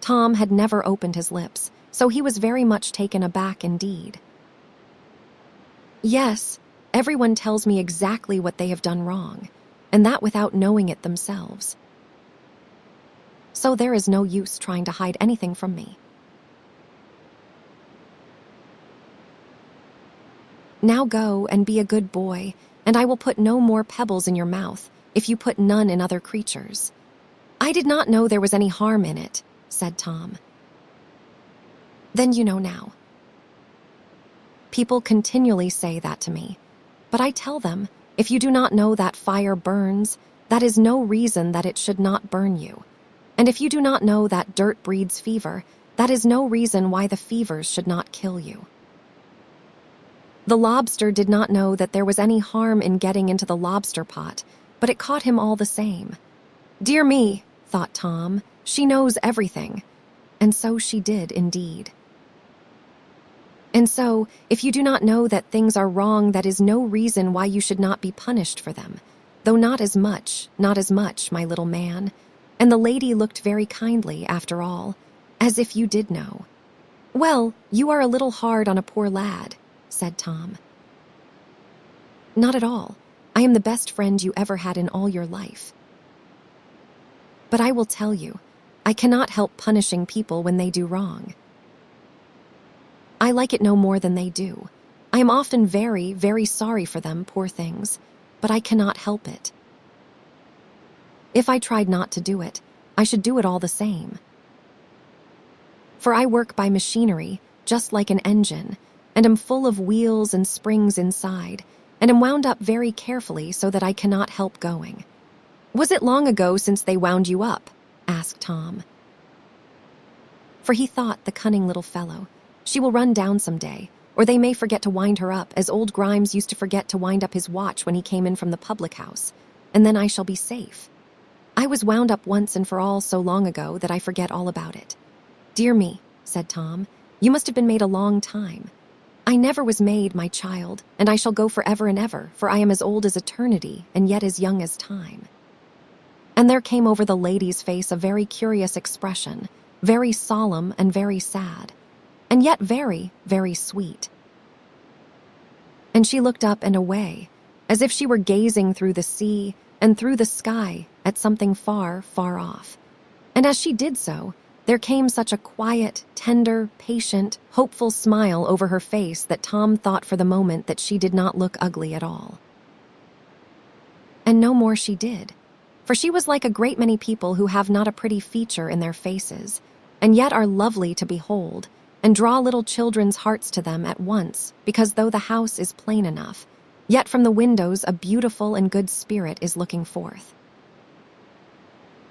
Speaker 1: Tom had never opened his lips, so he was very much taken aback indeed. "Yes, everyone tells me exactly what they have done wrong, and that without knowing it themselves. So there is no use trying to hide anything from me. Now go and be a good boy, and I will put no more pebbles in your mouth, if you put none in other creatures." "I did not know there was any harm in it," said Tom. "Then you know now." People continually say that to me, but I tell them, if you do not know that fire burns, that is no reason that it should not burn you. And if you do not know that dirt breeds fever, that is no reason why the fevers should not kill you. The lobster did not know that there was any harm in getting into the lobster pot, but it caught him all the same. "Dear me," thought Tom, "she knows everything." And so she did indeed. And so, if you do not know that things are wrong, that is no reason why you should not be punished for them. Though not as much, my little man. And the lady looked very kindly, after all, as if you did know. Well, you are a little hard on a poor lad, said Tom. Not at all. I am the best friend you ever had in all your life. But I will tell you, I cannot help punishing people when they do wrong. I like it no more than they do. I am often very, very sorry for them, poor things, but I cannot help it. If I tried not to do it, I should do it all the same. For I work by machinery, just like an engine, and am full of wheels and springs inside, and am wound up very carefully so that I cannot help going. Was it long ago since they wound you up? Asked Tom. For he thought, the cunning little fellow, she will run down some day, or they may forget to wind her up, as old Grimes used to forget to wind up his watch when he came in from the public house, and then I shall be safe. I was wound up once and for all so long ago that I forget all about it. Dear me, said Tom, you must have been made a long time. I never was made, my child, and I shall go forever and ever, for I am as old as eternity and yet as young as time. And there came over the lady's face a very curious expression, very solemn and very sad, and yet very, very sweet. And she looked up and away, as if she were gazing through the sea and through the sky at something far, far off. And as she did so, there came such a quiet, tender, patient, hopeful smile over her face that Tom thought for the moment that she did not look ugly at all. And no more she did, for she was like a great many people who have not a pretty feature in their faces, and yet are lovely to behold, and draw little children's hearts to them at once, because though the house is plain enough, yet from the windows a beautiful and good spirit is looking forth.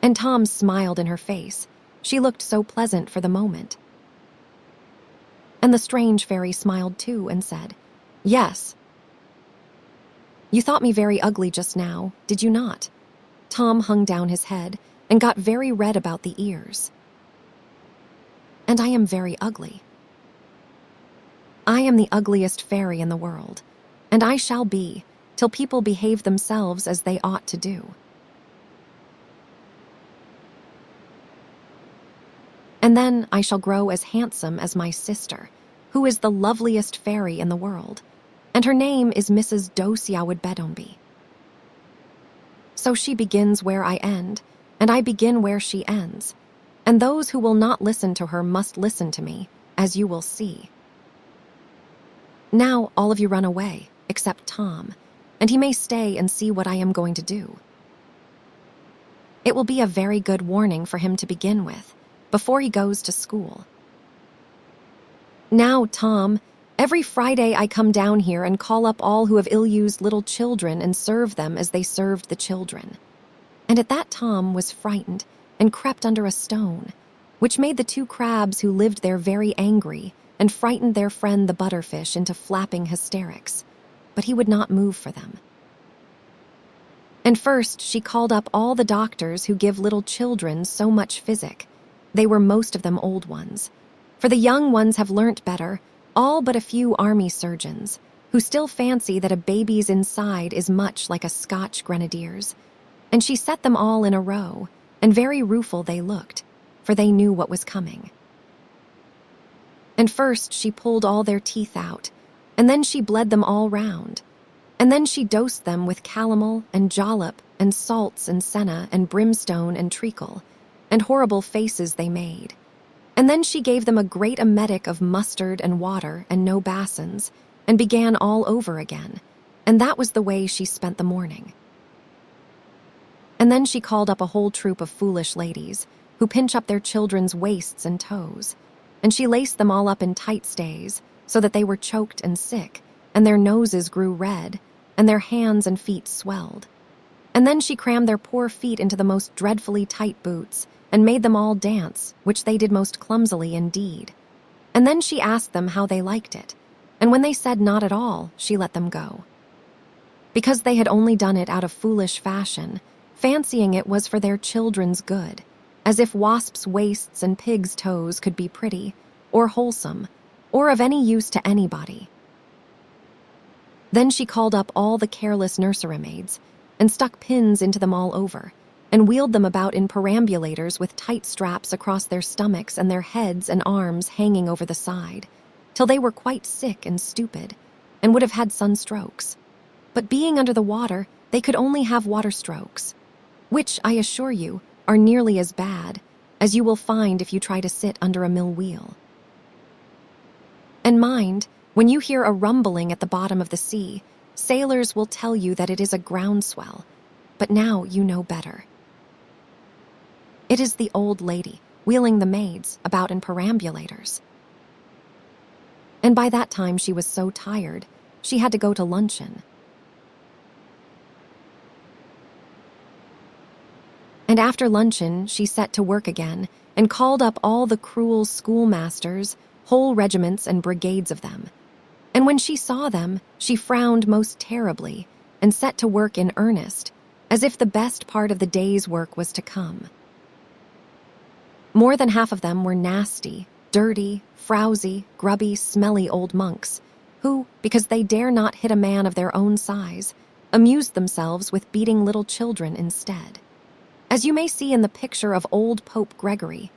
Speaker 1: And Tom smiled in her face. She looked so pleasant for the moment. And the strange fairy smiled too and said, Yes. You thought me very ugly just now, did you not? Tom hung down his head and got very red about the ears. And I am very ugly. I am the ugliest fairy in the world, and I shall be, till people behave themselves as they ought to do. And then I shall grow as handsome as my sister, who is the loveliest fairy in the world, and her name is Mrs. Bedtime. So she begins where I end, and I begin where she ends, and those who will not listen to her must listen to me, as you will see. Now all of you run away, except Tom, and he may stay and see what I am going to do. It will be a very good warning for him to begin with, before he goes to school. Now, Tom, every Friday I come down here and call up all who have ill-used little children and serve them as they served the children. And at that Tom was frightened and crept under a stone, which made the two crabs who lived there very angry and frightened their friend the butterfish into flapping hysterics, but he would not move for them. And first she called up all the doctors who give little children so much physic. They were most of them old ones, for the young ones have learnt better, all but a few army surgeons, who still fancy that a baby's inside is much like a Scotch grenadier's. And she set them all in a row, and very rueful they looked, for they knew what was coming. And first she pulled all their teeth out, and then she bled them all round, and then she dosed them with calomel and jalap and salts and senna and brimstone and treacle, and horrible faces they made. And then she gave them a great emetic of mustard and water and no basins, and began all over again, and that was the way she spent the morning. And then she called up a whole troop of foolish ladies, who pinch up their children's waists and toes, and she laced them all up in tight stays, so that they were choked and sick, and their noses grew red, and their hands and feet swelled. And then she crammed their poor feet into the most dreadfully tight boots, and made them all dance, which they did most clumsily indeed. And then she asked them how they liked it, and when they said not at all, she let them go. Because they had only done it out of foolish fashion, fancying it was for their children's good, as if wasps' waists and pigs' toes could be pretty, or wholesome, or of any use to anybody. Then she called up all the careless nursery maids and stuck pins into them all over, and wheeled them about in perambulators with tight straps across their stomachs and their heads and arms hanging over the side, till they were quite sick and stupid, and would have had sunstrokes. But being under the water, they could only have water strokes, which, I assure you, are nearly as bad as you will find if you try to sit under a mill wheel. And mind, when you hear a rumbling at the bottom of the sea, sailors will tell you that it is a groundswell, but now you know better. It is the old lady wheeling the maids about in perambulators. And by that time she was so tired, she had to go to luncheon. And after luncheon, she set to work again and called up all the cruel schoolmasters, whole regiments and brigades of them. And when she saw them, she frowned most terribly and set to work in earnest, as if the best part of the day's work was to come. More than half of them were nasty, dirty, frowsy, grubby, smelly old monks, who, because they dare not hit a man of their own size, amused themselves with beating little children instead. As you may see in the picture of old Pope Gregory,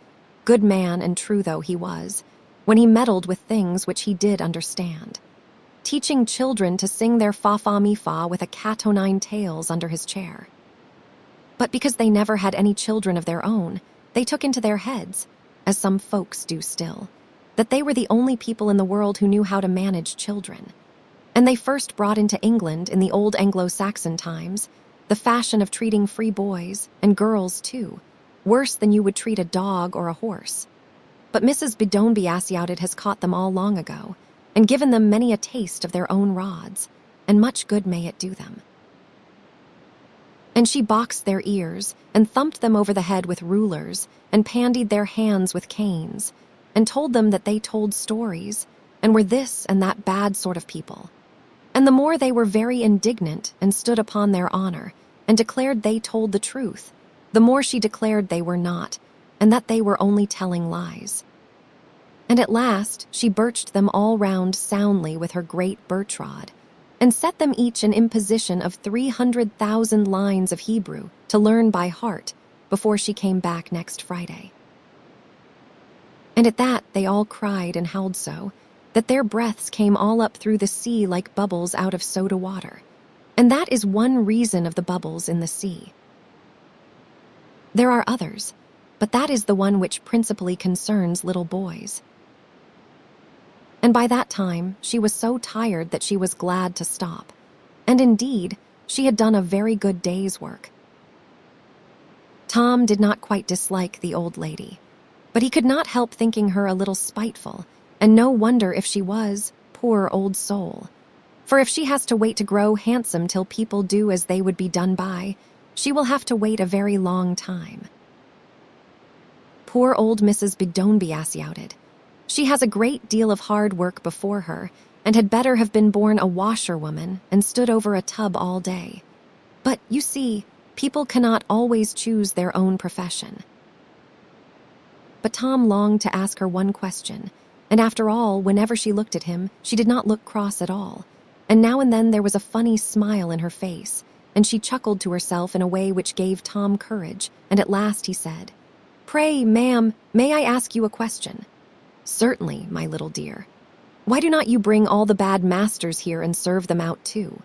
Speaker 1: good man and true though he was, when he meddled with things which he did understand, teaching children to sing their fa-fa-mi-fa with a cat o' nine tails under his chair. But because they never had any children of their own, they took into their heads, as some folks do still, that they were the only people in the world who knew how to manage children. And they first brought into England in the old Anglo-Saxon times the fashion of treating free boys, and girls too, worse than you would treat a dog or a horse. But Mrs. Bedone has caught them all long ago, and given them many a taste of their own rods, and much good may it do them. And she boxed their ears, and thumped them over the head with rulers, and pandied their hands with canes, and told them that they told stories, and were this and that bad sort of people. And the more they were very indignant, and stood upon their honor, and declared they told the truth, the more she declared they were not, and that they were only telling lies. And at last she birched them all round soundly with her great birch rod, and set them each an imposition of 300,000 lines of Hebrew to learn by heart before she came back next Friday. And at that they all cried and howled so, that their breaths came all up through the sea like bubbles out of soda water, and that is one reason of the bubbles in the sea. There are others, but that is the one which principally concerns little boys. And by that time she was so tired that she was glad to stop, and indeed she had done a very good day's work. Tom did not quite dislike the old lady, but he could not help thinking her a little spiteful, and no wonder if she was, poor old soul. For if she has to wait to grow handsome till people do as they would be done by, she will have to wait a very long time. Poor old Mrs. Bedone. She has a great deal of hard work before her, and had better have been born a washerwoman and stood over a tub all day. But, you see, people cannot always choose their own profession. But Tom longed to ask her one question, and after all, whenever she looked at him, she did not look cross at all, and now and then there was a funny smile in her face, and she chuckled to herself in a way which gave Tom courage, and at last he said, "Pray, ma'am, may I ask you a question?" "Certainly, my little dear. Why do not you bring all the bad masters here and serve them out too?"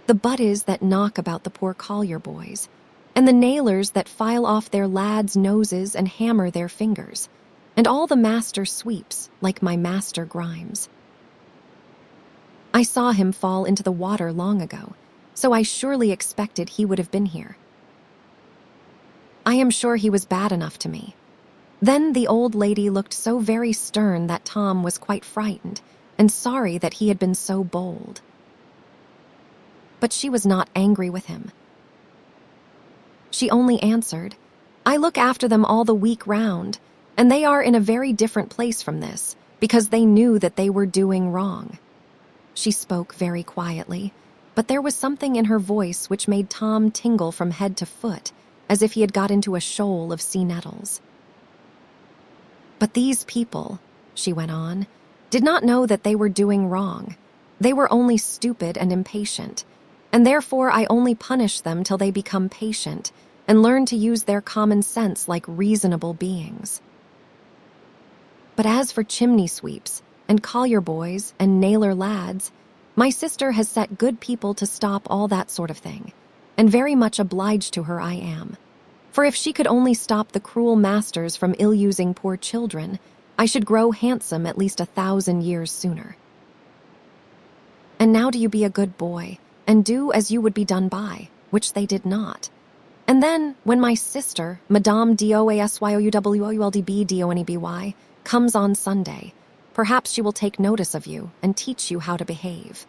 Speaker 1: "The butters that knock about the poor collier boys, and the nailers that file off their lads' noses and hammer their fingers, and all the master sweeps, like my master Grimes. I saw him fall into the water long ago, so I surely expected he would have been here. I am sure he was bad enough to me." Then the old lady looked so very stern that Tom was quite frightened, and sorry that he had been so bold. But she was not angry with him. She only answered, "I look after them all the week round, and they are in a very different place from this, because they knew that they were doing wrong." She spoke very quietly, but there was something in her voice which made Tom tingle from head to foot, as if he had got into a shoal of sea nettles. But these people, she went on, did not know that they were doing wrong. They were only stupid and impatient, and therefore I only punish them till they become patient and learn to use their common sense like reasonable beings. But as for chimney sweeps and collier boys and nailer lads, my sister has set good people to stop all that sort of thing, and very much obliged to her I am. For if she could only stop the cruel masters from ill-using poor children, I should grow handsome at least 1,000 years sooner. And now do you be a good boy, and do as you would be done by, which they did not. And then, when my sister, Madame Dosyouwldbdoneby, comes on Sunday, perhaps she will take notice of you and teach you how to behave.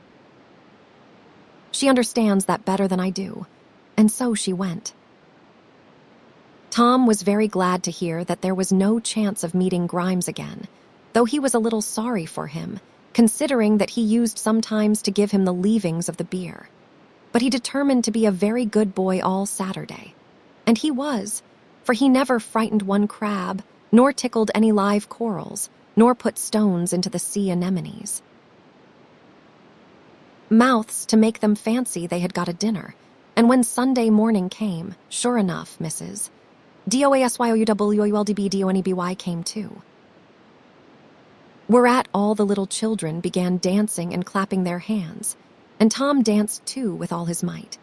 Speaker 1: She understands that better than I do, and so she went. Tom was very glad to hear that there was no chance of meeting Grimes again, though he was a little sorry for him, considering that he used sometimes to give him the leavings of the beer. But he determined to be a very good boy all Saturday. And he was, for he never frightened one crab, nor tickled any live corals, nor put stones into the sea anemones. Mouths to make them fancy they had got a dinner, and when Sunday morning came, sure enough, Mrs. Dosyouwldbdoneby came too. Whereat all the little children began dancing and clapping their hands, and Tom danced too with all his might.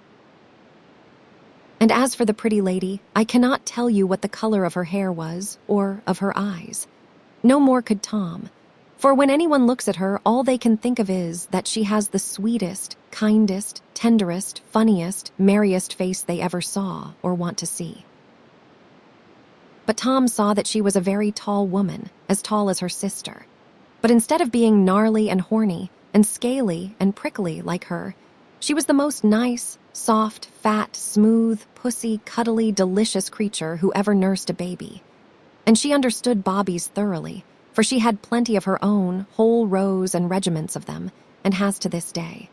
Speaker 1: And as for the pretty lady, I cannot tell you what the color of her hair was, or of her eyes. No more could Tom, for when anyone looks at her, all they can think of is that she has the sweetest, kindest, tenderest, funniest, merriest face they ever saw or want to see. But Tom saw that she was a very tall woman, as tall as her sister. But instead of being gnarly and horny, and scaly and prickly like her, she was the most nice, soft, fat, smooth, pussy, cuddly, delicious creature who ever nursed a baby. And she understood bobbies thoroughly, for she had plenty of her own, whole rows and regiments of them, and has to this day.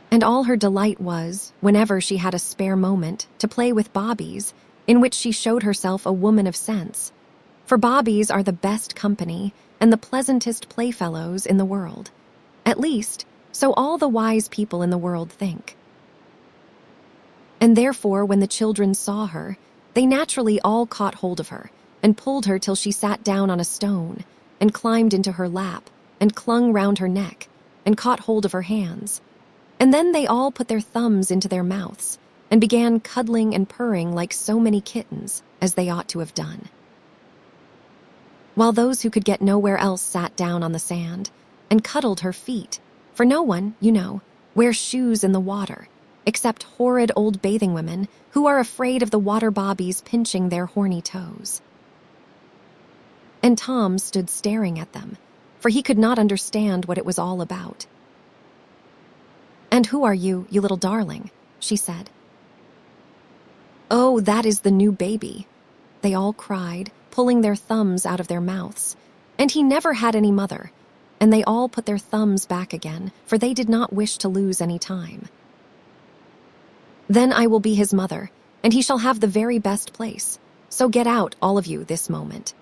Speaker 1: And all her delight was, whenever she had a spare moment, to play with bobbies, in which she showed herself a woman of sense. For bobbies are the best company and the pleasantest playfellows in the world. At least, so all the wise people in the world think. And therefore, when the children saw her, they naturally all caught hold of her, and pulled her till she sat down on a stone, and climbed into her lap, and clung round her neck, and caught hold of her hands. And then they all put their thumbs into their mouths, and began cuddling and purring like so many kittens, as they ought to have done. While those who could get nowhere else sat down on the sand, and cuddled her feet, for no one, you know, wears shoes in the water, except horrid old bathing women who are afraid of the water bobbies pinching their horny toes. And Tom stood staring at them, for he could not understand what it was all about. "And who are you, you little darling?" she said. "Oh, that is the new baby," they all cried, pulling their thumbs out of their mouths. "And he never had any mother," and they all put their thumbs back again, for they did not wish to lose any time. "Then I will be his mother, and he shall have the very best place. So get out, all of you, this moment."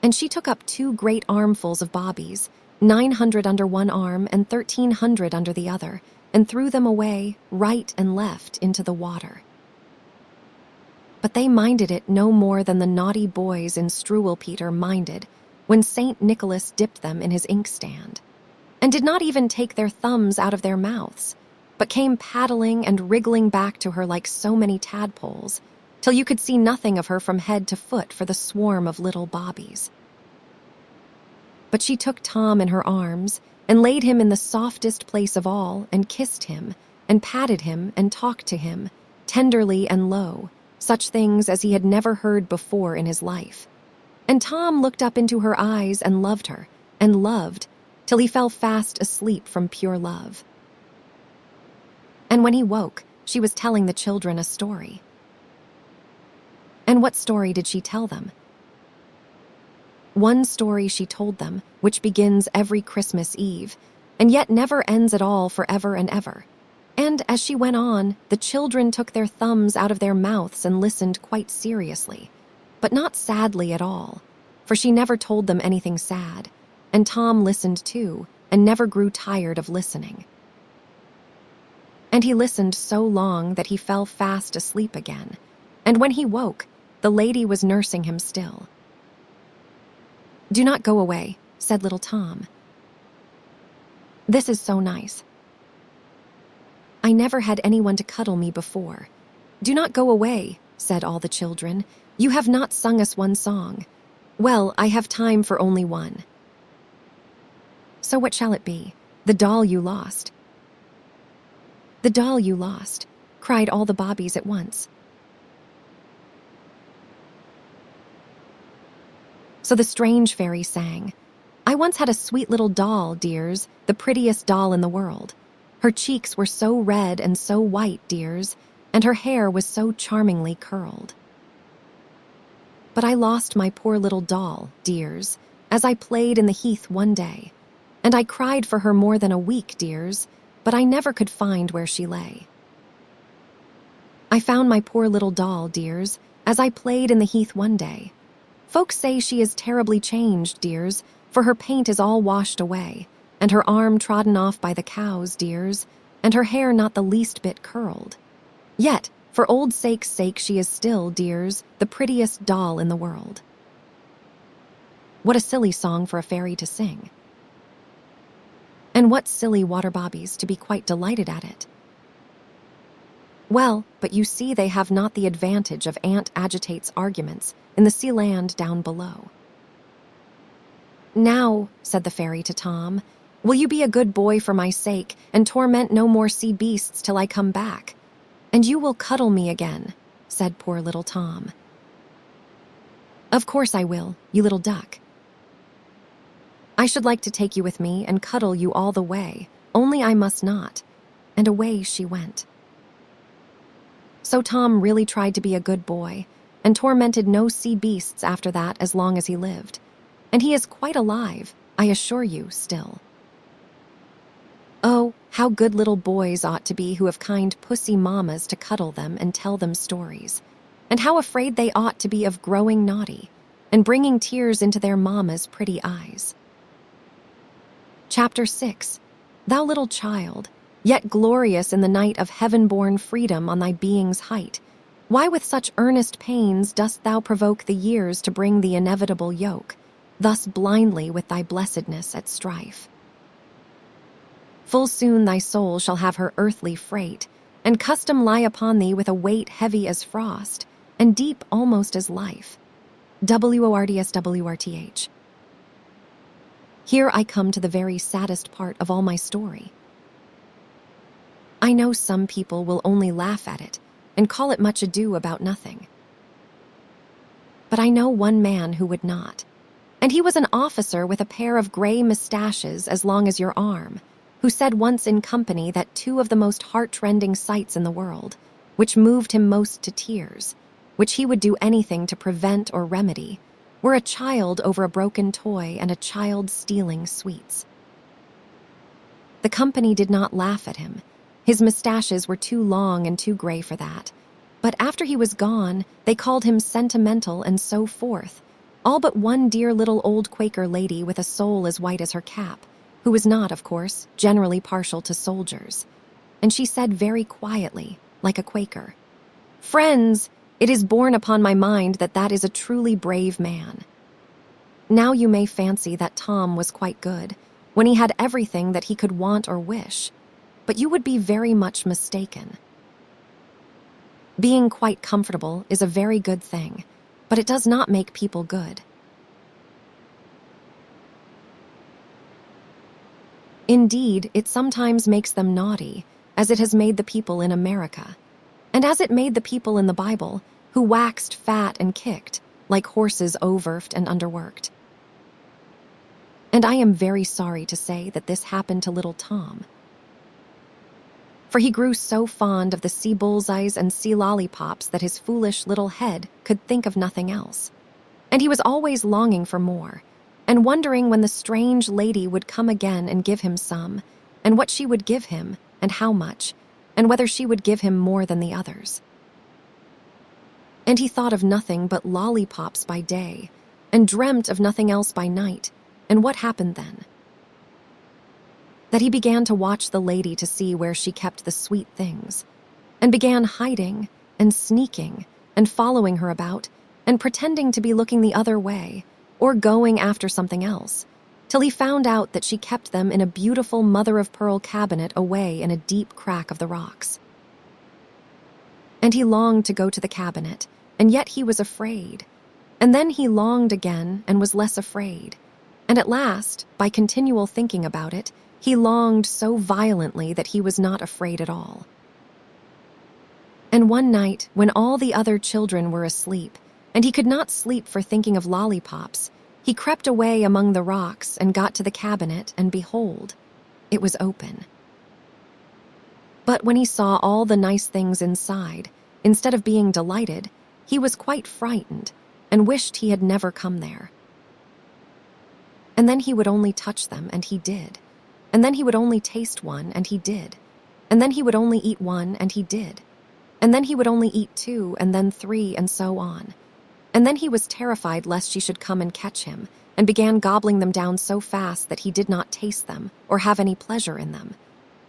Speaker 1: And she took up 2 great armfuls of bobbies, 900 under one arm and 1,300 under the other, and threw them away, right and left, into the water. But they minded it no more than the naughty boys in Struwelpeter minded when St. Nicholas dipped them in his inkstand, and did not even take their thumbs out of their mouths, but came paddling and wriggling back to her like so many tadpoles, till you could see nothing of her from head to foot for the swarm of little bobbies. But she took Tom in her arms, and laid him in the softest place of all, and kissed him, and patted him, and talked to him, tenderly and low, such things as he had never heard before in his life. And Tom looked up into her eyes and loved her, and loved, till he fell fast asleep from pure love. And when he woke, she was telling the children a story. And what story did she tell them? One story she told them, which begins every Christmas Eve, and yet never ends at all for ever and ever. And as she went on, the children took their thumbs out of their mouths and listened quite seriously, but not sadly at all, for she never told them anything sad, and Tom listened too, and never grew tired of listening. And he listened so long that he fell fast asleep again, and when he woke, the lady was nursing him still. "Do not go away," said little Tom. "This is so nice. I never had anyone to cuddle me before. Do not go away," said all the children. "You have not sung us one song. Well, I have time for only one." "So what shall it be? The doll you lost." "The doll you lost," cried all the bobbies at once. So the strange fairy sang, "I once had a sweet little doll, dears, the prettiest doll in the world. Her cheeks were so red and so white, dears, and her hair was so charmingly curled. But I lost my poor little doll, dears, as I played in the heath one day, and I cried for her more than a week, dears, but I never could find where she lay. I found my poor little doll, dears, as I played in the heath one day. Folks say she is terribly changed, dears, for her paint is all washed away, and her arm trodden off by the cows, dears, and her hair not the least bit curled. Yet, for old sake's sake, she is still, dears, the prettiest doll in the world." What a silly song for a fairy to sing. And what silly water bobbies to be quite delighted at it. Well, but you see they have not the advantage of Aunt Agitate's arguments in the sea land down below. "Now," said the fairy to Tom, "will you be a good boy for my sake and torment no more sea beasts till I come back? And you will cuddle me again," said poor little Tom. "Of course I will, you little duck. I should like to take you with me and cuddle you all the way, only I must not." And away she went. So Tom really tried to be a good boy and tormented no sea beasts after that as long as he lived. And he is quite alive, I assure you, still. Oh, how good little boys ought to be who have kind pussy mammas to cuddle them and tell them stories, and how afraid they ought to be of growing naughty and bringing tears into their mamma's pretty eyes. Chapter 6. Thou little child, yet glorious in the night of heaven-born freedom on thy being's height, why with such earnest pains dost thou provoke the years to bring the inevitable yoke, thus blindly with thy blessedness at strife? Full soon thy soul shall have her earthly freight, and custom lie upon thee with a weight heavy as frost, and deep almost as life. WORDSWRTH. Here I come to the very saddest part of all my story. I know some people will only laugh at it and call it much ado about nothing. But I know one man who would not, and he was an officer with a pair of gray mustaches as long as your arm, who said once in company that two of the most heart-rending sights in the world, which moved him most to tears, which he would do anything to prevent or remedy, were a child over a broken toy and a child stealing sweets. The company did not laugh at him. His mustaches were too long and too gray for that. But after he was gone, they called him sentimental and so forth, all but one dear little old Quaker lady with a soul as white as her cap, who was not, of course, generally partial to soldiers. And she said very quietly, like a Quaker, "Friends, it is borne upon my mind that that is a truly brave man." Now you may fancy that Tom was quite good, when he had everything that he could want or wish, but you would be very much mistaken. Being quite comfortable is a very good thing, but it does not make people good. Indeed, it sometimes makes them naughty, as it has made the people in America, and as it made the people in the Bible, who waxed fat and kicked, like horses overworked and underworked. And I am very sorry to say that this happened to little Tom. For he grew so fond of the sea bullseyes and sea lollipops that his foolish little head could think of nothing else. And he was always longing for more, and wondering when the strange lady would come again and give him some, and what she would give him, and how much, and whether she would give him more than the others. And he thought of nothing but lollipops by day, and dreamt of nothing else by night. And what happened then? That he began to watch the lady to see where she kept the sweet things, and began hiding and sneaking and following her about and pretending to be looking the other way or going after something else, till he found out that she kept them in a beautiful mother-of-pearl cabinet away in a deep crack of the rocks. And he longed to go to the cabinet, and yet he was afraid. And then he longed again and was less afraid. And at last, by continual thinking about it, he longed so violently that he was not afraid at all. And one night, when all the other children were asleep, and he could not sleep for thinking of lollipops, he crept away among the rocks and got to the cabinet, and behold, it was open. But when he saw all the nice things inside, instead of being delighted, he was quite frightened and wished he had never come there. And then he would only touch them, and he did. And then he would only taste one, and he did. And then he would only eat one, and he did. And then he would only eat two, and then three, and so on. And then he was terrified lest she should come and catch him, and began gobbling them down so fast that he did not taste them or have any pleasure in them.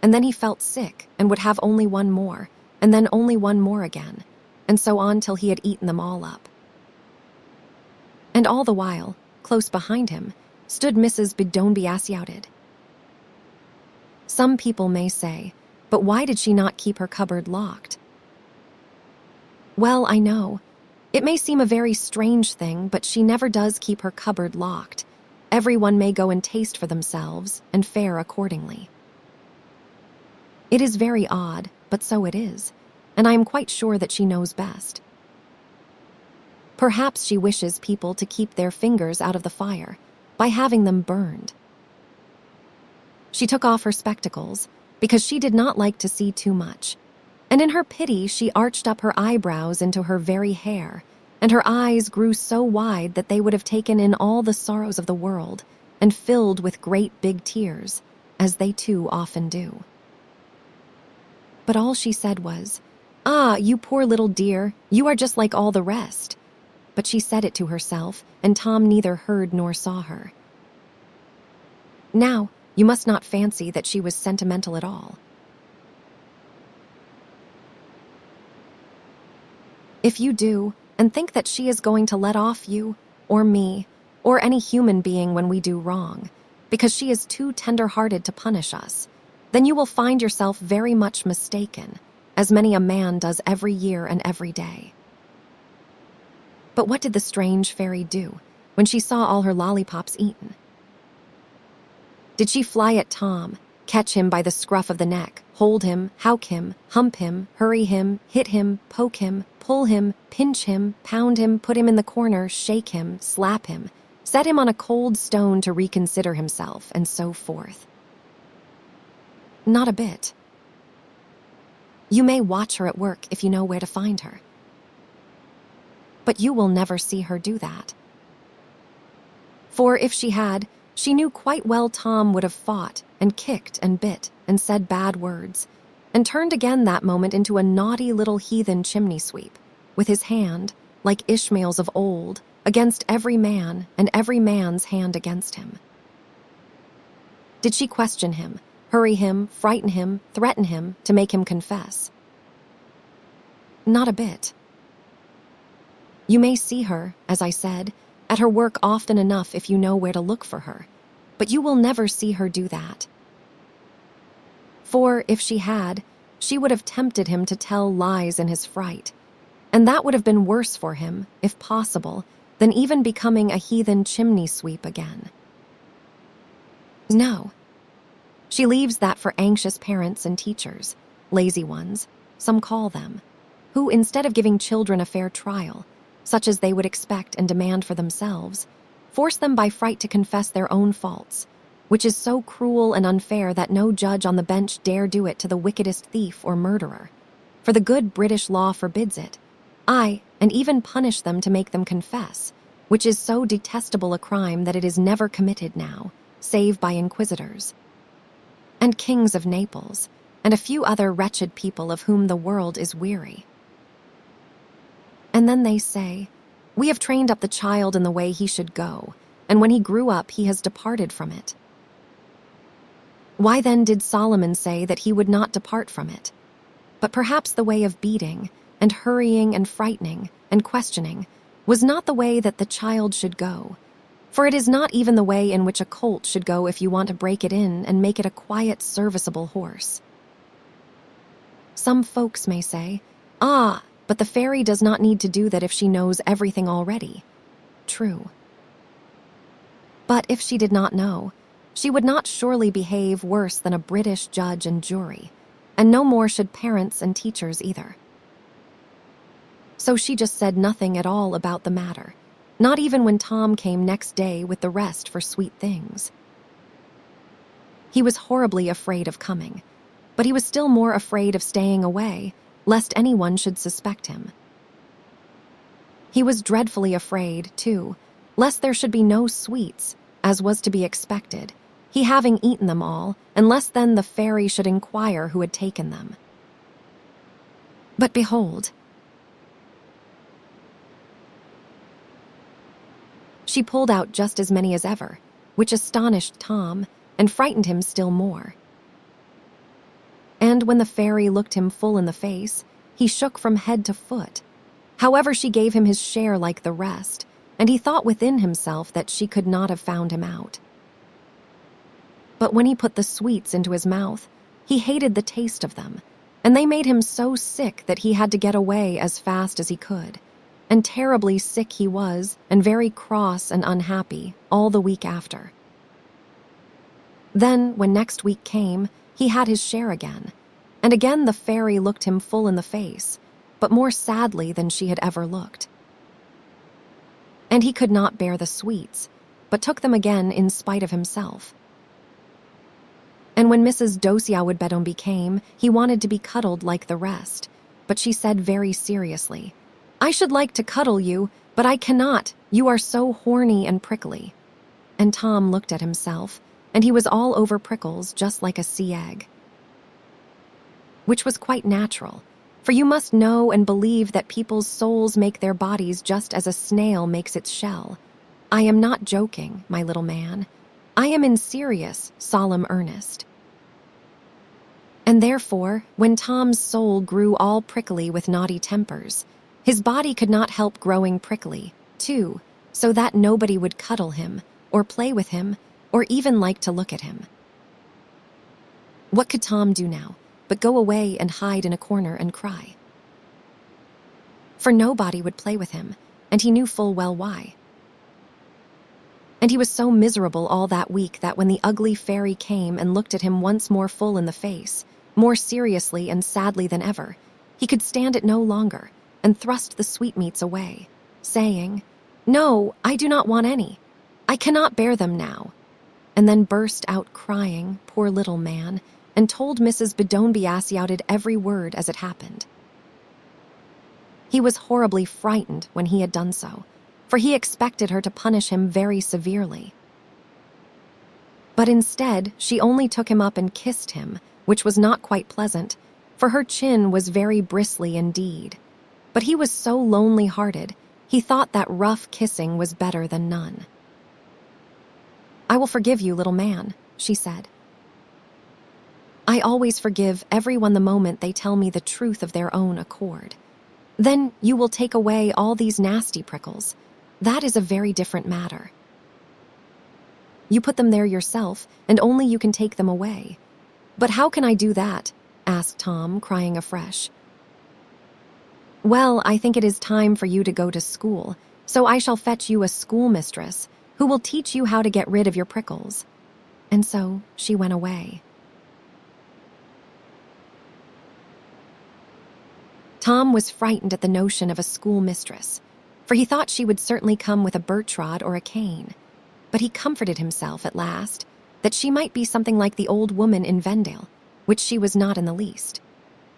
Speaker 1: And then he felt sick and would have only one more, and then only one more again, and so on till he had eaten them all up. And all the while, close behind him, stood Mrs. Bedtime. Some people may say, but why did she not keep her cupboard locked? Well, I know. It may seem a very strange thing, but she never does keep her cupboard locked. Everyone may go and taste for themselves and fare accordingly. It is very odd, but so it is, and I am quite sure that she knows best. Perhaps she wishes people to keep their fingers out of the fire by having them burned. She took off her spectacles because she did not like to see too much, and in her pity she arched up her eyebrows into her very hair, and her eyes grew so wide that they would have taken in all the sorrows of the world and filled with great big tears, as they too often do. But all she said was, "Ah, you poor little dear, you are just like all the rest." But she said it to herself, and Tom neither heard nor saw her. Now, you must not fancy that she was sentimental at all. If you do, and think that she is going to let off you, or me, or any human being when we do wrong, because she is too tender-hearted to punish us, then you will find yourself very much mistaken, as many a man does every year and every day. But what did the strange fairy do when she saw all her lollipops eaten? Did she fly at Tom, catch him by the scruff of the neck, hold him, howk him, hump him, hurry him, hit him, poke him, pull him, pinch him, pound him, put him in the corner, shake him, slap him, set him on a cold stone to reconsider himself, and so forth? Not a bit. You may watch her at work if you know where to find her. But you will never see her do that. For if she had, she knew quite well Tom would have fought and kicked and bit and said bad words, and turned again that moment into a naughty little heathen chimney sweep, with his hand, like Ishmael's of old, against every man and every man's hand against him. Did she question him, hurry him, frighten him, threaten him to make him confess? Not a bit. You may see her, as I said, at her work often enough if you know where to look for her, but you will never see her do that. For if she had, she would have tempted him to tell lies in his fright, and that would have been worse for him, if possible, than even becoming a heathen chimney sweep again. No. She leaves that for anxious parents and teachers, lazy ones, some call them, who, instead of giving children a fair trial, such as they would expect and demand for themselves, force them by fright to confess their own faults, which is so cruel and unfair that no judge on the bench dare do it to the wickedest thief or murderer. For the good British law forbids it, aye, and even punish them to make them confess, which is so detestable a crime that it is never committed now, save by inquisitors. And kings of Naples, and a few other wretched people of whom the world is weary. And then they say, "We have trained up the child in the way he should go, and when he grew up he has departed from it." Why then did Solomon say that he would not depart from it? But perhaps the way of beating, and hurrying and frightening, and questioning, was not the way that the child should go. For it is not even the way in which a colt should go if you want to break it in and make it a quiet, serviceable horse. Some folks may say, "Ah, but the fairy does not need to do that if she knows everything already." True. But if she did not know, she would not surely behave worse than a British judge and jury, and no more should parents and teachers either. So she just said nothing at all about the matter, not even when Tom came next day with the rest for sweet things. He was horribly afraid of coming, but he was still more afraid of staying away, lest anyone should suspect him. He was dreadfully afraid, too, lest there should be no sweets, as was to be expected, he having eaten them all, unless then the fairy should inquire who had taken them. But behold, she pulled out just as many as ever, which astonished Tom and frightened him still more. And when the fairy looked him full in the face, he shook from head to foot. However, she gave him his share like the rest, and he thought within himself that she could not have found him out. But when he put the sweets into his mouth, he hated the taste of them, and they made him so sick that he had to get away as fast as he could. And terribly sick he was, and very cross and unhappy, all the week after. Then, when next week came, he had his share again, and again the fairy looked him full in the face, but more sadly than she had ever looked. And he could not bear the sweets, but took them again in spite of himself. And when Mrs. Dosiawoodbedomby came, he wanted to be cuddled like the rest, but she said very seriously, "I should like to cuddle you, but I cannot, you are so horny and prickly." And Tom looked at himself, and he was all over prickles just like a sea egg. Which was quite natural, for you must know and believe that people's souls make their bodies just as a snail makes its shell. I am not joking, my little man. I am in serious, solemn earnest. And therefore, when Tom's soul grew all prickly with naughty tempers, his body could not help growing prickly, too, so that nobody would cuddle him, or play with him, or even like to look at him. What could Tom do now, but go away and hide in a corner and cry? For nobody would play with him, and he knew full well why. And he was so miserable all that week that when the ugly fairy came and looked at him once more full in the face, more seriously and sadly than ever, he could stand it no longer, and thrust the sweetmeats away, saying, "No, I do not want any. I cannot bear them now," and then burst out crying, poor little man, and told Mrs. Bedonbiasiouted every word as it happened. He was horribly frightened when he had done so, for he expected her to punish him very severely. But instead, she only took him up and kissed him, which was not quite pleasant, for her chin was very bristly indeed. But he was so lonely-hearted, he thought that rough kissing was better than none. "I will forgive you, little man," she said. "I always forgive everyone the moment they tell me the truth of their own accord. Then you will take away all these nasty prickles. That is a very different matter. You put them there yourself, and only you can take them away." "But how can I do that?" asked Tom, crying afresh. "Well, I think it is time for you to go to school, so I shall fetch you a schoolmistress who will teach you how to get rid of your prickles." And so she went away. Tom was frightened at the notion of a schoolmistress, for he thought she would certainly come with a birch rod or a cane. But he comforted himself at last that she might be something like the old woman in Vendale, which she was not in the least.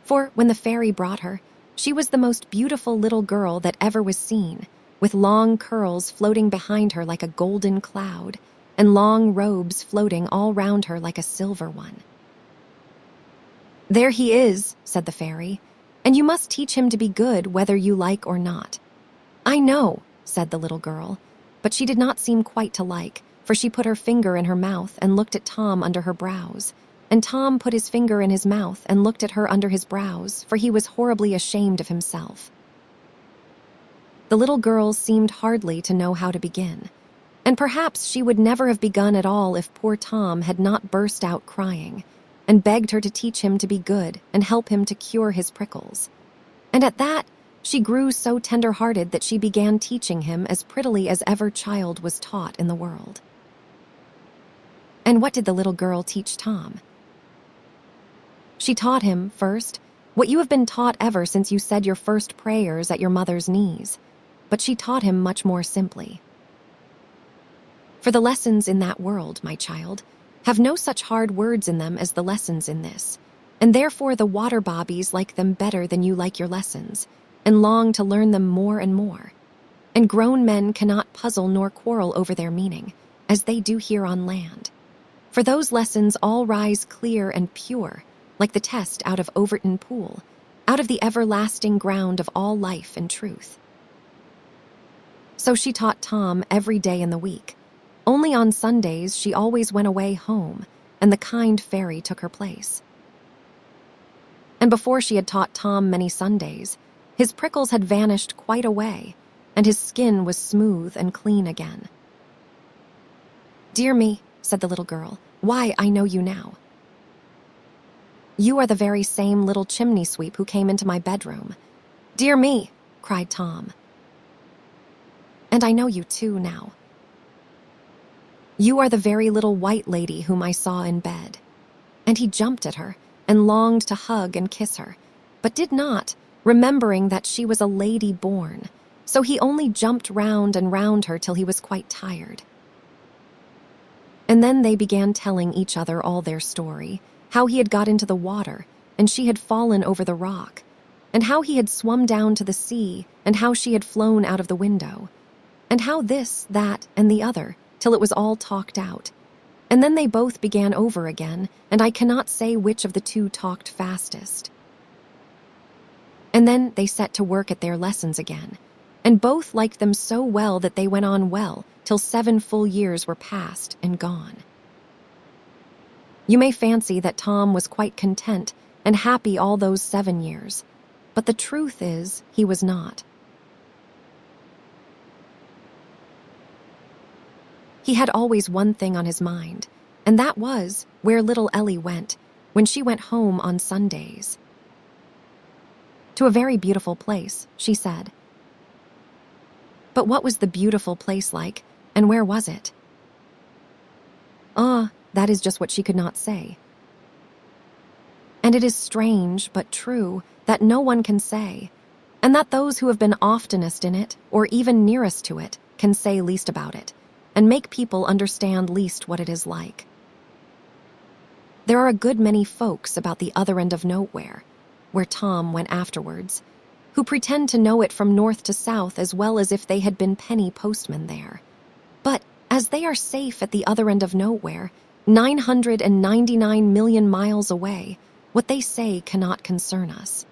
Speaker 1: For when the fairy brought her, she was the most beautiful little girl that ever was seen, with long curls floating behind her like a golden cloud, and long robes floating all round her like a silver one. "There he is," said the fairy, "and you must teach him to be good whether you like or not." "I know," said the little girl, but she did not seem quite to like, for she put her finger in her mouth and looked at Tom under her brows, and Tom put his finger in his mouth and looked at her under his brows, for he was horribly ashamed of himself. The little girl seemed hardly to know how to begin, and perhaps she would never have begun at all if poor Tom had not burst out crying and begged her to teach him to be good and help him to cure his prickles. And at that, she grew so tender-hearted that she began teaching him as prettily as ever child was taught in the world. And what did the little girl teach Tom? She taught him, first, what you have been taught ever since you said your first prayers at your mother's knees, but she taught him much more simply. For the lessons in that world, my child, have no such hard words in them as the lessons in this, and therefore the water bobbies like them better than you like your lessons, and long to learn them more and more. And grown men cannot puzzle nor quarrel over their meaning, as they do here on land. For those lessons all rise clear and pure, like the test out of Overton Pool, out of the everlasting ground of all life and truth. So she taught Tom every day in the week. Only on Sundays she always went away home, and the kind fairy took her place. And before she had taught Tom many Sundays, his prickles had vanished quite away, and his skin was smooth and clean again. "Dear me," said the little girl, "why, I know you now. You are the very same little chimney sweep who came into my bedroom." "Dear me," cried Tom. "And I know you too now. You are the very little white lady whom I saw in bed." And he jumped at her and longed to hug and kiss her, but did not, remembering that she was a lady born, so he only jumped round and round her till he was quite tired. And then they began telling each other all their story, how he had got into the water, and she had fallen over the rock, and how he had swum down to the sea, and how she had flown out of the window, and how this, that, and the other, till it was all talked out. And then they both began over again, and I cannot say which of the two talked fastest. And then they set to work at their lessons again, and both liked them so well that they went on well till 7 full years were past and gone. You may fancy that Tom was quite content and happy all those 7 years, but the truth is he was not. He had always one thing on his mind, and that was where little Ellie went when she went home on Sundays. "To a very beautiful place," she said. But what was the beautiful place like, and where was it? That is just what she could not say. And it is strange, but true, that no one can say, and that those who have been oftenest in it, or even nearest to it, can say least about it, and make people understand least what it is like. There are a good many folks about the other end of nowhere, where Tom went afterwards, who pretend to know it from north to south as well as if they had been penny postmen there. But as they are safe at the other end of nowhere, 999 million miles away, what they say cannot concern us.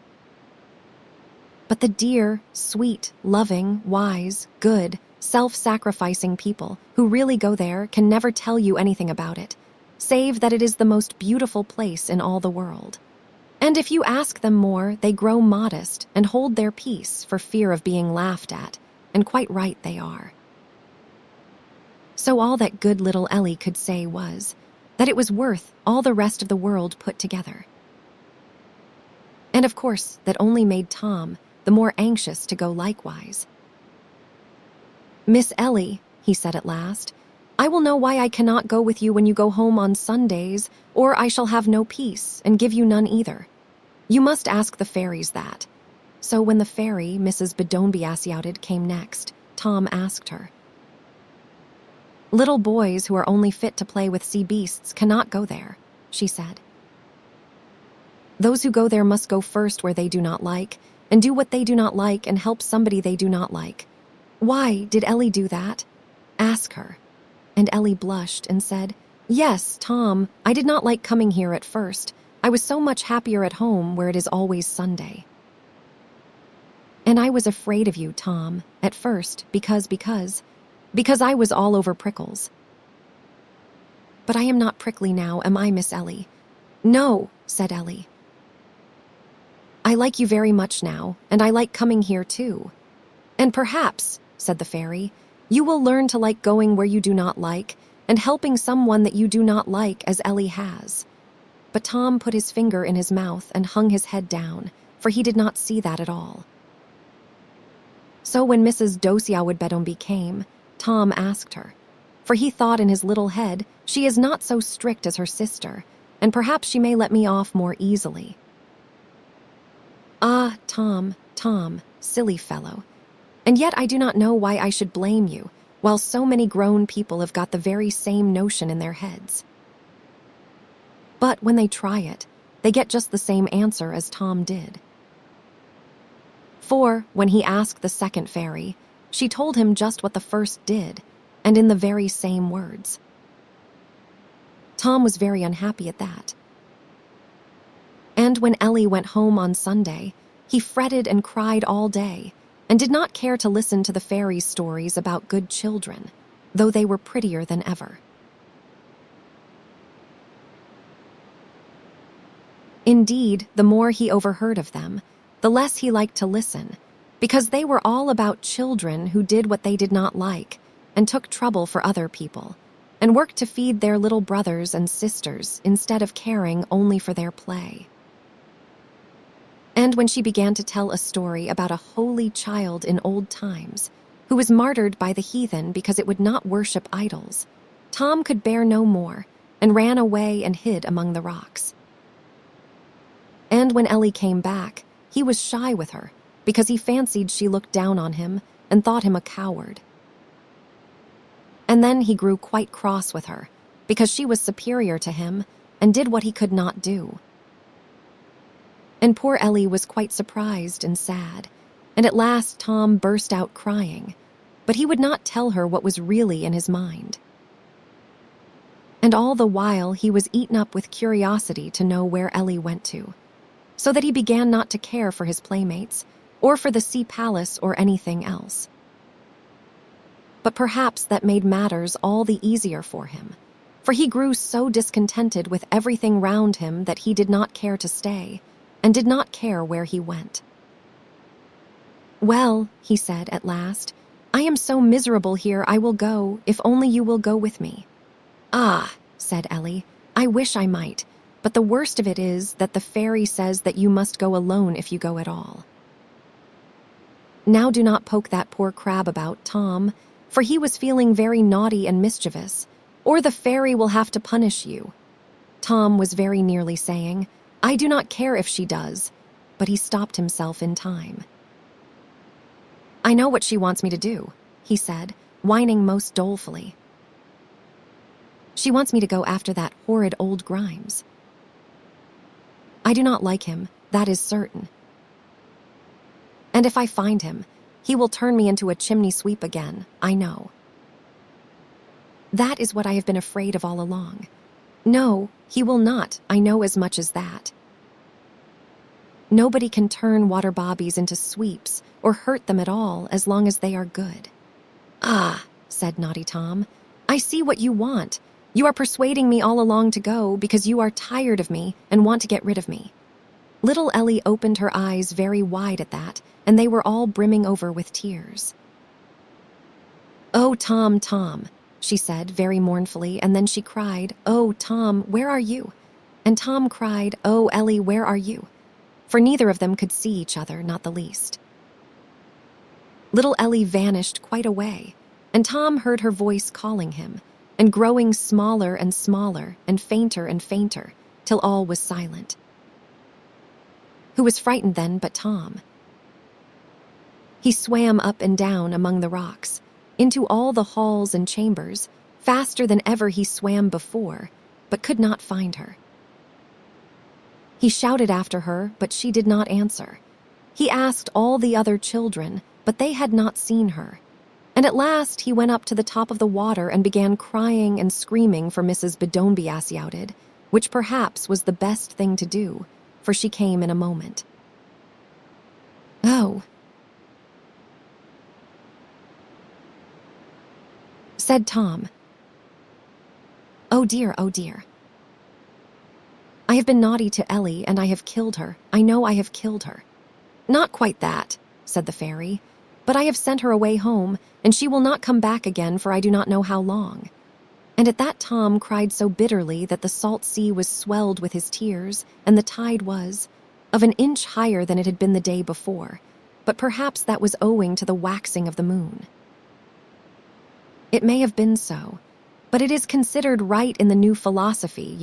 Speaker 1: But the dear, sweet, loving, wise, good, self-sacrificing people who really go there can never tell you anything about it, save that it is the most beautiful place in all the world. And if you ask them more, they grow modest and hold their peace for fear of being laughed at, and quite right they are. So all that good little Ellie could say was that it was worth all the rest of the world put together. And of course, that only made Tom the more anxious to go likewise. "Miss Ellie," he said at last, "I will know why I cannot go with you when you go home on Sundays, or I shall have no peace, and give you none either. You must ask the fairies that." So when the fairy, Mrs. Bedombiasioted, came next, Tom asked her. "Little boys who are only fit to play with sea beasts cannot go there," she said. "Those who go there must go first where they do not like, and do what they do not like, and help somebody they do not like. Why did Ellie do that? Ask her." And Ellie blushed and said, "Yes, Tom, I did not like coming here at first, I was so much happier at home where it is always Sunday. And I was afraid of you, Tom, at first, because I was all over prickles. But I am not prickly now, am I, Miss Ellie? No, said Ellie. I like you very much now, and I like coming here too. And perhaps, said the fairy, you will learn to like going where you do not like, and helping someone that you do not like, as Ellie has. But Tom put his finger in his mouth and hung his head down, for he did not see that at all. So when Mrs. Dosiawwoodbedomby came, Tom asked her, for he thought in his little head, she is not so strict as her sister, and perhaps she may let me off more easily. Ah, Tom, silly fellow. And yet I do not know why I should blame you, while so many grown people have got the very same notion in their heads. But when they try it, they get just the same answer as Tom did. For, when he asked the second fairy, she told him just what the first did, and in the very same words. Tom was very unhappy at that. And when Ellie went home on Sunday, he fretted and cried all day, and did not care to listen to the fairies' stories about good children, though they were prettier than ever. Indeed, the more he overheard of them, the less he liked to listen, because they were all about children who did what they did not like, and took trouble for other people, and worked to feed their little brothers and sisters instead of caring only for their play. And when she began to tell a story about a holy child in old times, who was martyred by the heathen because it would not worship idols, Tom could bear no more, and ran away and hid among the rocks. And when Ellie came back, he was shy with her, because he fancied she looked down on him and thought him a coward. And then he grew quite cross with her, because she was superior to him and did what he could not do. And poor Ellie was quite surprised and sad, and at last Tom burst out crying, but he would not tell her what was really in his mind. And all the while he was eaten up with curiosity to know where Ellie went to, so that he began not to care for his playmates, or for the sea palace or anything else. But perhaps that made matters all the easier for him, for he grew so discontented with everything round him that he did not care to stay, and did not care where he went. Well, he said at last, I am so miserable here I will go, if only you will go with me. Ah, said Ellie, I wish I might, but the worst of it is that the fairy says that you must go alone if you go at all. Now do not poke that poor crab about, Tom, for he was feeling very naughty and mischievous, or the fairy will have to punish you. Tom was very nearly saying, I do not care if she does, but he stopped himself in time. I know what she wants me to do, he said, whining most dolefully. She wants me to go after that horrid old Grimes. I do not like him, that is certain. And if I find him, he will turn me into a chimney sweep again, I know. That is what I have been afraid of all along. No, he will not, I know as much as that. Nobody can turn water bobbies into sweeps or hurt them at all as long as they are good. Ah, said naughty Tom, I see what you want. You are persuading me all along to go because you are tired of me and want to get rid of me. Little Ellie opened her eyes very wide at that, and they were all brimming over with tears. Oh, Tom, she said very mournfully, and then she cried, Oh, Tom, where are you? And Tom cried, Oh, Ellie, where are you? For neither of them could see each other, not the least. Little Ellie vanished quite away, and Tom heard her voice calling him, and growing smaller and smaller, and fainter, till all was silent. Who was frightened then but Tom? He swam up and down among the rocks, into all the halls and chambers, faster than ever he swam before, but could not find her. He shouted after her, but she did not answer. He asked all the other children, but they had not seen her. And at last he went up to the top of the water and began crying and screaming for Mrs. Bedomby. which perhaps was the best thing to do, for she came in a moment. "Oh," said Tom. "Oh dear, oh dear. I have been naughty to Ellie, and I have killed her. I know I have killed her." "Not quite that," said the fairy, "but I have sent her away home, and she will not come back again for I do not know how long." And at that Tom cried so bitterly that the salt sea was swelled with his tears, and the tide was of an inch higher than it had been the day before, but perhaps that was owing to the waxing of the moon. It may have been so, but it is considered right in the new philosophy,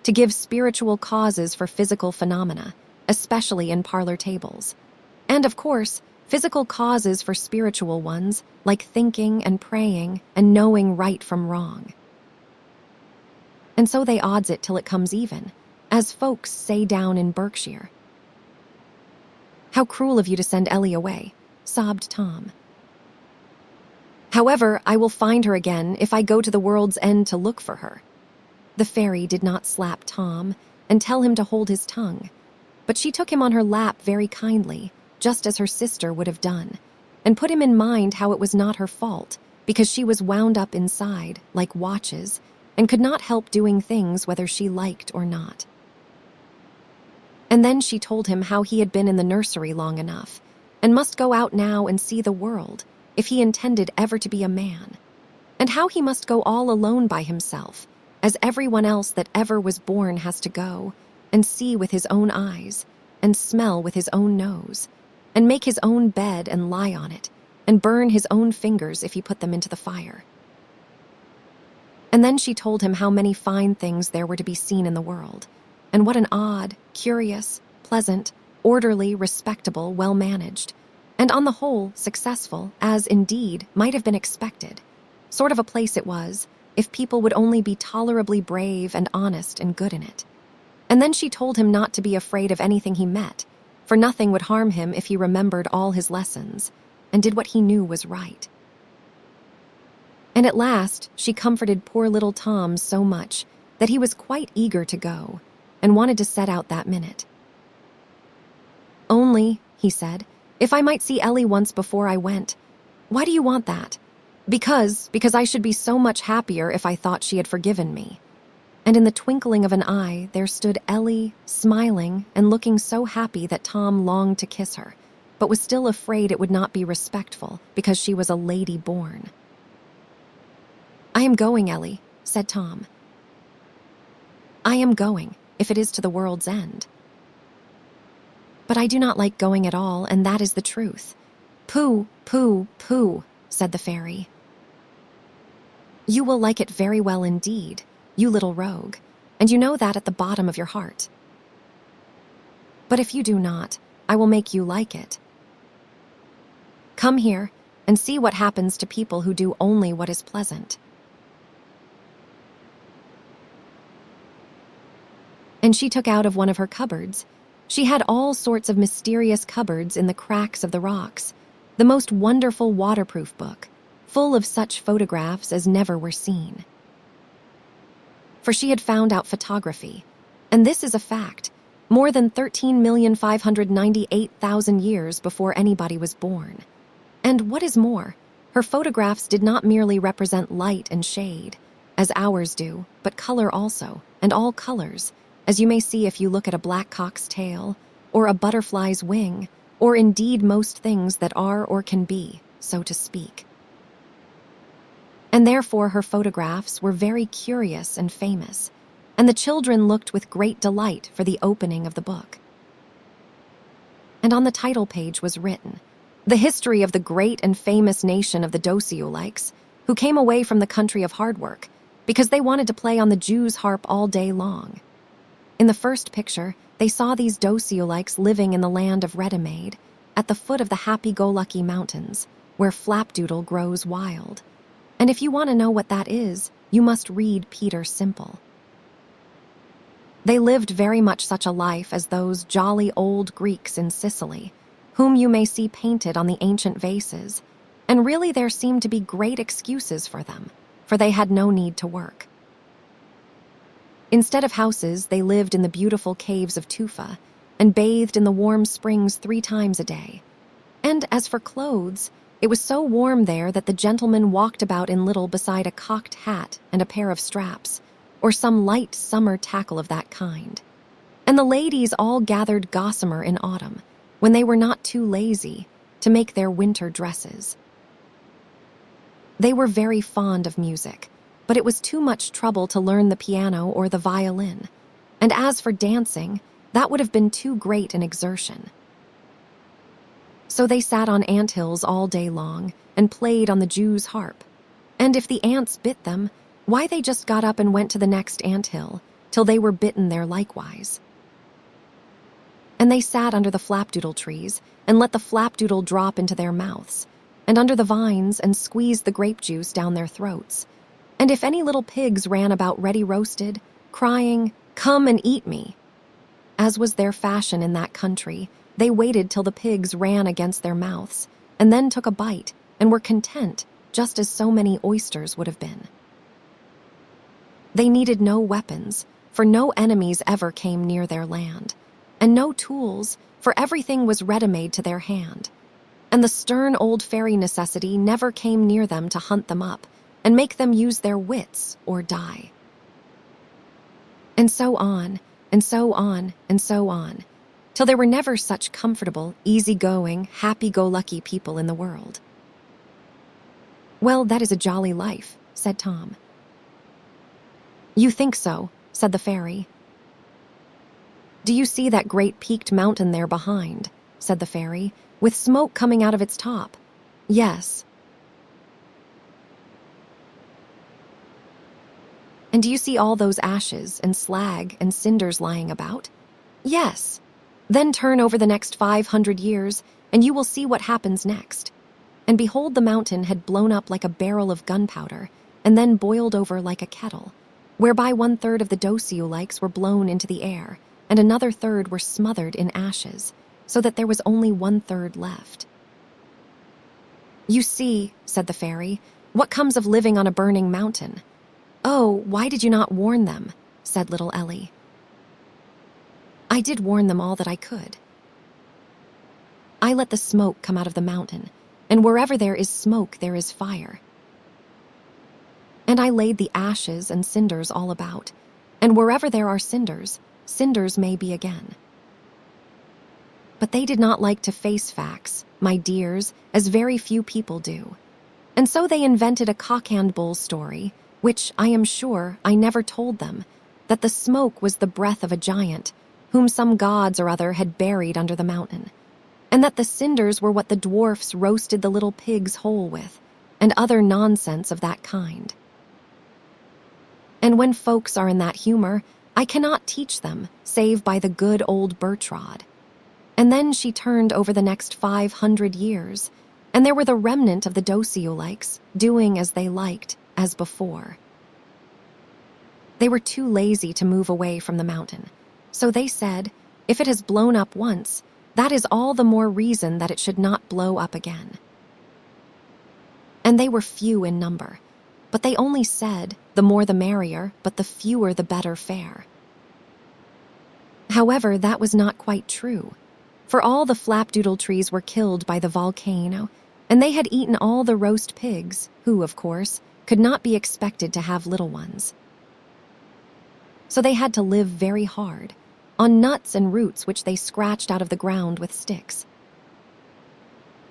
Speaker 1: to give spiritual causes for physical phenomena, especially in parlor tables. And of course, physical causes for spiritual ones, like thinking and praying and knowing right from wrong. And so they odds it till it comes even, as folks say down in Berkshire. "How cruel of you to send Ellie away," sobbed Tom. "However, I will find her again if I go to the world's end to look for her." The fairy did not slap Tom and tell him to hold his tongue, but she took him on her lap very kindly, just as her sister would have done, and put him in mind how it was not her fault, because she was wound up inside, like watches, and could not help doing things whether she liked or not. And then she told him how he had been in the nursery long enough, and must go out now and see the world, if he intended ever to be a man, and how he must go all alone by himself, as everyone else that ever was born has to go, and see with his own eyes, and smell with his own nose, and make his own bed and lie on it, and burn his own fingers if he put them into the fire. And then she told him how many fine things there were to be seen in the world, and what an odd, curious, pleasant, orderly, respectable, well-managed, and on the whole successful, as indeed might have been expected, sort of a place it was, if people would only be tolerably brave and honest and good in it. And then she told him not to be afraid of anything he met, for nothing would harm him if he remembered all his lessons, and did what he knew was right. And at last she comforted poor little Tom so much that he was quite eager to go, and wanted to set out that minute. "Only," he said, "if I might see Ellie once before I went." "Why do you want that?" Because I should be so much happier if I thought she had forgiven me." And in the twinkling of an eye there stood Ellie, smiling and looking so happy that Tom longed to kiss her, but was still afraid it would not be respectful, because she was a lady born. "I am going, Ellie," said Tom. "I am going, if it is to the world's end." "But I do not like going at all, and that is the truth." "Pooh, pooh, pooh," said the fairy. "You will like it very well indeed, you little rogue, and you know that at the bottom of your heart. But if you do not, I will make you like it. Come here, and see what happens to people who do only what is pleasant." And she took out of one of her cupboards. She had all sorts of mysterious cupboards in the cracks of the rocks, the most wonderful waterproof book, full of such photographs as never were seen. For she had found out photography, and this is a fact, more than 13,598,000 years before anybody was born. And what is more, her photographs did not merely represent light and shade, as ours do, but color also, and all colors, as you may see if you look at a black cock's tail, or a butterfly's wing, or indeed most things that are or can be, so to speak. And therefore her photographs were very curious and famous, and the children looked with great delight for the opening of the book. And on the title page was written, "The history of the great and famous nation of the Dociolites, who came away from the country of hard work, because they wanted to play on the Jew's harp all day long." In the first picture, they saw these Dociolites living in the land of ready-made, at the foot of the happy-go-lucky mountains, where flapdoodle grows wild. And if you want to know what that is, you must read Peter Simple. They lived very much such a life as those jolly old Greeks in Sicily, whom you may see painted on the ancient vases, and really there seemed to be great excuses for them, for they had no need to work. Instead of houses, they lived in the beautiful caves of tufa and bathed in the warm springs 3 times a day. And as for clothes, it was so warm there that the gentlemen walked about in little beside a cocked hat and a pair of straps, or some light summer tackle of that kind. And the ladies all gathered gossamer in autumn, when they were not too lazy, to make their winter dresses. They were very fond of music, but it was too much trouble to learn the piano or the violin, and as for dancing, that would have been too great an exertion. So they sat on anthills all day long and played on the Jew's harp. And if the ants bit them, why they just got up and went to the next anthill, till they were bitten there likewise. And they sat under the flapdoodle trees and let the flapdoodle drop into their mouths, and under the vines and squeezed the grape juice down their throats. And if any little pigs ran about ready roasted, crying, "Come and eat me," as was their fashion in that country, they waited till the pigs ran against their mouths, and then took a bite, and were content, just as so many oysters would have been. They needed no weapons, for no enemies ever came near their land, and no tools, for everything was ready-made to their hand. And the stern old fairy necessity never came near them to hunt them up, and make them use their wits or die. And so on, and so on, and so on, till there were never such comfortable, easy-going, happy-go-lucky people in the world. "Well, that is a jolly life," said Tom. "You think so," said the fairy. "Do you see that great peaked mountain there behind?" said the fairy, "with smoke coming out of its top?" "Yes." "And do you see all those ashes and slag and cinders lying about?" "Yes." "Then turn over the next 500 years, and you will see what happens next." And behold, the mountain had blown up like a barrel of gunpowder, and then boiled over like a kettle, whereby 1/3 of the dociolics were blown into the air, and another 1/3 were smothered in ashes, so that there was only 1/3 left. "You see," said the fairy, "what comes of living on a burning mountain." "Oh, why did you not warn them?" said little Ellie. "I did warn them all that I could. I let the smoke come out of the mountain, and wherever there is smoke there is fire. And I laid the ashes and cinders all about, and wherever there are cinders, cinders may be again. But they did not like to face facts, my dears, as very few people do. And so they invented a cock-and-bull story, which, I am sure, I never told them, that the smoke was the breath of a giant, whom some gods or other had buried under the mountain, and that the cinders were what the dwarfs roasted the little pigs whole with, and other nonsense of that kind. And when folks are in that humor, I cannot teach them, save by the good old birch rod. And then she turned over the next 500 years, and there were the remnant of the dociolics, doing as they liked, as before. They were too lazy to move away from the mountain, so they said, if it has blown up once, that is all the more reason that it should not blow up again. And they were few in number, but they only said, the more the merrier, but the fewer the better fare. However, that was not quite true, for all the flapdoodle trees were killed by the volcano, and they had eaten all the roast pigs, who, of course, could not be expected to have little ones. So they had to live very hard, on nuts and roots which they scratched out of the ground with sticks.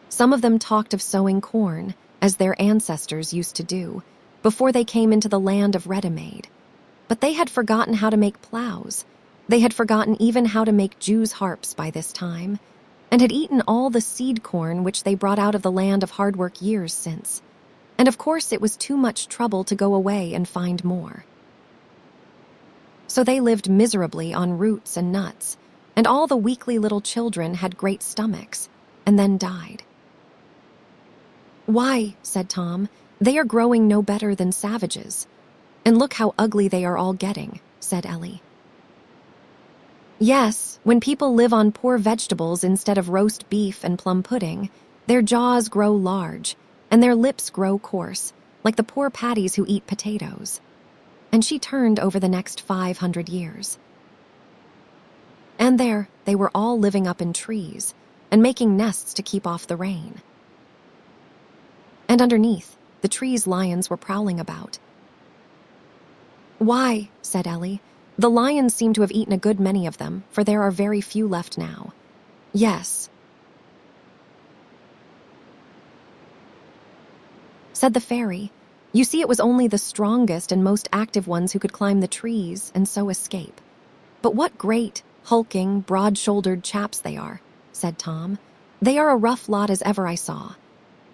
Speaker 1: Some of them talked of sowing corn, as their ancestors used to do, before they came into the land of ready-made. But they had forgotten how to make plows. They had forgotten even how to make Jews' harps by this time, and had eaten all the seed corn which they brought out of the land of hard work years since. And of course it was too much trouble to go away and find more. So they lived miserably on roots and nuts, and all the weakly little children had great stomachs, and then died. "Why," said Tom, "they are growing no better than savages. And look how ugly they are all getting," said Ellie. "Yes, when people live on poor vegetables instead of roast beef and plum pudding, their jaws grow large, and their lips grow coarse, like the poor Patties who eat potatoes." And she turned over the next 500 years. And there, they were all living up in trees and making nests to keep off the rain. And underneath, the trees lions were prowling about. "Why," said Ellie, "the lions seem to have eaten a good many of them, for there are very few left now." "Yes," said the fairy. "You see, it was only the strongest and most active ones who could climb the trees and so escape. But what great, hulking, broad-shouldered chaps they are," said Tom. "They are a rough lot as ever I saw.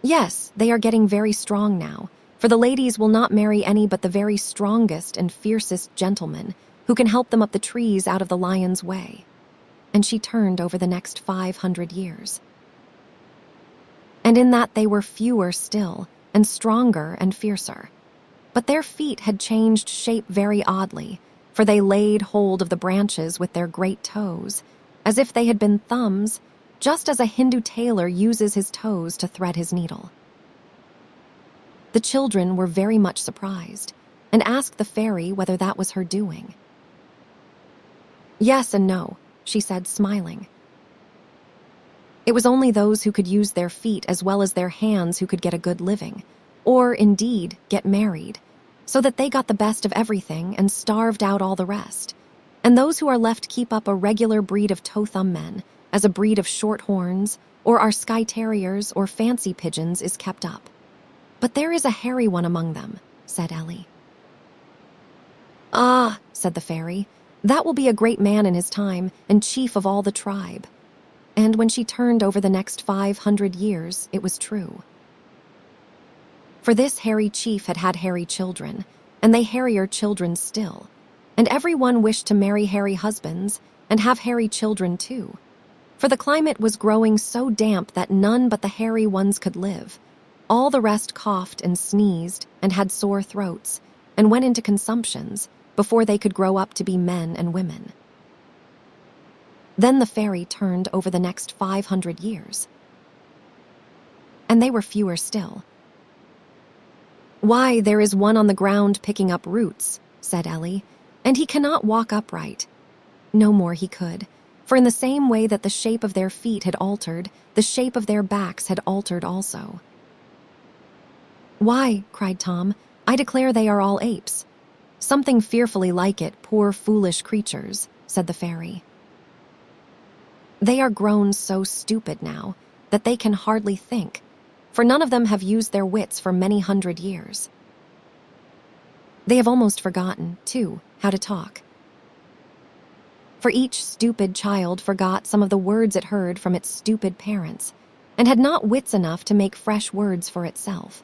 Speaker 1: Yes, they are getting very strong now, for the ladies will not marry any but the very strongest and fiercest gentlemen who can help them up the trees out of the lion's way." And she turned over the next 500 years. And in that they were fewer still, and stronger and fiercer. But their feet had changed shape very oddly, for they laid hold of the branches with their great toes, as if they had been thumbs, just as a Hindu tailor uses his toes to thread his needle. The children were very much surprised, and asked the fairy whether that was her doing. "Yes and no," she said, smiling. "It was only those who could use their feet as well as their hands who could get a good living, or, indeed, get married, so that they got the best of everything and starved out all the rest. And those who are left keep up a regular breed of toe-thumb men, as a breed of shorthorns, or our Skye terriers or fancy pigeons is kept up. But there is a hairy one among them," said Ellie. "Ah," said the fairy, "that will be a great man in his time, and chief of all the tribe." And when she turned over the next 500 years, it was true. For this hairy chief had had hairy children, and they hairier children still, and every one wished to marry hairy husbands and have hairy children too. For the climate was growing so damp that none but the hairy ones could live. All the rest coughed and sneezed and had sore throats and went into consumptions before they could grow up to be men and women. Then the fairy turned over the next 500 years. And they were fewer still. "Why, there is one on the ground picking up roots," said Ellie, "and he cannot walk upright." No more he could, for in the same way that the shape of their feet had altered, the shape of their backs had altered also. "Why," cried Tom, "I declare they are all apes." "Something fearfully like it, poor foolish creatures," said the fairy. "They are grown so stupid now that they can hardly think, for none of them have used their wits for many 100 years. They have almost forgotten, too, how to talk. For each stupid child forgot some of the words it heard from its stupid parents, and had not wits enough to make fresh words for itself.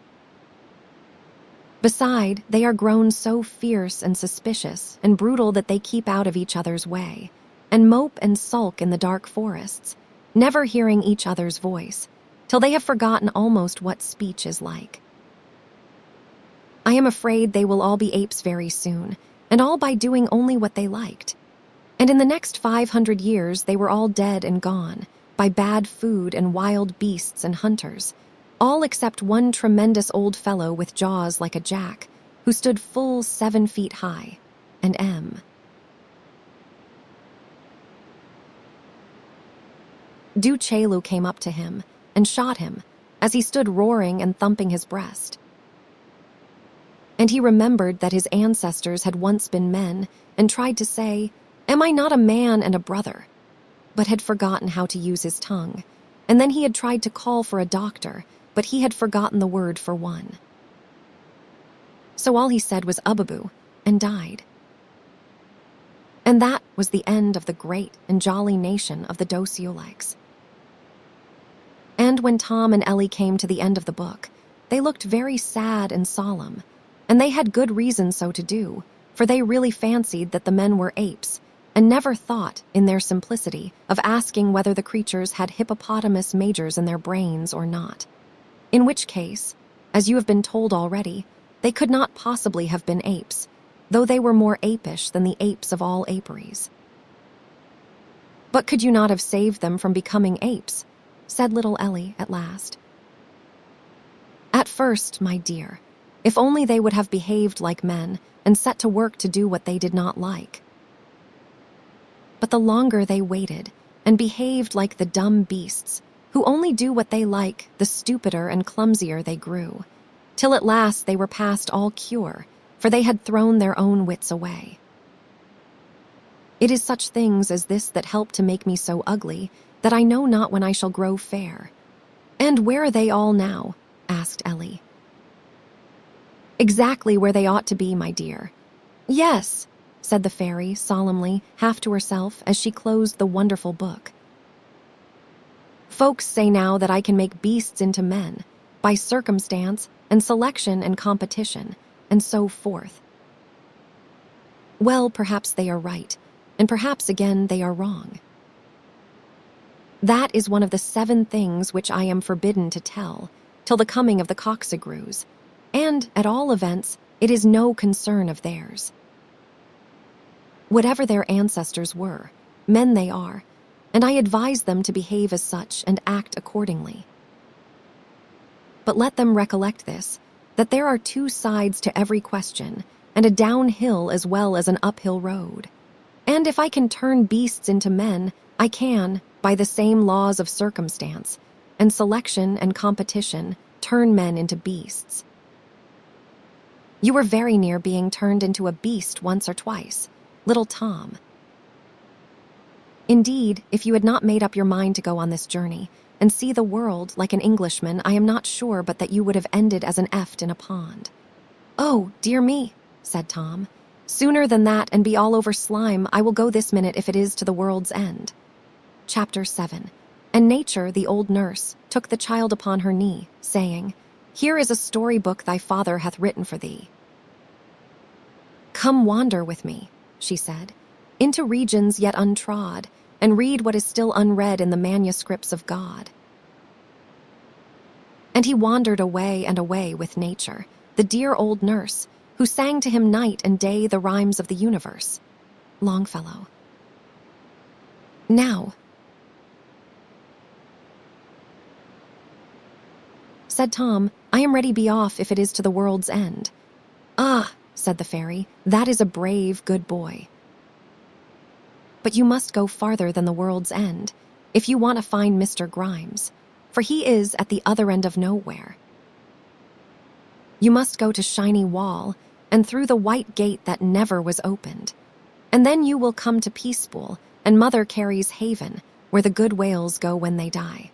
Speaker 1: Beside, they are grown so fierce and suspicious and brutal that they keep out of each other's way, and mope and sulk in the dark forests, never hearing each other's voice, till they have forgotten almost what speech is like. I am afraid they will all be apes very soon, and all by doing only what they liked. And in the next 500 years they were all dead and gone, by bad food and wild beasts and hunters, all except one tremendous old fellow with jaws like a jack, who stood full 7 feet high, and Du Chelu came up to him and shot him as he stood roaring and thumping his breast. And he remembered that his ancestors had once been men and tried to say, "Am I not a man and a brother?" but had forgotten how to use his tongue. And then he had tried to call for a doctor, but he had forgotten the word for one. So all he said was "Ubbaboo," and died. And that was the end of the great and jolly nation of the Dosioleks. And when Tom and Ellie came to the end of the book, they looked very sad and solemn, and they had good reason so to do, for they really fancied that the men were apes, and never thought, in their simplicity, of asking whether the creatures had hippopotamus majors in their brains or not. In which case, as you have been told already, they could not possibly have been apes, though they were more apish than the apes of all aperies. "But could you not have saved them from becoming apes?" said little Ellie at last. "At first, my dear, if only they would have behaved like men, and set to work to do what they did not like. But the longer they waited and behaved like the dumb beasts, who only do what they like, the stupider and clumsier they grew, till at last they were past all cure, for they had thrown their own wits away. It is such things as this that help to make me so ugly that I know not when I shall grow fair. And where are they all now? Asked Ellie. Exactly where they ought to be, my dear. Yes, said the fairy solemnly, half to herself as she closed the wonderful book. Folks say now that I can make beasts into men, by circumstance and selection and competition, and so forth. Well, perhaps they are right, and perhaps again they are wrong. That is one of the 7 things which I am forbidden to tell, till the coming of the Coxagrews, and, at all events, it is no concern of theirs. Whatever their ancestors were, men they are, and I advise them to behave as such and act accordingly. But let them recollect this, that there are 2 sides to every question, and a downhill as well as an uphill road. And if I can turn beasts into men, I can, by the same laws of circumstance, and selection and competition, turn men into beasts. You were very near being turned into a beast once or twice, little Tom. Indeed, if you had not made up your mind to go on this journey and see the world like an Englishman, I am not sure but that you would have ended as an eft in a pond. Oh, dear me, said Tom. Sooner than that and be all over slime, I will go this minute if it is to the world's end. Chapter 7. And Nature, the old nurse, took the child upon her knee, saying, Here is a story-book thy father hath written for thee. Come wander with me, she said, into regions yet untrod, and read what is still unread in the manuscripts of God. And he wandered away and away with Nature, the dear old nurse, who sang to him night and day the rhymes of the universe. Longfellow. Now, said Tom, I am ready be off if it is to the world's end. Ah, said the fairy, that is a brave, good boy. But you must go farther than the world's end, if you want to find Mr. Grimes, for he is at the other end of nowhere. You must go to Shiny Wall, and through the white gate that never was opened, and then you will come to Peaceful and Mother Carey's haven, where the good whales go when they die.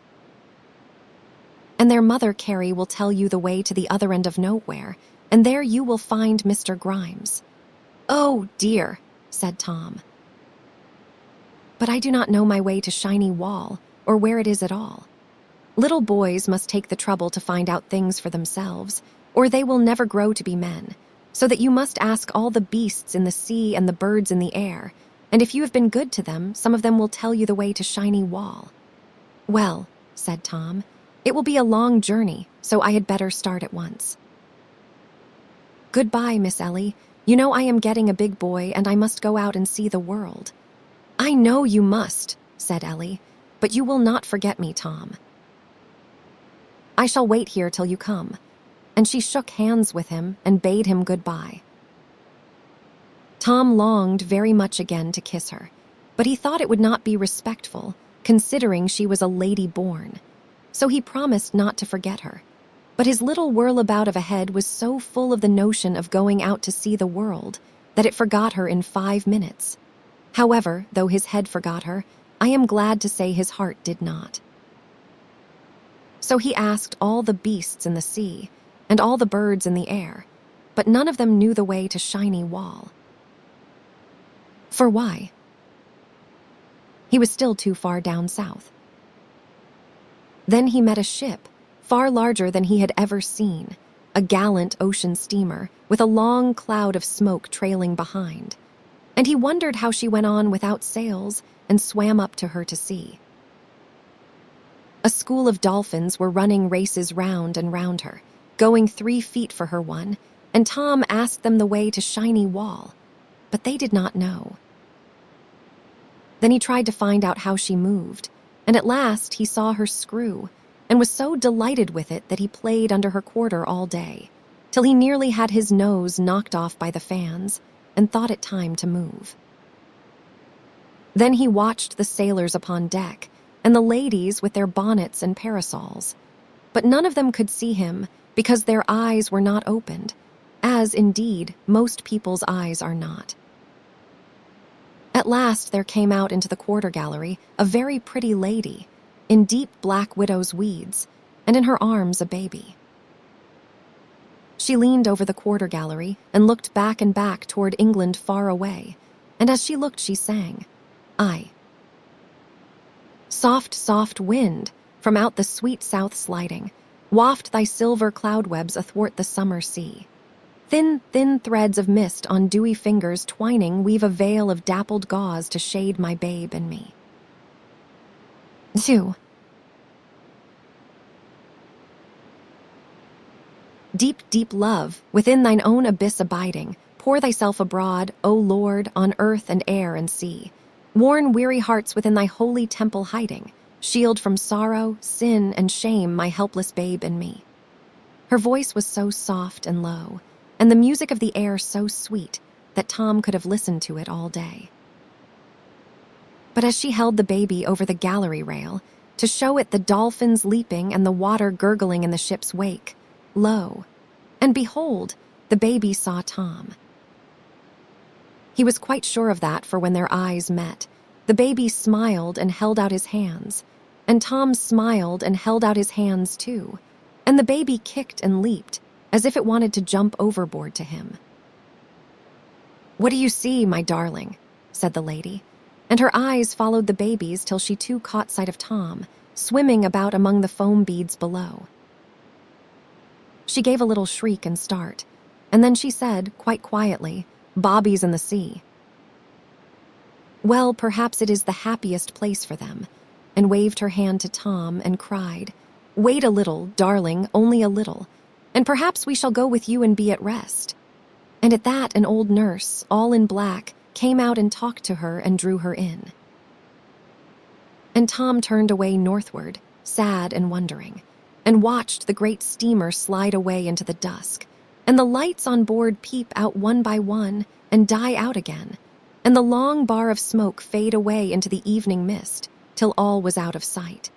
Speaker 1: And their Mother Carey will tell you the way to the other end of nowhere, and there you will find Mr. Grimes. Oh, dear, said Tom. But I do not know my way to Shiny Wall, or where it is at all. Little boys must take the trouble to find out things for themselves, or they will never grow to be men, so that you must ask all the beasts in the sea and the birds in the air, and if you have been good to them, some of them will tell you the way to Shiny Wall. Well, said Tom, it will be a long journey, so I had better start at once. Goodbye, Miss Ellie. You know I am getting a big boy, and I must go out and see the world. I know you must, said Ellie, but you will not forget me, Tom. I shall wait here till you come. And she shook hands with him and bade him goodbye. Tom longed very much again to kiss her, but he thought it would not be respectful, considering she was a lady born. So he promised not to forget her. But his little whirlabout of a head was so full of the notion of going out to see the world that it forgot her in 5 minutes. However, though his head forgot her, I am glad to say his heart did not. So he asked all the beasts in the sea, and all the birds in the air, but none of them knew the way to Shiny Wall. For why? He was still too far down south. Then he met a ship, far larger than he had ever seen, a gallant ocean steamer with a long cloud of smoke trailing behind, and he wondered how she went on without sails and swam up to her to see. A school of dolphins were running races round and round her, going 3 feet for her one, and Tom asked them the way to Shiny Wall, but they did not know. Then he tried to find out how she moved, and at last he saw her screw, and was so delighted with it that he played under her quarter all day, till he nearly had his nose knocked off by the fans and thought it time to move. Then he watched the sailors upon deck and the ladies with their bonnets and parasols, but none of them could see him because their eyes were not opened, as indeed most people's eyes are not. At last there came out into the quarter gallery a very pretty lady, in deep black widow's weeds, and in her arms a baby. She leaned over the quarter gallery and looked back and back toward England far away, and as she looked she sang, "I." Soft, soft wind, from out the sweet south sliding, waft thy silver cloud-webs athwart the summer sea. Thin, thin threads of mist on dewy fingers twining weave a veil of dappled gauze to shade my babe and me. 2. Deep, deep love, within thine own abyss abiding, pour thyself abroad, O Lord, on earth and air and sea. Worn, weary hearts within thy holy temple hiding, shield from sorrow, sin, and shame my helpless babe and me. Her voice was so soft and low, and the music of the air so sweet that Tom could have listened to it all day. But as she held the baby over the gallery rail, to show it the dolphins leaping and the water gurgling in the ship's wake, lo, and behold, the baby saw Tom. He was quite sure of that, for when their eyes met, the baby smiled and held out his hands, and Tom smiled and held out his hands too, and the baby kicked and leaped, as if it wanted to jump overboard to him. "What do you see, my darling?" said the lady, and her eyes followed the baby's till she too caught sight of Tom, swimming about among the foam beads below. She gave a little shriek and start, and then she said, quite quietly, "Bobby's in the sea." "Well, perhaps it is the happiest place for them," and waved her hand to Tom and cried, "Wait a little, darling, only a little, and perhaps we shall go with you and be at rest." And at that an old nurse, all in black, came out and talked to her and drew her in. And Tom turned away northward, sad and wondering, and watched the great steamer slide away into the dusk, and the lights on board peep out one by one and die out again, and the long bar of smoke fade away into the evening mist till all was out of sight.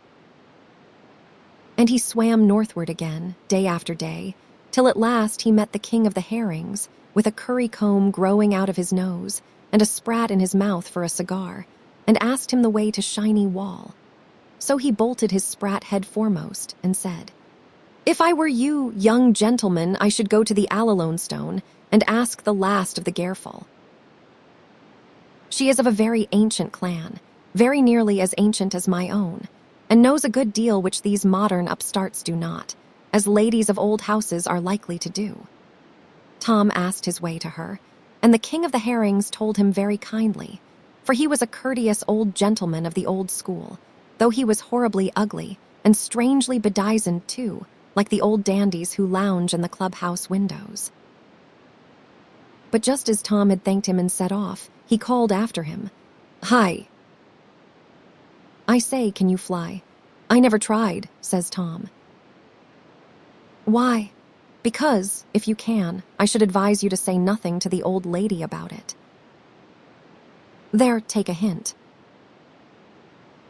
Speaker 1: And he swam northward again, day after day, till at last he met the king of the herrings, with a currycomb growing out of his nose and a sprat in his mouth for a cigar, and asked him the way to Shiny Wall. So he bolted his sprat head foremost and said, "If I were you, young gentleman, I should go to the Alalone Stone and ask the last of the Gareful. She is of a very ancient clan, very nearly as ancient as my own, and knows a good deal which these modern upstarts do not, as ladies of old houses are likely to do." Tom asked his way to her, and the king of the herrings told him very kindly, for he was a courteous old gentleman of the old school, though he was horribly ugly and strangely bedizened too, like the old dandies who lounge in the clubhouse windows. But just as Tom had thanked him and set off, he called after him, "Hi. I say, can you fly?" "I never tried," says Tom. "Why?" "Because, if you can, I should advise you to say nothing to the old lady about it." "There, take a hint."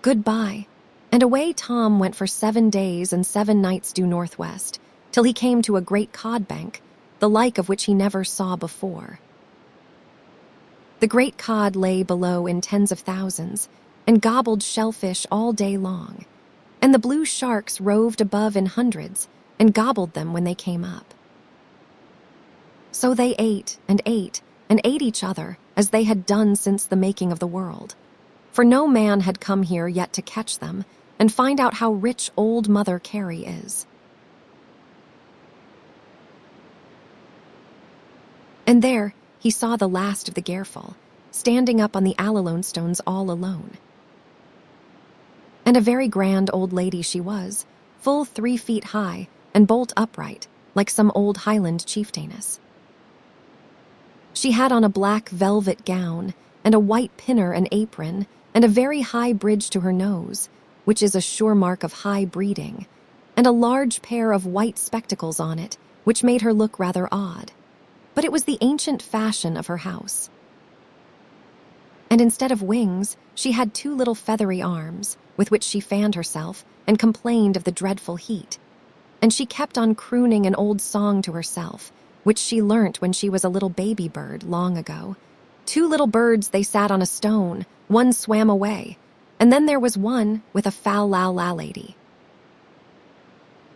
Speaker 1: Goodbye. And away Tom went for 7 days and 7 nights due northwest, till he came to a great cod bank, the like of which he never saw before. The great cod lay below in tens of thousands, and gobbled shellfish all day long, and the blue sharks roved above in hundreds, and gobbled them when they came up. So they ate and ate and ate each other, as they had done since the making of the world, for no man had come here yet to catch them and find out how rich old Mother Carey is. And there he saw the last of the Gareful, standing up on the Alalone stones all alone. And a very grand old lady she was, full 3 feet high and bolt upright, like some old Highland chieftainess. She had on a black velvet gown and a white pinner and apron and a very high bridge to her nose, which is a sure mark of high breeding, and a large pair of white spectacles on it, which made her look rather odd. But it was the ancient fashion of her house. And instead of wings, she had 2 little feathery arms, with which she fanned herself and complained of the dreadful heat. And she kept on crooning an old song to herself, which she learnt when she was a little baby bird long ago. 2 little birds, they sat on a stone, one swam away, and then there was one with a foul-la-la lady.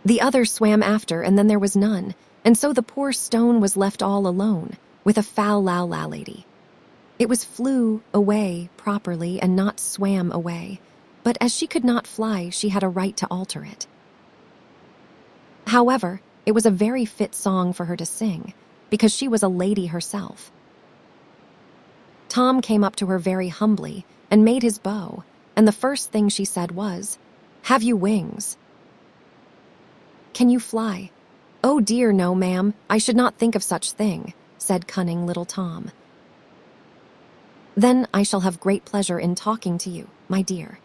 Speaker 1: The other swam after, and then there was none, and so the poor stone was left all alone, with a foul-la-la lady. It was flew away properly and not swam away, but as she could not fly, she had a right to alter it. However, it was a very fit song for her to sing, because she was a lady herself. Tom came up to her very humbly and made his bow, and the first thing she said was, "Have you wings? Can you fly?" "Oh dear, no, ma'am, I should not think of such thing," said cunning little Tom. "Then I shall have great pleasure in talking to you, my dear.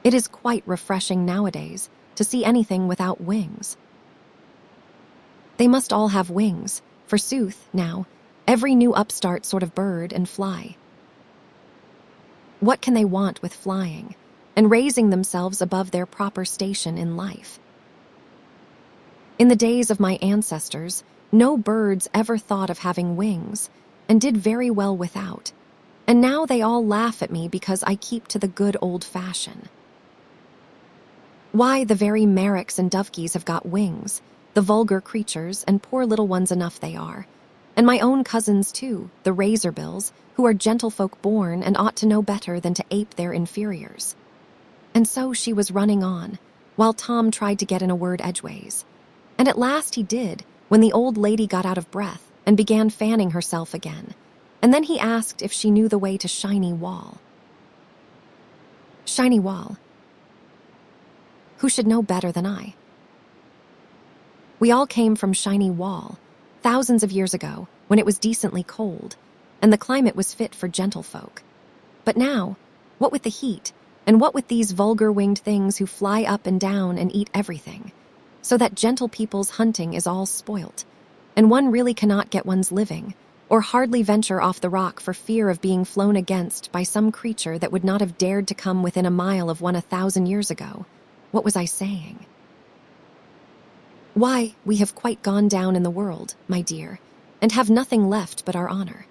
Speaker 1: It is quite refreshing nowadays to see anything without wings. They must all have wings, forsooth, now, every new upstart sort of bird and fly. What can they want with flying, and raising themselves above their proper station in life? In the days of my ancestors, no birds ever thought of having wings, and did very well without, and now they all laugh at me because I keep to the good old fashion. Why, the very merricks and dovekies have got wings, the vulgar creatures, and poor little ones enough they are, and my own cousins too, the razorbills, who are gentlefolk born and ought to know better than to ape their inferiors." And so she was running on, while Tom tried to get in a word edgeways. And at last he did, when the old lady got out of breath and began fanning herself again, and then he asked if she knew the way to Shiny Wall. Shiny Wall? Who should know better than I? We all came from Shiny Wall, thousands of years ago, when it was decently cold, and the climate was fit for gentlefolk. But now, what with the heat, and what with these vulgar-winged things who fly up and down and eat everything, so that gentle people's hunting is all spoilt, and one really cannot get one's living, or hardly venture off the rock for fear of being flown against by some creature that would not have dared to come within a mile of one 1,000 years ago. What was I saying? Why, we have quite gone down in the world, my dear, and have nothing left but our honor.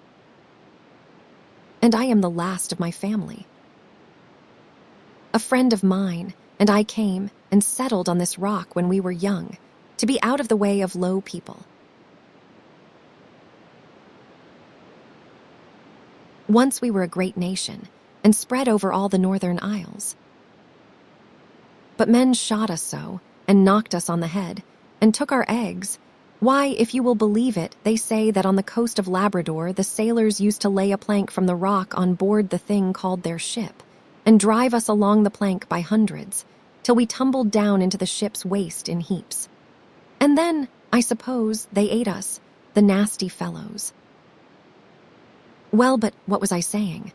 Speaker 1: And I am the last of my family. A friend of mine and I came and settled on this rock when we were young, to be out of the way of low people. Once we were a great nation, and spread over all the northern isles. But men shot us so, and knocked us on the head, and took our eggs. Why, if you will believe it, they say that on the coast of Labrador the sailors used to lay a plank from the rock on board the thing called their ship, and drive us along the plank by hundreds, till we tumbled down into the ship's waist in heaps. And then, I suppose, they ate us, the nasty fellows. Well, but what was I saying?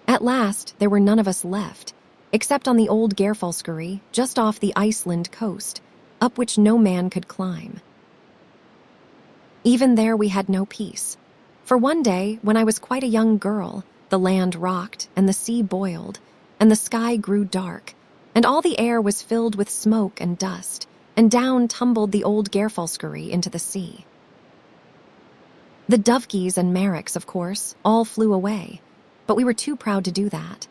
Speaker 1: At last, there were none of us left, except on the old Gerfalskeri, just off the Iceland coast, up which no man could climb. Even there we had no peace, for one day, when I was quite a young girl, the land rocked, and the sea boiled, and the sky grew dark, and all the air was filled with smoke and dust, and down tumbled the old Gerfalskeri into the sea. The dovekies and merricks, of course, all flew away, but we were too proud to do that.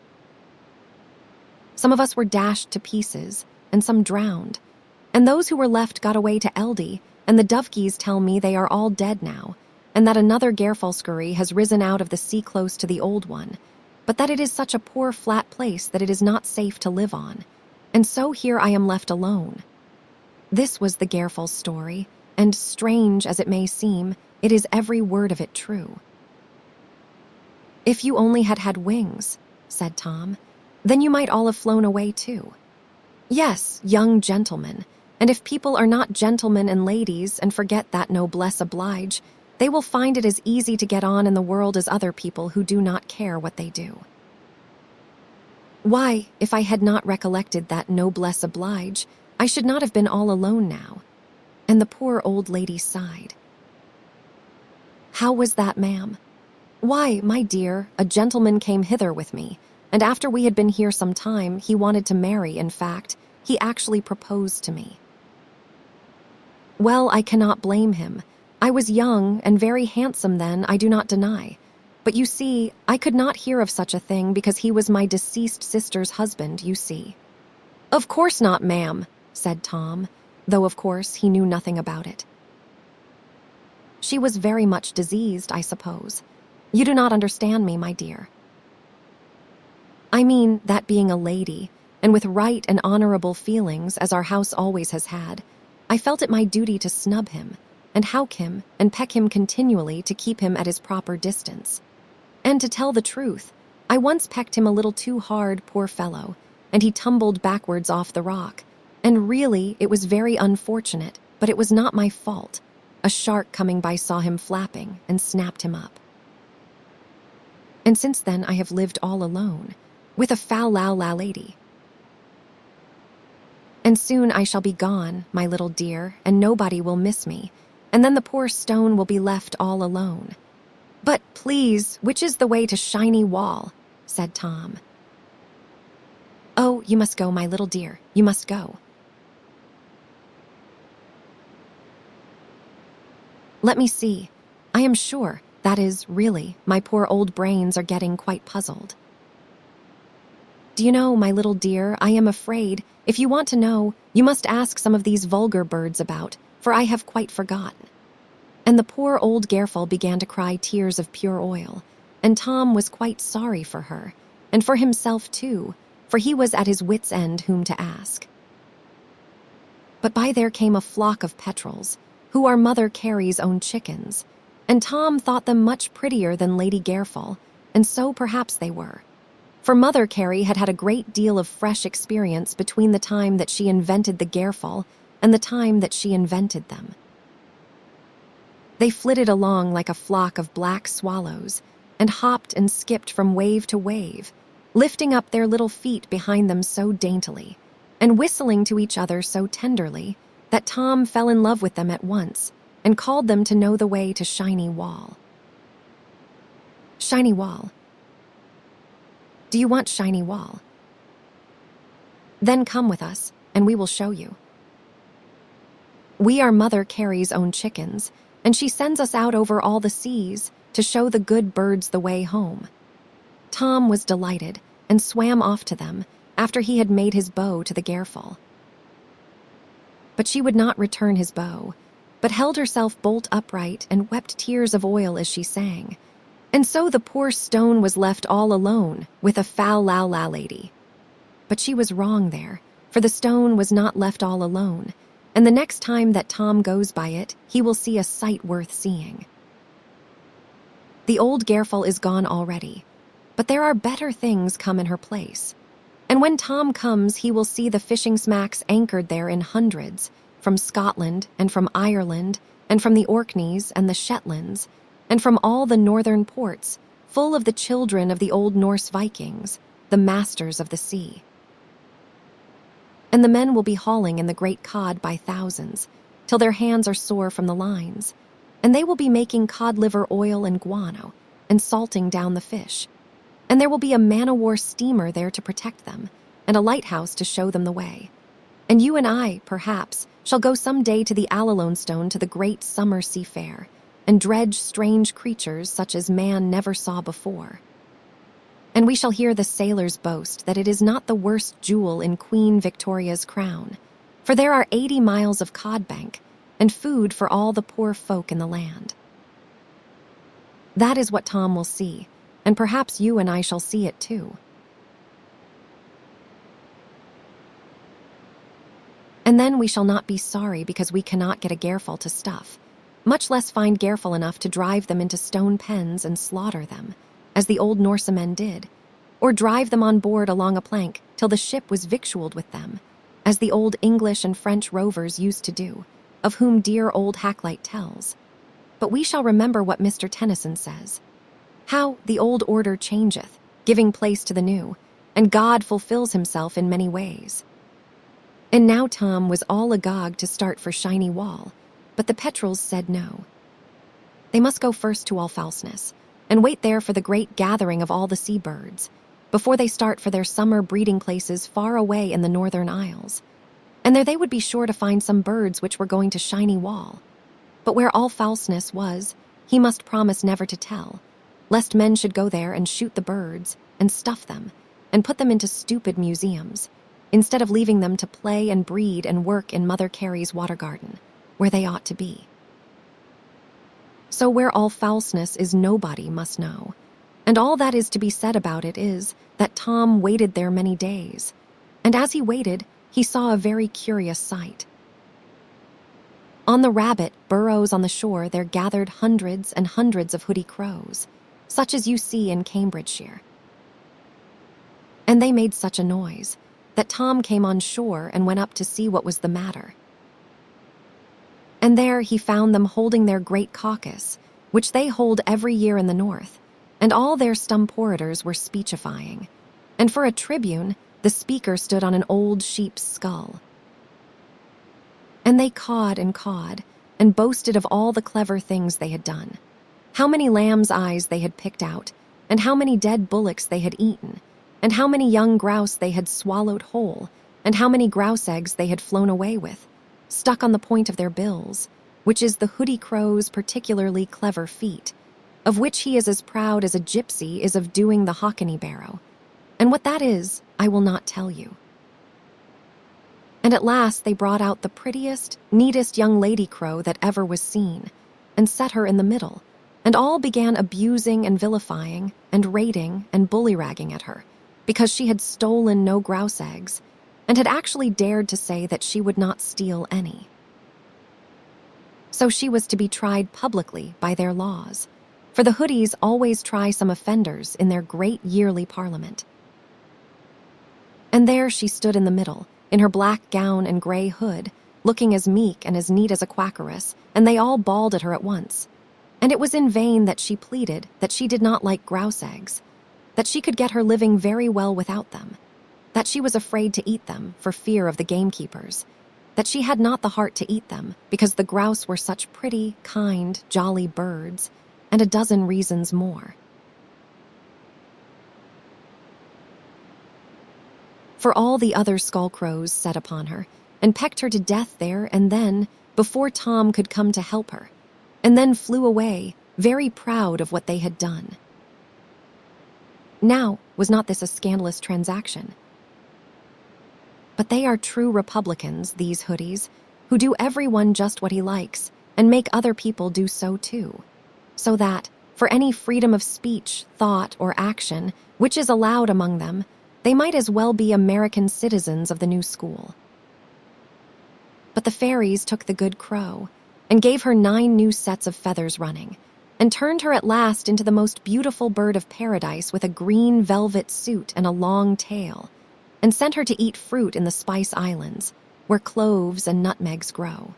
Speaker 1: Some of us were dashed to pieces, and some drowned, and those who were left got away to Eldie, and the dovekies tell me they are all dead now, and that another Gerfalskeri has risen out of the sea close to the old one, but that it is such a poor flat place that it is not safe to live on, and so here I am left alone. This was the Gerfal's story, and strange as it may seem, it is every word of it true. If you only had had wings, said Tom, then you might all have flown away too. Yes, young gentlemen, and if people are not gentlemen and ladies and forget that noblesse oblige, they will find it as easy to get on in the world as other people who do not care what they do. Why, if I had not recollected that noblesse oblige, I should not have been all alone now." And the poor old lady sighed. "How was that, ma'am?" "Why, my dear, a gentleman came hither with me, and after we had been here some time, he wanted to marry. In fact, he actually proposed to me." "Well, I cannot blame him. I was young and very handsome then, I do not deny. But you see, I could not hear of such a thing because he was my deceased sister's husband, you see." "Of course not, ma'am," said Tom, though of course he knew nothing about it. "She was very much diseased, I suppose. You do not understand me, my dear. I mean that being a lady, and with right and honorable feelings, as our house always has had, I felt it my duty to snub him, and howk him, and peck him continually to keep him at his proper distance. And to tell the truth, I once pecked him a little too hard, poor fellow, and he tumbled backwards off the rock, and really it was very unfortunate, but it was not my fault. A shark coming by saw him flapping and snapped him up. And since then I have lived all alone, with a foul-la-la lady. And soon I shall be gone, my little dear, and nobody will miss me, and then the poor stone will be left all alone." "But please, which is the way to Shiny Wall?" said Tom. "Oh, you must go, my little dear, you must go." "Let me see. I am sure, that is, really, my poor old brains are getting quite puzzled. Do you know, my little dear, I am afraid, if you want to know, you must ask some of these vulgar birds about, for I have quite forgotten." And the poor old Gareful began to cry tears of pure oil, and Tom was quite sorry for her, and for himself too, for he was at his wits' end whom to ask. But by there came a flock of petrels, who are Mother Carey's own chickens, and Tom thought them much prettier than Lady Gareful, and so perhaps they were. For Mother Carey had had a great deal of fresh experience between the time that she invented the Gareful and the time that she invented them. They flitted along like a flock of black swallows, and hopped and skipped from wave to wave, lifting up their little feet behind them so daintily, and whistling to each other so tenderly, that Tom fell in love with them at once, and called them to know the way to Shiny Wall. Shiny Wall. Do you want Shiny Wall? Then come with us, and we will show you. We are Mother Carey's own chickens, and she sends us out over all the seas to show the good birds the way home." Tom was delighted, and swam off to them, after he had made his bow to the Gareful. But she would not return his bow, but held herself bolt upright and wept tears of oil as she sang. And so the poor stone was left all alone with a foul-la-la lady. But she was wrong there, for the stone was not left all alone, and the next time that Tom goes by it, he will see a sight worth seeing. The old Gareful is gone already, but there are better things come in her place. And when Tom comes, he will see the fishing smacks anchored there in hundreds, from Scotland and from Ireland and from the Orkneys and the Shetlands, and from all the northern ports, full of the children of the old Norse Vikings, the masters of the sea. And the men will be hauling in the great cod by thousands, till their hands are sore from the lines, and they will be making cod liver oil and guano, and salting down the fish. And there will be a man-o'-war steamer there to protect them, and a lighthouse to show them the way. And you and I, perhaps, shall go some day to the Alalonestone to the great summer sea fair, and dredge strange creatures such as man never saw before. And we shall hear the sailors boast that it is not the worst jewel in Queen Victoria's crown, for there are 80 miles of codbank, and food for all the poor folk in the land. That is what Tom will see, and perhaps you and I shall see it too. And then we shall not be sorry because we cannot get a Gareful to stuff, much less find Gareful enough to drive them into stone pens and slaughter them, as the old Norsemen did, or drive them on board along a plank till the ship was victualled with them, as the old English and French rovers used to do, of whom dear old Hakluyt tells. But we shall remember what Mr. Tennyson says, how the old order changeth, giving place to the new, and God fulfills himself in many ways. And now Tom was all agog to start for Shiny Wall, but the petrels said no. They must go first to Allfalseness and wait there for the great gathering of all the seabirds before they start for their summer breeding places far away in the Northern Isles. And there they would be sure to find some birds which were going to Shiny Wall. But where Allfalseness was, he must promise never to tell, lest men should go there and shoot the birds and stuff them and put them into stupid museums, instead of leaving them to play and breed and work in Mother Carey's water garden, where they ought to be. So where Allfalseness is nobody must know, and all that is to be said about it is that Tom waited there many days, and as he waited, he saw a very curious sight. On the rabbit burrows on the shore there gathered hundreds and hundreds of hoodie crows, such as you see in Cambridgeshire. And they made such a noise that Tom came on shore and went up to see what was the matter. And there he found them holding their great caucus, which they hold every year in the north, and all their stumporators were speechifying. And for a tribune, the speaker stood on an old sheep's skull. And they cawed and boasted of all the clever things they had done, how many lamb's eyes they had picked out, and how many dead bullocks they had eaten, and how many young grouse they had swallowed whole, and how many grouse eggs they had flown away with, stuck on the point of their bills, which is the hoodie crow's particularly clever feat, of which he is as proud as a gypsy is of doing the hockany barrow. And what that is, I will not tell you. And at last they brought out the prettiest, neatest young lady crow that ever was seen, and set her in the middle, and all began abusing and vilifying and rating and bullyragging at her, because she had stolen no grouse eggs, and had actually dared to say that she would not steal any. So she was to be tried publicly by their laws, for the hoodies always try some offenders in their great yearly parliament. And there she stood in the middle, in her black gown and gray hood, looking as meek and as neat as a quackeress, and they all bawled at her at once. And it was in vain that she pleaded that she did not like grouse eggs, that she could get her living very well without them, that she was afraid to eat them for fear of the gamekeepers, that she had not the heart to eat them because the grouse were such pretty, kind, jolly birds, and a dozen reasons more. For all the other skullcrows set upon her, and pecked her to death there and then, before Tom could come to help her, and then flew away, very proud of what they had done. Now, was not this a scandalous transaction? But they are true Republicans, these hoodies, who do everyone just what he likes, and make other people do so too. So that, for any freedom of speech, thought, or action, which is allowed among them, they might as well be American citizens of the new school. But the fairies took the good crow, and gave her 9 new sets of feathers running, and turned her at last into the most beautiful bird of paradise with a green velvet suit and a long tail, and sent her to eat fruit in the Spice Islands, where cloves and nutmegs grow.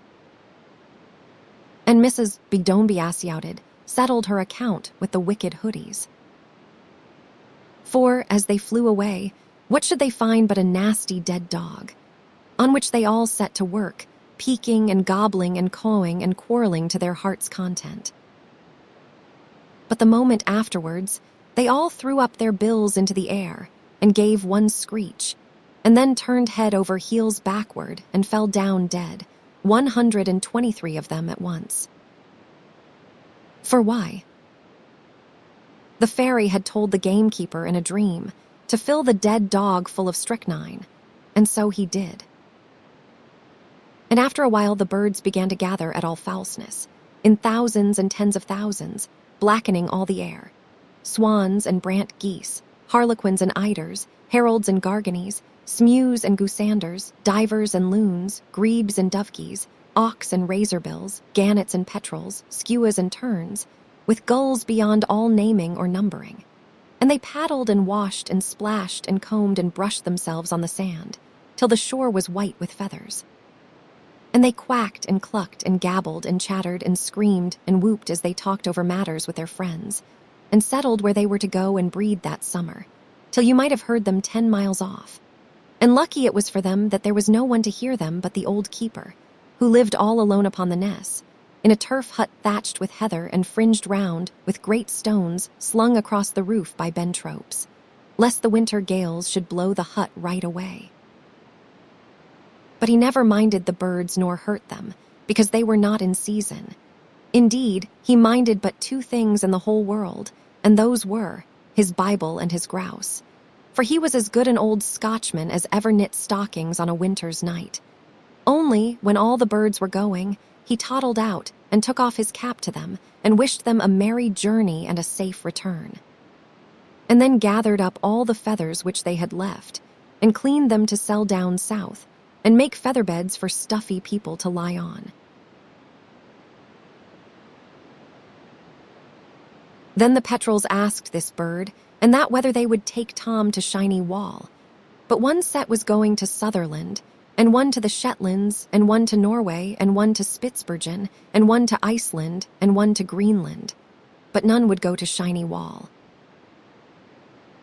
Speaker 1: And Mrs. Bigdombiasiouted settled her account with the wicked hoodies. For, as they flew away, what should they find but a nasty dead dog, on which they all set to work, peeking and gobbling and cawing and quarreling to their heart's content. But the moment afterwards, they all threw up their bills into the air and gave one screech, and then turned head over heels backward and fell down dead, 123 of them at once. For why? The fairy had told the gamekeeper in a dream to fill the dead dog full of strychnine, and so he did. And after a while the birds began to gather at Allfalseness, in thousands and tens of thousands, blackening all the air. Swans and brant geese, harlequins and eiders, heralds and garganies, smews and goosanders, divers and loons, grebes and dovekies, auks and razorbills, gannets and petrels, skuas and terns, with gulls beyond all naming or numbering. And they paddled and washed and splashed and combed and brushed themselves on the sand, till the shore was white with feathers. And they quacked and clucked and gabbled and chattered and screamed and whooped as they talked over matters with their friends, and settled where they were to go and breed that summer, till you might have heard them 10 miles off. And lucky it was for them that there was no one to hear them but the old keeper, who lived all alone upon the ness, in a turf hut thatched with heather and fringed round with great stones slung across the roof by bentropes, lest the winter gales should blow the hut right away. But he never minded the birds nor hurt them, because they were not in season. Indeed, he minded but two things in the whole world, and those were his Bible and his grouse. For he was as good an old Scotchman as ever knit stockings on a winter's night. Only, when all the birds were going, he toddled out and took off his cap to them and wished them a merry journey and a safe return. And then gathered up all the feathers which they had left, and cleaned them to sell down south, and make feather beds for stuffy people to lie on. Then the petrels asked this bird, and that whether they would take Tom to Shiny Wall. But one set was going to Sutherland, and one to the Shetlands, and one to Norway, and one to Spitzbergen, and one to Iceland, and one to Greenland. But none would go to Shiny Wall.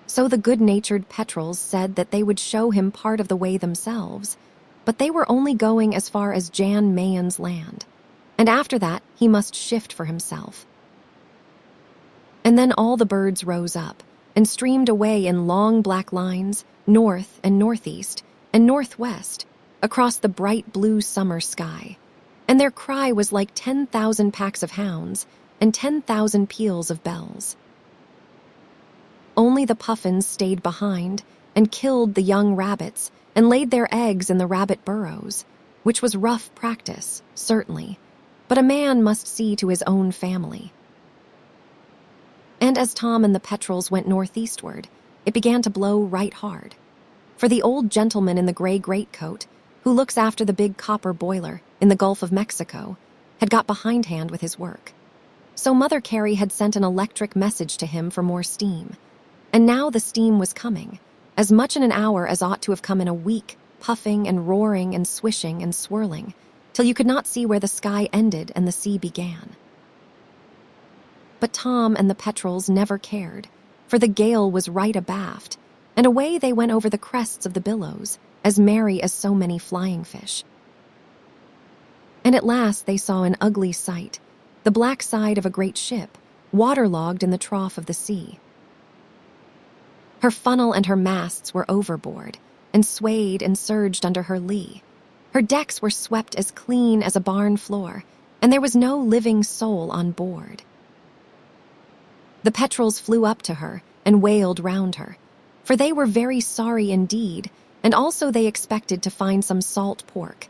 Speaker 1: So the good-natured petrels said that they would show him part of the way themselves, but they were only going as far as Jan Mayen's land, and after that he must shift for himself. And then all the birds rose up, and streamed away in long black lines, north and northeast, and northwest, across the bright blue summer sky, and their cry was like 10,000 packs of hounds and 10,000 peals of bells. Only the puffins stayed behind and killed the young rabbits and laid their eggs in the rabbit burrows, which was rough practice, certainly, but a man must see to his own family. And as Tom and the petrels went northeastward, it began to blow right hard. For the old gentleman in the gray greatcoat, who looks after the big copper boiler in the Gulf of Mexico, had got behindhand with his work. So Mother Carey had sent an electric message to him for more steam. And now the steam was coming, as much in an hour as ought to have come in a week, puffing and roaring and swishing and swirling, till you could not see where the sky ended and the sea began. But Tom and the petrels never cared, for the gale was right abaft, and away they went over the crests of the billows, as merry as so many flying fish. And at last they saw an ugly sight, the black side of a great ship, waterlogged in the trough of the sea. Her funnel and her masts were overboard, and swayed and surged under her lee. Her decks were swept as clean as a barn floor, and there was no living soul on board. The petrels flew up to her and wailed round her, for they were very sorry indeed, and also they expected to find some salt pork.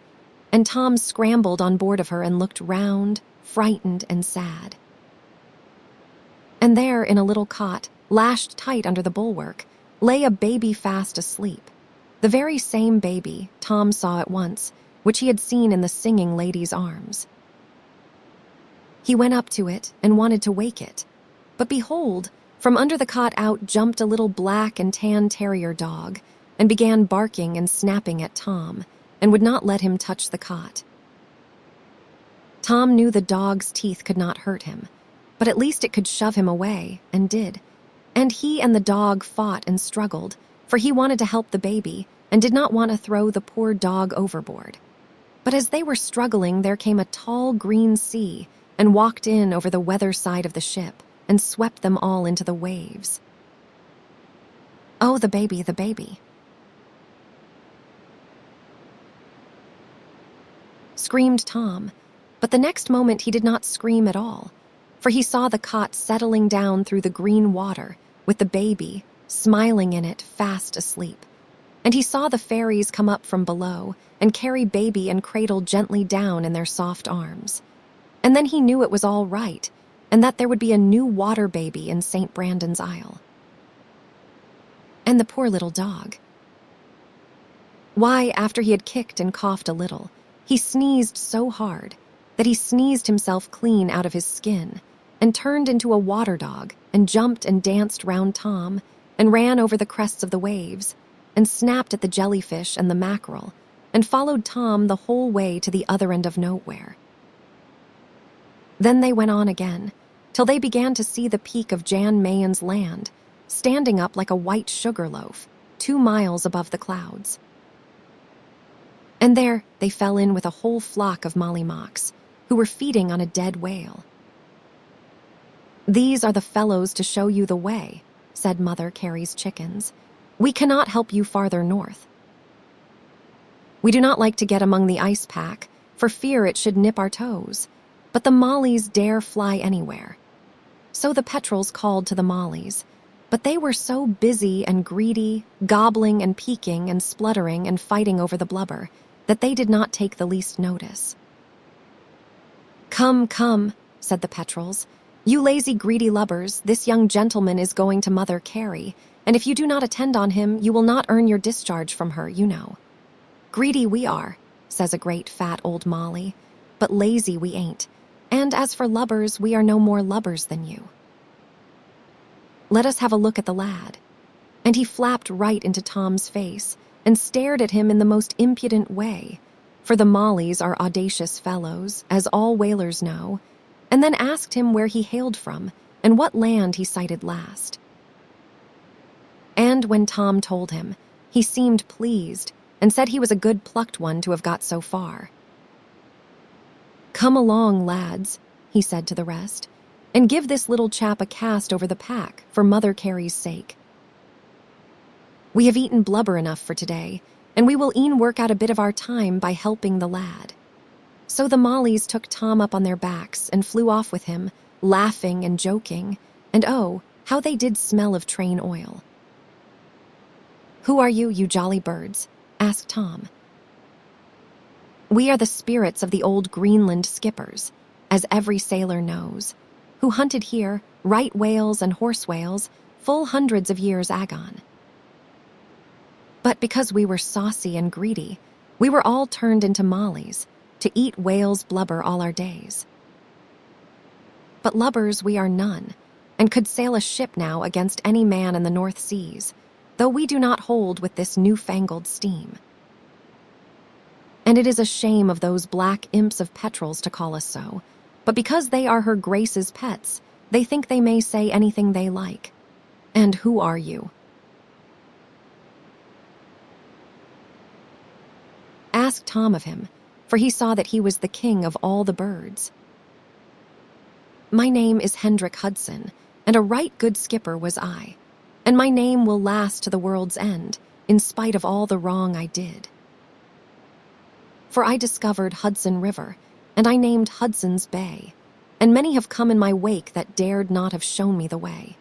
Speaker 1: And Tom scrambled on board of her and looked round, frightened and sad. And there, in a little cot, lashed tight under the bulwark, lay a baby fast asleep. The very same baby Tom saw at once, which he had seen in the singing lady's arms. He went up to it and wanted to wake it. But behold, from under the cot out jumped a little black and tan terrier dog, and began barking and snapping at Tom, and would not let him touch the cot. Tom knew the dog's teeth could not hurt him, but at least it could shove him away, and did. And he and the dog fought and struggled, for he wanted to help the baby, and did not want to throw the poor dog overboard. But as they were struggling, there came a tall green sea, and walked in over the weather side of the ship, and swept them all into the waves. Oh, the baby, screamed Tom, but the next moment he did not scream at all, for he saw the cot settling down through the green water, with the baby, smiling in it, fast asleep. And he saw the fairies come up from below, and carry baby and cradle gently down in their soft arms. And then he knew it was all right, and that there would be a new water baby in St. Brandon's Isle. And the poor little dog. Why, after he had kicked and coughed a little, he sneezed so hard that he sneezed himself clean out of his skin, and turned into a water dog, and jumped and danced round Tom, and ran over the crests of the waves, and snapped at the jellyfish and the mackerel, and followed Tom the whole way to the other end of nowhere. Then they went on again, till they began to see the peak of Jan Mayen's land, standing up like a white sugar loaf, 2 miles above the clouds. And there they fell in with a whole flock of mollymocks, who were feeding on a dead whale. "These are the fellows to show you the way," said Mother Carey's chickens. "We cannot help you farther north. We do not like to get among the ice pack, for fear it should nip our toes, but the mollies dare fly anywhere." So the petrels called to the mollies, but they were so busy and greedy, gobbling and peeking and spluttering and fighting over the blubber, that they did not take the least notice. "Come, come," said the petrels. "You lazy, greedy lubbers, this young gentleman is going to Mother Carey, and if you do not attend on him, you will not earn your discharge from her, you know." "Greedy we are," says a great fat old molly, "but lazy we ain't, and as for lubbers, we are no more lubbers than you. Let us have a look at the lad." And he flapped right into Tom's face and stared at him in the most impudent way, for the mollies are audacious fellows, as all whalers know, and then asked him where he hailed from and what land he sighted last. And when Tom told him, he seemed pleased and said he was a good plucked one to have got so far. "Come along, lads," he said to the rest, "and give this little chap a cast over the pack for Mother Carey's sake. We have eaten blubber enough for today, and we will e'en work out a bit of our time by helping the lad." So the mollies took Tom up on their backs and flew off with him, laughing and joking, and oh, how they did smell of train oil. "Who are you, you jolly birds?" asked Tom. "We are the spirits of the old Greenland skippers, as every sailor knows, who hunted here, right whales and horse whales, full hundreds of years agone. But because we were saucy and greedy, we were all turned into mollies, to eat whale's blubber all our days. But lubbers we are none, and could sail a ship now against any man in the North Seas, though we do not hold with this newfangled steam. And it is a shame of those black imps of petrels to call us so, but because they are her Grace's pets, they think they may say anything they like. And who are you?" Asked Tom of him, for he saw that he was the king of all the birds. "My name is Hendrik Hudson, and a right good skipper was I, and my name will last to the world's end, in spite of all the wrong I did. For I discovered Hudson River, and I named Hudson's Bay, and many have come in my wake that dared not have shown me the way.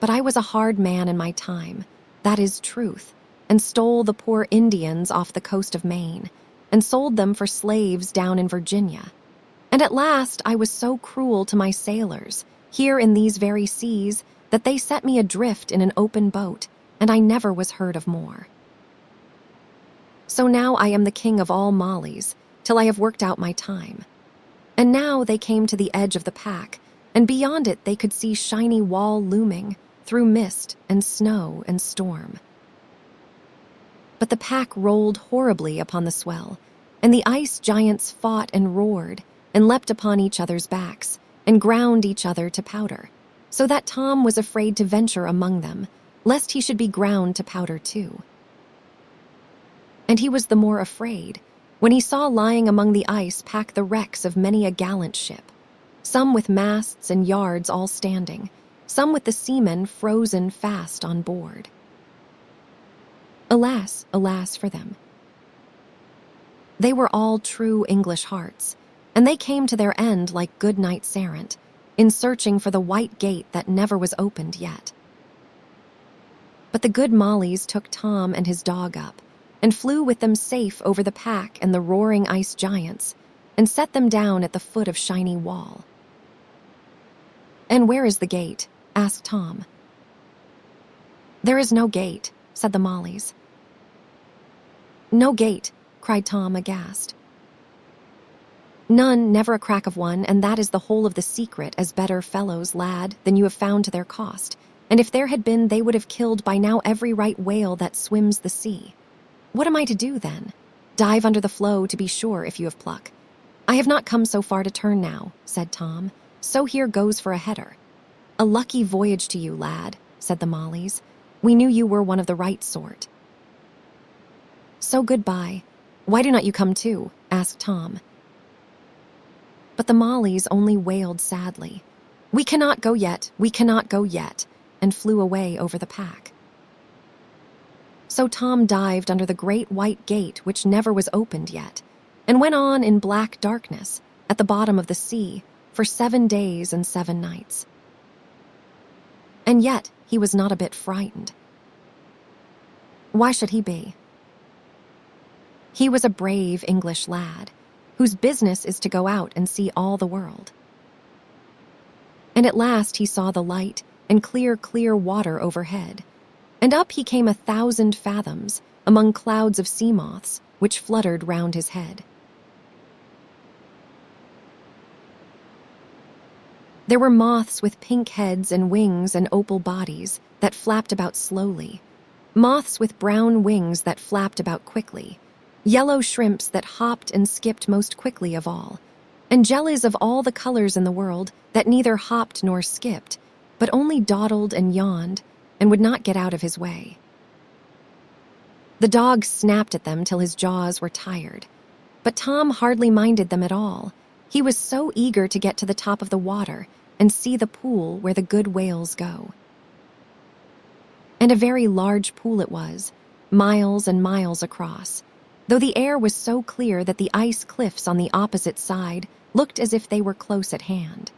Speaker 1: But I was a hard man in my time, that is truth, and stole the poor Indians off the coast of Maine, and sold them for slaves down in Virginia. And at last I was so cruel to my sailors, here in these very seas, that they set me adrift in an open boat, and I never was heard of more. So now I am the king of all mollies, till I have worked out my time. And now they came to the edge of the pack, and beyond it they could see shiny wall looming, through mist and snow and storm. But the pack rolled horribly upon the swell, and the ice giants fought and roared, and leapt upon each other's backs, and ground each other to powder, so that Tom was afraid to venture among them, lest he should be ground to powder too. And he was the more afraid, when he saw lying among the ice pack the wrecks of many a gallant ship, some with masts and yards all standing, some with the seamen frozen fast on board. Alas, alas for them. They were all true English hearts, and they came to their end like good knights errant, in searching for the white gate that never was opened yet. But the good mollies took Tom and his dog up, and flew with them safe over the pack and the roaring ice giants, and set them down at the foot of Shiny Wall. "And where is the gate?" asked Tom. "There is no gate," said the mollies. "No gate," cried Tom aghast. "None, never a crack of one, and that is the whole of the secret, as better fellows, lad, than you have found to their cost, and if there had been, they would have killed by now every right whale that swims the sea. What am I to do, then? Dive under the floe, to be sure, if you have pluck. I have not come so far to turn now," said Tom, "so here goes for a header." "A lucky voyage to you, lad," said the mollies. "We knew you were one of the right sort." "So goodbye. Why do not you come too?" asked Tom. But the mollies only wailed sadly, "We cannot go yet, we cannot go yet," and flew away over the pack. So Tom dived under the great white gate which never was opened yet, and went on in black darkness at the bottom of the sea for 7 days and 7 nights. And yet he was not a bit frightened. Why should he be? He was a brave English lad, whose business is to go out and see all the world. And at last he saw the light and clear, clear water overhead, and up he came 1,000 fathoms among clouds of sea moths which fluttered round his head. There were moths with pink heads and wings and opal bodies that flapped about slowly, moths with brown wings that flapped about quickly, yellow shrimps that hopped and skipped most quickly of all, and jellies of all the colors in the world that neither hopped nor skipped, but only dawdled and yawned and would not get out of his way. The dog snapped at them till his jaws were tired, but Tom hardly minded them at all. He was so eager to get to the top of the water and see the pool where the good whales go. And a very large pool it was, miles and miles across, though the air was so clear that the ice cliffs on the opposite side looked as if they were close at hand.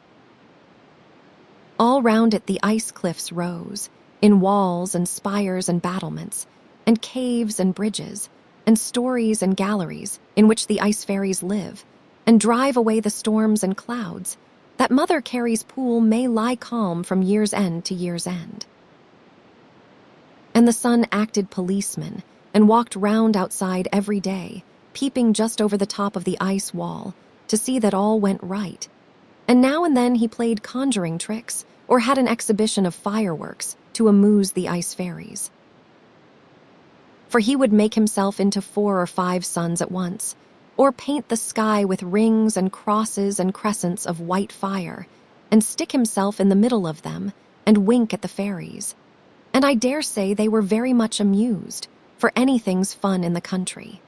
Speaker 1: All round it the ice cliffs rose, in walls and spires and battlements, and caves and bridges, and stories and galleries in which the ice fairies live, and drive away the storms and clouds, that Mother Carey's pool may lie calm from year's end to year's end. And the sun acted policeman, and walked round outside every day, peeping just over the top of the ice wall, to see that all went right. And now and then he played conjuring tricks, or had an exhibition of fireworks to amuse the ice fairies. For he would make himself into 4 or 5 suns at once, or paint the sky with rings and crosses and crescents of white fire, and stick himself in the middle of them, and wink at the fairies. And I dare say they were very much amused, for anything's fun in the country.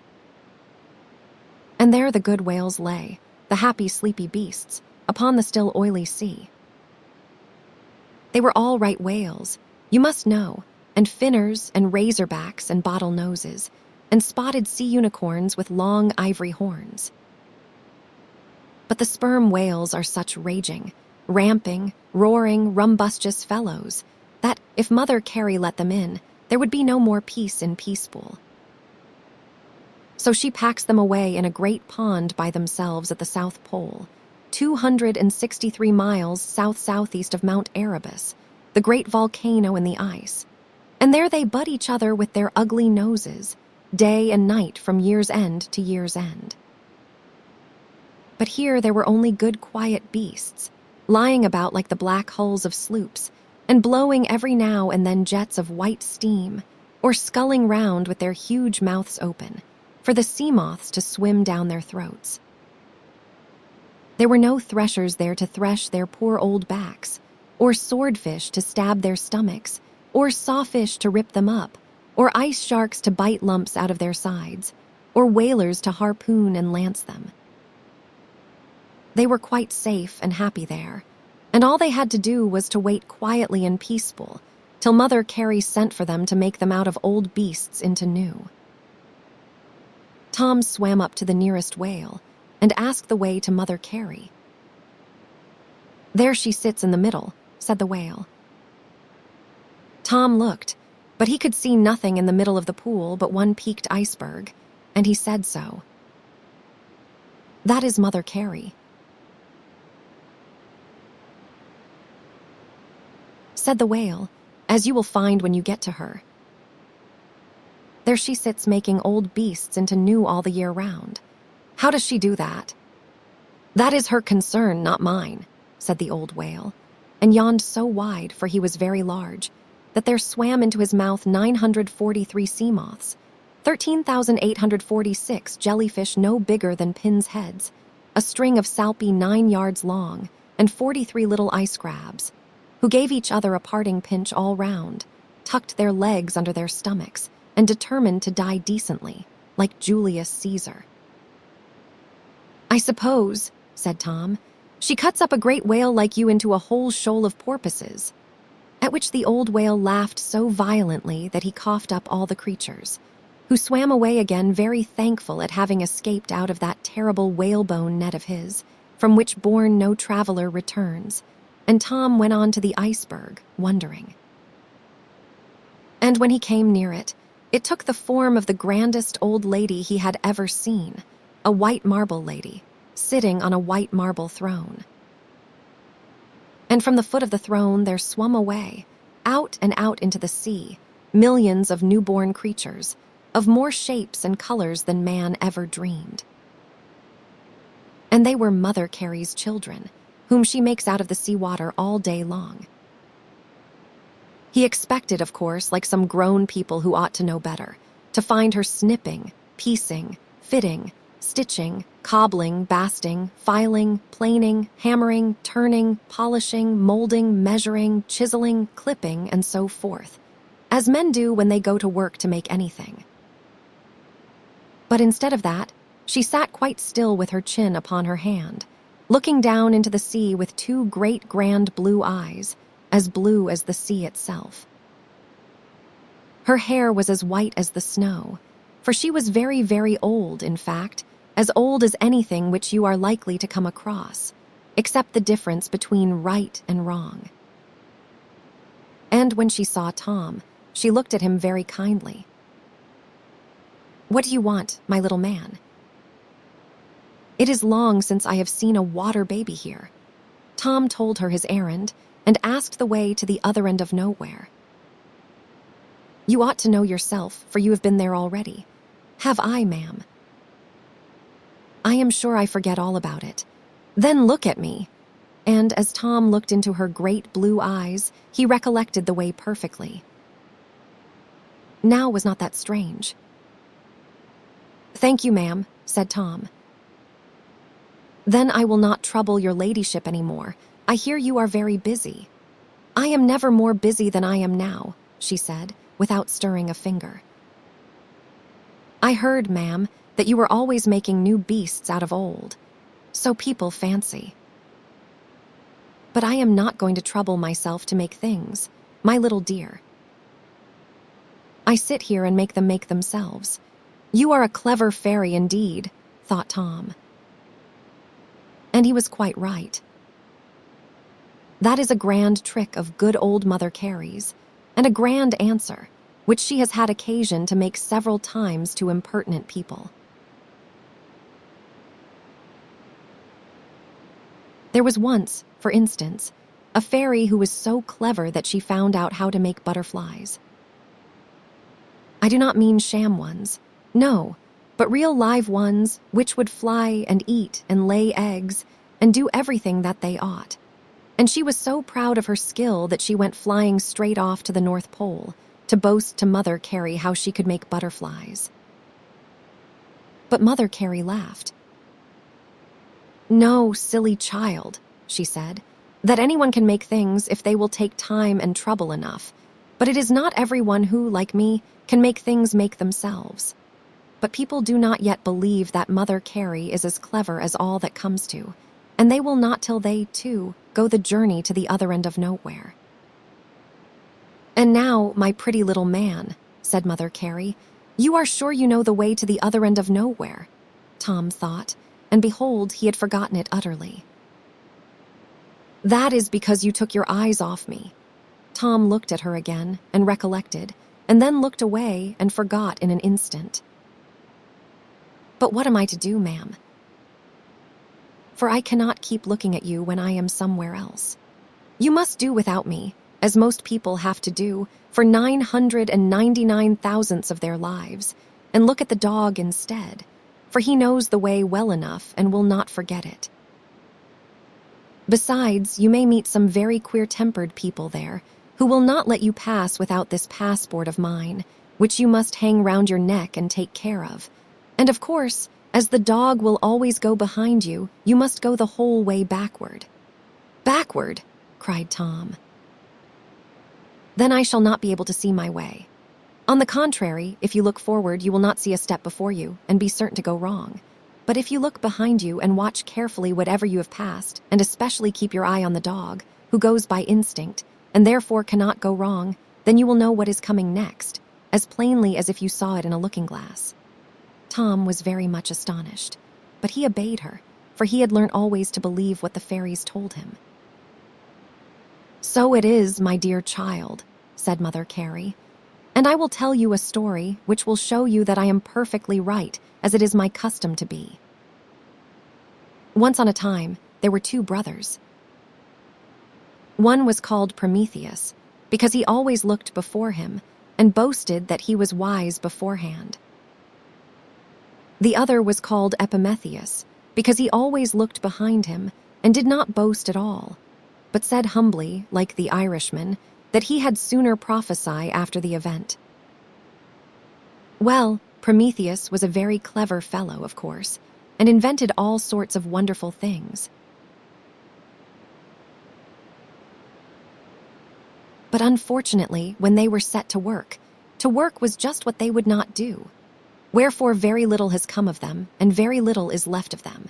Speaker 1: And there the good whales lay, the happy sleepy beasts, upon the still oily sea. They were all right whales, you must know, and finners and razorbacks and bottlenoses, and spotted sea unicorns with long ivory horns. But the sperm whales are such raging, ramping, roaring, rumbustious fellows, that, if Mother Carey let them in, there would be no more peace in Peacepool. So she packs them away in a great pond by themselves at the South Pole, 263 miles south-southeast of Mount Erebus, the great volcano in the ice. And there they butt each other with their ugly noses, day and night from year's end to year's end. But here there were only good quiet beasts, lying about like the black hulls of sloops, and blowing every now and then jets of white steam, or sculling round with their huge mouths open, for the sea moths to swim down their throats. There were no threshers there to thresh their poor old backs, or swordfish to stab their stomachs, or sawfish to rip them up, or ice sharks to bite lumps out of their sides, or whalers to harpoon and lance them. They were quite safe and happy there, and all they had to do was to wait quietly and peaceful till Mother Carey sent for them to make them out of old beasts into new. Tom swam up to the nearest whale and asked the way to Mother Carey. "There she sits in the middle," said the whale. Tom looked, but he could see nothing in the middle of the pool but one peaked iceberg, and he said so. "That is Mother Carey," said the whale, "as you will find when you get to her. There she sits making old beasts into new all the year round. How does she do that?" "That is her concern, not mine," said the old whale, and yawned so wide, for he was very large, that there swam into his mouth 943 sea moths, 13,846 jellyfish no bigger than pins' heads, a string of salpy 9 yards long, and 43 little ice crabs, who gave each other a parting pinch all round, tucked their legs under their stomachs, and determined to die decently, like Julius Caesar. "I suppose," said Tom, "she cuts up a great whale like you into a whole shoal of porpoises." At which the old whale laughed so violently that he coughed up all the creatures, who swam away again very thankful at having escaped out of that terrible whalebone net of his, from which bourne no traveler returns, and Tom went on to the iceberg, wondering. And when he came near it, it took the form of the grandest old lady he had ever seen, a white marble lady, sitting on a white marble throne. And from the foot of the throne there swum away, out and out into the sea, millions of newborn creatures, of more shapes and colors than man ever dreamed. And they were Mother Carey's children, whom she makes out of the seawater all day long. He expected, of course, like some grown people who ought to know better, to find her snipping, piecing, fitting, stitching, cobbling, basting, filing, planing, hammering, turning, polishing, molding, measuring, chiseling, clipping, and so forth, as men do when they go to work to make anything. But instead of that, she sat quite still with her chin upon her hand, looking down into the sea with two great grand blue eyes, as blue as the sea itself. Her hair was as white as the snow, for she was very, very old, in fact, as old as anything which you are likely to come across, except the difference between right and wrong. And when she saw Tom, she looked at him very kindly. "What do you want, my little man?" "It is long since I have seen a water baby here." Tom told her his errand and asked the way to the other end of nowhere. "You ought to know yourself, for you have been there already." "Have I, ma'am?" "I am sure I forget all about it." "Then look at me." And as Tom looked into her great blue eyes, he recollected the way perfectly. Now was not that strange? "Thank you, ma'am," said Tom. "Then I will not trouble your ladyship any more. I hear you are very busy." "I am never more busy than I am now," she said, without stirring a finger. "I heard, ma'am, that you were always making new beasts out of old. So people fancy. But I am not going to trouble myself to make things, my little dear. I sit here and make them make themselves." "You are a clever fairy indeed," thought Tom. And he was quite right. That is a grand trick of good old Mother Carey's, and a grand answer, which she has had occasion to make several times to impertinent people. There was once, for instance, a fairy who was so clever that she found out how to make butterflies. I do not mean sham ones, no, but real live ones which would fly and eat and lay eggs and do everything that they ought. And she was so proud of her skill that she went flying straight off to the North Pole to boast to Mother Carey how she could make butterflies. But Mother Carey laughed. "No, silly child," she said, "that anyone can make things if they will take time and trouble enough, but it is not everyone who, like me, can make things make themselves. But people do not yet believe that Mother Carey is as clever as all that comes to, and they will not till they, too, go the journey to the other end of nowhere." "And now, my pretty little man," said Mother Carey, "you are sure you know the way to the other end of nowhere?" Tom thought, and behold, he had forgotten it utterly. "That is because you took your eyes off me." Tom looked at her again and recollected, and then looked away and forgot in an instant. "But what am I to do, ma'am? For I cannot keep looking at you when I am somewhere else. You must do without me, as most people have to do, for 999 thousandths of their lives, and look at the dog instead, for he knows the way well enough and will not forget it. Besides, you may meet some very queer-tempered people there, who will not let you pass without this passport of mine, which you must hang round your neck and take care of. And of course, as the dog will always go behind you, you must go the whole way backward." "Backward?" cried Tom. "Then I shall not be able to see my way." On the contrary, if you look forward, you will not see a step before you and be certain to go wrong. But if you look behind you and watch carefully whatever you have passed, and especially keep your eye on the dog, who goes by instinct, and therefore cannot go wrong, then you will know what is coming next, as plainly as if you saw it in a looking-glass. Tom was very much astonished, but he obeyed her, for he had learnt always to believe what the fairies told him. "So it is, my dear child," said Mother Carey, "and I will tell you a story which will show you that I am perfectly right, as it is my custom to be. Once on a time, there were 2 brothers. One was called Prometheus, because he always looked before him and boasted that he was wise beforehand. The other was called Epimetheus, because he always looked behind him and did not boast at all, but said humbly, like the Irishman, that he had sooner prophesy after the event. Well, Prometheus was a very clever fellow, of course, and invented all sorts of wonderful things. But unfortunately, when they were set to work was just what they would not do. Wherefore very little has come of them, and very little is left of them.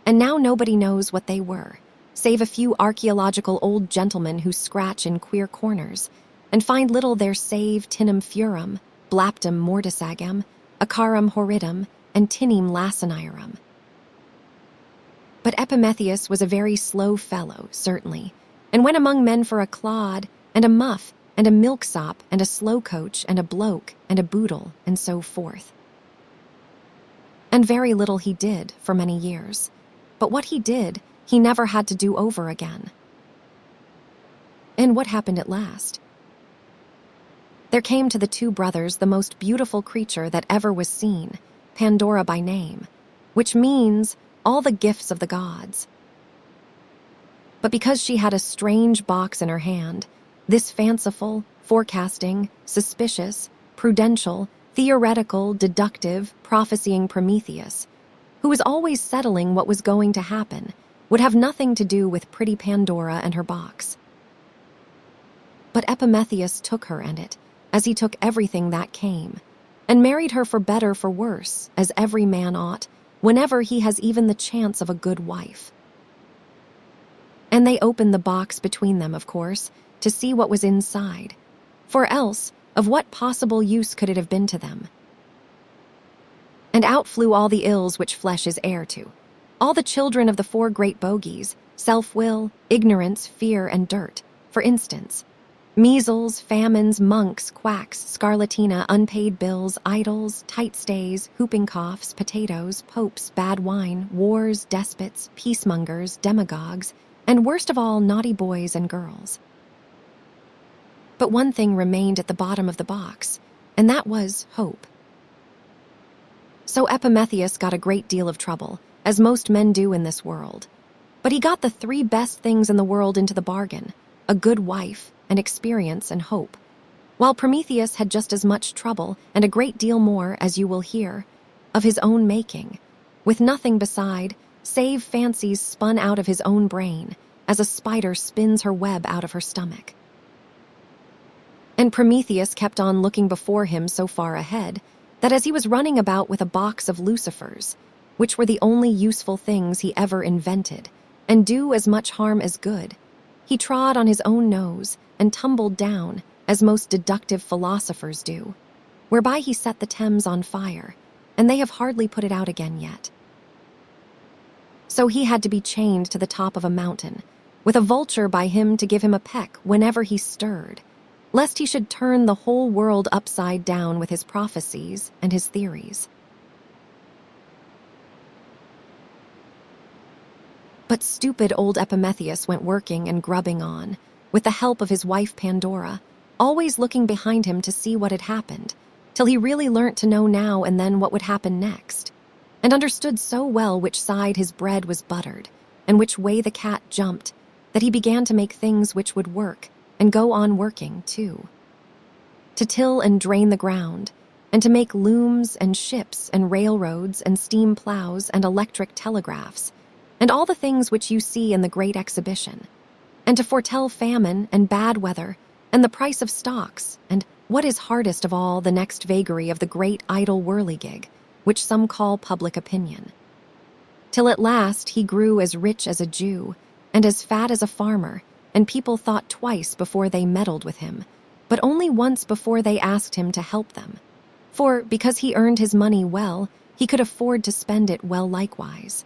Speaker 1: And now nobody knows what they were, save a few archaeological old gentlemen who scratch in queer corners, and find little there save tinum furum, blaptum mortisagam, acarum horridum, and tinum laciniarum. But Epimetheus was a very slow fellow, certainly, and went among men for a clod, and a muff, and a milksop, and a slow coach, and a bloke, and a boodle, and so forth. And very little he did for many years, but what he did, he never had to do over again. And what happened at last? There came to the 2 brothers the most beautiful creature that ever was seen, Pandora by name, which means all the gifts of the gods. But because she had a strange box in her hand, this fanciful, forecasting, suspicious, prudential, theoretical, deductive, prophesying Prometheus, who was always settling what was going to happen, would have nothing to do with pretty Pandora and her box. But Epimetheus took her and it, as he took everything that came, and married her for better for worse, as every man ought, whenever he has even the chance of a good wife. And they opened the box between them, of course, to see what was inside, for else, of what possible use could it have been to them? And out flew all the ills which flesh is heir to, all the children of the 4 great bogies, self-will, ignorance, fear, and dirt, for instance, measles, famines, monks, quacks, scarlatina, unpaid bills, idols, tight stays, whooping coughs, potatoes, popes, bad wine, wars, despots, peacemongers, demagogues, and worst of all, naughty boys and girls. But one thing remained at the bottom of the box, and that was hope. So Epimetheus got a great deal of trouble, as most men do in this world. But he got the 3 best things in the world into the bargain, a good wife, and experience and hope, while Prometheus had just as much trouble, and a great deal more, as you will hear, of his own making, with nothing beside, save fancies spun out of his own brain, as a spider spins her web out of her stomach. And Prometheus kept on looking before him so far ahead that as he was running about with a box of lucifers, which were the only useful things he ever invented, and do as much harm as good, he trod on his own nose and tumbled down, as most deductive philosophers do, whereby he set the Thames on fire, and they have hardly put it out again yet. So he had to be chained to the top of a mountain, with a vulture by him to give him a peck whenever he stirred, lest he should turn the whole world upside down with his prophecies and his theories. But stupid old Epimetheus went working and grubbing on, with the help of his wife Pandora, always looking behind him to see what had happened, till he really learnt to know now and then what would happen next, and understood so well which side his bread was buttered, and which way the cat jumped, that he began to make things which would work, and go on working, too. To till and drain the ground, and to make looms and ships and railroads and steam plows and electric telegraphs, and all the things which you see in the great exhibition, and to foretell famine and bad weather, and the price of stocks, and What is hardest of all, the next vagary of the great idle whirligig, which some call public opinion. Till at last he grew as rich as a Jew, and as fat as a farmer, and people thought twice before they meddled with him, but only once before they asked him to help them. For, because he earned his money well, he could afford to spend it well likewise.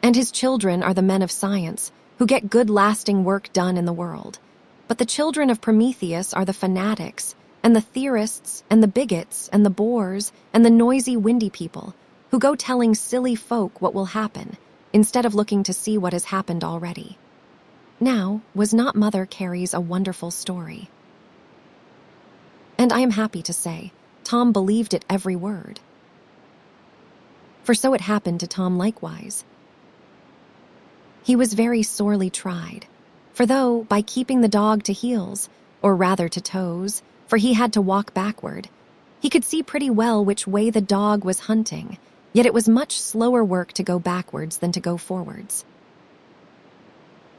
Speaker 1: And his children are the men of science, who get good lasting work done in the world. But the children of Prometheus are the fanatics, and the theorists, and the bigots, and the bores, and the noisy, windy people, who go telling silly folk what will happen, instead of looking to see what has happened already. Now, was not Mother Carey's a wonderful story? And I am happy to say, Tom believed it every word. For so it happened to Tom likewise. He was very sorely tried, for though, by keeping the dog to heels, or rather to toes, for he had to walk backward, he could see pretty well which way the dog was hunting, yet it was much slower work to go backwards than to go forwards.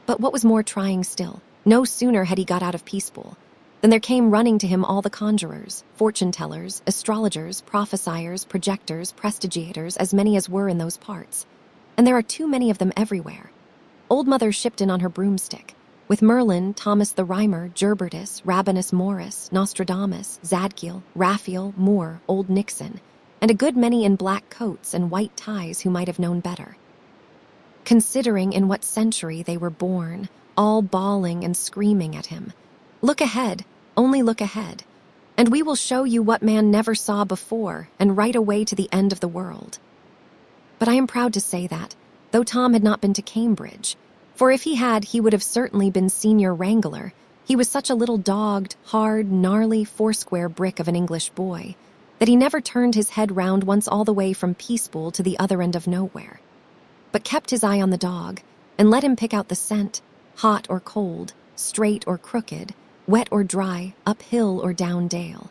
Speaker 1: But what was more trying still, no sooner had he got out of Peacepool, than there came running to him all the conjurers, fortune-tellers, astrologers, prophesiers, projectors, prestigiators, as many as were in those parts. And there are too many of them everywhere. Old Mother shipped in on her broomstick, with Merlin, Thomas the Rhymer, Gerbertus, Rabanus Morris, Nostradamus, Zadkiel, Raphael, Moore, Old Nixon, and a good many in black coats and white ties who might have known better. Considering in what century they were born, all bawling and screaming at him, "Look ahead, only look ahead, and we will show you what man never saw before, and right away to the end of the world." But I am proud to say that, though Tom had not been to Cambridge, for if he had, he would have certainly been senior wrangler, he was such a little dogged, hard, gnarly, foursquare brick of an English boy, that he never turned his head round once all the way from Peacepool to the other end of nowhere, but kept his eye on the dog, and let him pick out the scent, hot or cold, straight or crooked, wet or dry, uphill or down dale.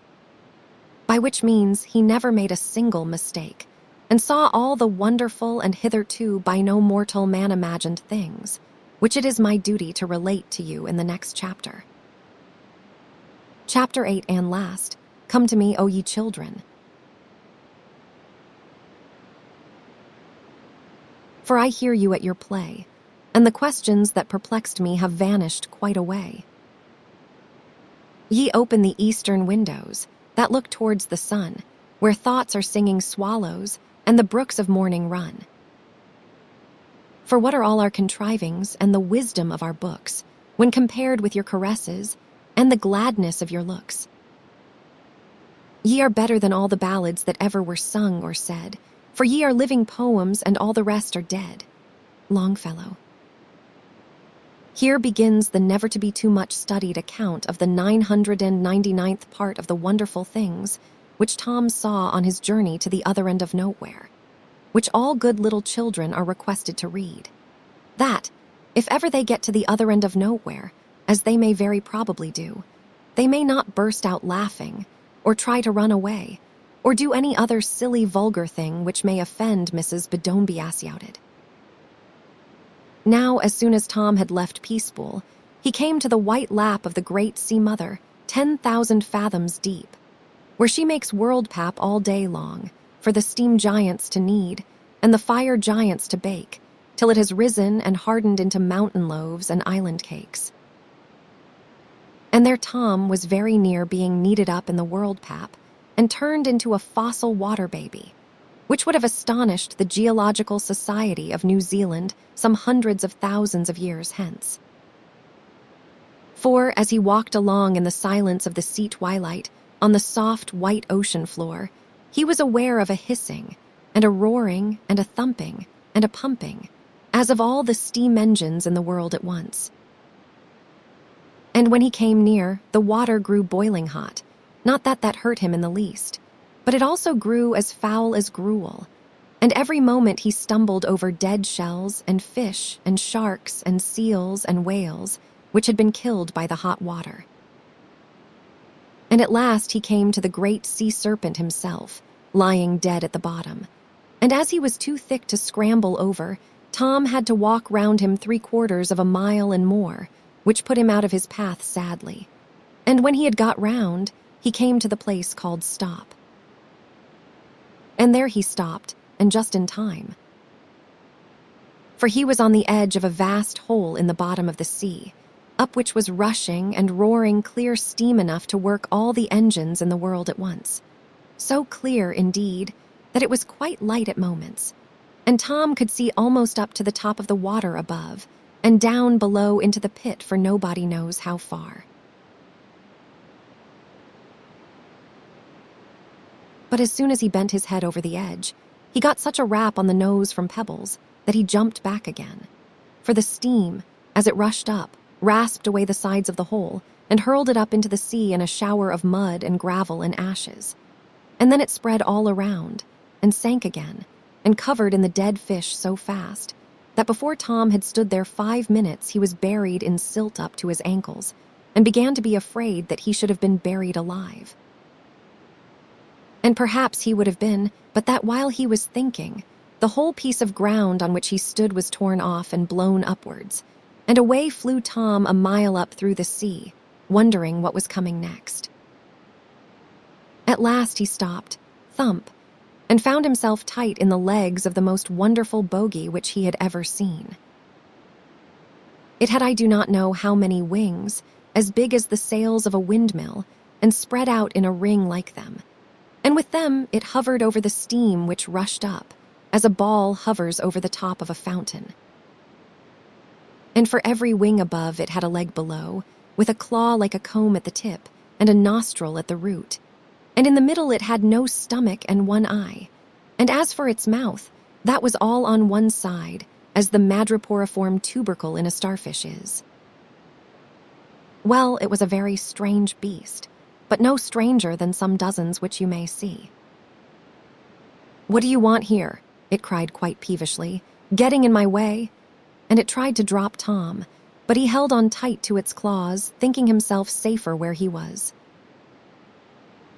Speaker 1: By which means he never made a single mistake, and saw all the wonderful and hitherto by no mortal man imagined things, which it is my duty to relate to you in the next chapter. Chapter 8 and last, Come to me, O ye children. For I hear you at your play, and the questions that perplexed me have vanished quite away. Ye open the eastern windows, that look towards the sun, where thoughts are singing swallows, and the brooks of morning run. For what are all our contrivings and the wisdom of our books, when compared with your caresses and the gladness of your looks? Ye are better than all the ballads that ever were sung or said, for ye are living poems and all the rest are dead. Longfellow. Here begins the never-to-be-too-much studied account of the 999th part of the wonderful things which Tom saw on his journey to the other end of nowhere, which all good little children are requested to read. That, if ever they get to the other end of nowhere, as they may very probably do, they may not burst out laughing, or try to run away, or do any other silly vulgar thing which may offend Mrs. Bedombiasouted. Now, as soon as Tom had left Peacepool, he came to the white lap of the great sea mother, 10,000 fathoms deep, where she makes world pap all day long, for the steam giants to knead, and the fire giants to bake, till it has risen and hardened into mountain loaves and island cakes. And there Tom was very near being kneaded up in the world pap, and turned into a fossil water baby, which would have astonished the Geological Society of New Zealand some hundreds of thousands of years hence. For, as he walked along in the silence of the sea twilight, on the soft white ocean floor, he was aware of a hissing, and a roaring, and a thumping, and a pumping, as of all the steam engines in the world at once. And when he came near, the water grew boiling hot, not that that hurt him in the least, but it also grew as foul as gruel, and every moment he stumbled over dead shells and fish and sharks and seals and whales, which had been killed by the hot water. And at last he came to the great sea serpent himself, lying dead at the bottom, and as he was too thick to scramble over, Tom had to walk round him 3/4 of a mile and more, which put him out of his path sadly. And when he had got round, he came to the place called Stop. And there he stopped, and just in time. For he was on the edge of a vast hole in the bottom of the sea, up which was rushing and roaring clear steam enough to work all the engines in the world at once. So clear, indeed, that it was quite light at moments, and Tom could see almost up to the top of the water above, and down below into the pit for nobody knows how far. But as soon as he bent his head over the edge, he got such a rap on the nose from pebbles that he jumped back again. For the steam, as it rushed up, rasped away the sides of the hole and hurled it up into the sea in a shower of mud and gravel and ashes. And then it spread all around and sank again and covered in the dead fish so fast that before Tom had stood there 5 minutes he was buried in silt up to his ankles and began to be afraid that he should have been buried alive. And perhaps he would have been, but that while he was thinking, the whole piece of ground on which he stood was torn off and blown upwards, and away flew Tom a mile up through the sea, wondering what was coming next. At last he stopped, thump, and found himself tight in the legs of the most wonderful bogie which he had ever seen. It had I do not know how many wings, as big as the sails of a windmill, and spread out in a ring like them. And with them it hovered over the steam which rushed up, as a ball hovers over the top of a fountain. And for every wing above it had a leg below, with a claw like a comb at the tip, and a nostril at the root. And in the middle it had no stomach and one eye. And as for its mouth, that was all on one side, as the madreporiform tubercle in a starfish is. Well, it was a very strange beast, but no stranger than some dozens which you may see. "What do you want here?" it cried quite peevishly, "getting in my way?" And it tried to drop Tom, but he held on tight to its claws, thinking himself safer where he was.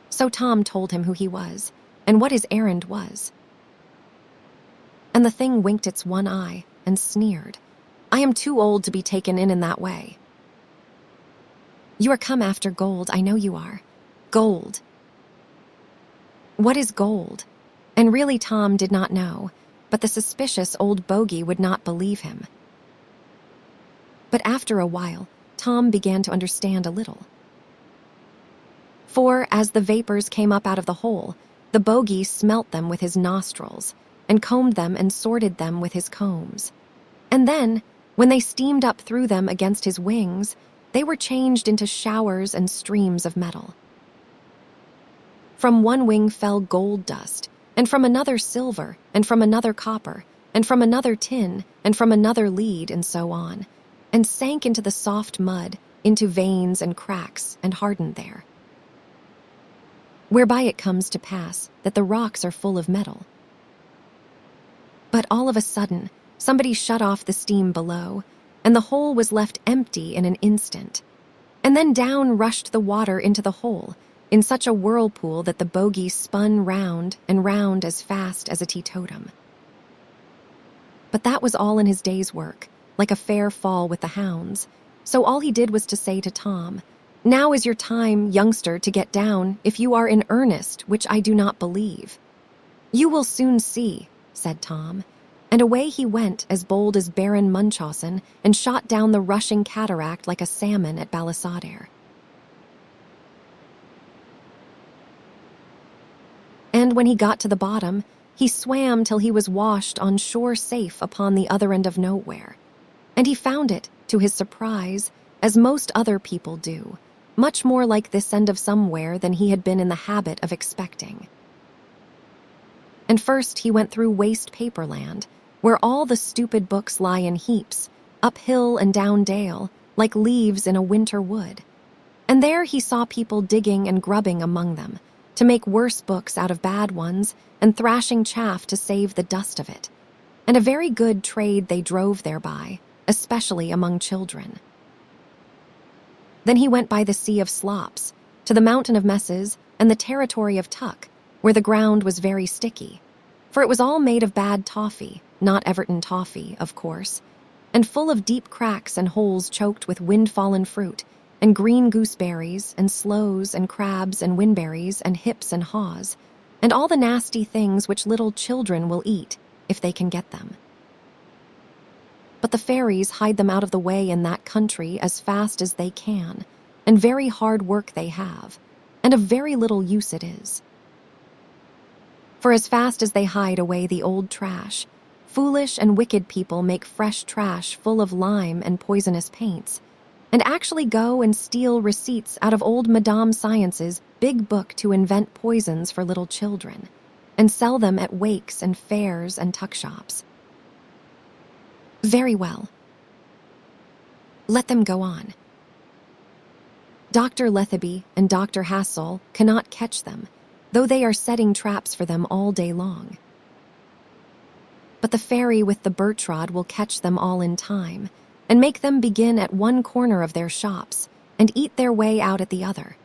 Speaker 1: So Tom told him who he was, and what his errand was. And the thing winked its one eye and sneered, "I am too old to be taken in that way." "You are come after gold, I know you are. Gold." What is gold? And really Tom did not know, but the suspicious old bogie would not believe him. But after a while, Tom began to understand a little. For as the vapors came up out of the hole, the bogie smelt them with his nostrils, and combed them and sorted them with his combs. And then, when they steamed up through them against his wings, they were changed into showers and streams of metal. From one wing fell gold dust, and from another silver, and from another copper, and from another tin, and from another lead, and so on, and sank into the soft mud, into veins and cracks, and hardened there. Whereby it comes to pass that the rocks are full of metal. But all of a sudden, somebody shut off the steam below, and the hole was left empty in an instant. And then down rushed the water into the hole, in such a whirlpool that the bogie spun round and round as fast as a teetotum. But that was all in his day's work, like a fair fall with the hounds, so all he did was to say to Tom, "Now is your time, youngster, to get down, if you are in earnest, which I do not believe." "You will soon see," said Tom, and away he went as bold as Baron Munchausen and shot down the rushing cataract like a salmon at Balisadair. And when he got to the bottom, he swam till he was washed on shore safe upon the other end of nowhere. And he found it, to his surprise, as most other people do, much more like this end of somewhere than he had been in the habit of expecting. And first he went through waste paperland, where all the stupid books lie in heaps, up hill and down dale, like leaves in a winter wood. And there he saw people digging and grubbing among them, to make worse books out of bad ones, and thrashing chaff to save the dust of it. And a very good trade they drove thereby, especially among children. Then he went by the Sea of Slops, to the Mountain of Messes, and the territory of Tuck, where the ground was very sticky, for it was all made of bad toffee, not Everton toffee, of course, and full of deep cracks and holes choked with wind-fallen fruit, and green gooseberries, and sloes, and crabs, and whinberries, and hips and haws, and all the nasty things which little children will eat if they can get them. But the fairies hide them out of the way in that country as fast as they can, and very hard work they have, and of very little use it is. For as fast as they hide away the old trash, foolish and wicked people make fresh trash full of lime and poisonous paints, and actually go and steal receipts out of old Madame Science's big book to invent poisons for little children, and sell them at wakes and fairs and tuck shops. Very well. Let them go on. Dr. Lethaby and Dr. Hassel cannot catch them, though they are setting traps for them all day long. But the fairy with the birch rod will catch them all in time, and make them begin at one corner of their shops, and eat their way out at the other,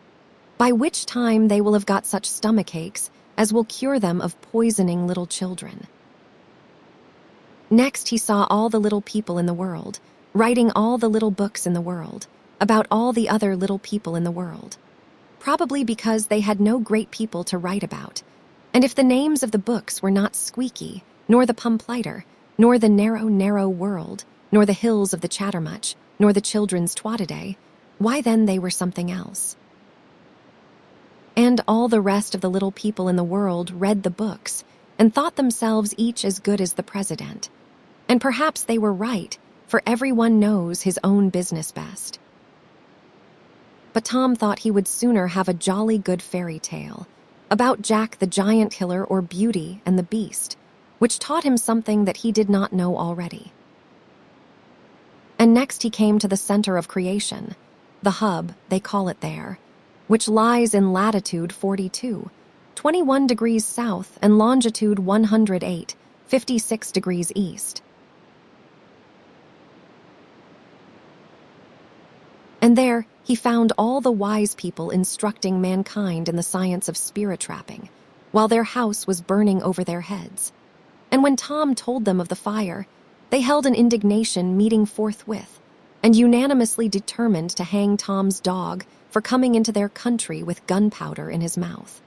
Speaker 1: by which time they will have got such stomach aches as will cure them of poisoning little children. Next he saw all the little people in the world, writing all the little books in the world, about all the other little people in the world, probably because they had no great people to write about, and if the names of the books were not Squeaky, nor the Pumplighter, nor the Narrow World, nor the Hills of the Chattermuch, nor the Children's Twattaday, why then they were something else. And all the rest of the little people in the world read the books, and thought themselves each as good as the president. And perhaps they were right, for everyone knows his own business best. But Tom thought he would sooner have a jolly good fairy tale about Jack the Giant Killer or Beauty and the Beast, which taught him something that he did not know already. And next he came to the center of creation, the hub, they call it there, which lies in latitude 42, 21 degrees south, and longitude 108, 56 degrees east. And there he found all the wise people instructing mankind in the science of spirit trapping, while their house was burning over their heads. And when Tom told them of the fire, they held an indignation meeting forthwith, and unanimously determined to hang Tom's dog for coming into their country with gunpowder in his mouth.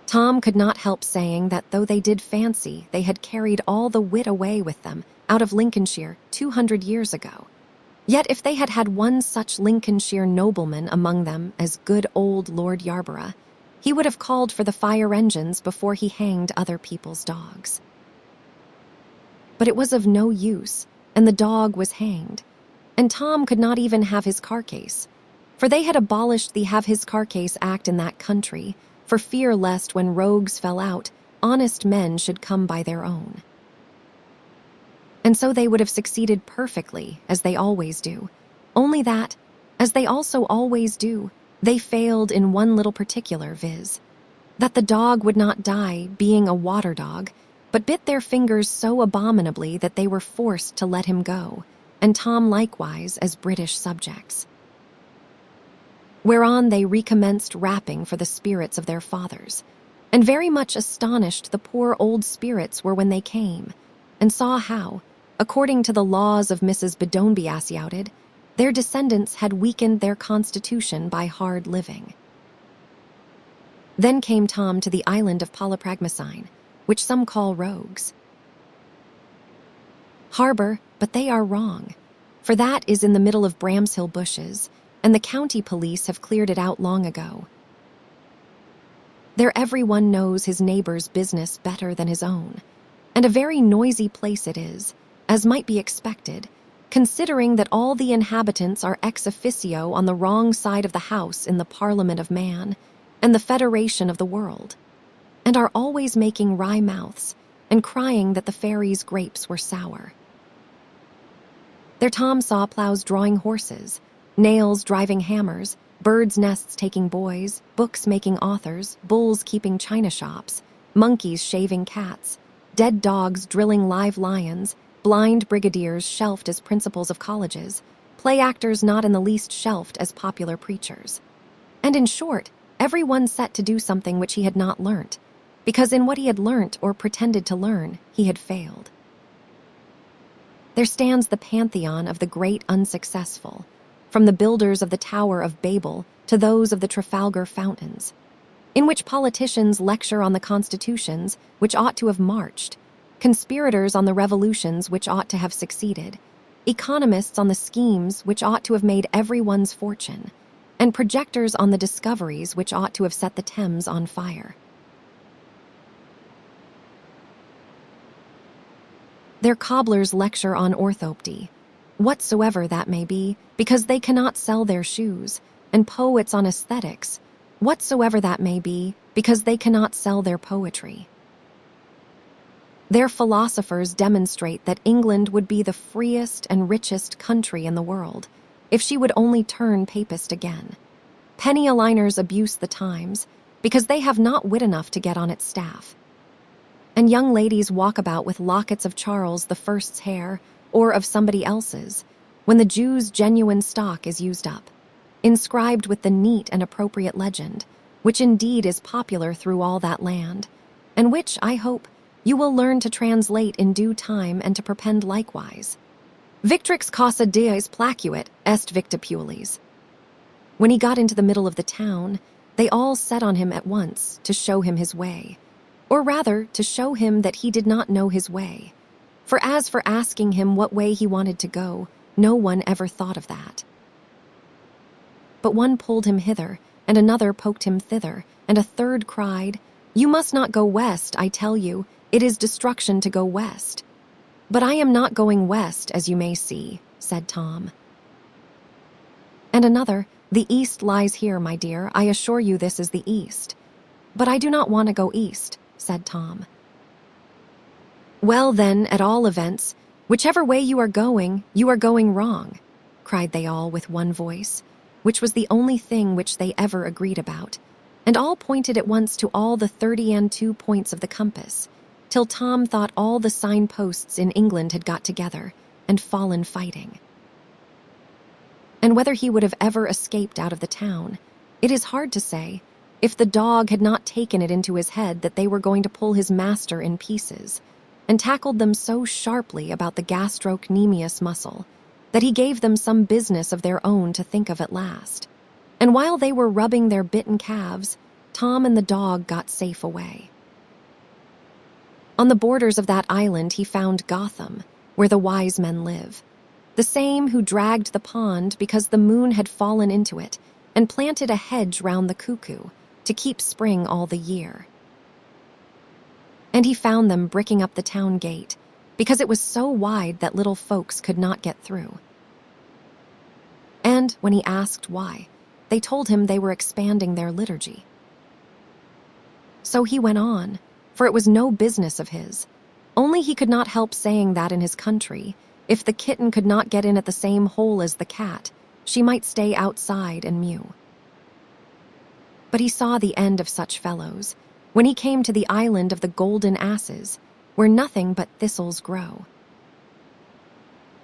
Speaker 1: Tom could not help saying that though they did fancy they had carried all the wit away with them out of Lincolnshire 200 years ago, yet if they had had one such Lincolnshire nobleman among them as good old Lord Yarborough, he would have called for the fire engines before he hanged other people's dogs. But it was of no use, and the dog was hanged, and Tom could not even have his carcase, for they had abolished the Have His Carcase Act in that country, for fear lest when rogues fell out, honest men should come by their own. And so they would have succeeded perfectly, as they always do, only that, as they also always do, they failed in one little particular, viz., that the dog would not die being a water dog, but bit their fingers so abominably that they were forced to let him go, and Tom likewise as British subjects. Whereon they recommenced rapping for the spirits of their fathers, and very much astonished the poor old spirits were when they came, and saw how, according to the laws of Mrs. Bedonby their descendants had weakened their constitution by hard living. Then came Tom to the island of Polypragmacine, which some call Rogues Harbor, but they are wrong, for that is in the middle of Bramshill bushes, and the county police have cleared it out long ago. There everyone knows his neighbor's business better than his own, and a very noisy place it is, as might be expected, considering that all the inhabitants are ex officio on the wrong side of the house in the Parliament of Man and the Federation of the World, and are always making wry mouths and crying that the fairies' grapes were sour. There Tom saw plows drawing horses, nails driving hammers, birds' nests taking boys, books making authors, bulls keeping china shops, monkeys shaving cats, dead dogs drilling live lions, blind brigadiers shelved as principals of colleges, play actors not in the least shelved as popular preachers. And in short, everyone set to do something which he had not learnt, because in what he had learnt or pretended to learn, he had failed. There stands the pantheon of the great unsuccessful, from the builders of the Tower of Babel to those of the Trafalgar Fountains, in which politicians lecture on the constitutions which ought to have marched, conspirators on the revolutions which ought to have succeeded, economists on the schemes which ought to have made everyone's fortune, and projectors on the discoveries which ought to have set the Thames on fire. Their cobblers lecture on orthopedy, whatsoever that may be, because they cannot sell their shoes, and poets on aesthetics, whatsoever that may be, because they cannot sell their poetry. Their philosophers demonstrate that England would be the freest and richest country in the world if she would only turn papist again. Penny-a-liners abuse the Times because they have not wit enough to get on its staff. And young ladies walk about with lockets of Charles I's hair or of somebody else's when the Jew's genuine stock is used up, inscribed with the neat and appropriate legend, which indeed is popular through all that land, and which, I hope, you will learn to translate in due time and to perpend likewise. Victrix causa dies placuit est victipules. When he got into the middle of the town, they all set on him at once to show him his way, or rather to show him that he did not know his way. For as for asking him what way he wanted to go, no one ever thought of that. But one pulled him hither, and another poked him thither, and a third cried, "You must not go west, I tell you, it is destruction to go west." "But I am not going west, as you may see," said Tom. And another, "The east lies here, my dear, I assure you this is the east." "But I do not want to go east," said Tom. "Well then, at all events, whichever way you are going wrong," cried they all with one voice, which was the only thing which they ever agreed about, and all pointed at once to all the 32 points of the compass, till Tom thought all the signposts in England had got together and fallen fighting. And whether he would have ever escaped out of the town, it is hard to say, if the dog had not taken it into his head that they were going to pull his master in pieces, and tackled them so sharply about the gastrocnemius muscle that he gave them some business of their own to think of at last. And while they were rubbing their bitten calves, Tom and the dog got safe away. On the borders of that island he found Gotham, where the wise men live, the same who dragged the pond because the moon had fallen into it, and planted a hedge round the cuckoo to keep spring all the year. And he found them bricking up the town gate, because it was so wide that little folks could not get through. And when he asked why, they told him they were expanding their liturgy. So he went on, for it was no business of his. Only he could not help saying that in his country, if the kitten could not get in at the same hole as the cat, she might stay outside and mew. But he saw the end of such fellows when he came to the island of the golden asses, where nothing but thistles grow.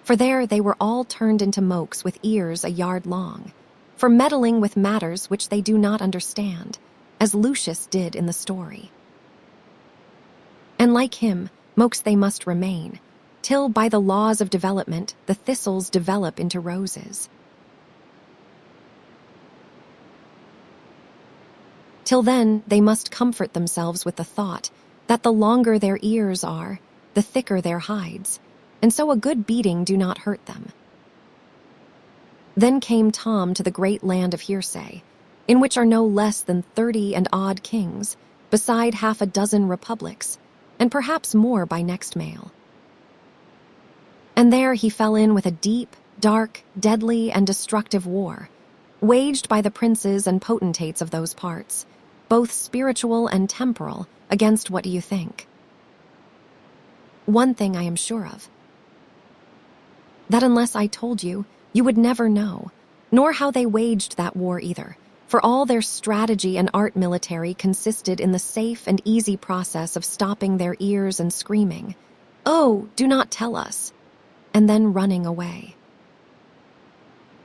Speaker 1: For there they were all turned into mokes with ears a yard long, for meddling with matters which they do not understand, as Lucius did in the story. And like him, mokes they must remain, till by the laws of development the thistles develop into roses. Till then, they must comfort themselves with the thought that the longer their ears are, the thicker their hides, and so a good beating do not hurt them. Then came Tom to the great land of hearsay, in which are no less than 30 and odd kings, beside 6 republics, and perhaps more by next mail. And there he fell in with a deep, dark, deadly, and destructive war, waged by the princes and potentates of those parts, both spiritual and temporal, against what do you think? One thing I am sure of, that unless I told you, you would never know, nor how they waged that war either, for all their strategy and art military consisted in the safe and easy process of stopping their ears and screaming, "Oh, do not tell us," and then running away.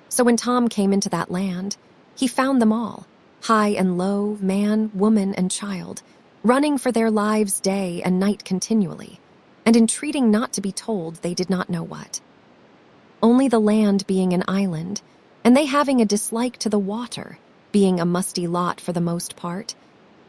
Speaker 1: So when Tom came into that land, he found them all, high and low, man, woman, and child, running for their lives day and night continually, and entreating not to be told they did not know what. Only the land being an island, and they having a dislike to the water, being a musty lot for the most part,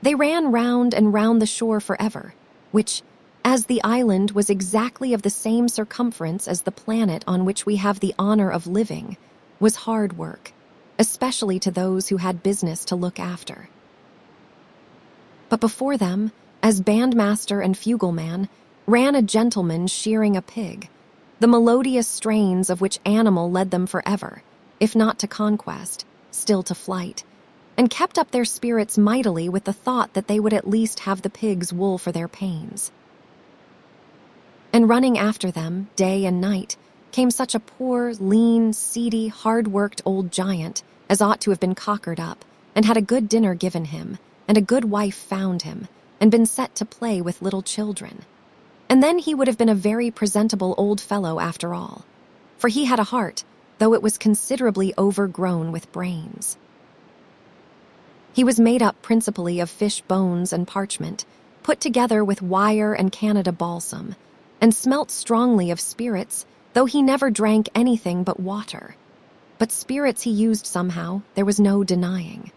Speaker 1: they ran round and round the shore forever, which, as the island was exactly of the same circumference as the planet on which we have the honor of living, was hard work, especially to those who had business to look after. But before them, as bandmaster and fugleman, ran a gentleman shearing a pig, the melodious strains of which animal led them forever, if not to conquest, still to flight, and kept up their spirits mightily with the thought that they would at least have the pig's wool for their pains. And running after them, day and night, came such a poor, lean, seedy, hard-worked old giant as ought to have been cockered up, and had a good dinner given him, and a good wife found him, and been set to play with little children. And then he would have been a very presentable old fellow after all, for he had a heart, though it was considerably overgrown with brains. He was made up principally of fish bones and parchment, put together with wire and Canada balsam, and smelt strongly of spirits, though he never drank anything but water. But spirits he used somehow, there was no denying.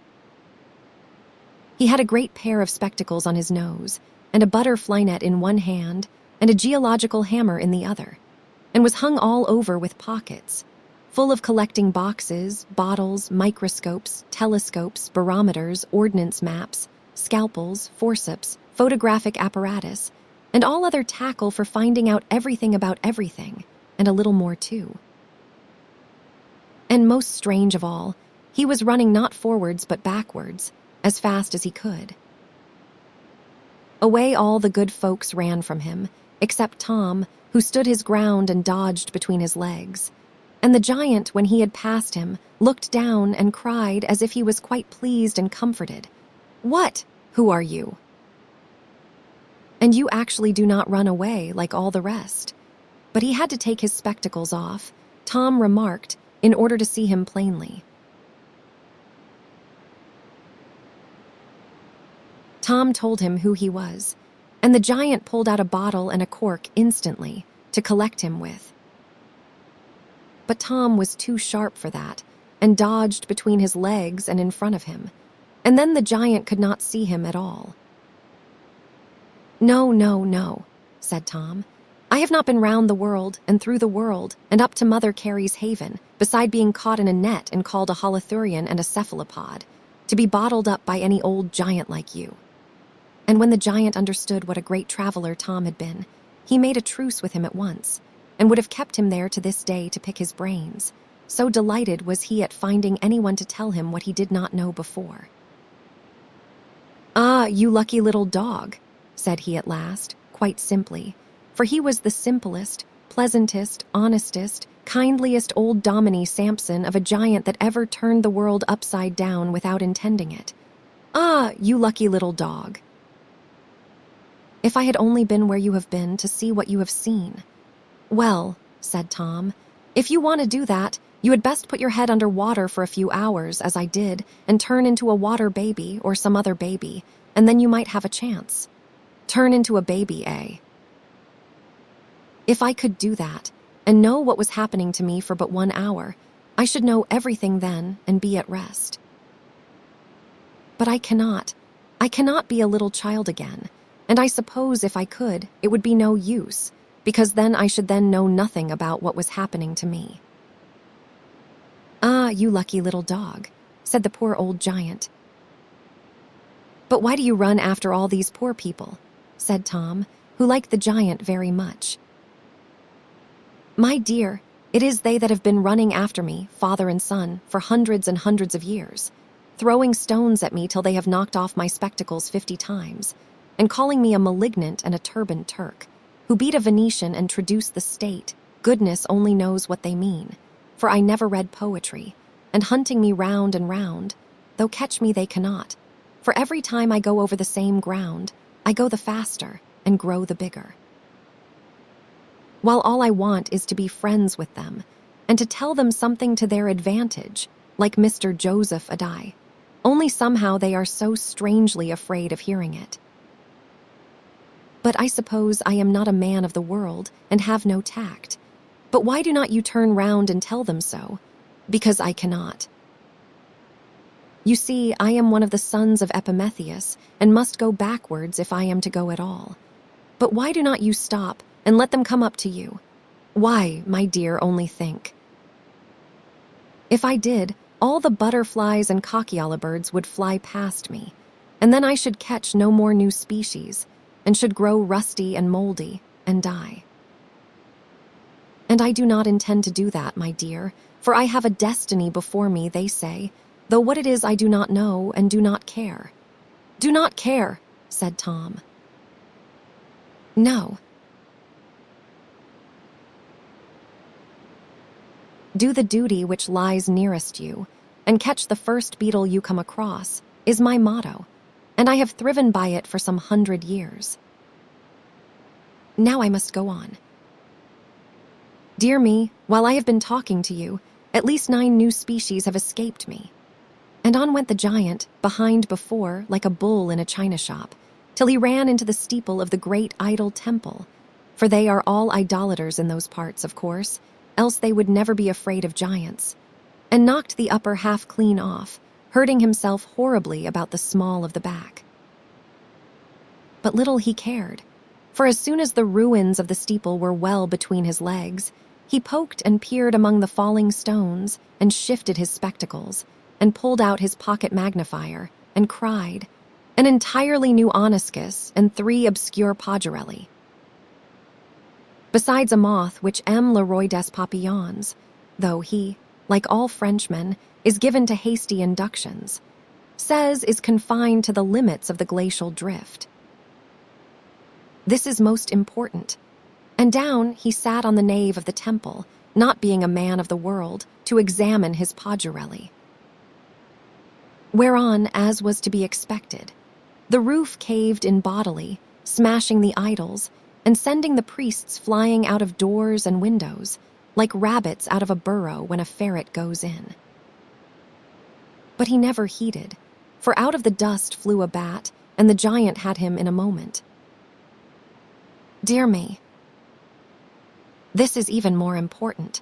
Speaker 1: He had a great pair of spectacles on his nose, and a butterfly net in one hand, and a geological hammer in the other, and was hung all over with pockets, full of collecting boxes, bottles, microscopes, telescopes, barometers, ordnance maps, scalpels, forceps, photographic apparatus, and all other tackle for finding out everything about everything, and a little more too. And most strange of all, he was running not forwards but backwards, as fast as he could. Away all the good folks ran from him, except Tom, who stood his ground and dodged between his legs. And the giant, when he had passed him, looked down and cried as if he was quite pleased and comforted. "What? Who are you? And you actually do not run away like all the rest." But he had to take his spectacles off, Tom remarked, in order to see him plainly. Tom told him who he was, and the giant pulled out a bottle and a cork instantly to collect him with. But Tom was too sharp for that, and dodged between his legs and in front of him, and then the giant could not see him at all. "No, no, no," said Tom. "I have not been round the world, and through the world, and up to Mother Carey's haven, beside being caught in a net and called a holothurian and a cephalopod, to be bottled up by any old giant like you." And when the giant understood what a great traveler Tom had been, he made a truce with him at once, and would have kept him there to this day to pick his brains, so delighted was he at finding anyone to tell him what he did not know before. "Ah, you lucky little dog," said he at last, quite simply, for he was the simplest, pleasantest, honestest, kindliest old Dominie Sampson of a giant that ever turned the world upside down without intending it. "Ah, you lucky little dog. If I had only been where you have been to see what you have seen." "Well," said Tom, "if you want to do that, you had best put your head under water for a few hours, as I did, and turn into a water baby or some other baby, and then you might have a chance." "Turn into a baby, eh?" "If I could do that, and know what was happening to me for but 1 hour, I should know everything then and be at rest. But I cannot. I cannot be a little child again, and I suppose if I could, it would be no use, because then I should then know nothing about what was happening to me." "Ah, you lucky little dog," said the poor old giant. "But why do you run after all these poor people?" said Tom, who liked the giant very much. "My dear, it is they that have been running after me, father and son, for hundreds and hundreds of years, throwing stones at me till they have knocked off my spectacles 50 times, and calling me a malignant and a turbaned Turk, who beat a Venetian and traduced the state. Goodness only knows what they mean, for I never read poetry, and hunting me round and round, though catch me they cannot, for every time I go over the same ground, I go the faster and grow the bigger. While all I want is to be friends with them, and to tell them something to their advantage, like Mr. Joseph Adai, only somehow they are so strangely afraid of hearing it. But I suppose I am not a man of the world and have no tact. But why do not you turn round and tell them so? Because I cannot. You see, I am one of the sons of Epimetheus and must go backwards if I am to go at all. But why do not you stop and let them come up to you? Why, my dear, only think. If I did, all the butterflies and cockyola birds would fly past me, and then I should catch no more new species, and should grow rusty and moldy and die. And I do not intend to do that, my dear, for I have a destiny before me, they say, though what it is I do not know and do not care. Do not care, said Tom. No. Do the duty which lies nearest you, and catch the first beetle you come across, is my motto, and I have thriven by it for some 100 years. Now I must go on. Dear me, while I have been talking to you, at least 9 new species have escaped me. And on went the giant, behind before, like a bull in a china shop, till he ran into the steeple of the great idol temple, for they are all idolaters in those parts, of course, else they would never be afraid of giants, and knocked the upper half clean off, hurting himself horribly about the small of the back. But little he cared, for as soon as the ruins of the steeple were well between his legs, he poked and peered among the falling stones and shifted his spectacles, and pulled out his pocket magnifier, and cried, an entirely new oniscus and 3 obscure pagerelli. Besides a moth which M. Leroy des Papillons, though he, like all Frenchmen, is given to hasty inductions, says is confined to the limits of the glacial drift. This is most important. And down he sat on the nave of the temple, not being a man of the world, to examine his pagerelli. Whereon, as was to be expected, the roof caved in bodily, smashing the idols, and sending the priests flying out of doors and windows, like rabbits out of a burrow when a ferret goes in. But he never heeded, for out of the dust flew a bat, and the giant had him in a moment. Dear me, this is even more important.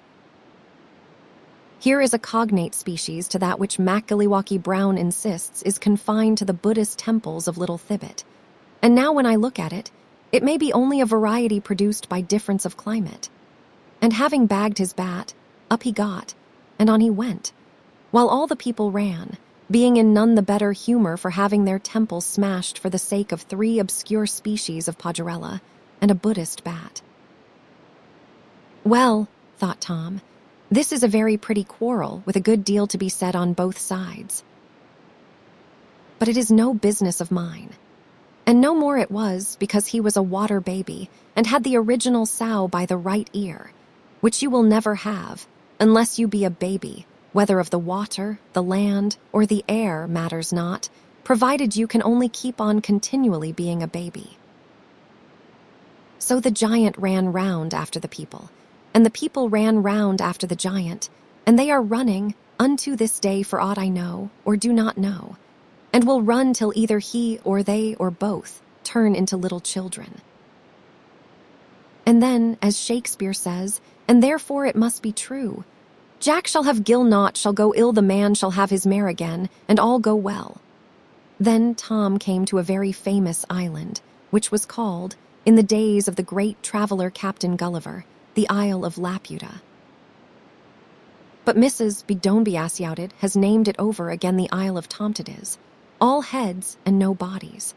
Speaker 1: Here is a cognate species to that which Mackgilliwacky Brown insists is confined to the Buddhist temples of Little Thibet, and now when I look at it, it may be only a variety produced by difference of climate. And having bagged his bat, up he got, and on he went, while all the people ran, being in none the better humor for having their temple smashed for the sake of 3 obscure species of pagerella and a Buddhist bat. Well, thought Tom, this is a very pretty quarrel with a good deal to be said on both sides. But it is no business of mine. And no more it was because he was a water baby and had the original sow by the right ear, which you will never have unless you be a baby, whether of the water, the land, or the air matters not, provided you can only keep on continually being a baby. So the giant ran round after the people, and the people ran round after the giant, and they are running unto this day for aught I know or do not know, and will run till either he or they or both turn into little children. And then, as Shakespeare says, and therefore it must be true, Jack shall have gill not, shall go ill, the man shall have his mare again, and all go well. Then Tom came to a very famous island, which was called, in the days of the great traveler Captain Gulliver, the Isle of Laputa. But Mrs. Bigdombiasiouted has named it over again the Isle of Tomtidis, all heads and no bodies.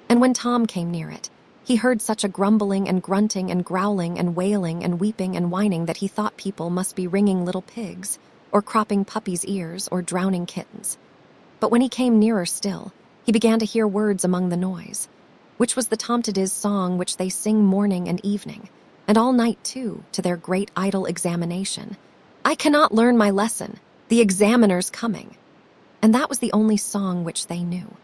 Speaker 1: And when Tom came near it, he heard such a grumbling and grunting and growling and wailing and weeping and whining that he thought people must be wringing little pigs, or cropping puppies' ears, or drowning kittens. But when he came nearer still, he began to hear words among the noise, which was the Tomtidis song which they sing morning and evening, and all night too, to their great idol examination. I cannot learn my lesson, the examiner's coming. And that was the only song which they knew.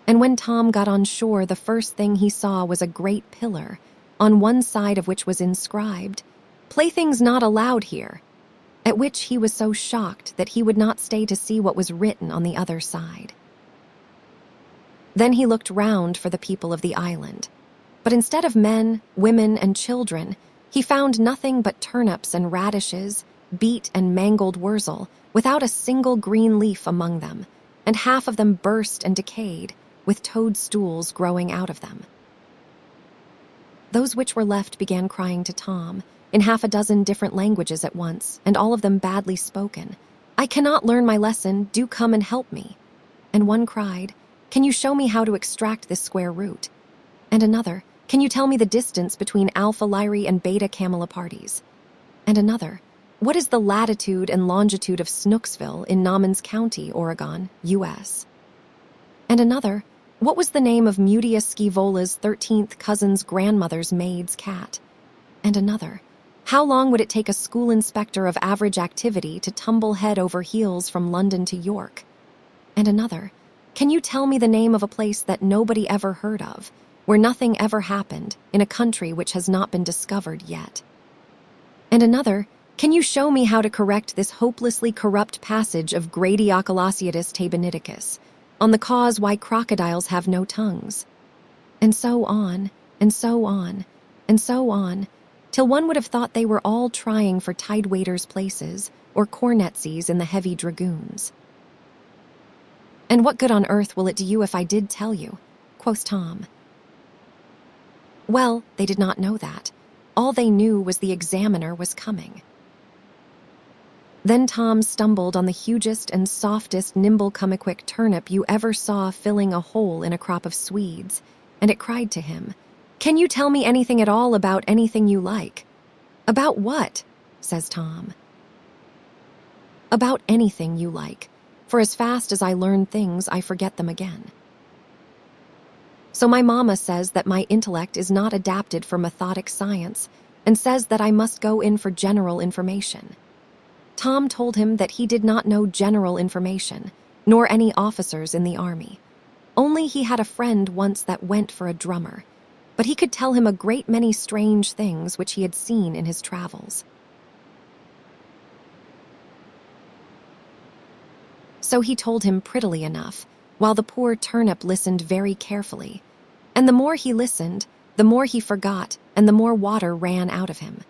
Speaker 1: And when Tom got on shore, the first thing he saw was a great pillar, on one side of which was inscribed, "Playthings not allowed here," at which he was so shocked that he would not stay to see what was written on the other side. Then he looked round for the people of the island, But instead of men, women, and children, he found nothing but turnips and radishes, beet and mangled wurzel, without a single green leaf among them, and half of them burst and decayed, with toadstools growing out of them. Those which were left began crying to Tom, in half a dozen different languages at once, and all of them badly spoken. "I cannot learn my lesson, do come and help me." And one cried, "Can you show me how to extract this square root?" And another, "Can you tell me the distance between Alpha Lyrae and Beta Camelopardes?" And another, "What is the latitude and longitude of Snooksville in Nommans County, Oregon, U.S.?" And another, "What was the name of Mutia Scivola's 13th cousin's grandmother's maid's cat?" And another, "How long would it take a school inspector of average activity to tumble head over heels from London to York?" And another, "Can you tell me the name of a place that nobody ever heard of, where nothing ever happened, in a country which has not been discovered yet?" And another, "Can you show me how to correct this hopelessly corrupt passage of Gradioculaciatus Tabaniticus, on the cause why crocodiles have no tongues?" And so on, and so on, and so on, till one would have thought they were all trying for tide waiters' places or cornetcies in the heavy dragoons. "And what good on earth will it do you if I did tell you?" quoth Tom. Well, they did not know that. All they knew was the examiner was coming. Then Tom stumbled on the hugest and softest nimble come-a-quick turnip you ever saw filling a hole in a crop of Swedes, and it cried to him, "Can you tell me anything at all about anything you like?" "About what?" says Tom. "About anything you like, for as fast as I learn things, I forget them again. So my mama says that my intellect is not adapted for methodic science, and says that I must go in for general information." Tom told him that he did not know general information, nor any officers in the army. Only he had a friend once that went for a drummer, but he could tell him a great many strange things which he had seen in his travels. So he told him prettily enough, while the poor turnip listened very carefully. And the more he listened, the more he forgot, and the more water ran out of him.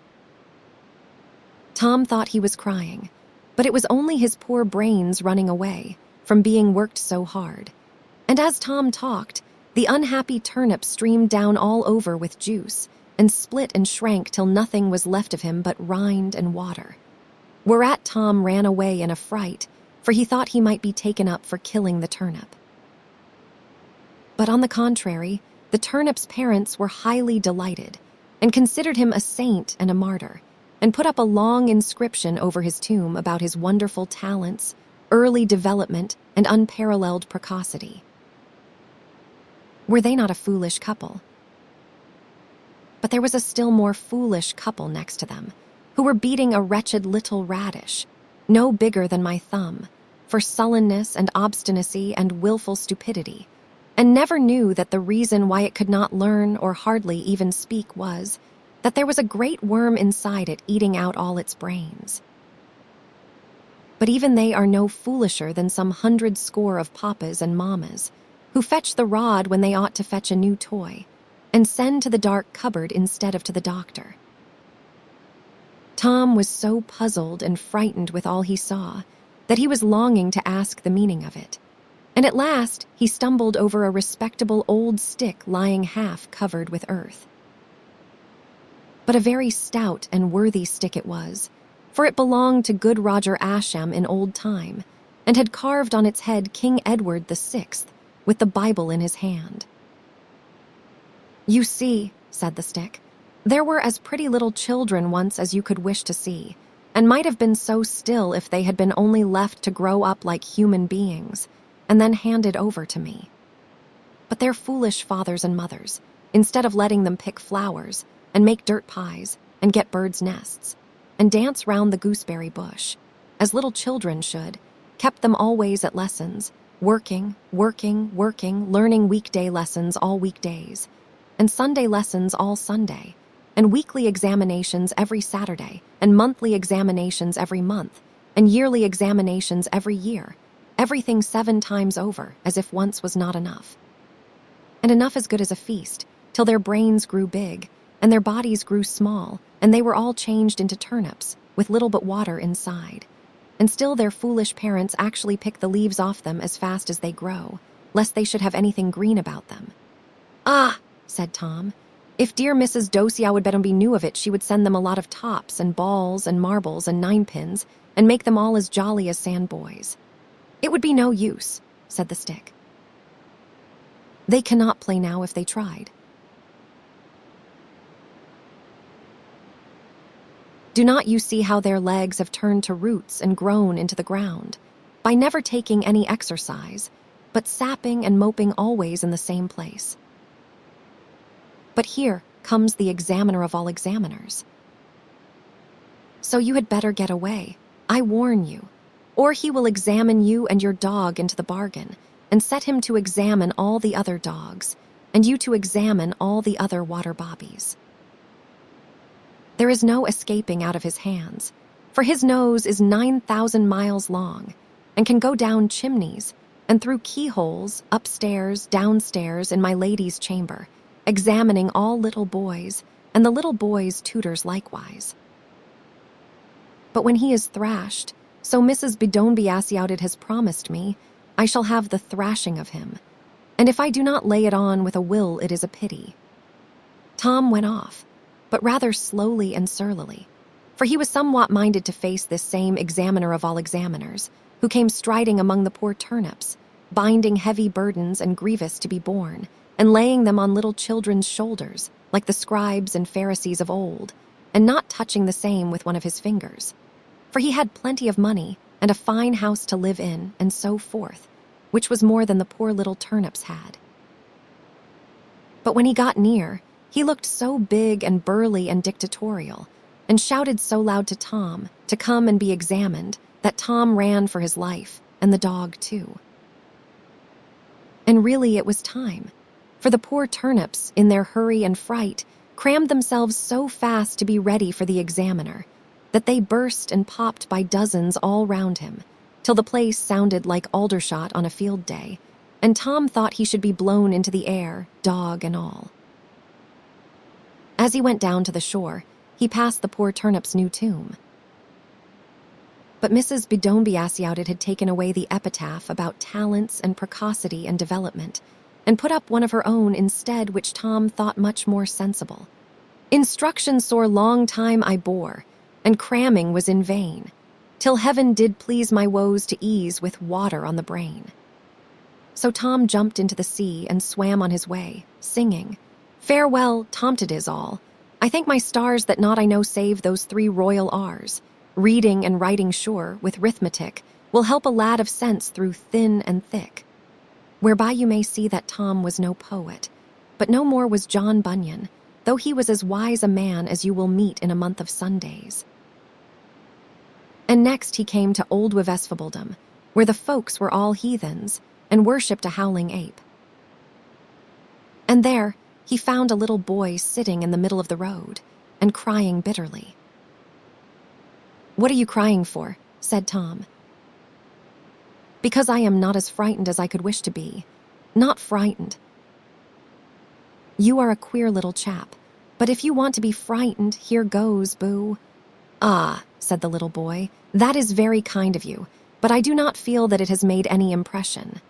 Speaker 1: Tom thought he was crying, but it was only his poor brains running away from being worked so hard. And as Tom talked, the unhappy turnip streamed down all over with juice, and split and shrank till nothing was left of him but rind and water. Whereat Tom ran away in a fright, for he thought he might be taken up for killing the turnip. But on the contrary, the turnip's parents were highly delighted, and considered him a saint and a martyr, and put up a long inscription over his tomb about his wonderful talents, early development, and unparalleled precocity. Were they not a foolish couple? But there was a still more foolish couple next to them, who were beating a wretched little radish, no bigger than my thumb, for sullenness and obstinacy and willful stupidity, and never knew that the reason why it could not learn or hardly even speak was that there was a great worm inside it eating out all its brains. But even they are no foolisher than some 100 score of papas and mammas, who fetch the rod when they ought to fetch a new toy, and send to the dark cupboard instead of to the doctor. Tom was so puzzled and frightened with all he saw that he was longing to ask the meaning of it, and at last he stumbled over a respectable old stick lying half covered with earth. But a very stout and worthy stick it was, for it belonged to good Roger Ascham in old time, and had carved on its head King Edward VI, with the Bible in his hand. "You see," said the stick, "there were as pretty little children once as you could wish to see, and might have been so still if they had been only left to grow up like human beings, and then handed over to me. But their foolish fathers and mothers, instead of letting them pick flowers, and make dirt pies, and get birds' nests, and dance round the gooseberry bush, as little children should, kept them always at lessons, working, learning weekday lessons all weekdays, and Sunday lessons all Sunday, and weekly examinations every Saturday, and monthly examinations every month, and yearly examinations every year, everything 7 times over, as if once was not enough. And enough as good as a feast, till their brains grew big, and their bodies grew small, and they were all changed into turnips, with little but water inside. And still their foolish parents actually pick the leaves off them as fast as they grow, lest they should have anything green about them. "Ah," said Tom, "if dear Mrs. Dosia knew of it, she would send them a lot of tops and balls and marbles and ninepins, and make them all as jolly as sandboys." "It would be no use," said the stick. "They cannot play now if they tried." "Do not you see how their legs have turned to roots and grown into the ground, by never taking any exercise, but sapping and moping always in the same place? But here comes the examiner of all examiners. So you had better get away, I warn you, or he will examine you and your dog into the bargain, and set him to examine all the other dogs, and you to examine all the other water bobbies. There is no escaping out of his hands, for his nose is 9,000 miles long, and can go down chimneys, and through keyholes, upstairs, downstairs, in my lady's chamber, examining all little boys, and the little boys' tutors likewise. But when he is thrashed, so Mrs. Bidonbiasiouted has promised me, I shall have the thrashing of him, and if I do not lay it on with a will, it is a pity." Tom went off, but rather slowly and surlily, for he was somewhat minded to face this same examiner of all examiners, who came striding among the poor turnips, binding heavy burdens and grievous to be borne, and laying them on little children's shoulders, like the scribes and Pharisees of old, and not touching the same with one of his fingers. For he had plenty of money, and a fine house to live in, and so forth, which was more than the poor little turnips had. But when he got near, he looked so big and burly and dictatorial, and shouted so loud to Tom to come and be examined, that Tom ran for his life, and the dog too. And really it was time, for the poor turnips, in their hurry and fright, crammed themselves so fast to be ready for the examiner, that they burst and popped by dozens all round him, till the place sounded like Aldershot on a field day, and Tom thought he should be blown into the air, dog and all. As he went down to the shore, he passed the poor turnip's new tomb. But Mrs. Bidonbiasiouted had taken away the epitaph about talents and precocity and development, and put up one of her own instead, which Tom thought much more sensible. "Instruction sore long time I bore, and cramming was in vain, till heaven did please my woes to ease with water on the brain." So Tom jumped into the sea and swam on his way, singing, "Farewell, Tomtit is all. I thank my stars that not I know save those 3 royal R's. Reading and writing sure, with arithmetic, will help a lad of sense through thin and thick." Whereby you may see that Tom was no poet, but no more was John Bunyan, though he was as wise a man as you will meet in a month of Sundays. And next he came to Old Wevesfabuldum, where the folks were all heathens, and worshipped a howling ape. And there he found a little boy sitting in the middle of the road, and crying bitterly. "What are you crying for?" said Tom. "Because I am not as frightened as I could wish to be. Not frightened." "You are a queer little chap, but if you want to be frightened, here goes, boo." "Ah," said the little boy, "that is very kind of you, but I do not feel that it has made any impression."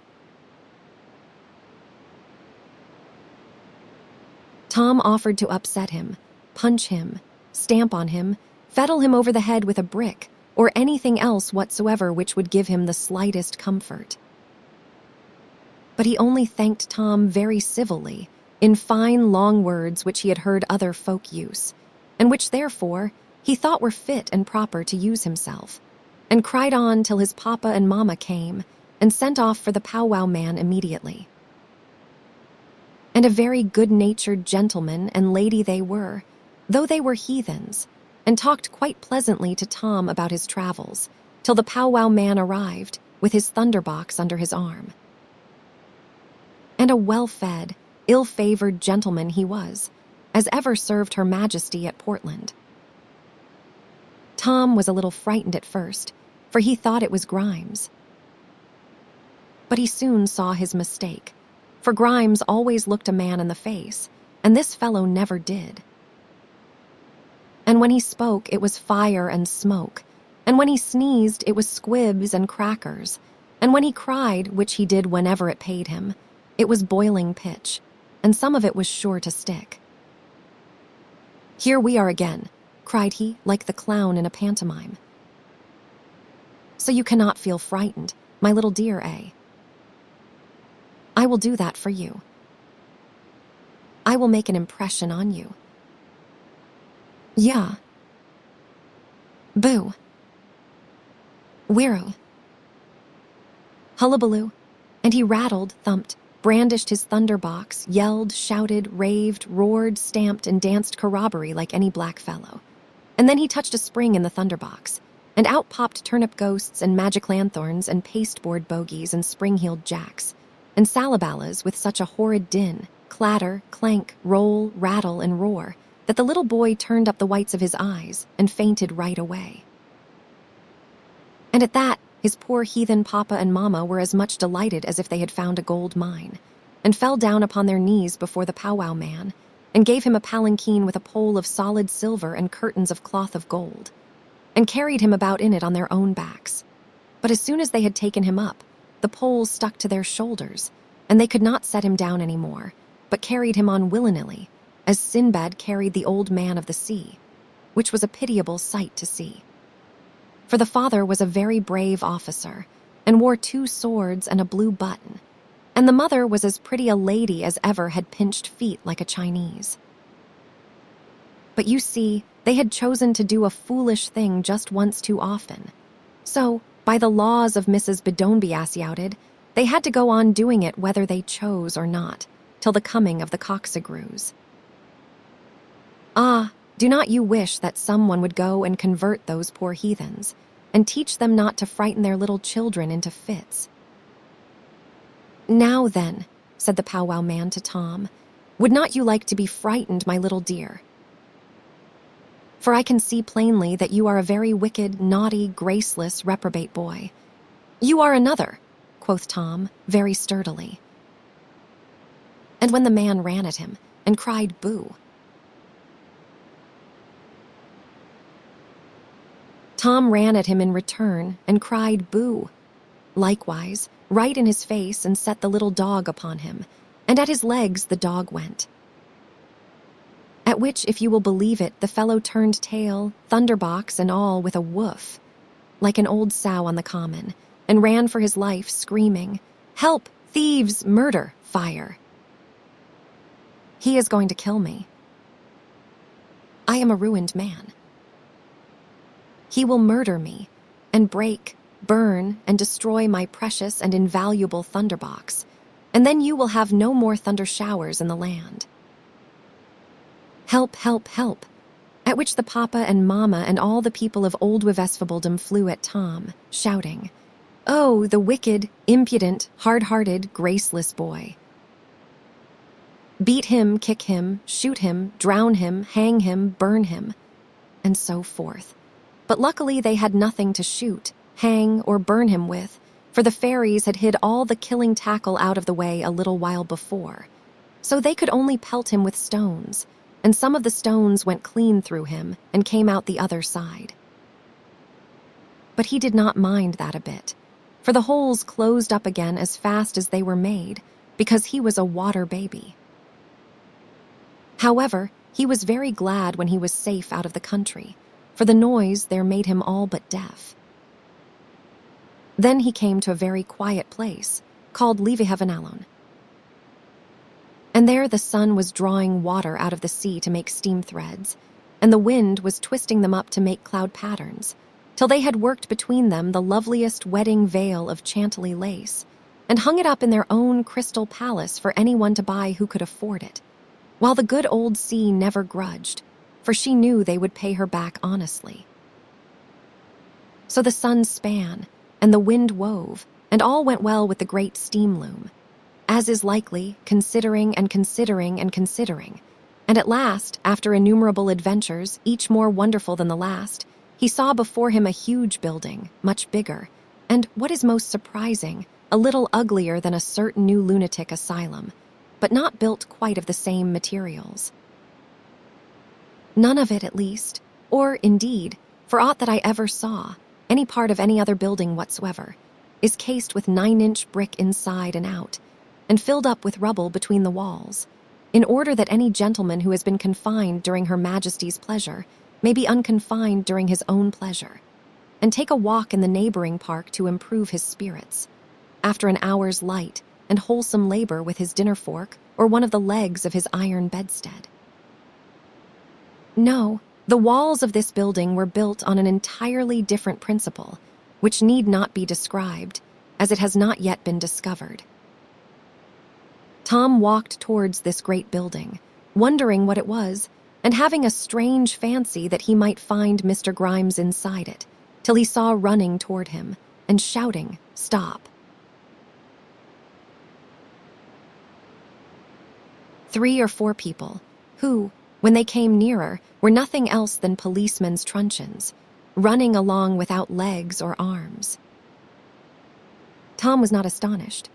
Speaker 1: Tom offered to upset him, punch him, stamp on him, fettle him over the head with a brick, or anything else whatsoever which would give him the slightest comfort. But he only thanked Tom very civilly, in fine long words which he had heard other folk use, and which therefore he thought were fit and proper to use himself, and cried on till his papa and mamma came, and sent off for the powwow man immediately. And a very good-natured gentleman and lady they were, though they were heathens, and talked quite pleasantly to Tom about his travels, till the powwow man arrived, with his thunderbox under his arm. And a well-fed, ill-favored gentleman he was, as ever served Her Majesty at Portland. Tom was a little frightened at first, for he thought it was Grimes. But he soon saw his mistake, for Grimes always looked a man in the face, and this fellow never did. And when he spoke, it was fire and smoke, and when he sneezed, it was squibs and crackers, and when he cried, which he did whenever it paid him, it was boiling pitch, and some of it was sure to stick. "Here we are again," cried he, like the clown in a pantomime. "So you cannot feel frightened, my little dear, eh? I will do that for you. I will make an impression on you. Yeah. Boo. Whirro. Hullabaloo." And he rattled, thumped, brandished his thunderbox, yelled, shouted, raved, roared, stamped, and danced corroboree like any black fellow. And then he touched a spring in the thunderbox, and out popped turnip ghosts and magic lanthorns and pasteboard bogies and spring-heeled jacks, and salaballas with such a horrid din, clatter, clank, roll, rattle, and roar, that the little boy turned up the whites of his eyes and fainted right away. And at that, his poor heathen papa and mamma were as much delighted as if they had found a gold mine, and fell down upon their knees before the powwow man, and gave him a palanquin with a pole of solid silver and curtains of cloth of gold, and carried him about in it on their own backs. But as soon as they had taken him up, the poles stuck to their shoulders, and they could not set him down any more, but carried him on willy-nilly, as Sinbad carried the old man of the sea, which was a pitiable sight to see. For the father was a very brave officer, and wore 2 swords and a blue button, and the mother was as pretty a lady as ever had pinched feet like a Chinese. But you see, they had chosen to do a foolish thing just once too often. So, by the laws of Mrs. Bedonbiasiouted, they had to go on doing it whether they chose or not, till the coming of the coxagrews. Ah, do not you wish that someone would go and convert those poor heathens, and teach them not to frighten their little children into fits? "Now then," said the powwow man to Tom, "would not you like to be frightened, my little dear? For I can see plainly that you are a very wicked, naughty, graceless, reprobate boy." "You are another," quoth Tom, very sturdily. And when the man ran at him and cried boo, Tom ran at him in return and cried boo, likewise, right in his face, and set the little dog upon him, and at his legs the dog went. At which, if you will believe it, the fellow turned tail, thunderbox and all, with a woof, like an old sow on the common, and ran for his life, screaming, "Help! Thieves! Murder! Fire! He is going to kill me. I am a ruined man. He will murder me, and break, burn, and destroy my precious and invaluable thunderbox, and then you will have no more thunder showers in the land. Help, help, help!" At which the papa and mamma and all the people of Old Wivesfabuldum flew at Tom, shouting, "Oh, the wicked, impudent, hard-hearted, graceless boy! Beat him, kick him, shoot him, drown him, hang him, burn him," and so forth. But luckily they had nothing to shoot, hang, or burn him with, for the fairies had hid all the killing tackle out of the way a little while before. So they could only pelt him with stones, and some of the stones went clean through him and came out the other side. But he did not mind that a bit, for the holes closed up again as fast as they were made, because he was a water baby. However, he was very glad when he was safe out of the country, for the noise there made him all but deaf. Then he came to a very quiet place, called Levihavenalon. And there the sun was drawing water out of the sea to make steam threads, and the wind was twisting them up to make cloud patterns, till they had worked between them the loveliest wedding veil of Chantilly lace, and hung it up in their own crystal palace for anyone to buy who could afford it, while the good old sea never grudged, for she knew they would pay her back honestly. So the sun span, and the wind wove, and all went well with the great steam loom, as is likely, considering and considering and considering. And at last, after innumerable adventures, each more wonderful than the last, he saw before him a huge building, much bigger, and, what is most surprising, a little uglier than a certain new lunatic asylum, but not built quite of the same materials. None of it, at least, or indeed, for aught that I ever saw, any part of any other building whatsoever, is cased with 9-inch brick inside and out, and filled up with rubble between the walls, in order that any gentleman who has been confined during Her Majesty's pleasure may be unconfined during his own pleasure, and take a walk in the neighboring park to improve his spirits, after an hour's light and wholesome labor with his dinner fork or one of the legs of his iron bedstead. No, the walls of this building were built on an entirely different principle, which need not be described, as it has not yet been discovered. Tom walked towards this great building, wondering what it was, and having a strange fancy that he might find Mr. Grimes inside it, till he saw running toward him, and shouting, "Stop!" 3 or 4 people, who, when they came nearer, were nothing else than policemen's truncheons, running along without legs or arms. Tom was not astonished.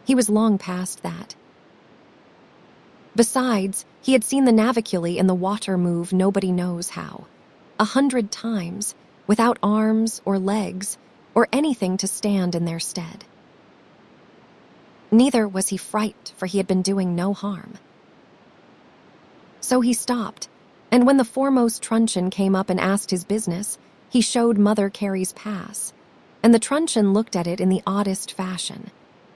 Speaker 1: He was long past that. Besides, he had seen the naviculi in the water move nobody knows how, 100 times, without arms or legs or anything to stand in their stead. Neither was he frightened, for he had been doing no harm. So he stopped, and when the foremost truncheon came up and asked his business, he showed Mother Carey's pass, and the truncheon looked at it in the oddest fashion,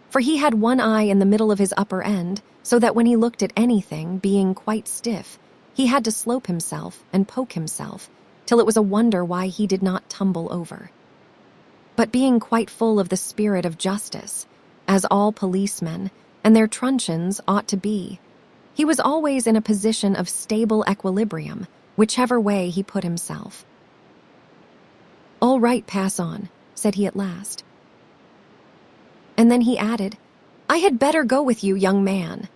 Speaker 1: for he had one eye in the middle of his upper end, so that when he looked at anything, being quite stiff, he had to slope himself and poke himself, till it was a wonder why he did not tumble over. But being quite full of the spirit of justice, as all policemen and their truncheons ought to be, he was always in a position of stable equilibrium, whichever way he put himself. "All right, pass on," said he at last. And then he added, "I had better go with you, young man."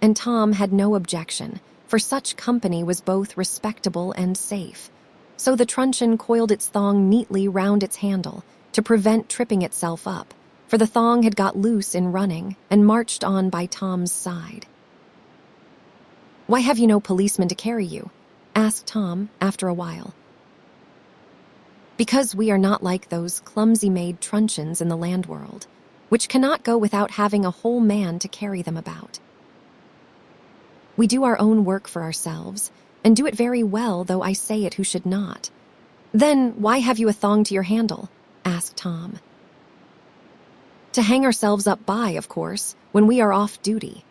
Speaker 1: And Tom had no objection, for such company was both respectable and safe. So the truncheon coiled its thong neatly round its handle to prevent tripping itself up, for the thong had got loose in running and marched on by Tom's side. "Why have you no policeman to carry you?" asked Tom after a while. "Because we are not like those clumsy-made truncheons in the land world, which cannot go without having a whole man to carry them about. We do our own work for ourselves, and do it very well, though I say it who should not." "Then why have you a thong to your handle?" asked Tom. "To hang ourselves up by, of course, when we are off duty."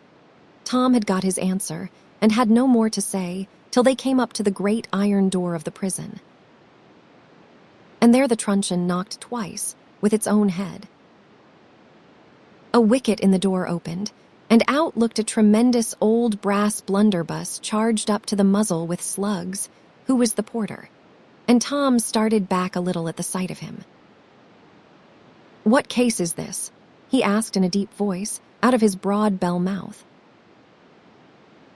Speaker 1: Tom had got his answer, and had no more to say till they came up to the great iron door of the prison. And there the truncheon knocked twice, with its own head. A wicket in the door opened, and out looked a tremendous old brass blunderbuss charged up to the muzzle with slugs, who was the porter, and Tom started back a little at the sight of him. "What case is this?" he asked in a deep voice, out of his broad bell mouth.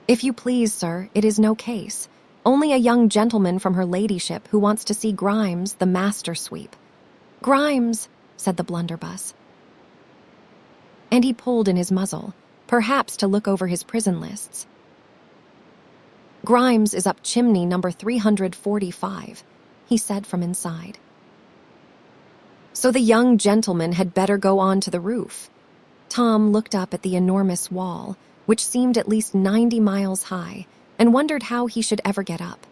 Speaker 1: "If you please, sir, it is no case, only a young gentleman from her ladyship who wants to see Grimes, the master sweep." "Grimes," said the blunderbuss. And he pulled in his muzzle, perhaps to look over his prison lists. "Grimes is up chimney number 345, he said from inside. So the young gentleman had better go on to the roof. Tom looked up at the enormous wall, which seemed at least 90 miles high, and wondered how he should ever get up.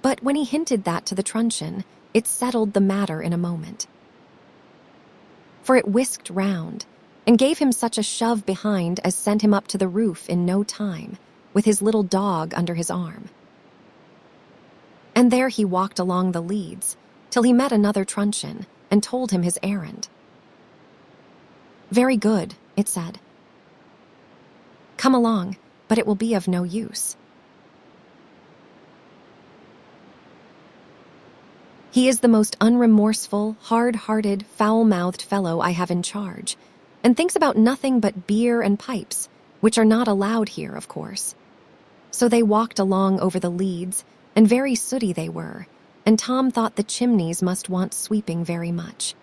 Speaker 1: But when he hinted that to the truncheon, it settled the matter in a moment. For it whisked round, and gave him such a shove behind as sent him up to the roof in no time, with his little dog under his arm. And there he walked along the leads, till he met another truncheon, and told him his errand. "Very good," it said. "Come along, but it will be of no use. He is the most unremorseful, hard-hearted, foul-mouthed fellow I have in charge, and thinks about nothing but beer and pipes, which are not allowed here, of course." So they walked along over the leads, and very sooty they were, and Tom thought the chimneys must want sweeping very much.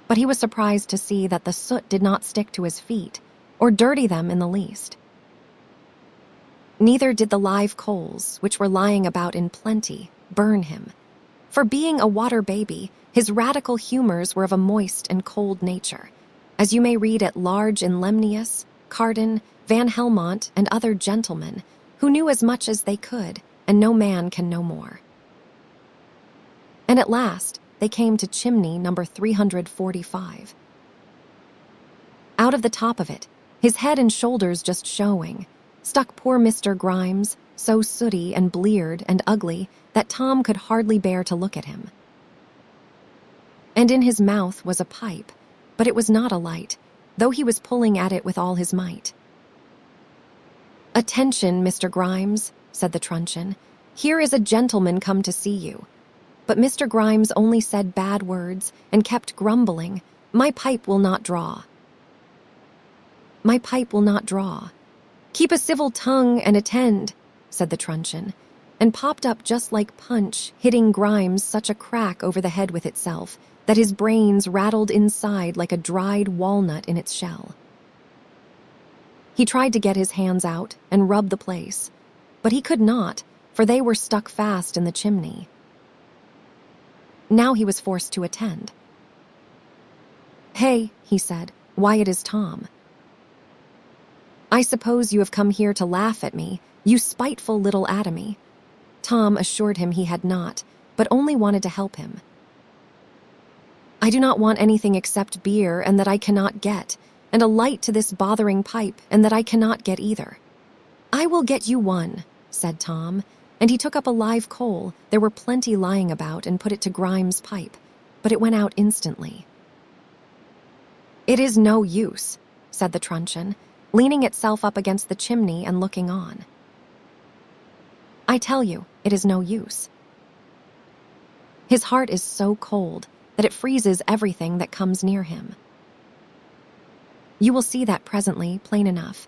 Speaker 1: But he was surprised to see that the soot did not stick to his feet, or dirty them in the least. Neither did the live coals, which were lying about in plenty, burn him. For being a water baby, his radical humors were of a moist and cold nature, as you may read at large in Lemnius, Cardan, Van Helmont, and other gentlemen who knew as much as they could, and no man can know more. And at last, they came to chimney number 345. Out of the top of it, his head and shoulders just showing, stuck poor Mr. Grimes, so sooty and bleared and ugly that Tom could hardly bear to look at him. And in his mouth was a pipe, but it was not a light, though he was pulling at it with all his might. "Attention, Mr. Grimes," said the truncheon. "Here is a gentleman come to see you." But Mr. Grimes only said bad words and kept grumbling, "My pipe will not draw. My pipe will not draw." "Keep a civil tongue and attend," said the truncheon, and popped up just like Punch, hitting Grimes such a crack over the head with itself that his brains rattled inside like a dried walnut in its shell. He tried to get his hands out and rub the place, but he could not, for they were stuck fast in the chimney. Now he was forced to attend. "Hey," he said, "why, it is Tom. I suppose you have come here to laugh at me, you spiteful little atomy." Tom assured him he had not, but only wanted to help him. "I do not want anything except beer, and that I cannot get, and a light to this bothering pipe, and that I cannot get either." "I will get you one," said Tom, and he took up a live coal, there were plenty lying about, and put it to Grimes' pipe, but it went out instantly. "It is no use," said the truncheon, leaning itself up against the chimney and looking on. "I tell you, it is no use. His heart is so cold that it freezes everything that comes near him. You will see that presently, plain enough.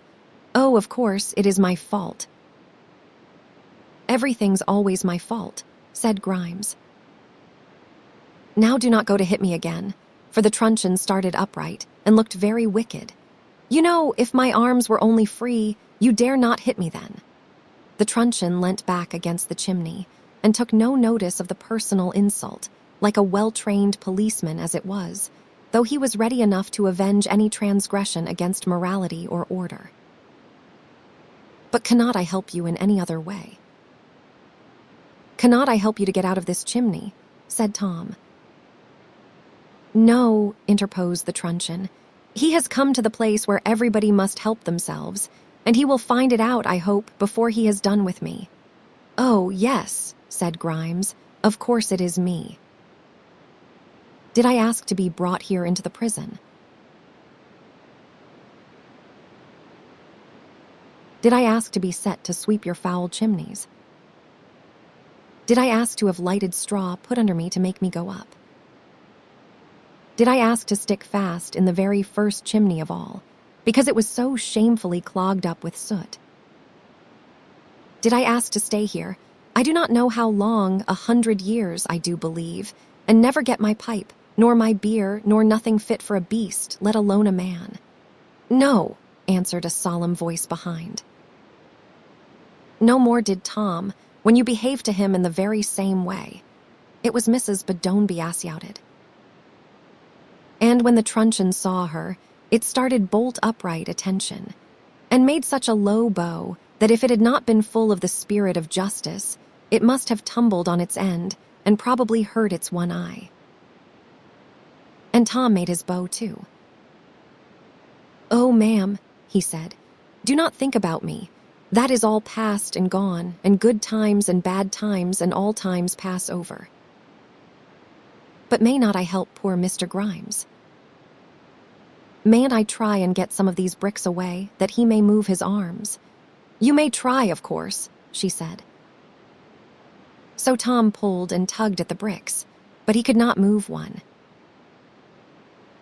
Speaker 1: Oh, of course, it is my fault." "Everything's always my fault," said Grimes. "Now do not go to hit me again," for the truncheon started upright and looked very wicked. "You know, if my arms were only free, you dare not hit me then." The truncheon leant back against the chimney and took no notice of the personal insult, like a well-trained policeman as it was, though he was ready enough to avenge any transgression against morality or order. "But cannot I help you in any other way?" "Cannot I help you to get out of this chimney?" said Tom. "No," interposed the truncheon. "He has come to the place where everybody must help themselves, and he will find it out, I hope, before he has done with me." "Oh, yes," said Grimes, "of course it is me. Did I ask to be brought here into the prison? Did I ask to be set to sweep your foul chimneys? Did I ask to have lighted straw put under me to make me go up? Did I ask to stick fast in the very first chimney of all, because it was so shamefully clogged up with soot? Did I ask to stay here, I do not know how long, 100 years, I do believe, and never get my pipe, nor my beer, nor nothing fit for a beast, let alone a man? No, answered a solemn voice behind. No more did Tom, when you behaved to him in the very same way. It was Mrs. Bedonby shouted. And when the truncheon saw her, it started bolt upright attention, and made such a low bow that if it had not been full of the spirit of justice, it must have tumbled on its end and probably hurt its one eye. And Tom made his bow too. "Oh, ma'am," he said, "do not think about me. That is all past and gone, and good times and bad times and all times pass over. But may not I help poor Mr. Grimes? Mayn't I try and get some of these bricks away, that he may move his arms?" "You may try, of course," she said. So Tom pulled and tugged at the bricks, but he could not move one.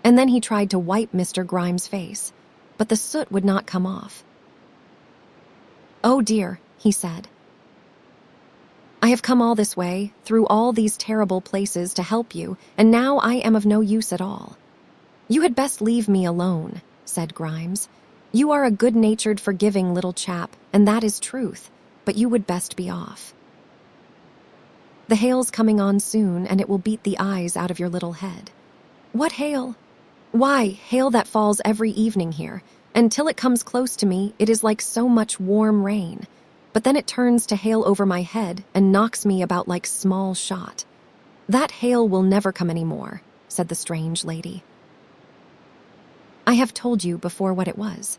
Speaker 1: And then he tried to wipe Mr. Grimes' face, but the soot would not come off. "Oh dear," he said. "I have come all this way, through all these terrible places to help you, and now I am of no use at all." "You had best leave me alone," said Grimes. You are a good-natured, forgiving little chap, and that is truth, but you would best be off. The hail's coming on soon, and it will beat the eyes out of your little head. What hail? Why, hail that falls every evening here, and till it comes close to me, it is like so much warm rain. But then it turns to hail over my head and knocks me about like small shot. That hail will never come any more, said the strange lady. I have told you before what it was.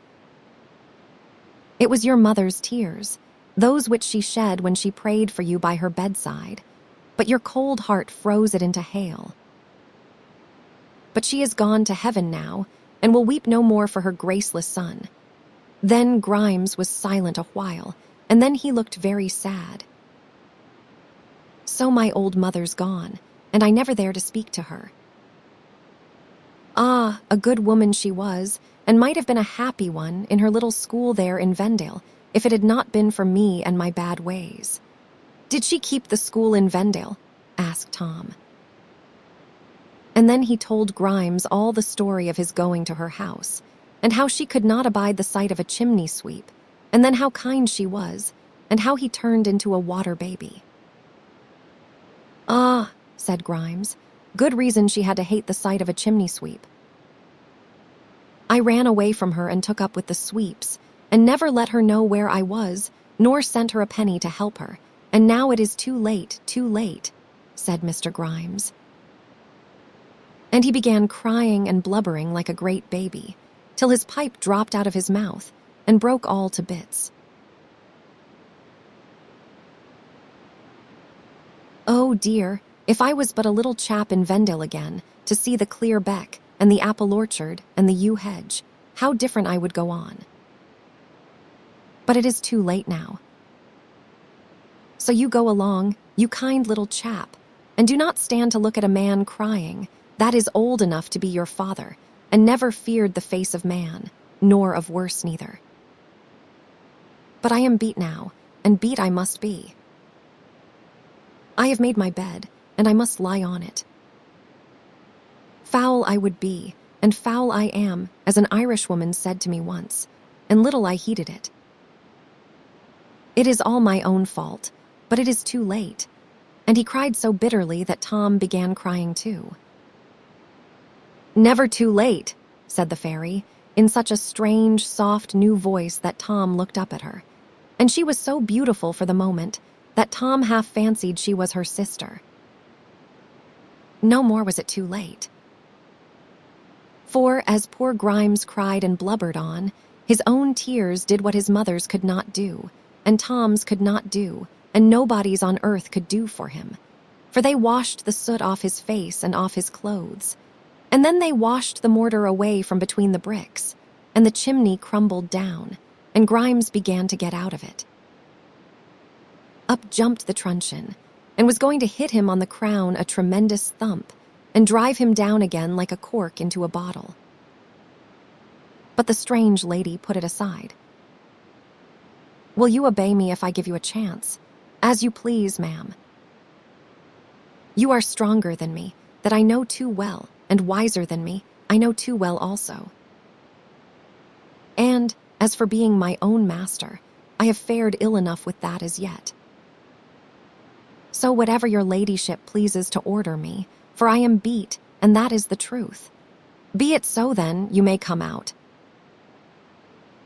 Speaker 1: It was your mother's tears, those which she shed when she prayed for you by her bedside, but your cold heart froze it into hail. But she is gone to heaven now, and will weep no more for her graceless son. Then Grimes was silent a while, and then he looked very sad. So my old mother's gone, and I never there to speak to her. Ah, a good woman she was, and might have been a happy one in her little school there in Vendale, if it had not been for me and my bad ways. Did she keep the school in Vendale? Asked Tom. And then he told Grimes all the story of his going to her house, and how she could not abide the sight of a chimney sweep, and then how kind she was, and how he turned into a water baby. Ah, said Grimes, good reason she had to hate the sight of a chimney sweep. I ran away from her and took up with the sweeps, and never let her know where I was, nor sent her a penny to help her, and now it is too late, said Mr. Grimes. And he began crying and blubbering like a great baby, till his pipe dropped out of his mouth and broke all to bits. Oh dear, if I was but a little chap in Vendale again, to see the clear beck, and the apple orchard, and the yew hedge, how different I would go on. But it is too late now. So you go along, you kind little chap, and do not stand to look at a man crying, that is old enough to be your father, and never feared the face of man, nor of worse neither. But I am beat now, and beat I must be. I have made my bed, and I must lie on it. Foul I would be, and foul I am, as an Irishwoman said to me once, and little I heeded it. It is all my own fault, but it is too late, and he cried so bitterly that Tom began crying too. Never too late, said the fairy, in such a strange, soft, new voice that Tom looked up at her, and she was so beautiful for the moment that Tom half fancied she was her sister. No more was it too late. For, as poor Grimes cried and blubbered on, his own tears did what his mother's could not do, and Tom's could not do, and nobody's on earth could do for him. For they washed the soot off his face and off his clothes, and then they washed the mortar away from between the bricks, and the chimney crumbled down, and Grimes began to get out of it. Up jumped the truncheon, and was going to hit him on the crown a tremendous thump, and drive him down again like a cork into a bottle. But the strange lady put it aside. Will you obey me if I give you a chance? As you please, ma'am. You are stronger than me, that I know too well, and wiser than me, I know too well also. And, as for being my own master, I have fared ill enough with that as yet. So whatever your ladyship pleases to order me, for I am beat, and that is the truth. Be it so then, you may come out.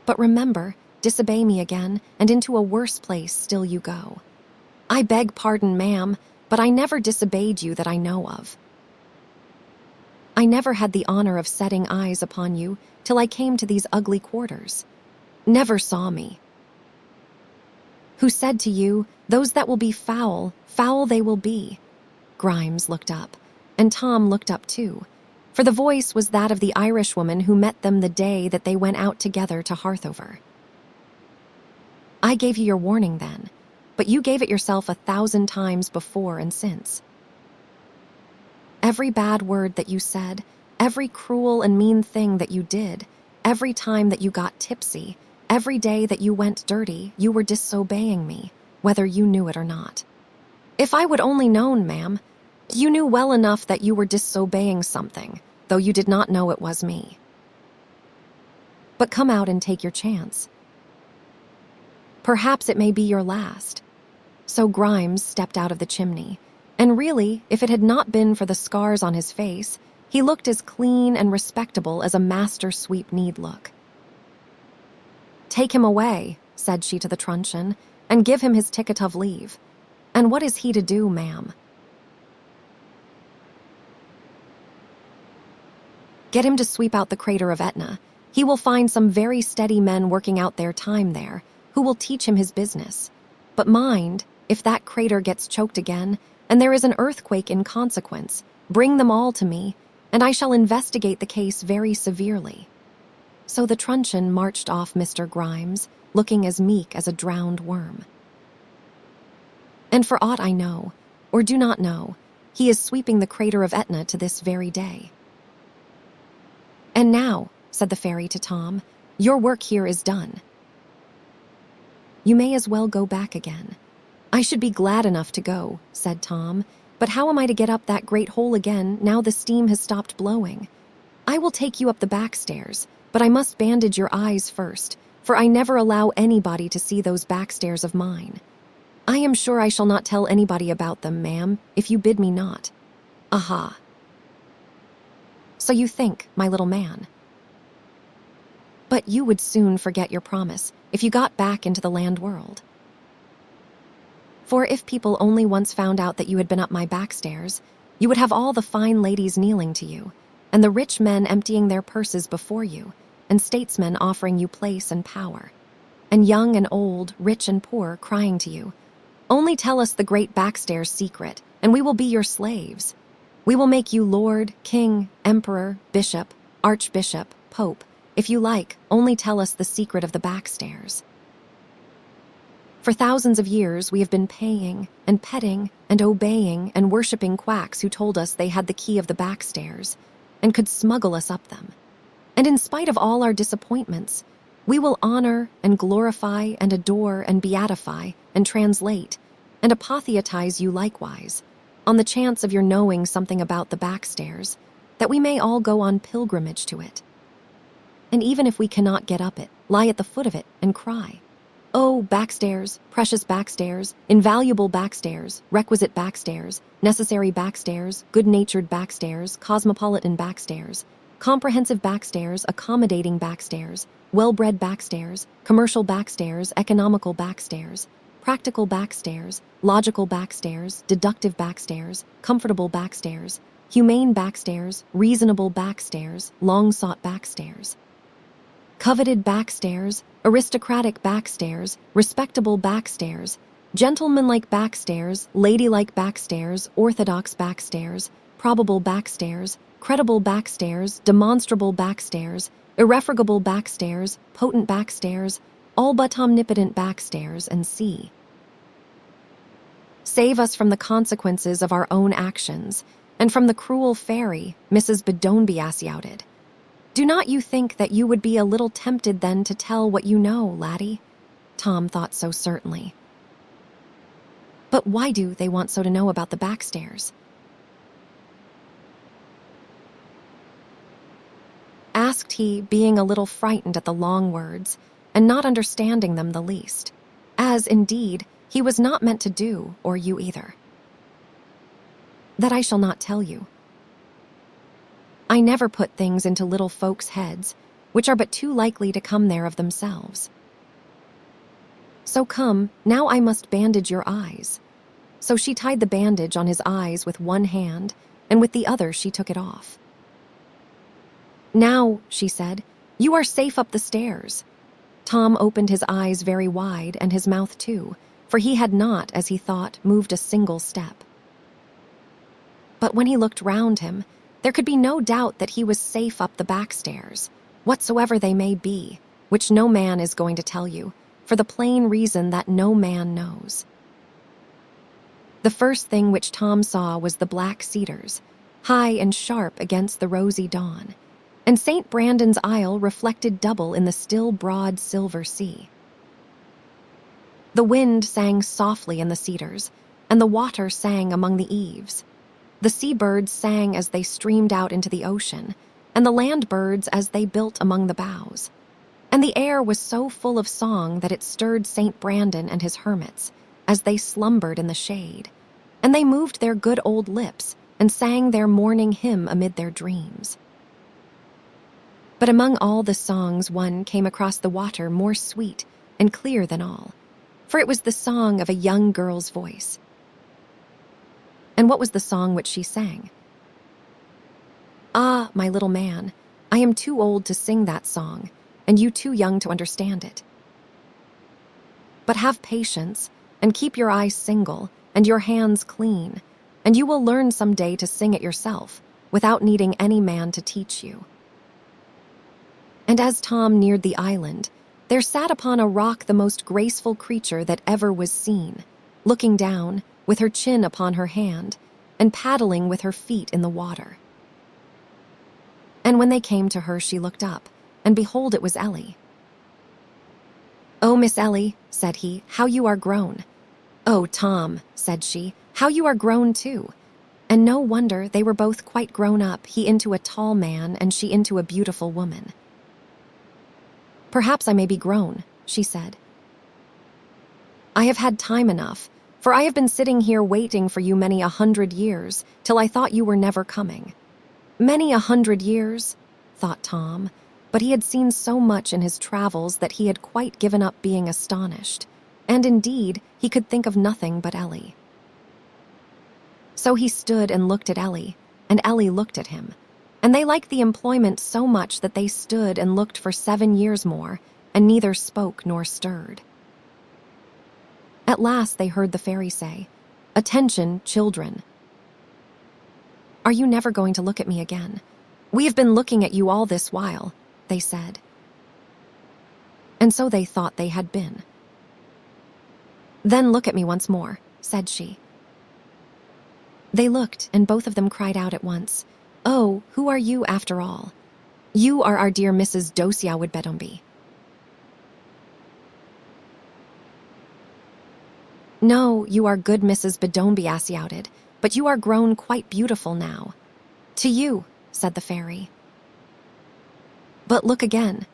Speaker 1: But remember, disobey me again, and into a worse place still you go. I beg pardon, ma'am, but I never disobeyed you that I know of. I never had the honor of setting eyes upon you till I came to these ugly quarters. Never saw me. Who said to you, those that will be foul, foul they will be? Grimes looked up, and Tom looked up too, for the voice was that of the Irishwoman who met them the day that they went out together to Harthover. I gave you your warning then, but you gave it yourself 1,000 times before and since. Every bad word that you said, every cruel and mean thing that you did, every time that you got tipsy, every day that you went dirty, you were disobeying me, whether you knew it or not. If I would only known, ma'am, you knew well enough that you were disobeying something, though you did not know it was me. But come out and take your chance. Perhaps it may be your last." So Grimes stepped out of the chimney, and really, if it had not been for the scars on his face, he looked as clean and respectable as a master sweep need look. "Take him away," said she to the truncheon, "and give him his ticket of leave. And what is he to do, ma'am?" "Get him to sweep out the crater of Etna. He will find some very steady men working out their time there, who will teach him his business. But mind, if that crater gets choked again, and there is an earthquake in consequence, bring them all to me, and I shall investigate the case very severely." So the truncheon marched off Mr. Grimes, looking as meek as a drowned worm. And for aught I know, or do not know, he is sweeping the crater of Etna to this very day. "And now," said the fairy to Tom, "your work here is done. You may as well go back again." "I should be glad enough to go," said Tom, "but how am I to get up that great hole again now the steam has stopped blowing? I will take you up the back stairs, but I must bandage your eyes first, for I never allow anybody to see those back stairs of mine. I am sure I shall not tell anybody about them, ma'am, if you bid me not." "Aha. So you think, my little man. But you would soon forget your promise if you got back into the land world. For if people only once found out that you had been up my back stairs, you would have all the fine ladies kneeling to you, and the rich men emptying their purses before you, and statesmen offering you place and power, and young and old, rich and poor, crying to you, 'Only tell us the great backstairs secret, and we will be your slaves. We will make you lord, king, emperor, bishop, archbishop, pope. If you like, only tell us the secret of the backstairs.' For thousands of years we have been paying and petting and obeying and worshipping quacks who told us they had the key of the backstairs and could smuggle us up them. And in spite of all our disappointments, we will honor and glorify and adore and beatify and translate and apotheotize you likewise, on the chance of your knowing something about the backstairs, that we may all go on pilgrimage to it. And even if we cannot get up it, lie at the foot of it and cry, 'Oh, backstairs, precious backstairs, invaluable backstairs, requisite backstairs, necessary backstairs, good-natured backstairs, cosmopolitan backstairs, comprehensive backstairs, accommodating backstairs, well-bred backstairs, commercial backstairs, economical backstairs, practical backstairs, logical backstairs, deductive backstairs, comfortable backstairs, humane backstairs, reasonable backstairs, long-sought backstairs, coveted backstairs, aristocratic backstairs, respectable backstairs, gentlemanlike backstairs, ladylike backstairs, orthodox backstairs, probable backstairs, credible backstairs, demonstrable backstairs, irrefragable backstairs, potent backstairs, all but omnipotent backstairs, and c. Save us from the consequences of our own actions, and from the cruel fairy, Mrs. Bedonby outed. Do not you think that you would be a little tempted then to tell what you know, laddie?" Tom thought so certainly. "But why do they want so to know about the backstairs?" asked he, being a little frightened at the long words, and not understanding them the least, as, indeed, he was not meant to do, or you either. "That I shall not tell you. I never put things into little folks' heads, which are but too likely to come there of themselves. So come, now I must bandage your eyes." So she tied the bandage on his eyes with one hand, and with the other she took it off. "Now," she said, "you are safe up the stairs." Tom opened his eyes very wide, and his mouth too, for he had not, as he thought, moved a single step. But when he looked round him, there could be no doubt that he was safe up the backstairs, whatsoever they may be, which no man is going to tell you, for the plain reason that no man knows. The first thing which Tom saw was the black cedars, high and sharp against the rosy dawn, and St. Brandon's Isle reflected double in the still broad silver sea. The wind sang softly in the cedars, and the water sang among the eaves. The seabirds sang as they streamed out into the ocean, and the land birds as they built among the boughs. And the air was so full of song that it stirred St. Brandon and his hermits as they slumbered in the shade, and they moved their good old lips and sang their morning hymn amid their dreams. But among all the songs one came across the water more sweet and clear than all, for it was the song of a young girl's voice. And what was the song which she sang? "Ah, my little man, I am too old to sing that song, and you too young to understand it. But have patience, and keep your eyes single, and your hands clean, and you will learn some day to sing it yourself, without needing any man to teach you." And as Tom neared the island, there sat upon a rock the most graceful creature that ever was seen, looking down, with her chin upon her hand, and paddling with her feet in the water. And when they came to her, she looked up, and behold, it was Ellie. "Oh, Miss Ellie," said he, "how you are grown." "Oh, Tom," said she, "how you are grown too." And no wonder, they were both quite grown up, he into a tall man and she into a beautiful woman. "Perhaps I may be grown," she said. "I have had time enough, for I have been sitting here waiting for you many 100 years, till I thought you were never coming." Many 100 years, thought Tom, but he had seen so much in his travels that he had quite given up being astonished, and indeed he could think of nothing but Ellie. So he stood and looked at Ellie, and Ellie looked at him, and they liked the employment so much that they stood and looked for 7 years more, and neither spoke nor stirred. At last they heard the fairy say, "Attention, children. Are you never going to look at me again? We have been looking at you all this while," they said. And so they thought they had been. "Then look at me once more," said she. They looked, and both of them cried out at once, "Oh, who are you after all? You are our dear Mrs. Dosia Woodbedomby." "No, you are good Mrs. Bedomby Asiouted, but you are grown quite beautiful now." "To you," said the fairy. "But look again."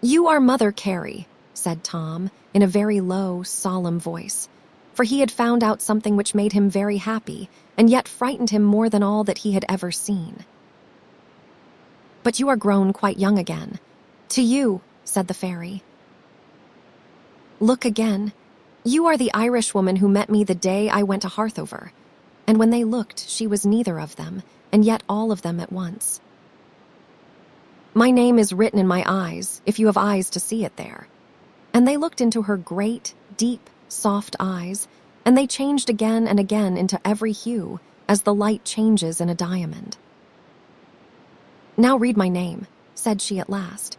Speaker 1: "You are Mother Carey," said Tom, in a very low, solemn voice, for he had found out something which made him very happy, and yet frightened him more than all that he had ever seen. "But you are grown quite young again." "To you," said the fairy. "Look again. You are the Irish woman who met me the day I went to Harthover." And when they looked, she was neither of them, and yet all of them at once. "My name is written in my eyes, if you have eyes to see it there." And they looked into her great, deep, soft eyes, and they changed again and again into every hue, as the light changes in a diamond. "Now read my name," said she at last.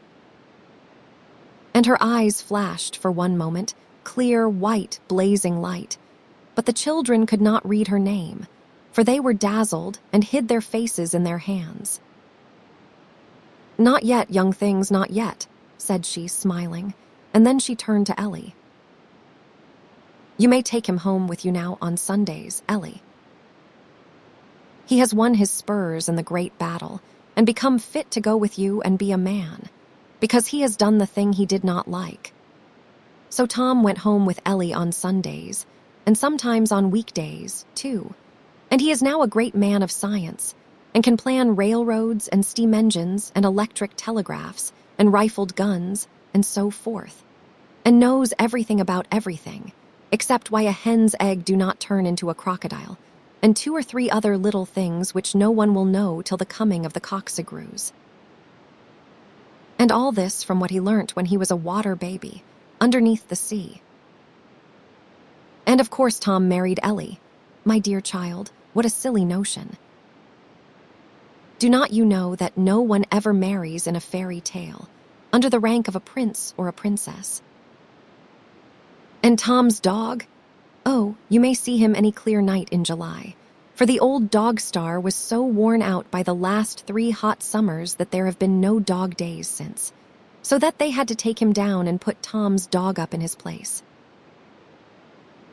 Speaker 1: And her eyes flashed for one moment, clear, white, blazing light. But the children could not read her name, for they were dazzled and hid their faces in their hands. "Not yet, young things, not yet," said she, smiling, and then she turned to Ellie. "You may take him home with you now on Sundays, Ellie. He has won his spurs in the great battle, and become fit to go with you and be a man, because he has done the thing he did not like." So Tom went home with Ellie on Sundays, and sometimes on weekdays, too, and he is now a great man of science, and can plan railroads and steam engines and electric telegraphs and rifled guns and so forth, and knows everything about everything, except why a hen's egg do not turn into a crocodile, and 2 or 3 other little things which no one will know till the coming of the cocksigrews. And all this from what he learnt when he was a water baby, underneath the sea. And of course Tom married Ellie. My dear child, what a silly notion. Do not you know that no one ever marries in a fairy tale, under the rank of a prince or a princess? And Tom's dog? Oh, you may see him any clear night in July, for the old dog star was so worn out by the last 3 hot summers that there have been no dog days since, so that they had to take him down and put Tom's dog up in his place.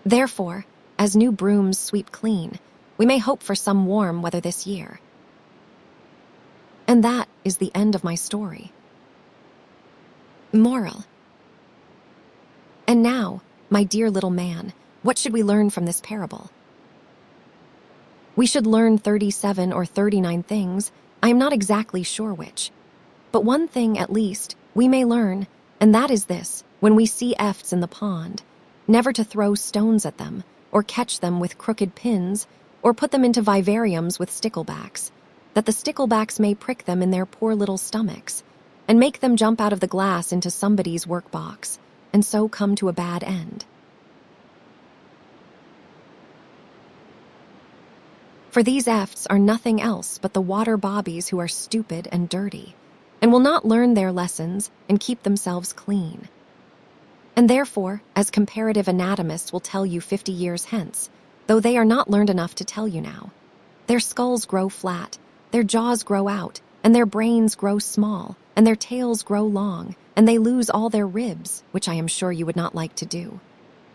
Speaker 1: Therefore, as new brooms sweep clean, we may hope for some warm weather this year. And that is the end of my story. Moral. And now, my dear little man, what should we learn from this parable? We should learn 37 or 39 things. I am not exactly sure which. But one thing, at least, we may learn, and that is this: when we see efts in the pond, never to throw stones at them, or catch them with crooked pins, or put them into vivariums with sticklebacks, that the sticklebacks may prick them in their poor little stomachs, and make them jump out of the glass into somebody's workbox, and so come to a bad end. For these efts are nothing else but the water bobbies who are stupid and dirty, and will not learn their lessons and keep themselves clean. And therefore, as comparative anatomists will tell you 50 years hence, though they are not learned enough to tell you now, their skulls grow flat, their jaws grow out, and their brains grow small, and their tails grow long, and they lose all their ribs, which I am sure you would not like to do,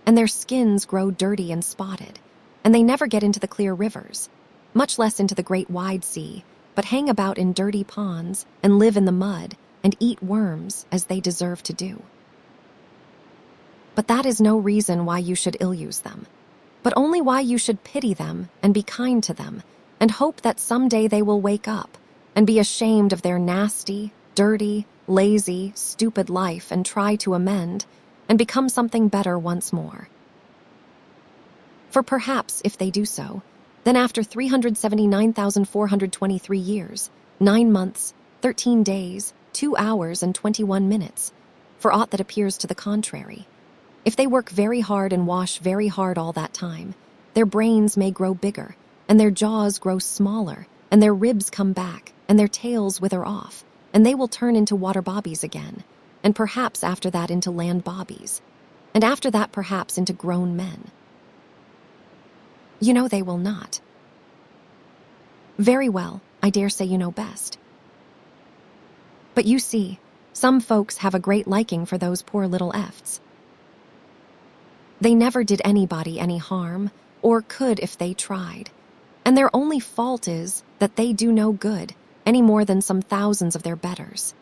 Speaker 1: and their skins grow dirty and spotted, and they never get into the clear rivers, much less into the great wide sea, but hang about in dirty ponds and live in the mud and eat worms as they deserve to do. But that is no reason why you should ill-use them, but only why you should pity them and be kind to them and hope that someday they will wake up and be ashamed of their nasty, dirty, lazy, stupid life and try to amend and become something better once more. For perhaps if they do so, then after 379,423 years, 9 months, 13 days, 2 hours, and 21 minutes, for aught that appears to the contrary, if they work very hard and wash very hard all that time, their brains may grow bigger, and their jaws grow smaller, and their ribs come back, and their tails wither off, and they will turn into water bobbies again, and perhaps after that into land bobbies, and after that perhaps into grown men. You know they will not. Very well, I dare say you know best. But you see, some folks have a great liking for those poor little efts. They never did anybody any harm, or could if they tried, and their only fault is that they do no good, any more than some thousands of their betters.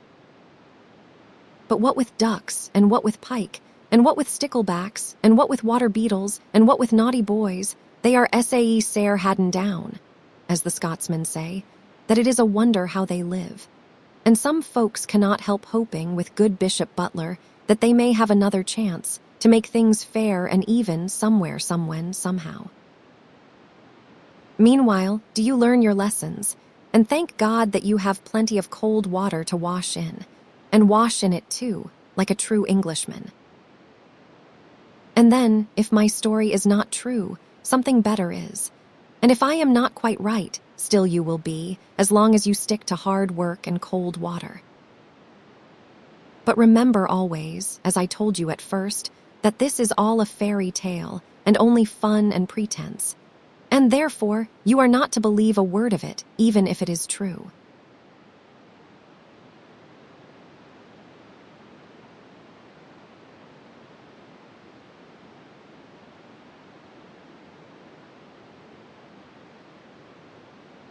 Speaker 1: But what with ducks, and what with pike, and what with sticklebacks, and what with water beetles, and what with naughty boys, they are sae sair hadden down, as the Scotsmen say, that it is a wonder how they live. And some folks cannot help hoping with good Bishop Butler that they may have another chance to make things fair and even somewhere, somewhen, somehow. Meanwhile, do you learn your lessons, and thank God that you have plenty of cold water to wash in, and wash in it too, like a true Englishman. And then, if my story is not true, something better is. And if I am not quite right, still you will be, as long as you stick to hard work and cold water. But remember always, as I told you at first, that this is all a fairy tale and only fun and pretense, and therefore you are not to believe a word of it, even if it is true.